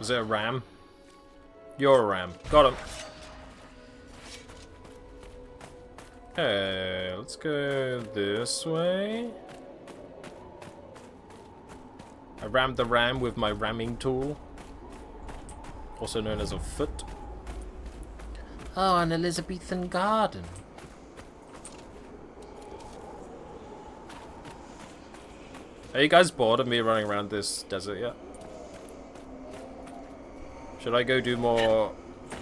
Was it a ram? You're a ram. Got him. Okay, let's go this way. I rammed the ram with my ramming tool, also known as a foot. Oh, an Elizabethan garden. Are you guys bored of me running around this desert yet? Should I go do more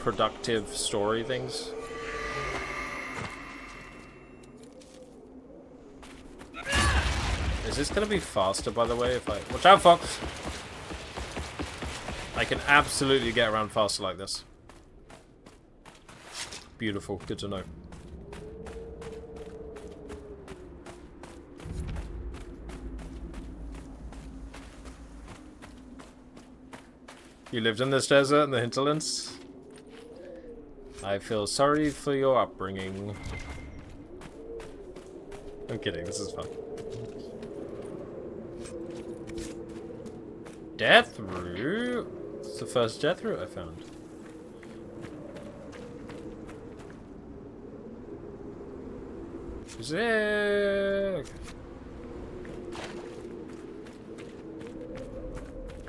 productive story things? Is this gonna be faster, by the way, if I... Watch out, Fox! I can absolutely get around faster like this. Beautiful, good to know. You lived in this desert in the hinterlands? I feel sorry for your upbringing. I'm kidding, this is fun. Death root? It's the first death root I found. Sick!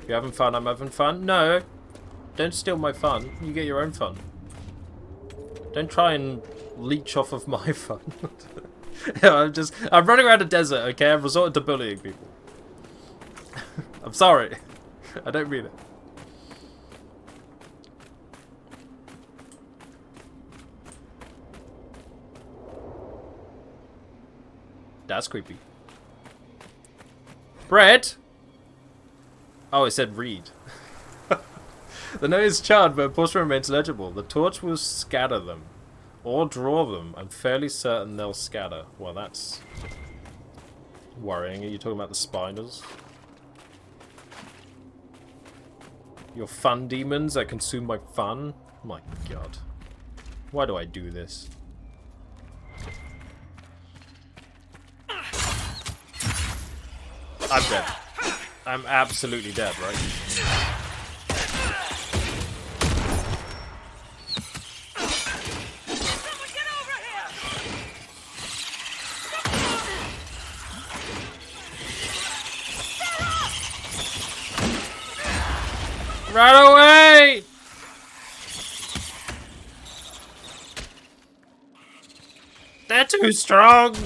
You having fun? I'm having fun? No! Don't steal my fun. You get your own fun. Don't try and leech off of my fun. Yeah, I'm running around a desert, okay? I've resorted to bullying people. I'm sorry. I don't mean it. That's creepy. Bread? Oh, it said read. The note is charred, but a portion remains legible. The torch will scatter them. Or draw them. I'm fairly certain they'll scatter. Well, that's worrying. Are you talking about the spiders? Your fun demons that consume my fun? My god. Why do I do this? I'm dead. I'm absolutely dead, right? Run away! They're too strong!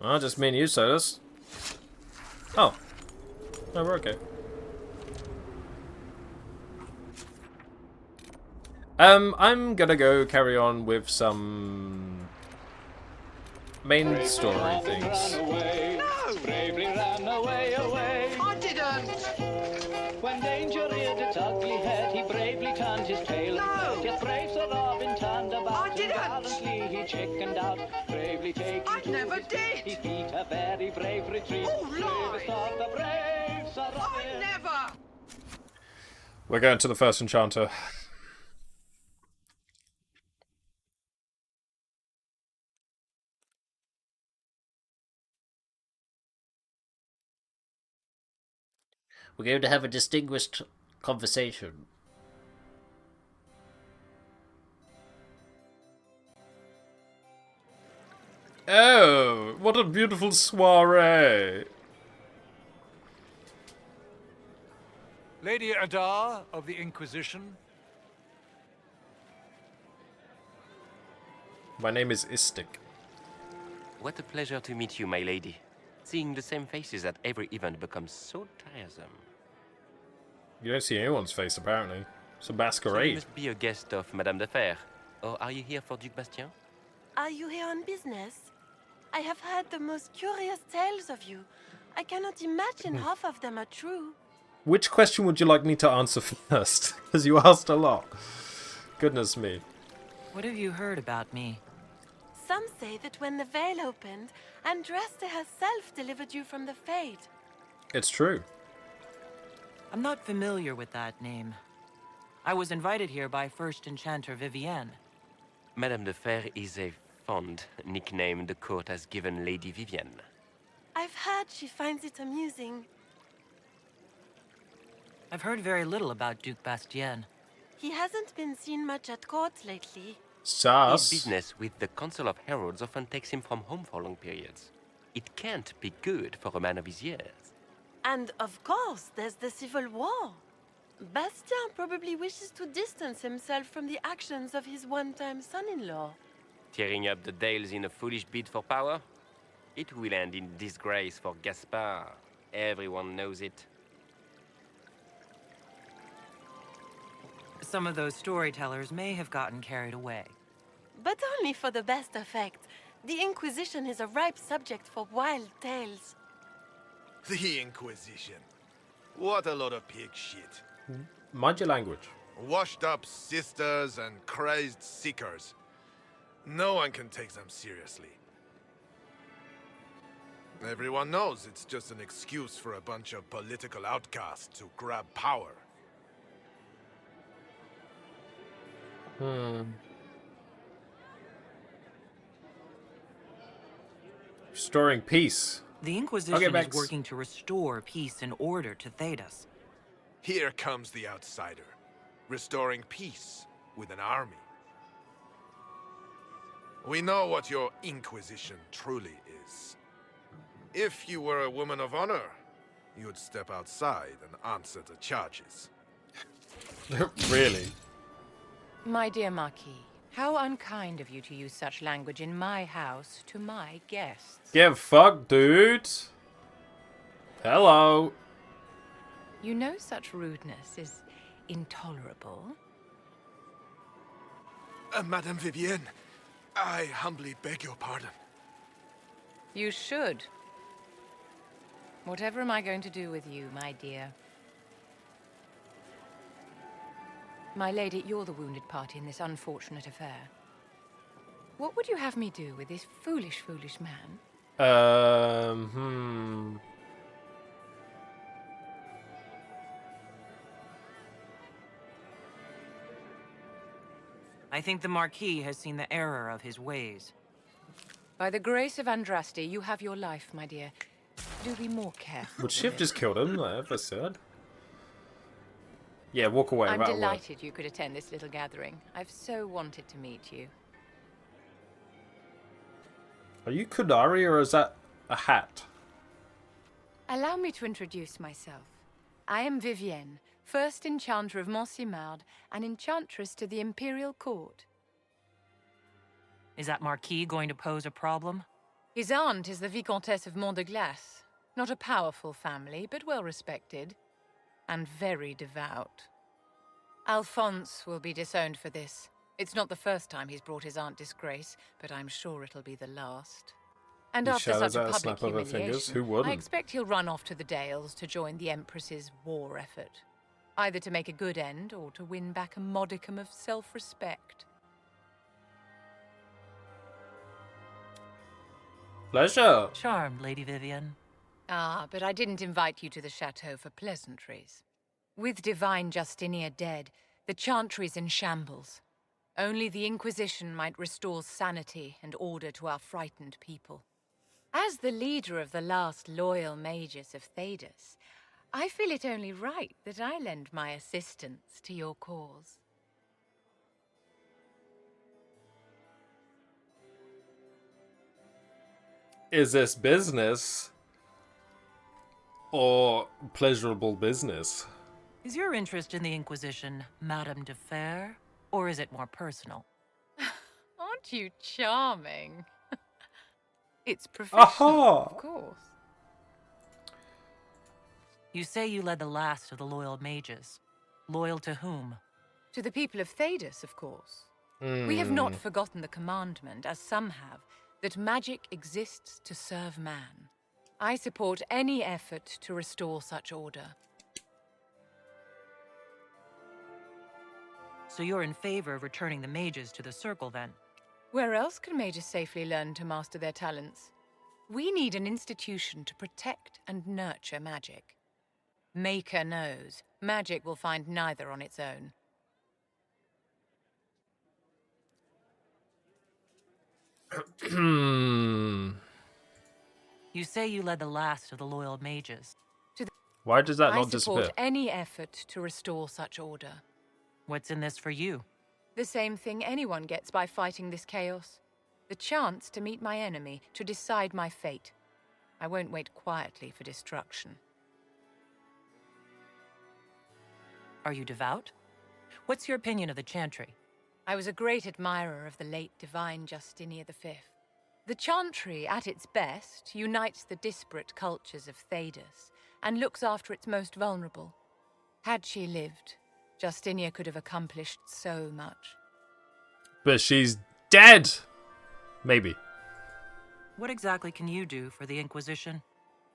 Well, just me and you, Sodas. Oh. No, we're okay. I'm gonna go carry on with some main story things. No! Bravely ran away, away. I didn't! When danger reared its ugly head, he bravely turned his tail. No! Yet brave Sir Robin turned about. I didn't! Gallantly he chickened out, bravely taking I never did! He beat a very brave retreat. Oh, bravest of the brave, Sir Robin. I never! We're going to the first enchanter. We're going to have a distinguished conversation. Oh, what a beautiful soiree! Lady Adar of the Inquisition. My name is Istik. What a pleasure to meet you, my lady. Seeing the same faces at every event becomes so tiresome. You don't see anyone's face, apparently. It's a masquerade. So you must be a guest of Madame de Fer. Or are you here for Duc Bastien? Are you here on business? I have heard the most curious tales of you. I cannot imagine half of them are true. Which question would you like me to answer first? Because you asked a lot. Goodness me. What have you heard about me? Some say that when the veil opened, Andraste herself delivered you from the Fade. It's true. I'm not familiar with that name. I was invited here by First Enchanter Vivienne. Madame de Fer is a fond nickname the court has given Lady Vivienne. I've heard she finds it amusing. I've heard very little about Duc Bastien. He hasn't been seen much at court lately. Sus. His business with the Council of Heralds often takes him from home for long periods. It can't be good for a man of his years. And of course, there's the Civil War. Bastien probably wishes to distance himself from the actions of his one-time son-in-law. Tearing up the Dales in a foolish bid for power? It will end in disgrace for Gaspard. Everyone knows it. Some of those storytellers may have gotten carried away. But only for the best effect. The Inquisition is a ripe subject for wild tales. The Inquisition. What a lot of pig shit. Mind your language. Washed up sisters and crazed seekers. No one can take them seriously. Everyone knows it's just an excuse for a bunch of political outcasts to grab power. Restoring peace. The Inquisition is working to restore peace and order to Thedas. Here comes the outsider, restoring peace with an army. We know what your Inquisition truly is. If you were a woman of honor, you'd step outside and answer the charges. Really? My dear Marquis, how unkind of you to use such language in my house to my guests. Get fucked, dude. Hello. You know such rudeness is intolerable. Madame Vivienne, I humbly beg your pardon. You should. Whatever am I going to do with you, my dear? My lady, you're the wounded party in this unfortunate affair. What would you have me do with this foolish, foolish man? I think the Marquis has seen the error of his ways. By the grace of Andraste, you have your life, my dear. Do be more careful. Would she have just killed him, like I said? Yeah, walk away. I'm right delighted you could attend this little gathering. I've so wanted to meet you. Are you Kunari or is that a hat? Allow me to introduce myself. I am Vivienne, first enchanter of Montsimard and enchantress to the Imperial Court. Is that Marquis going to pose a problem? His aunt is the Vicomtesse of Mont de Glace. Not a powerful family, but well respected. And very devout. Alphonse will be disowned for this. It's not the first time he's brought his aunt disgrace, but I'm sure it'll be the last. And after such a public humiliation, I expect he'll run off to the Dales to join the Empress's war effort. Either to make a good end, or to win back a modicum of self-respect. Pleasure. Charmed, Lady Vivienne. Ah, but I didn't invite you to the chateau for pleasantries. With divine Justinia dead, the Chantry's in shambles. Only the Inquisition might restore sanity and order to our frightened people. As the leader of the last loyal mages of Thedas, I feel it only right that I lend my assistance to your cause. Is this business or pleasurable business? Is your interest in the Inquisition Madame de Fer, or is it more personal? Aren't you charming? It's professional, of course. You say you led the last of the loyal mages. Loyal to whom? To the people of Thedas, of course. We have not forgotten the commandment, as some have, that magic exists to serve man. I support any effort to restore such order. So you're in favor of returning the mages to the Circle, then? Where else can mages safely learn to master their talents? We need an institution to protect and nurture magic. Maker knows, magic will find neither on its own. You say you led the last of the loyal mages. Why does that not I support disappear? any effort to restore such order. What's in this for you? The same thing anyone gets by fighting this chaos. The chance to meet my enemy, to decide my fate. I won't wait quietly for destruction. Are you devout? What's your opinion of the Chantry? I was a great admirer of the late divine Justinia V. The Chantry, at its best, unites the disparate cultures of Thedas and looks after its most vulnerable. Had she lived, Justinia could have accomplished so much. But she's dead! Maybe. What exactly can you do for the Inquisition?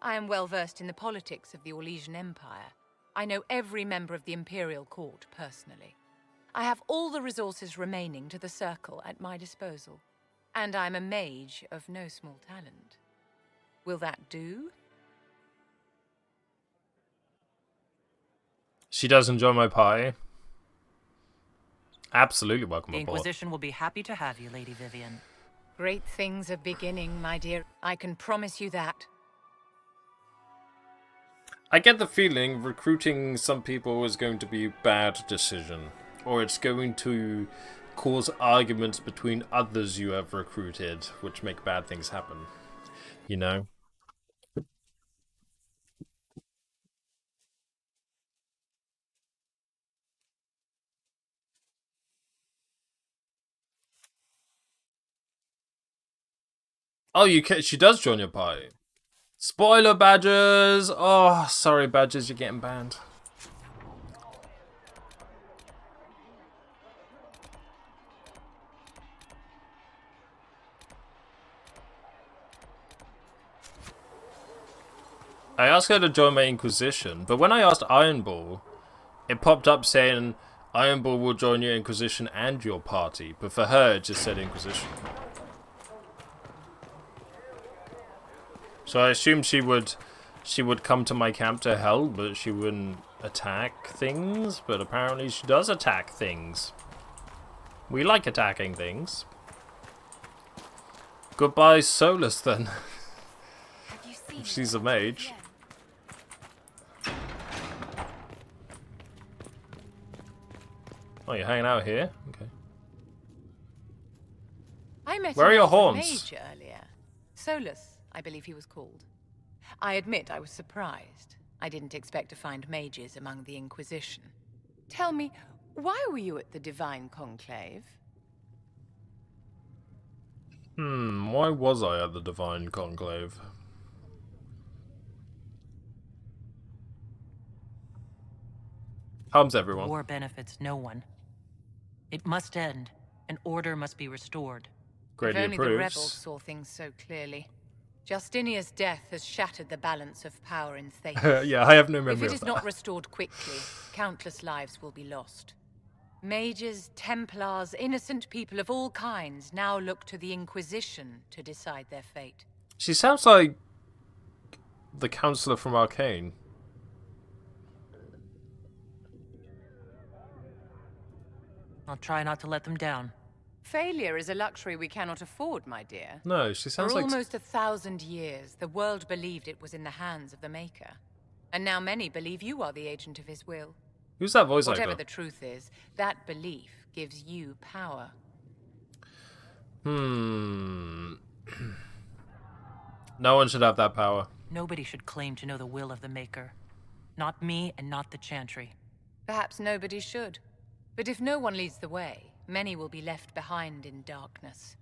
I am well versed in the politics of the Orlesian Empire. I know every member of the Imperial Court personally. I have all the resources remaining to the Circle at my disposal. And I'm a mage of no small talent. Will that do? She does enjoy my party. Absolutely welcome The aboard. Inquisition will be happy to have you, Lady Vivian. Great things are beginning, my dear. I can promise you that. I get the feeling recruiting some people is going to be a bad decision. Or it's going to cause arguments between others you have recruited, which make bad things happen. You know? Oh, she does join your party. Spoiler, Badgers! Oh, sorry, Badgers, you're getting banned. I asked her to join my Inquisition, but when I asked Iron Bull, it popped up saying Iron Bull will join your Inquisition and your party, but for her it just said Inquisition. So I assumed she would come to my camp to help, but she wouldn't attack things, but apparently she does attack things. We like attacking things. Goodbye Solus then. If she's a mage. Oh, you're hanging out here? Okay. I met Where are your an horns? mage earlier. Solus, I believe he was called. I admit I was surprised. I didn't expect to find mages among the Inquisition. Tell me, why were you at the Divine Conclave? Why was I at the Divine Conclave? Harms everyone. War benefits no one. It must end, and order must be restored. Greatly If only approves. the rebels saw things so clearly. Justinia's death has shattered the balance of power in Thedas. Yeah, I have no memory If it of is that. not restored quickly, countless lives will be lost. Mages, Templars, innocent people of all kinds now look to the Inquisition to decide their fate. She sounds like the counselor from Arcane. I'll try not to let them down. Failure is a luxury we cannot afford, my dear. No, she sounds For like... almost 1,000 years, the world believed it was in the hands of the Maker. And now many believe you are the agent of his will. Who's that voice Whatever actor? the truth is, that belief gives you power. No one should have that power. Nobody should claim to know the will of the Maker. Not me and not the Chantry. Perhaps nobody should. But if no one leads the way, many will be left behind in darkness.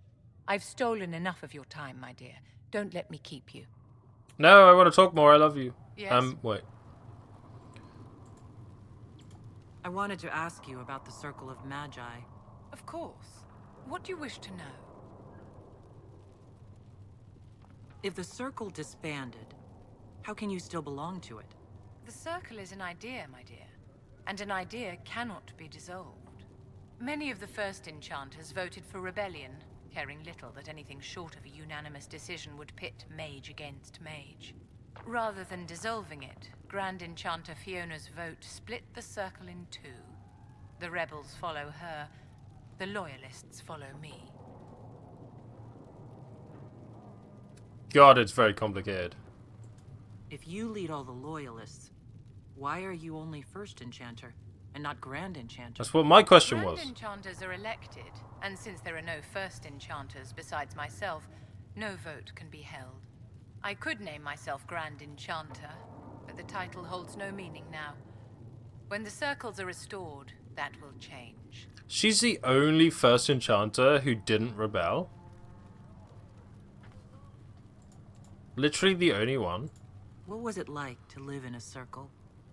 I've stolen enough of your time, my dear. Don't let me keep you. No, I want to talk more. I love you. Yes? Wait. I wanted to ask you about the Circle of Magi. Of course. What do you wish to know? If the Circle disbanded, how can you still belong to it? The Circle is an idea, my dear. And an idea cannot be dissolved. Many of the first enchanters voted for rebellion, caring little that anything short of a unanimous decision would pit mage against mage. Rather than dissolving it, Grand Enchanter Fiona's vote split the Circle in two. The rebels follow her, the loyalists follow me. God, it's very complicated. If you lead all the loyalists, why are you only first enchanter? and not Grand Enchanters. That's what my question was. Grand Enchanters are elected, and since there are no First Enchanters besides myself, no vote can be held. I could name myself Grand Enchanter, but the title holds no meaning now. When the circles are restored, that will change. She's the only First Enchanter who didn't rebel? Literally the only one? What was it like to live in a circle?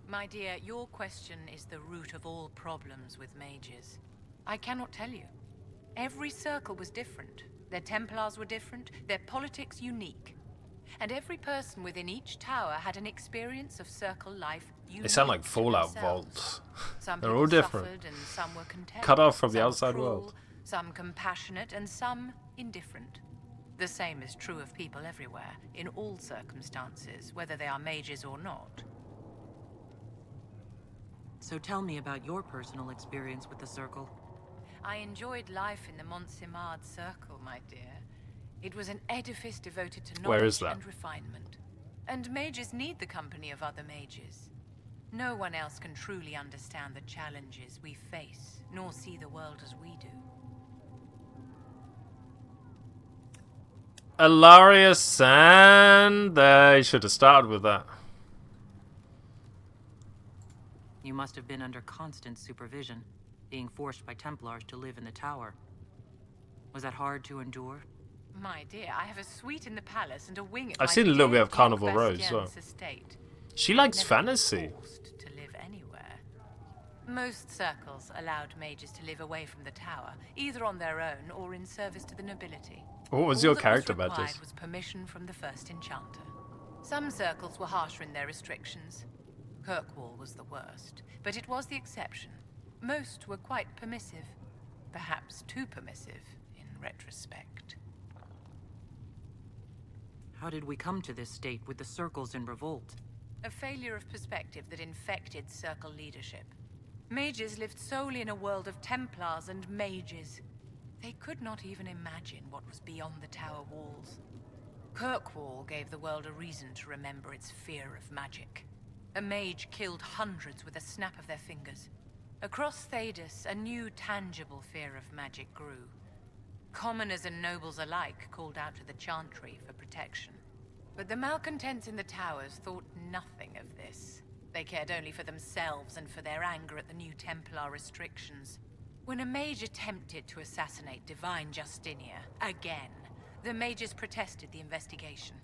My dear, your question is the root of all problems with mages. I cannot tell you. Every circle was different. Their Templars were different, their politics unique. And every person within each tower had an experience of circle life unique. They sound like to Fallout themselves. vaults. Some They're people all different. suffered and some were content. Cut off from the some outside cruel, world. Some compassionate and some indifferent. The same is true of people everywhere, in all circumstances, whether they are mages or not. So tell me about your personal experience with the circle. I enjoyed life in the Montsimard Circle, my dear. It was an edifice devoted to Where is knowledge that? and refinement. And mages need the company of other mages. No one else can truly understand the challenges we face, nor see the world as we do. Ilaria San. They should have started with that. You must have been under constant supervision, being forced by Templars to live in the tower. Was that hard to endure? My dear, I have a suite in the palace and a wing at I've my seen a little bit dear of Carnival King Row, so. Bastien's estate. She I've likes never fantasy. been forced to live anywhere. Most circles allowed mages to live away from the tower, either on their own or in service to the nobility. What was All your that character was about required this? was permission from the First Enchanter. Some circles were harsher in their restrictions. Kirkwall was the worst, but it was the exception. Most were quite permissive, perhaps too permissive in retrospect. How did we come to this state with the circles in revolt? A failure of perspective that infected circle leadership. Mages lived solely in a world of Templars and mages. They could not even imagine what was beyond the tower walls. Kirkwall gave the world a reason to remember its fear of magic. A mage killed hundreds with a snap of their fingers. Across Thedas, a new tangible fear of magic grew. Commoners and nobles alike called out to the Chantry for protection. But the malcontents in the towers thought nothing of this. They cared only for themselves and for their anger at the new Templar restrictions. When a mage attempted to assassinate Divine Justinia, again, the mages protested the investigation.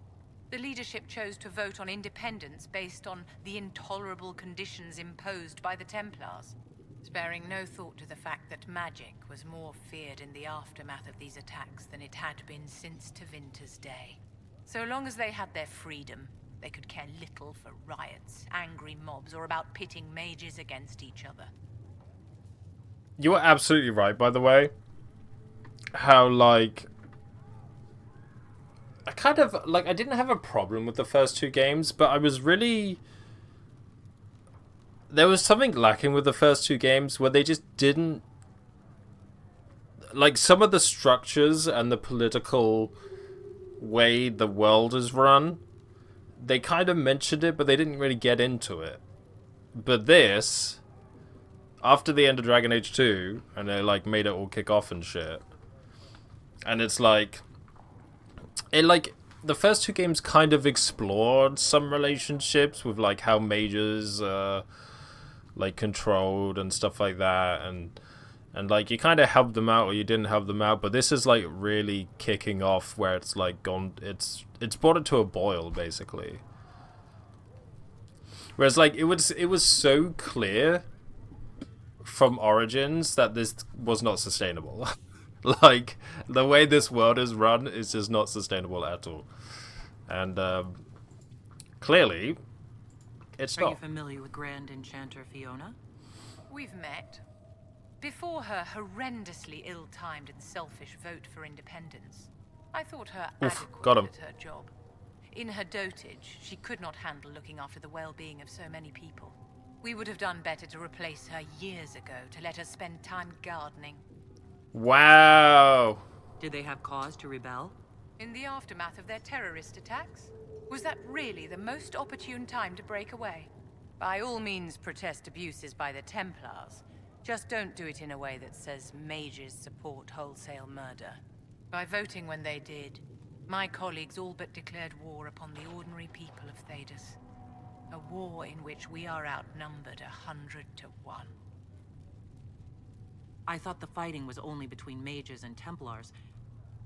The leadership chose to vote on independence based on the intolerable conditions imposed by the Templars, sparing no thought to the fact that magic was more feared in the aftermath of these attacks than it had been since Tevinter's day. So long as they had their freedom, they could care little for riots, angry mobs, or about pitting mages against each other. You were absolutely right, by the way. How, like... I didn't have a problem with the first two games, but I was really... There was something lacking with the first two games where they just didn't... Like, some of the structures and the political way the world is run, they kind of mentioned it, but they didn't really get into it. But this, after the end of Dragon Age 2, and they, like, made it all kick off and shit, and it's like... the first two games kind of explored some relationships with, like, how mages like, controlled and stuff like that, and like, you kind of helped them out or you didn't help them out, but this is, like, really kicking off where it's, like, gone, it's brought it to a boil, basically. Whereas, like, it was so clear from Origins that this was not sustainable. Like, the way this world is run is just not sustainable at all. And, clearly, it's not. Are you familiar with Grand Enchanter Fiona? We've met. Before her horrendously ill-timed and selfish vote for independence, I thought her got him. adequate at her job. In her dotage, she could not handle looking after the well-being of so many people. We would have done better to replace her years ago, to let her spend time gardening. Wow. Did they have cause to rebel? In the aftermath of their terrorist attacks? Was that really the most opportune time to break away? By all means, protest abuses by the Templars. Just don't do it in a way that says mages support wholesale murder. By voting when they did, my colleagues all but declared war upon the ordinary people of Thedas. A war in which we are outnumbered 100 to 1. I thought the fighting was only between mages and Templars.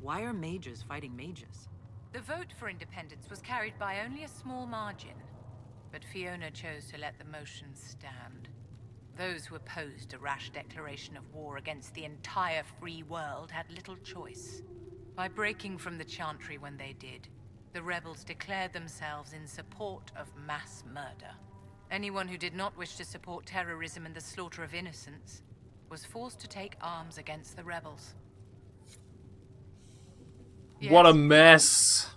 Why are mages fighting mages? The vote for independence was carried by only a small margin, but Fiona chose to let the motion stand. Those who opposed a rash declaration of war against the entire free world had little choice. By breaking from the Chantry when they did, the rebels declared themselves in support of mass murder. Anyone who did not wish to support terrorism and the slaughter of innocents was forced to take arms against the rebels. Yes. What a mess.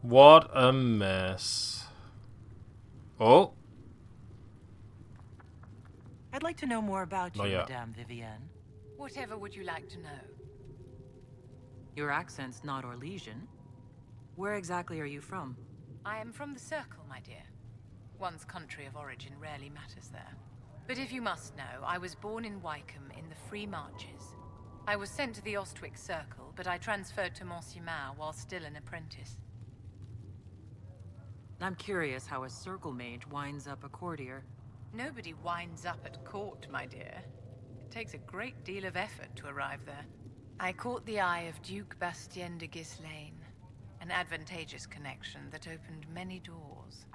What a mess. Oh. I'd like to know more about you, Madame Vivienne. Whatever would you like to know? Your accent's not Orlesian. Where exactly are you from? I am from the Circle, my dear. One's country of origin rarely matters there. But if you must know, I was born in Wycombe in the Free Marches. I was sent to the Ostwick Circle, but I transferred to Monsignor while still an apprentice. I'm curious how a Circle mage winds up a courtier. Nobody winds up at court, my dear. It takes a great deal of effort to arrive there. I caught the eye of Duke Bastien de Ghislaine, an advantageous connection that opened many doors.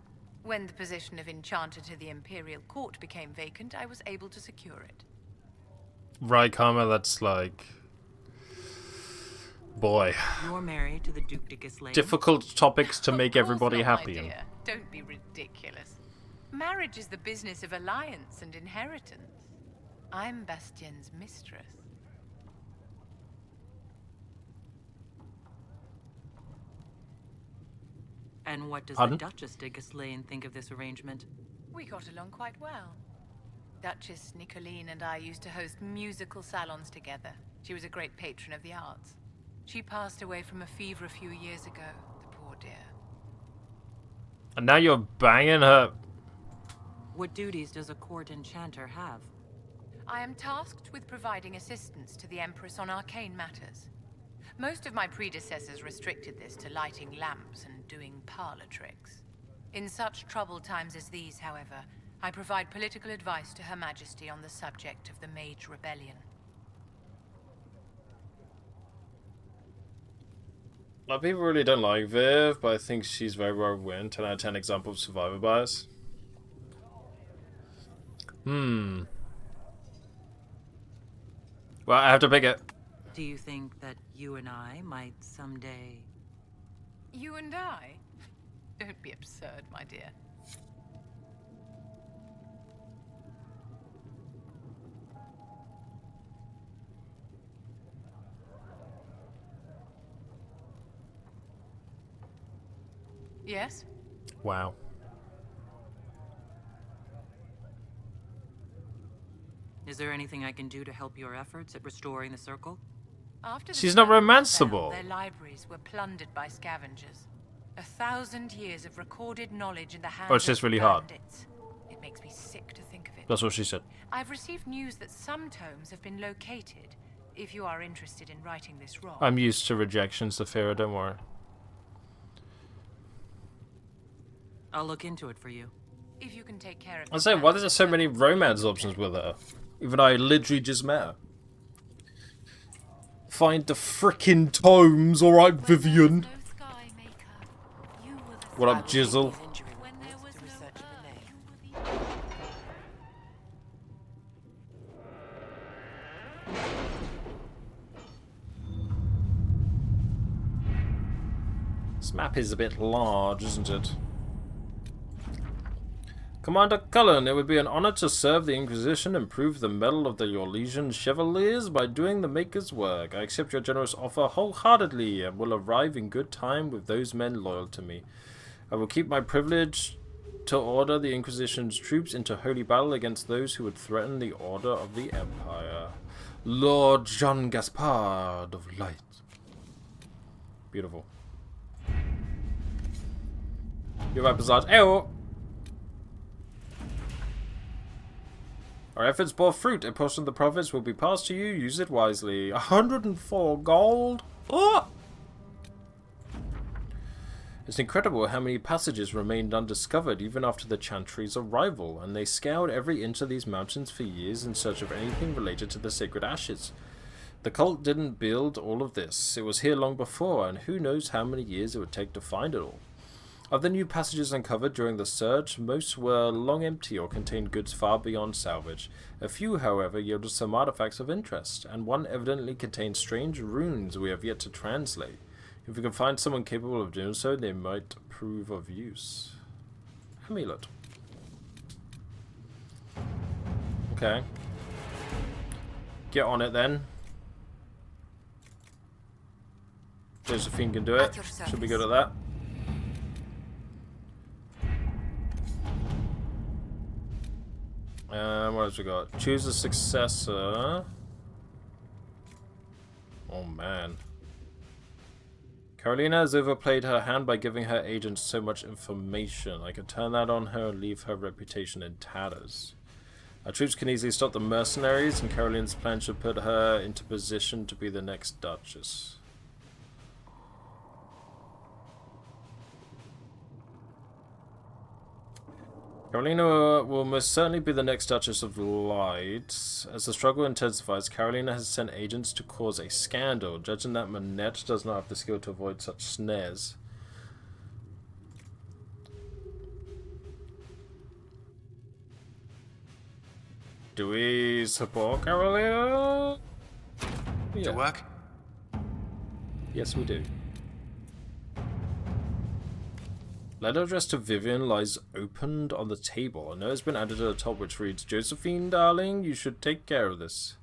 When the position of Enchanter to the Imperial Court became vacant, I was able to secure it. Right, Karma, that's like... Boy. You're married to the Duke de Ghislaine? Difficult topics to make everybody happy. My dear. Don't be ridiculous. Marriage is the business of alliance and inheritance. I'm Bastien's mistress. And what does the Duchess de Ghislaine think of this arrangement? We got along quite well. Duchess Nicoline and I used to host musical salons together. She was a great patron of the arts. She passed away from a fever a few years ago, the poor dear. And now you're banging her. What duties does a court enchanter have? I am tasked with providing assistance to the Empress on arcane matters. Most of my predecessors restricted this to lighting lamps and doing parlor tricks. In such troubled times as these, however, I provide political advice to Her Majesty on the subject of the Mage Rebellion. A lot of people really don't like Viv, but I think she's very well written. 10 out of 10 example of survivor bias. Well, I have to pick it. Do you think that you and I might someday... You and I? Don't be absurd, my dear. Yes? Wow. Is there anything I can do to help your efforts at restoring the Circle? After She's not romanceable. Their libraries were plundered by scavengers. 1,000 years of recorded knowledge in the hands Oh, it's just really hard. bandits. It makes me sick to think of it. That's what she said. I've received news that some tomes have been located. If you are interested in righting this wrong. I'm used to rejection, Saphira, don't worry. I'll look into it for you. If you can take care of I say, why is there so many romance options with her? Even though I literally just met her. Find the frickin' tomes, alright, Vivian. What up, Jizzle? This map is a bit large, isn't it? Commander Cullen, it would be an honor to serve the Inquisition and prove the mettle of the Orlesian Chevaliers by doing the Maker's work. I accept your generous offer wholeheartedly and will arrive in good time with those men loyal to me. I will keep my privilege to order the Inquisition's troops into holy battle against those who would threaten the order of the Empire. Lord Jean Gaspard of Light. Beautiful. You're right, Bizarre. Ew. Our efforts bore fruit. A portion of the profits will be passed to you. Use it wisely. 104 gold. Oh! It's incredible how many passages remained undiscovered even after the Chantry's arrival, and they scoured every inch of these mountains for years in search of anything related to the sacred ashes. The cult didn't build all of this. It was here long before, and who knows how many years it would take to find it all. Of the new passages uncovered during the search, most were long empty or contained goods far beyond salvage. A few, however, yielded some artifacts of interest, and one evidently contained strange runes we have yet to translate. If we can find someone capable of doing so, they might prove of use. Amulet. Okay. Get on it then. Josephine can do it. Should be good at that. What else we got? Choose a successor. Oh man. Carolina has overplayed her hand by giving her agents so much information. I could turn that on her and leave her reputation in tatters. Our troops can easily stop the mercenaries, and Carolina's plan should put her into position to be the next Duchess. Carolina will most certainly be the next Duchess of Light. As the struggle intensifies, Carolina has sent agents to cause a scandal, judging that Manette does not have the skill to avoid such snares. Do we support Carolina? Yeah. To work? Yes, we do. Letter addressed to Vivian lies opened on the table. A note has been added to the top which reads, Josephine, darling, you should take care of this.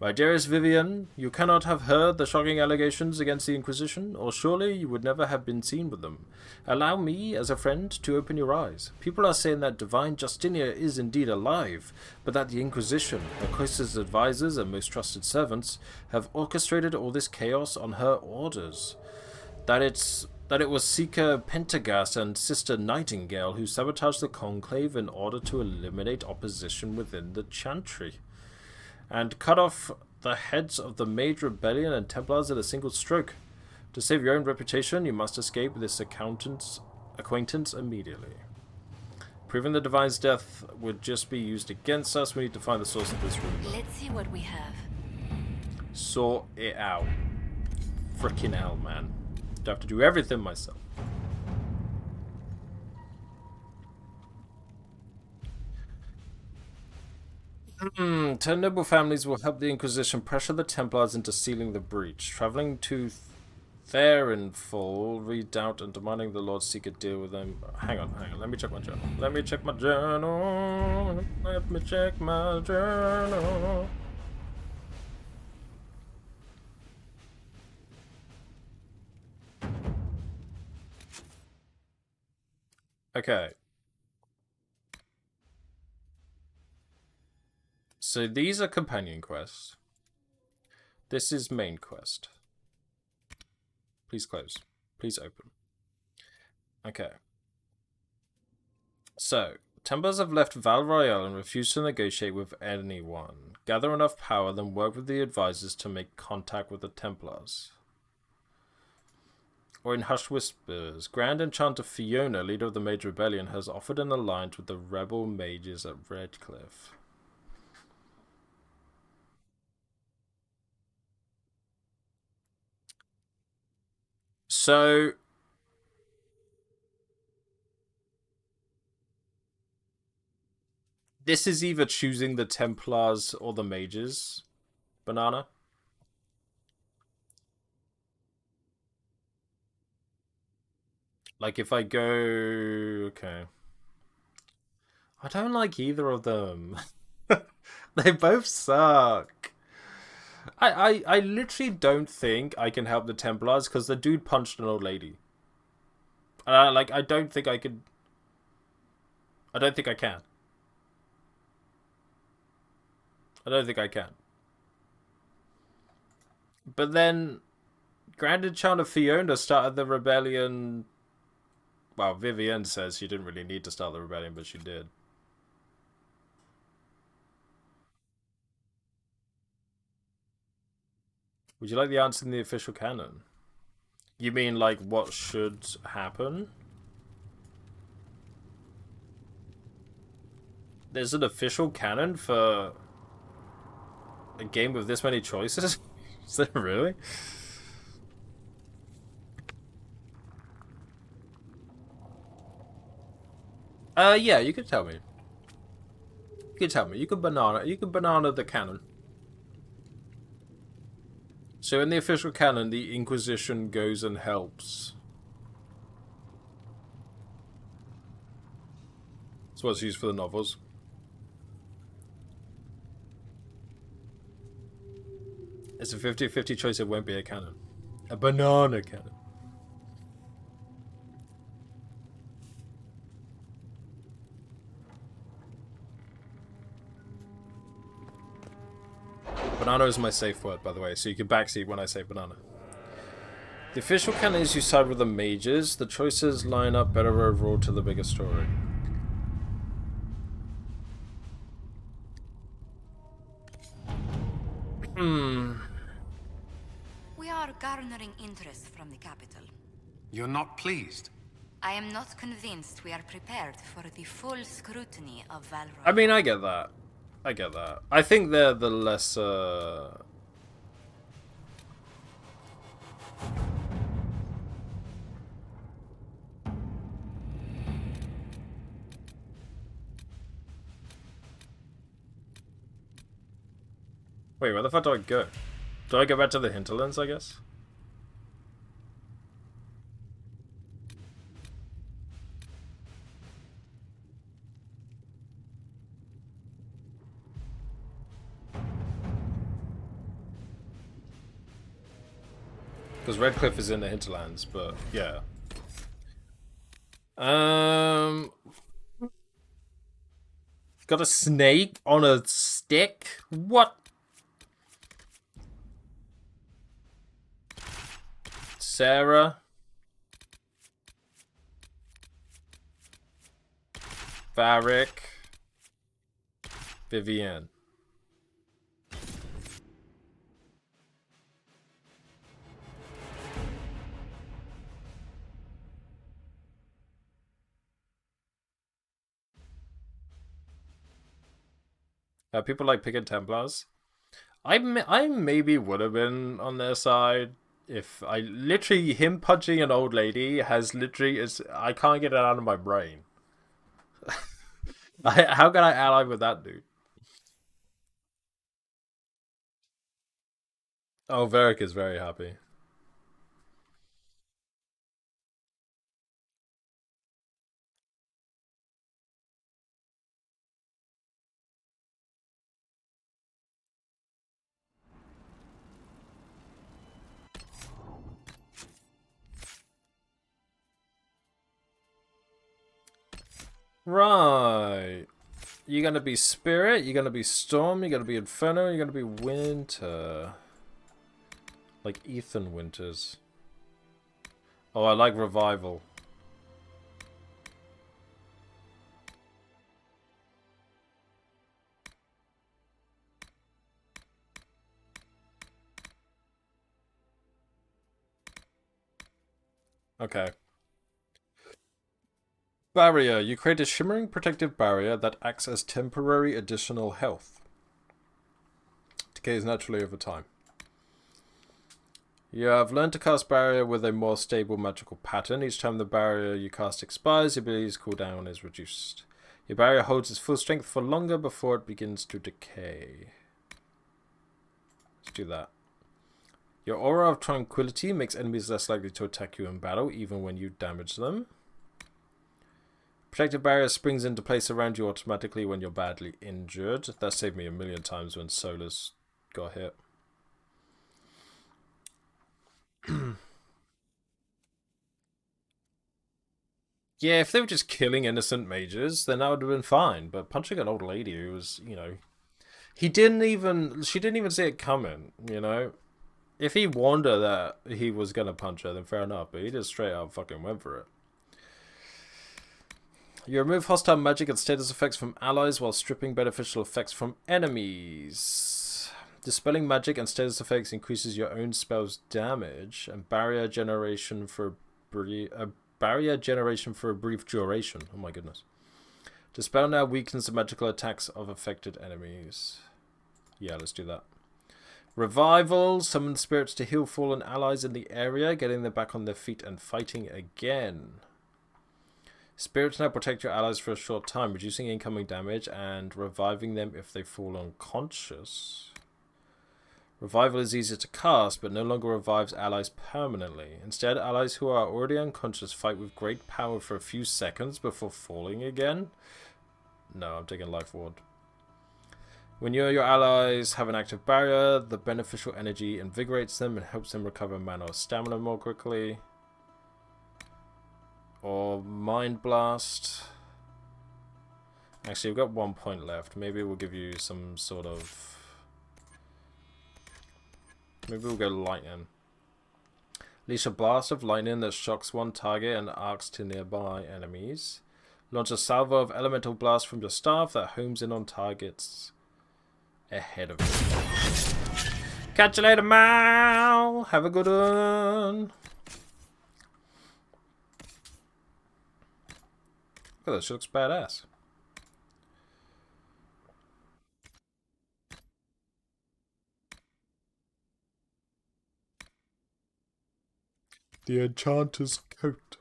My dearest Vivian, you cannot have heard the shocking allegations against the Inquisition, or surely you would never have been seen with them. Allow me, as a friend, to open your eyes. People are saying that divine Justinia is indeed alive, but that the Inquisition, her closest advisors and most trusted servants, have orchestrated all this chaos on her orders. That it was Seeker Pentagast and Sister Nightingale who sabotaged the Conclave in order to eliminate opposition within the Chantry, and cut off the heads of the Mage Rebellion and Templars at a single stroke. To save your own reputation, you must escape this acquaintance immediately. Proving the Divine's death would just be used against us. We need to find the source of this rumor. Let's see what we have. Sort it out. Frickin' hell, man. I have to do everything myself. Ten noble families will help the Inquisition pressure the Templars into sealing the breach. Traveling to Therenfall, redoubt and demanding the Lord Seeker deal with them. Hang on. Let me check my journal. Let me check my journal. Okay. So these are companion quests. This is main quest. Please close. Please open. Okay. So, Templars have left Val Royale and refused to negotiate with anyone. Gather enough power, then work with the advisors to make contact with the Templars. Or in hushed whispers, Grand Enchanter Fiona, leader of the Mage Rebellion, has offered an alliance with the rebel mages at Redcliffe. So, this is either choosing the Templars or the mages, Banana. Like if I go... Okay. I don't like either of them. They both suck. I literally don't think I can help the Templars because the dude punched an old lady. I don't think I could... I don't think I can. I don't think I can. But then... Grand Enchanter Fiona started the rebellion... Well, Vivienne says she didn't really need to start the rebellion, but she did. Would you like the answer in the official canon? You mean like what should happen? There's an official canon for a game with this many choices? Is there really? Yeah, you could tell me. You could tell me. You could banana the canon. So in the official canon, the Inquisition goes and helps. That's what's used for the novels. It's a 50-50 choice, it won't be a canon. A banana canon. Banana is my safe word, by the way, so you can backseat when I say banana. The official canon is you side with the mages. The choices line up better overall to the bigger story. We are garnering interest from the capital. You're not pleased? I am not convinced we are prepared for the full scrutiny of Valroy. I mean, I get that. I get that. I think they're the lesser... Wait, where the fuck do I go? Do I go back to the hinterlands, I guess? Because Redcliffe is in the hinterlands, but yeah. Got a snake on a stick? What? Sarah. Varric. Vivienne. People like picking Templars. I maybe would have been on their side if I literally him punching an old lady has literally I can't get it out of my brain. How can I ally with that dude? Oh, Varric is very happy. Right. You're gonna be Spirit, you're gonna be Storm, you're gonna be Inferno, you're gonna be Winter. Like Ethan Winters. Oh, I like Revival. Okay. Barrier. You create a shimmering protective barrier that acts as temporary additional health. Decays naturally over time. You have learned to cast barrier with a more stable magical pattern. Each time the barrier you cast expires, your ability's cooldown is reduced. Your barrier holds its full strength for longer before it begins to decay. Let's do that. Your aura of tranquility makes enemies less likely to attack you in battle, even when you damage them. Protective barrier springs into place around you automatically when you're badly injured. That saved me a million times when Solas got hit. Yeah, if they were just killing innocent mages, then that would have been fine. But punching an old lady who was, you know... she didn't even see it coming, you know? If he warned her that he was gonna punch her, then fair enough. But he just straight up fucking went for it. You remove hostile magic and status effects from allies while stripping beneficial effects from enemies. Dispelling magic and status effects increases your own spell's damage, and barrier generation for a brief duration. Oh my goodness. Dispel now weakens the magical attacks of affected enemies. Yeah, let's do that. Revival. Summon spirits to heal fallen allies in the area, getting them back on their feet and fighting again. Spirits now protect your allies for a short time, reducing incoming damage and reviving them if they fall unconscious. Revival is easier to cast, but no longer revives allies permanently. Instead, allies who are already unconscious fight with great power for a few seconds before falling again. No, I'm taking Life Ward. When you or your allies have an active barrier, the beneficial energy invigorates them and helps them recover mana or stamina more quickly. Or Mind Blast. Actually, we've got 1 point left. Maybe we'll give you some sort of... Maybe we'll go Lightning. Unleash a blast of lightning that shocks one target and arcs to nearby enemies. Launch a salvo of elemental blast from your staff that homes in on targets ahead of you. Catch you later, Mal! Have a good one! Look at this, she looks badass. The Enchanter's Coat.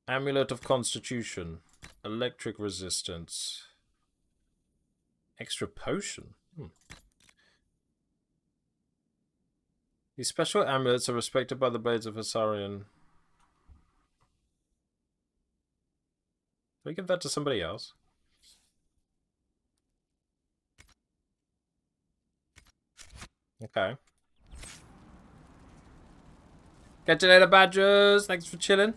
Amulet of Constitution. Electric Resistance. Extra Potion. These special amulets are respected by the Blades of Hisarion. Can we give that to somebody else? Okay. Catch you later, Badgers. Thanks for chilling.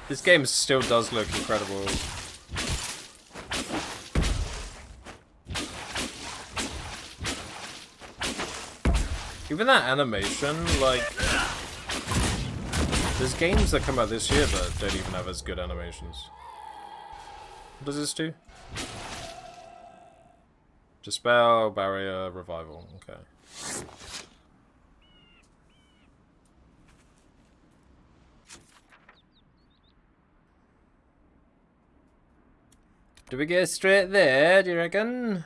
This game still does look incredible. Even that animation, like... There's games that come out this year that don't even have as good animations. What does this do? Dispel, barrier, revival. Okay. Do we go straight there, do you reckon?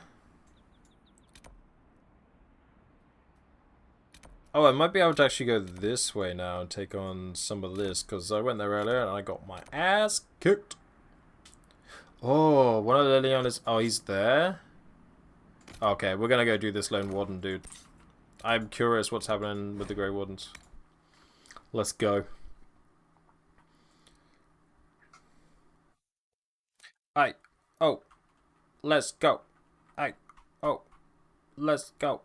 Oh, I might be able to actually go this way now and take on some of this, because I went there earlier and I got my ass kicked. Oh, one of the Liliana's... Oh, he's there? Okay, we're gonna go do this Lone Warden, dude. I'm curious what's happening with the Grey Wardens. Let's go. Aye. Oh. Let's go. Aye. Oh. Let's go.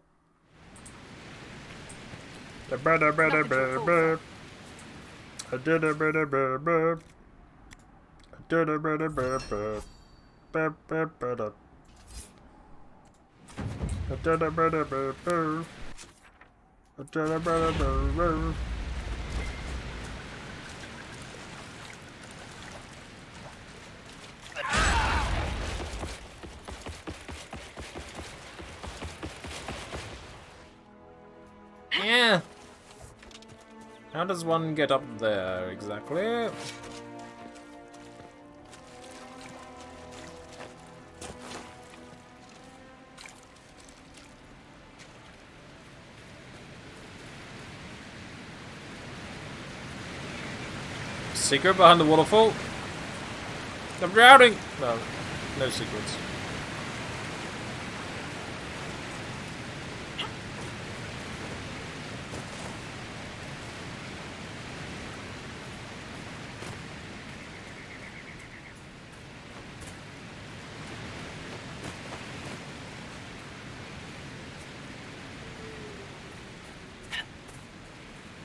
Yeah. How does one get up there exactly? Secret behind the waterfall? I'm drowning! No, no secrets.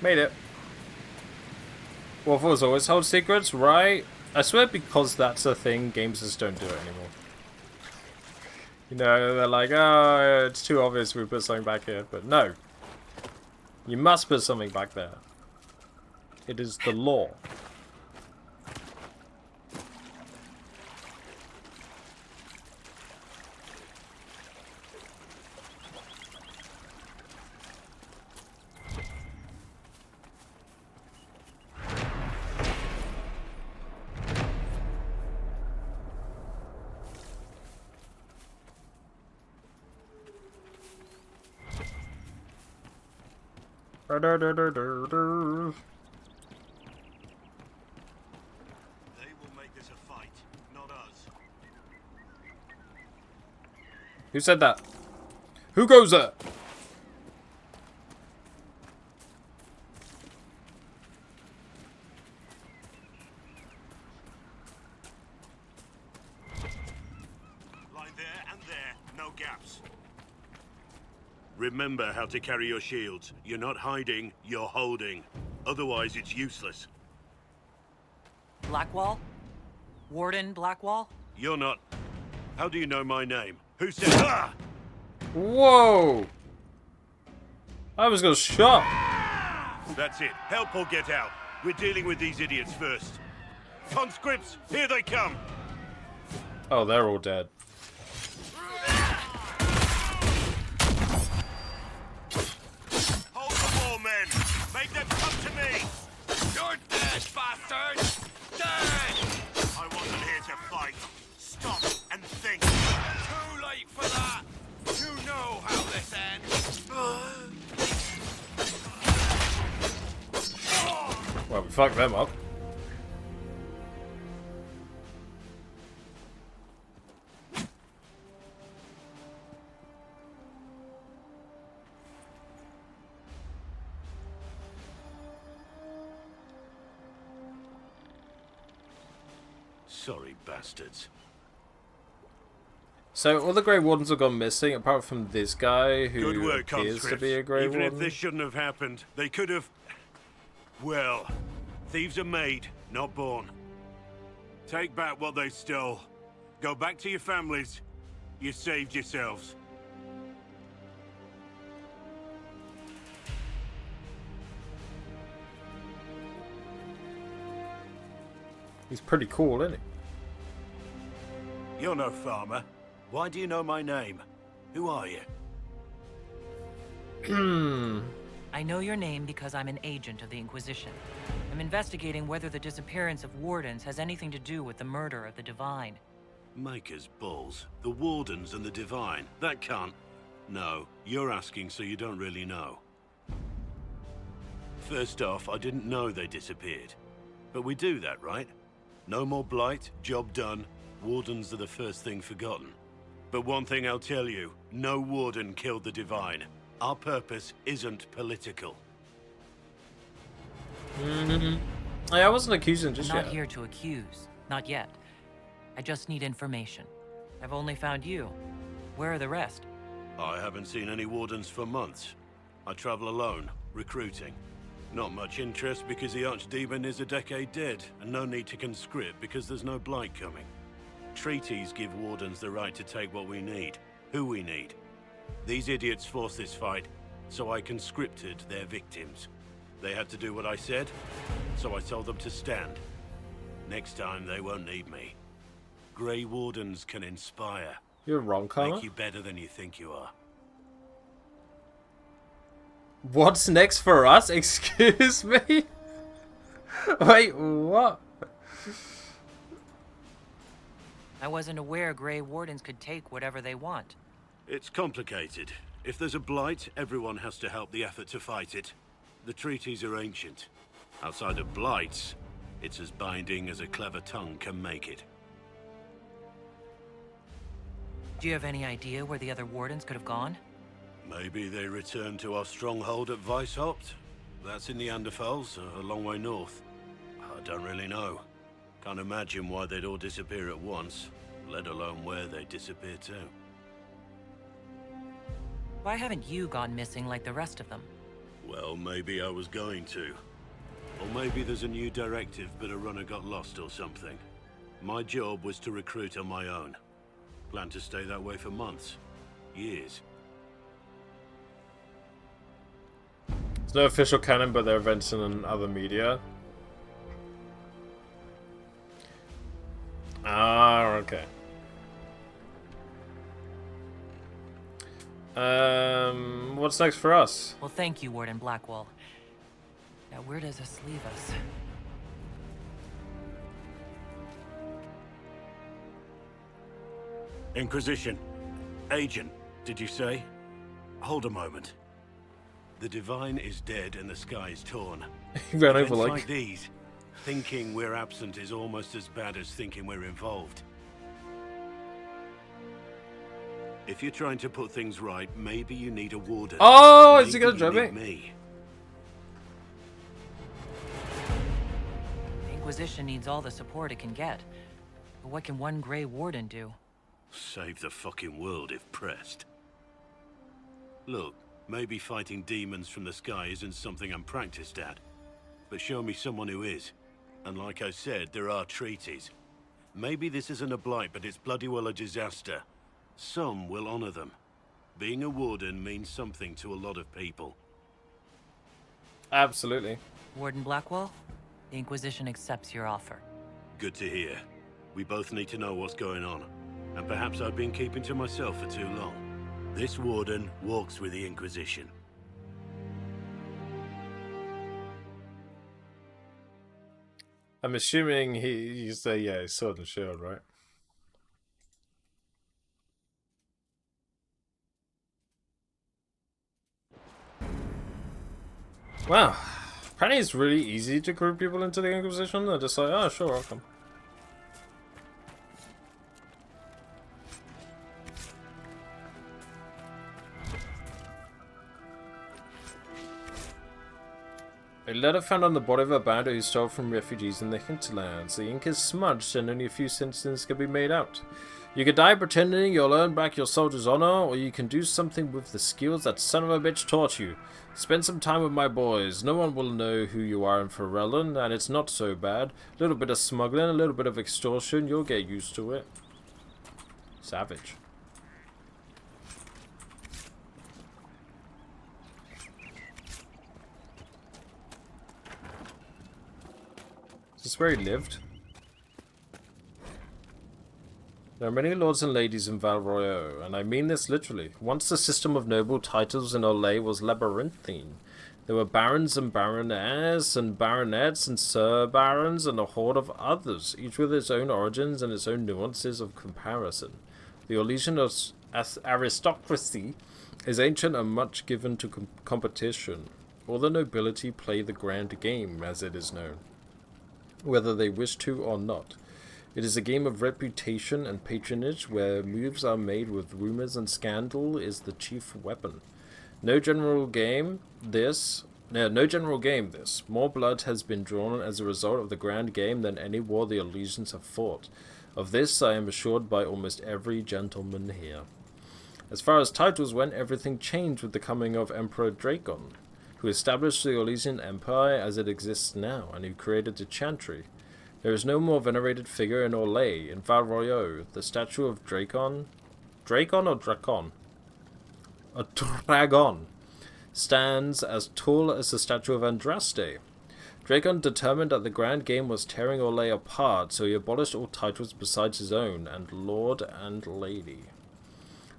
Made it. Waffles always hold secrets, right? I swear because that's a thing, games just don't do it anymore. You know, they're like, oh, it's too obvious we put something back here. But no. You must put something back there. It is the law. They will make this a fight, not us. Who said that? Who goes there? Lie there and there, no gaps. Remember how to carry your shields. You're not hiding, you're holding. Otherwise, it's useless. Blackwall? Warden Blackwall? You're not... How do you know my name? Who said... Ah! Whoa! I was gonna shot. That's it. Help or get out. We're dealing with these idiots first. Conscripts, here they come! Oh, they're all dead. Hold the wall, men! Make them come to me! You're dead, bastards! Dead! I wasn't here to fight. Stop and think. Too late for that! You know how this ends! Well, we fucked them up. Sorry, bastards. So all the Grey Wardens have gone missing, apart from this guy who Good work, appears to conscripts. be a Grey Even Warden. if this shouldn't have happened, they could have... Well, thieves are made, not born. Take back what they stole. Go back to your families. You saved yourselves. He's pretty cool, isn't You're no farmer. Why do you know my name? Who are you? he? I know your name because I'm an agent of the Inquisition. I'm investigating whether the disappearance of Wardens has anything to do with the murder of the Divine. Maker's balls. The Wardens and the Divine. That can't... No, you're asking so you don't really know. First off, I didn't know they disappeared. But we do that, right? No more blight, job done. Wardens are the first thing forgotten. But one thing I'll tell you, no Warden killed the Divine. Our purpose isn't political. I wasn't accusing just I'm yet. not here to accuse. Not yet. I just need information. I've only found you. Where are the rest? I haven't seen any Wardens for months. I travel alone, recruiting. Not much interest because the Archdemon is a decade dead, and no need to conscript because there's no blight coming. Treaties give Wardens the right to take what we need, who we need. These idiots forced this fight, so I conscripted their victims. They had to do what I said, so I told them to stand. Next time, they won't need me. Grey Wardens can inspire. You're wrong, Connor. Make you better than you think you are. What's next for us? Excuse me? Wait, what? I wasn't aware Grey Wardens could take whatever they want. It's complicated. If there's a blight, everyone has to help the effort to fight it. The treaties are ancient. Outside of blights, it's as binding as a clever tongue can make it. Do you have any idea where the other Wardens could have gone? Maybe they returned to our stronghold at Weishaupt. That's in the Anderfels, a long way north. I don't really know. Can't imagine why they'd all disappear at once, let alone where they'd disappear to. Why haven't you gone missing like the rest of them? Well, maybe I was going to. Or maybe there's a new directive, but a runner got lost or something. My job was to recruit on my own. Plan to stay that way for months. Years. There's no official canon, but there are events in other media. Ah, okay. What's next for us? Well, thank you, Warden Blackwall. Now, where does this leave us? Inquisition. Agent, did you say? Hold a moment. The Divine is dead and the sky is torn. He ran over Events like these, thinking we're absent is almost as bad as thinking we're involved. If you're trying to put things right, maybe you need a warden. Oh, is he gonna Maybe jump you it? need me. The Inquisition needs all the support it can get. But what can one Grey Warden do? Save the fucking world if pressed. Look, maybe fighting demons from the sky isn't something I'm practiced at. But show me someone who is. And like I said, there are treaties. Maybe this isn't a blight, but it's bloody well a disaster. Some will honor them. Being a warden means something to a lot of people. Absolutely. Warden Blackwall, the Inquisition accepts your offer. Good to hear. We both need to know what's going on. And perhaps I've been keeping to myself for too long. This warden walks with the Inquisition. I'm assuming you say, yeah, he's sword and shield, right? Wow. Apparently it's really easy to group people into the Inquisition. They're just like, oh, sure, I'll come. A letter found on the body of a bandit who stole from refugees in the hinterlands. The ink is smudged and only a few sentences can be made out. You can die pretending you'll earn back your soldier's honor, or you can do something with the skills that son of a bitch taught you. Spend some time with my boys. No one will know who you are in Ferelden, and it's not so bad. A little bit of smuggling, a little bit of extortion, you'll get used to it. Savage. Is this where he lived? There are many lords and ladies in Val Royeaux, and I mean this literally. Once the system of noble titles in Olay was labyrinthine. There were barons and baroness and baronets and sir barons and a horde of others, each with its own origins and its own nuances of comparison. The Orlesian aristocracy is ancient and much given to competition. All the nobility play the grand game, as it is known, whether they wish to or not. It is a game of reputation and patronage where moves are made with rumors and scandal is the chief weapon. No general game this. More blood has been drawn as a result of the grand game than any war the Orlesians have fought. Of this I am assured by almost every gentleman here. As far as titles went, everything changed with the coming of Emperor Dracon, who established the Orlesian Empire as it exists now, and who created the Chantry. There is no more venerated figure in Orlais. In Val Royeaux, the statue of Dracon stands as tall as the statue of Andraste. Dracon determined that the grand game was tearing Orlais apart, so he abolished all titles besides his own, and Lord and Lady.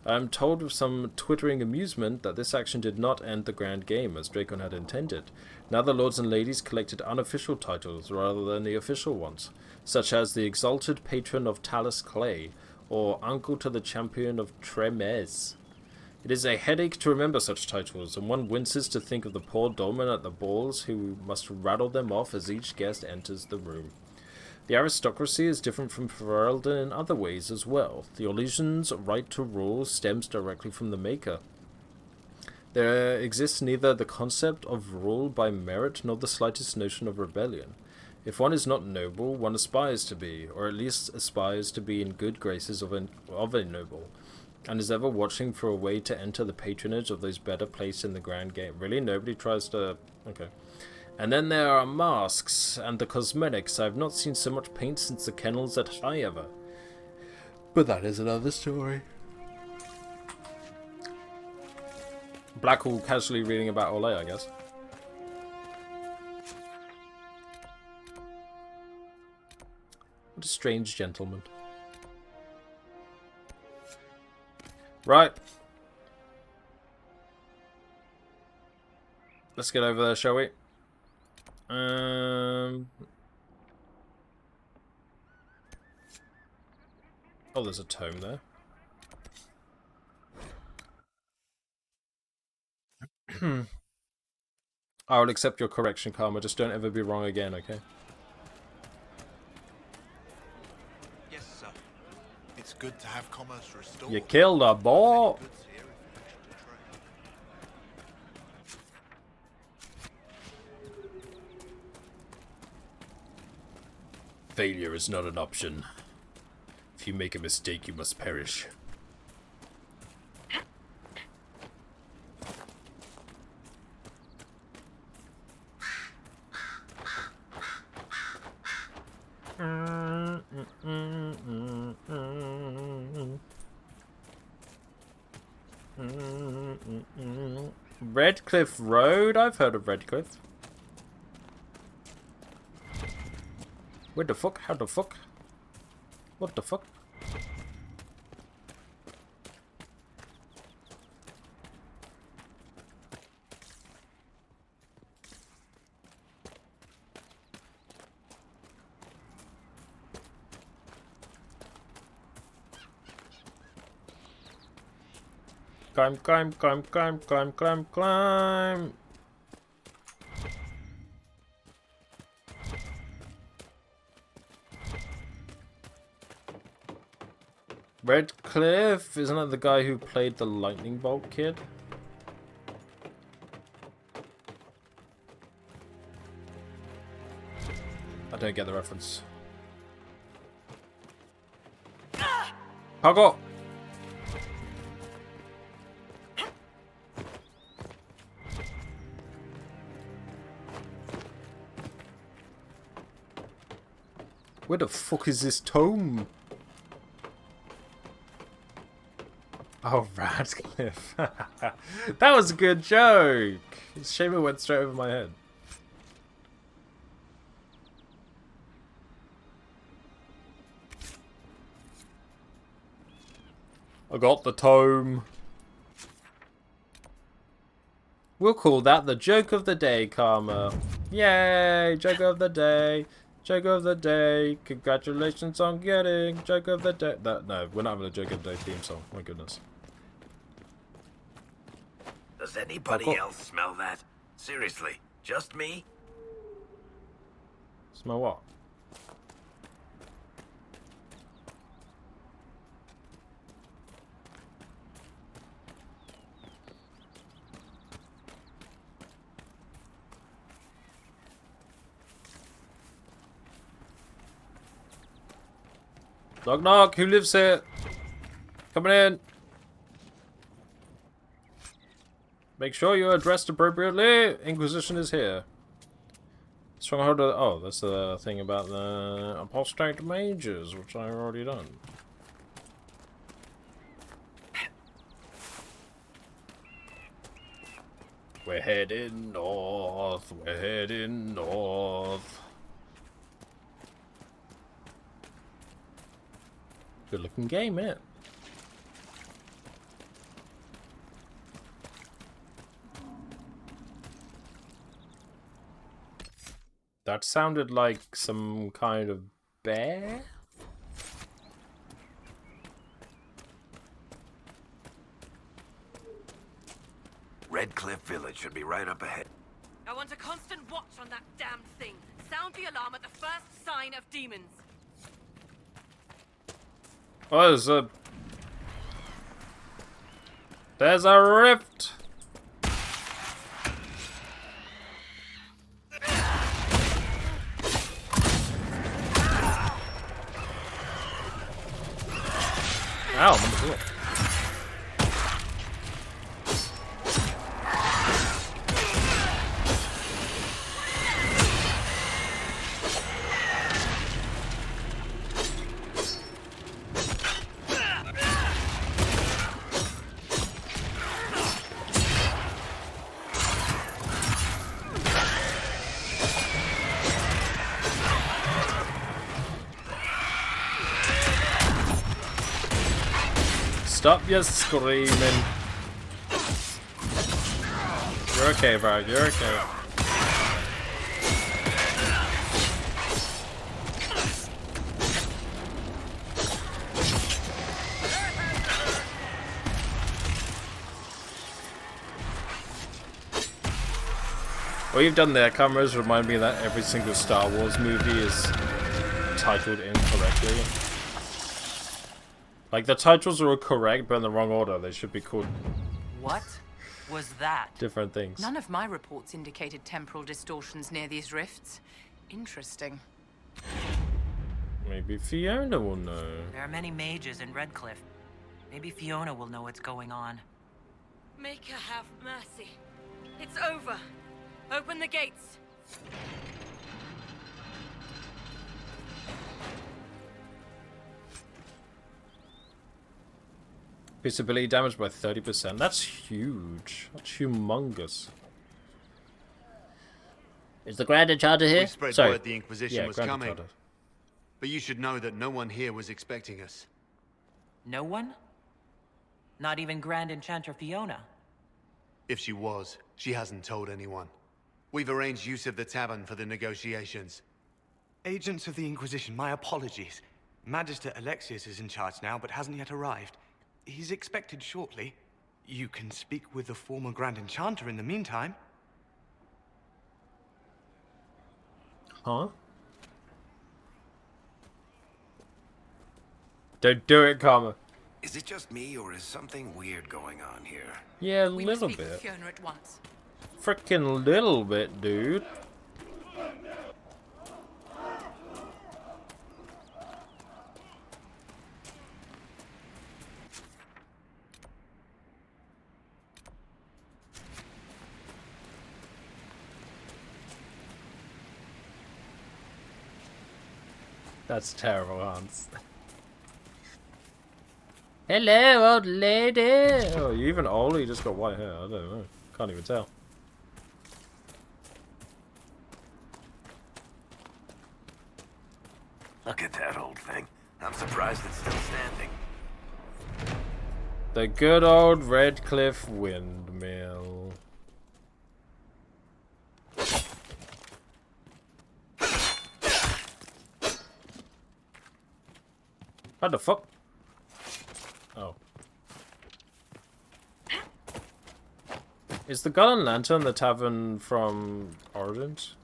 I am told with some twittering amusement that this action did not end the grand game as Dracon had intended. Now the lords and ladies collected unofficial titles rather than the official ones, such as the Exalted Patron of Talus Clay, or Uncle to the Champion of Tremez. It is a headache to remember such titles, and one winces to think of the poor dolmen at the balls who must rattle them off as each guest enters the room. The aristocracy is different from Ferelden in other ways as well. The Orlesians' right to rule stems directly from the Maker. There exists neither the concept of rule by merit nor the slightest notion of rebellion. If one is not noble, one aspires to be, or at least aspires to be in good graces of a noble. And is ever watching for a way to enter the patronage of those better placed in the grand game. Really? Nobody tries to... Okay. And then there are masks and the cosmetics. I've not seen so much paint since the kennels at High ever. But that is another story. Blackhall casually reading about Ole, I guess. What a strange gentleman. Right. Let's get over there, shall we? Oh, there's a tome there. I will accept your correction, Karma. Just don't ever be wrong again, okay? Yes, sir. It's good to have commerce restored. You killed a boy. Failure is not an option. If you make a mistake, you must perish. Redcliffe Road? I've heard of Redcliffe. Where the fuck? How the fuck? What the fuck? Climb, climb, climb, climb, climb, climb, climb. Redcliffe? Isn't that the guy who played the Lightning Bolt kid? I don't get the reference. Pago! Where the fuck is this tome? Oh, Radcliffe. That was a good joke. It's a shame it went straight over my head. I got the tome. We'll call that the joke of the day, Karma. Yay! Joke of the day. Joke of the day. Congratulations on getting joke of the day. No, we're not having a joke of the day theme song. My goodness. Does anybody else smell that? Seriously, just me? Smell what? Knock knock, who lives here? Coming in. Make sure you're dressed appropriately. Inquisition is here. Stronghold of... Oh, that's the thing about the apostate mages, which I've already done. We're heading north. We're heading north. Good looking game, innit? That sounded like some kind of bear? Redcliffe Village should be right up ahead. I want a constant watch on that damned thing. Sound the alarm at the first sign of demons. Oh, there's a rift. Ow, number 4. Stop your screaming. You're okay, bro. You're okay. What you've done there, cameras, remind me that every single Star Wars movie is titled incorrectly. Like, the titles are all correct, but in the wrong order. They should be called... What was that? Different things. None of my reports indicated temporal distortions near these rifts. Interesting. Maybe Fiona will know. There are many mages in Redcliffe. Maybe Fiona will know what's going on. Make her have mercy. It's over. Open the gates. Visibility damage by 30%. That's huge. That's humongous. Is the Grand Enchanter here? We spread Sorry. word the Inquisition was Grand coming. Enchanter. But you should know that no one here was expecting us. No one? Not even Grand Enchanter Fiona? If she was, she hasn't told anyone. We've arranged use of the tavern for the negotiations. Agents of the Inquisition, my apologies. Magister Alexius is in charge now, but hasn't yet arrived. He's expected shortly. You can speak with the former Grand Enchanter in the meantime. Huh? Don't do it, Karma. Is it just me, or is something weird going on here? Yeah, a We little must speak with bit. Fiona at once. Frickin' little bit, dude. That's terrible, Hans. Hello, old lady. Oh, you even older? You just got white hair. I don't know. Can't even tell. Look at that old thing. I'm surprised it's still standing. The good old Redcliffe windmill. What the fuck? Oh. Is the Gun and Lantern the tavern from Origins?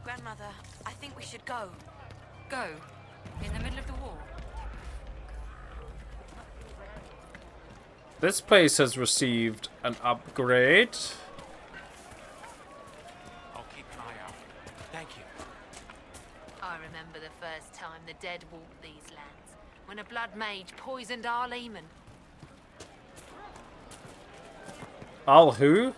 Grandmother, I think we should go. Go? In the middle of the war? This place has received an upgrade. I'll keep an eye out. Thank you. I remember the first time the dead walked these lands, when a blood mage poisoned our leman. Al who?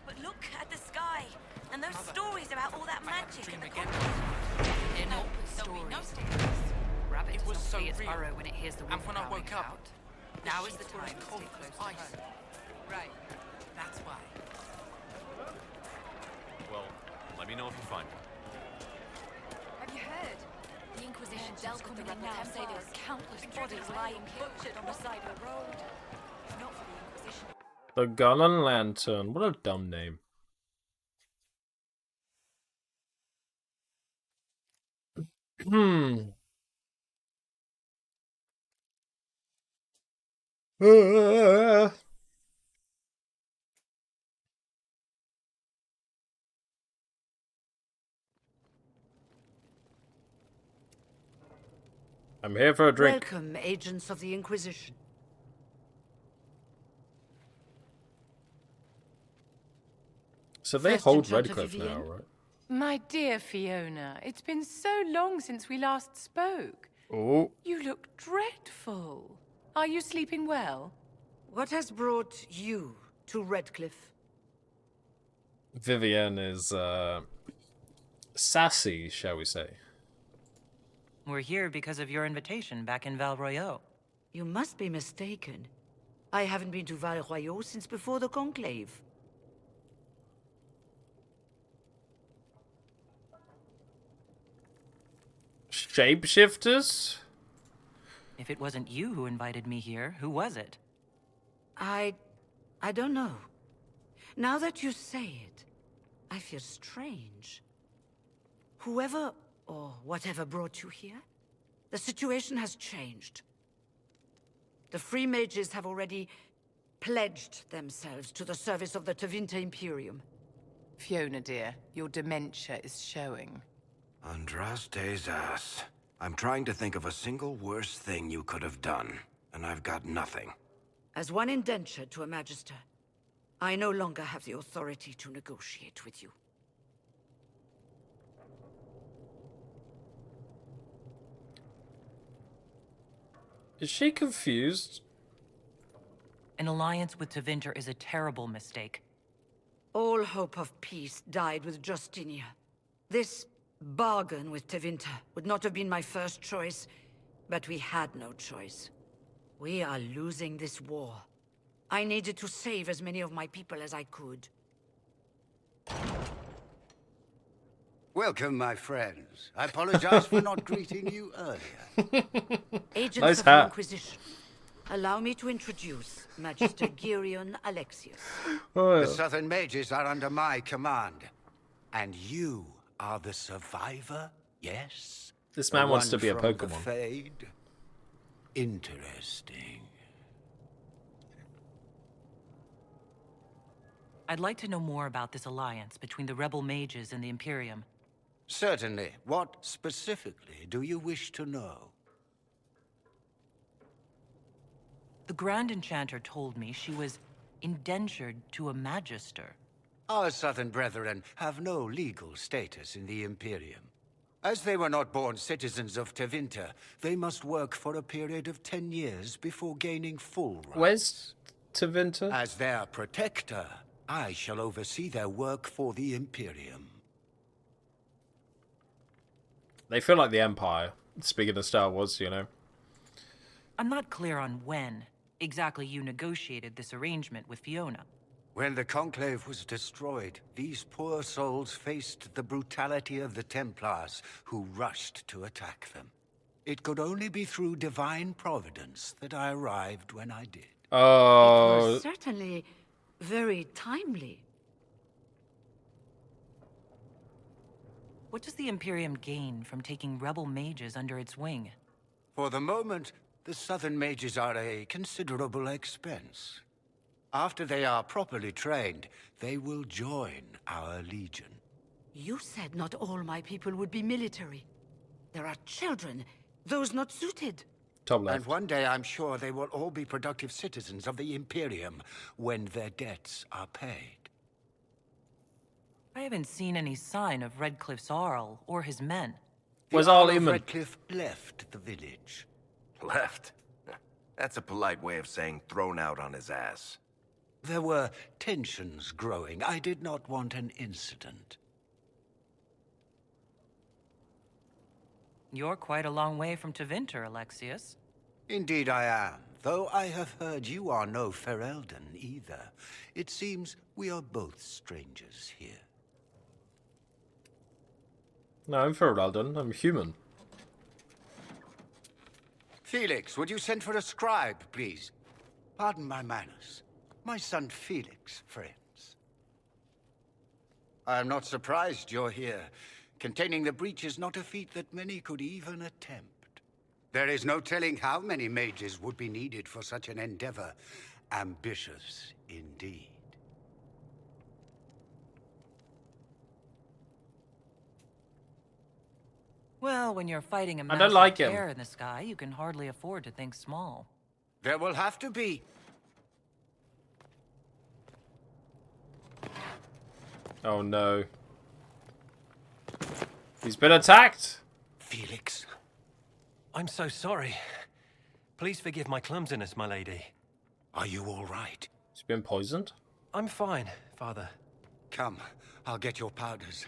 But look at the sky, and those stories about all that magic. They're not stories. Rabbit does not flee its burrow when it hears the wolf when I growling woke up, out. Now is the time to stay close to home. Right. That's why. Well, let me know if you find me. Have you heard? The Inquisition dealt with the rebel now say there were countless bodies lying butchered on the side of the road. If not for the Inquisition. The Gun and Lantern. What a dumb name. I'm here for a drink. Welcome, agents of the Inquisition. So they First hold Enchanter Redcliffe now, Vivienne? right? My dear Fiona, it's been so long since we last spoke. Oh. You look dreadful. Are you sleeping well? What has brought you to Redcliffe? Vivienne is sassy, shall we say. We're here because of your invitation back in Val Royeaux. You must be mistaken. I haven't been to Val Royeaux since before the Conclave. Shapeshifters? If it wasn't you who invited me here, who was it? I don't know. Now that you say it, I feel strange. Whoever or whatever brought you here, the situation has changed. The Free Mages have already pledged themselves to the service of the Tevinter Imperium. Fiona, dear, your dementia is showing. Andraste's ass. I'm trying to think of a single worse thing you could have done, and I've got nothing. As one indentured to a Magister, I no longer have the authority to negotiate with you. Is she confused? An alliance with Tevinter is a terrible mistake. All hope of peace died with Justinia. This bargain with Tevinter would not have been my first choice, but we had no choice. We are losing this war. I needed to save as many of my people as I could. Welcome, my friends. I apologize for not greeting you earlier. Agents Nice of hat. the Inquisition, allow me to introduce Magister Girion Alexius. The Southern Mages are under my command. And you are the survivor, yes? This The man wants one to be a from the Pokemon. Fade? Interesting. I'd like to know more about this alliance between the rebel mages and the Imperium. Certainly. What specifically do you wish to know? The Grand Enchanter told me she was indentured to a Magister. Our Southern brethren have no legal status in the Imperium. As they were not born citizens of Tevinter, they must work for a period of 10 years before gaining full rights. Where's Tevinter? As their protector, I shall oversee their work for the Imperium. They feel like the Empire. Speaking of Star Wars, you know. I'm not clear on when exactly you negotiated this arrangement with Fiona. When the Conclave was destroyed, these poor souls faced the brutality of the Templars, who rushed to attack them. It could only be through divine providence that I arrived when I did. It Oh, was certainly very timely. What does the Imperium gain from taking rebel mages under its wing? For the moment, the Southern Mages are a considerable expense. After they are properly trained, they will join our Legion. You said not all my people would be military. There are children, those not suited. top left. And one day I'm sure they will all be productive citizens of the Imperium when their debts are paid. I haven't seen any sign of Redcliffe's Arl or his men. Where's The Arl Earl of Eamon? Redcliffe left the village. Left? That's a polite way of saying thrown out on his ass. There were tensions growing. I did not want an incident. You're quite a long way from Tevinter, Alexius. Indeed I am, though I have heard you are no Ferelden either. It seems we are both strangers here. No, I'm Ferelden. I'm human. Felix, would you send for a scribe, please? Pardon my manners. My son Felix, friends. I am not surprised you're here. Containing the breach is not a feat that many could even attempt. There is no telling how many mages would be needed for such an endeavor. Ambitious indeed. Well, when you're fighting a I don't massive like him. bear in the sky, you can hardly afford to think small. There will have to be. Oh no. He's been attacked! Felix. I'm so sorry. Please forgive my clumsiness, my lady. Are you all right? He's been poisoned? I'm fine, Father. Come, I'll get your powders.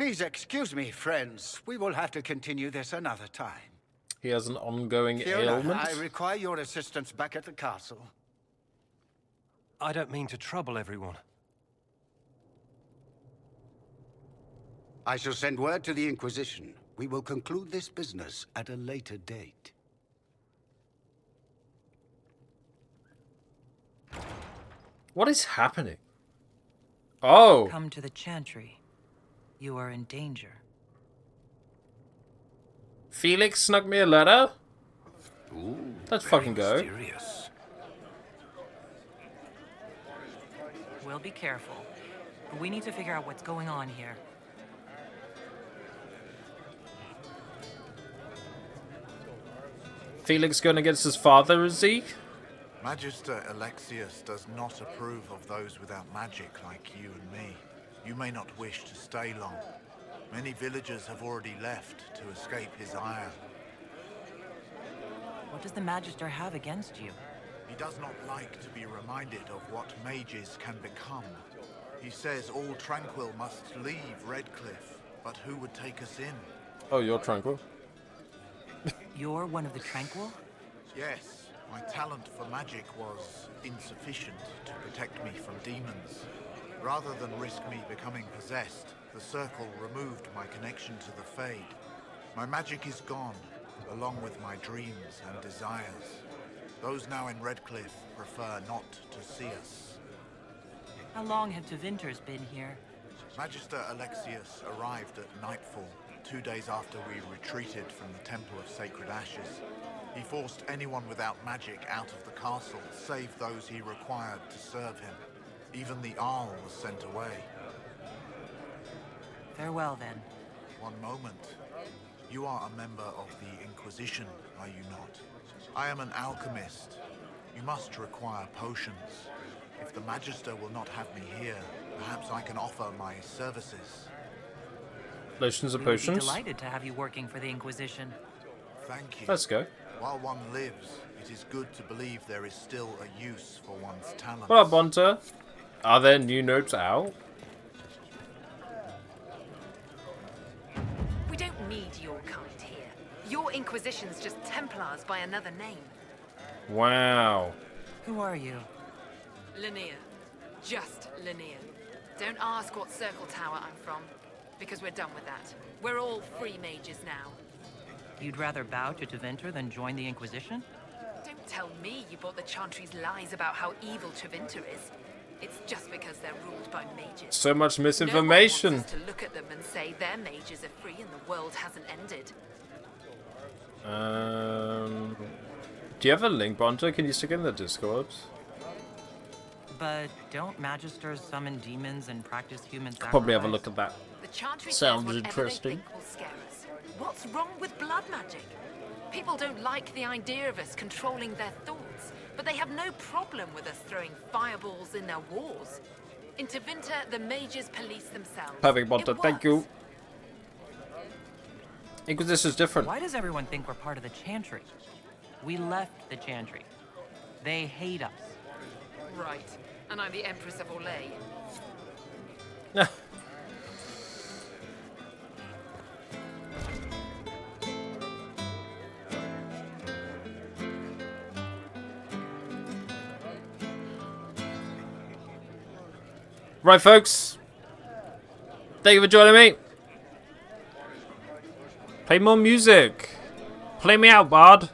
Please excuse me, friends. We will have to continue this another time. He has an ongoing Fiona, ailment. I require your assistance back at the castle. I don't mean to trouble everyone. I shall send word to the Inquisition. We will conclude this business at a later date. What is happening? Oh! Come to the Chantry. You are in danger. Felix snuck me a letter? Ooh, let's fucking go. Mysterious. We'll be careful. We need to figure out what's going on here. Felix going against his father, is he? Magister Alexius does not approve of those without magic like you and me. You may not wish to stay long. Many villagers have already left to escape his ire. What does the Magister have against you? He does not like to be reminded of what mages can become. He says all Tranquil must leave Redcliffe, but who would take us in? Oh, you're Tranquil. You're one of the Tranquil? Yes, my talent for magic was insufficient to protect me from demons. Rather than risk me becoming possessed, the Circle removed my connection to the Fade. My magic is gone, along with my dreams and desires. Those now in Redcliffe prefer not to see us. How long have Tevinters been here? Magister Alexius arrived at nightfall, 2 days after we retreated from the Temple of Sacred Ashes. He forced anyone without magic out of the castle, save those he required to serve him. Even the Arl was sent away. Farewell, then. One moment. You are a member of the Inquisition, are you not? I am an alchemist. You must require potions. If the Magister will not have me here, perhaps I can offer my services. Lotions and We would be potions. delighted to have you working for the Inquisition. Thank you. Let's go. While one lives, it is good to believe there is still a use for one's talents. What up, Bonta? Are there new notes out? We don't need your kind here. Your Inquisition's just Templars by another name. Wow. Who are you? Linnea. Just Linnea. Don't ask what Circle Tower I'm from, because we're done with that. We're all free mages now. You'd rather bow to Tevinter than join the Inquisition? Don't tell me you bought the Chantry's lies about how evil Tevinter is. It's just because they're ruled by mages. So much misinformation. No one wants us to look at them and say their mages are free and the world hasn't ended. Do you have a link, Bonta? Can you stick it in the Discord? But don't Magisters summon demons and practice human sacrifice? Probably have a look at that. The Chantry Sounds says whatever interesting. they think will scare us. What's wrong with blood magic? People don't like the idea of us controlling their thoughts, but they have no problem with us throwing fireballs in their wars. In Tevinter, the mages police themselves. Perfect, Bonta. Thank you. Inquisition's different. Why does everyone think we're part of the Chantry? We left the Chantry. They hate us. Right. And I'm the Empress of Orlais. Right, folks. Thank you for joining me. Play more music. Play me out, bard.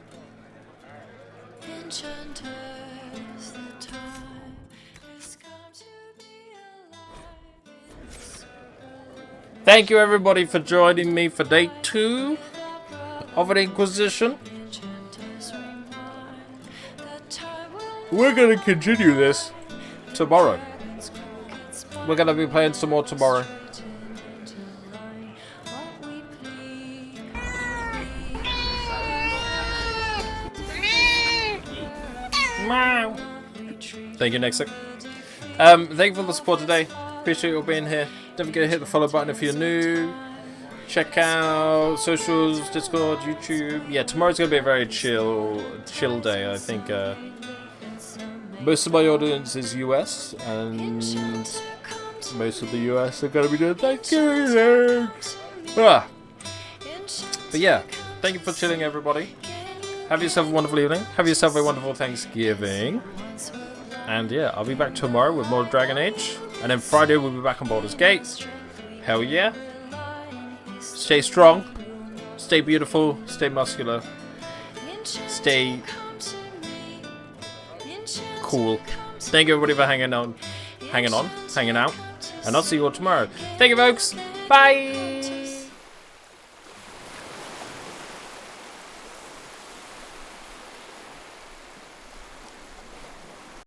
Thank you, everybody, for joining me for day 2 of an Inquisition. We're going to continue this tomorrow. We're going to be playing some more tomorrow. Thank you, Nexus. Thank you for the support today. Appreciate you all being here. Don't forget to hit the follow button if you're new. Check out socials, Discord, YouTube. Yeah, tomorrow's gonna be a very chill day. I think most of my audience is US, and most of the US are going to be doing Thanksgiving. But yeah, thank you for chilling, everybody. Have yourself a wonderful evening. Have yourself a wonderful Thanksgiving. And yeah, I'll be back tomorrow with more Dragon Age. And then Friday we'll be back on Baldur's Gate. Hell yeah. Stay strong. Stay beautiful. Stay muscular. Stay cool. Thank you everybody for hanging out. And I'll see you all tomorrow. Thank you folks. Bye.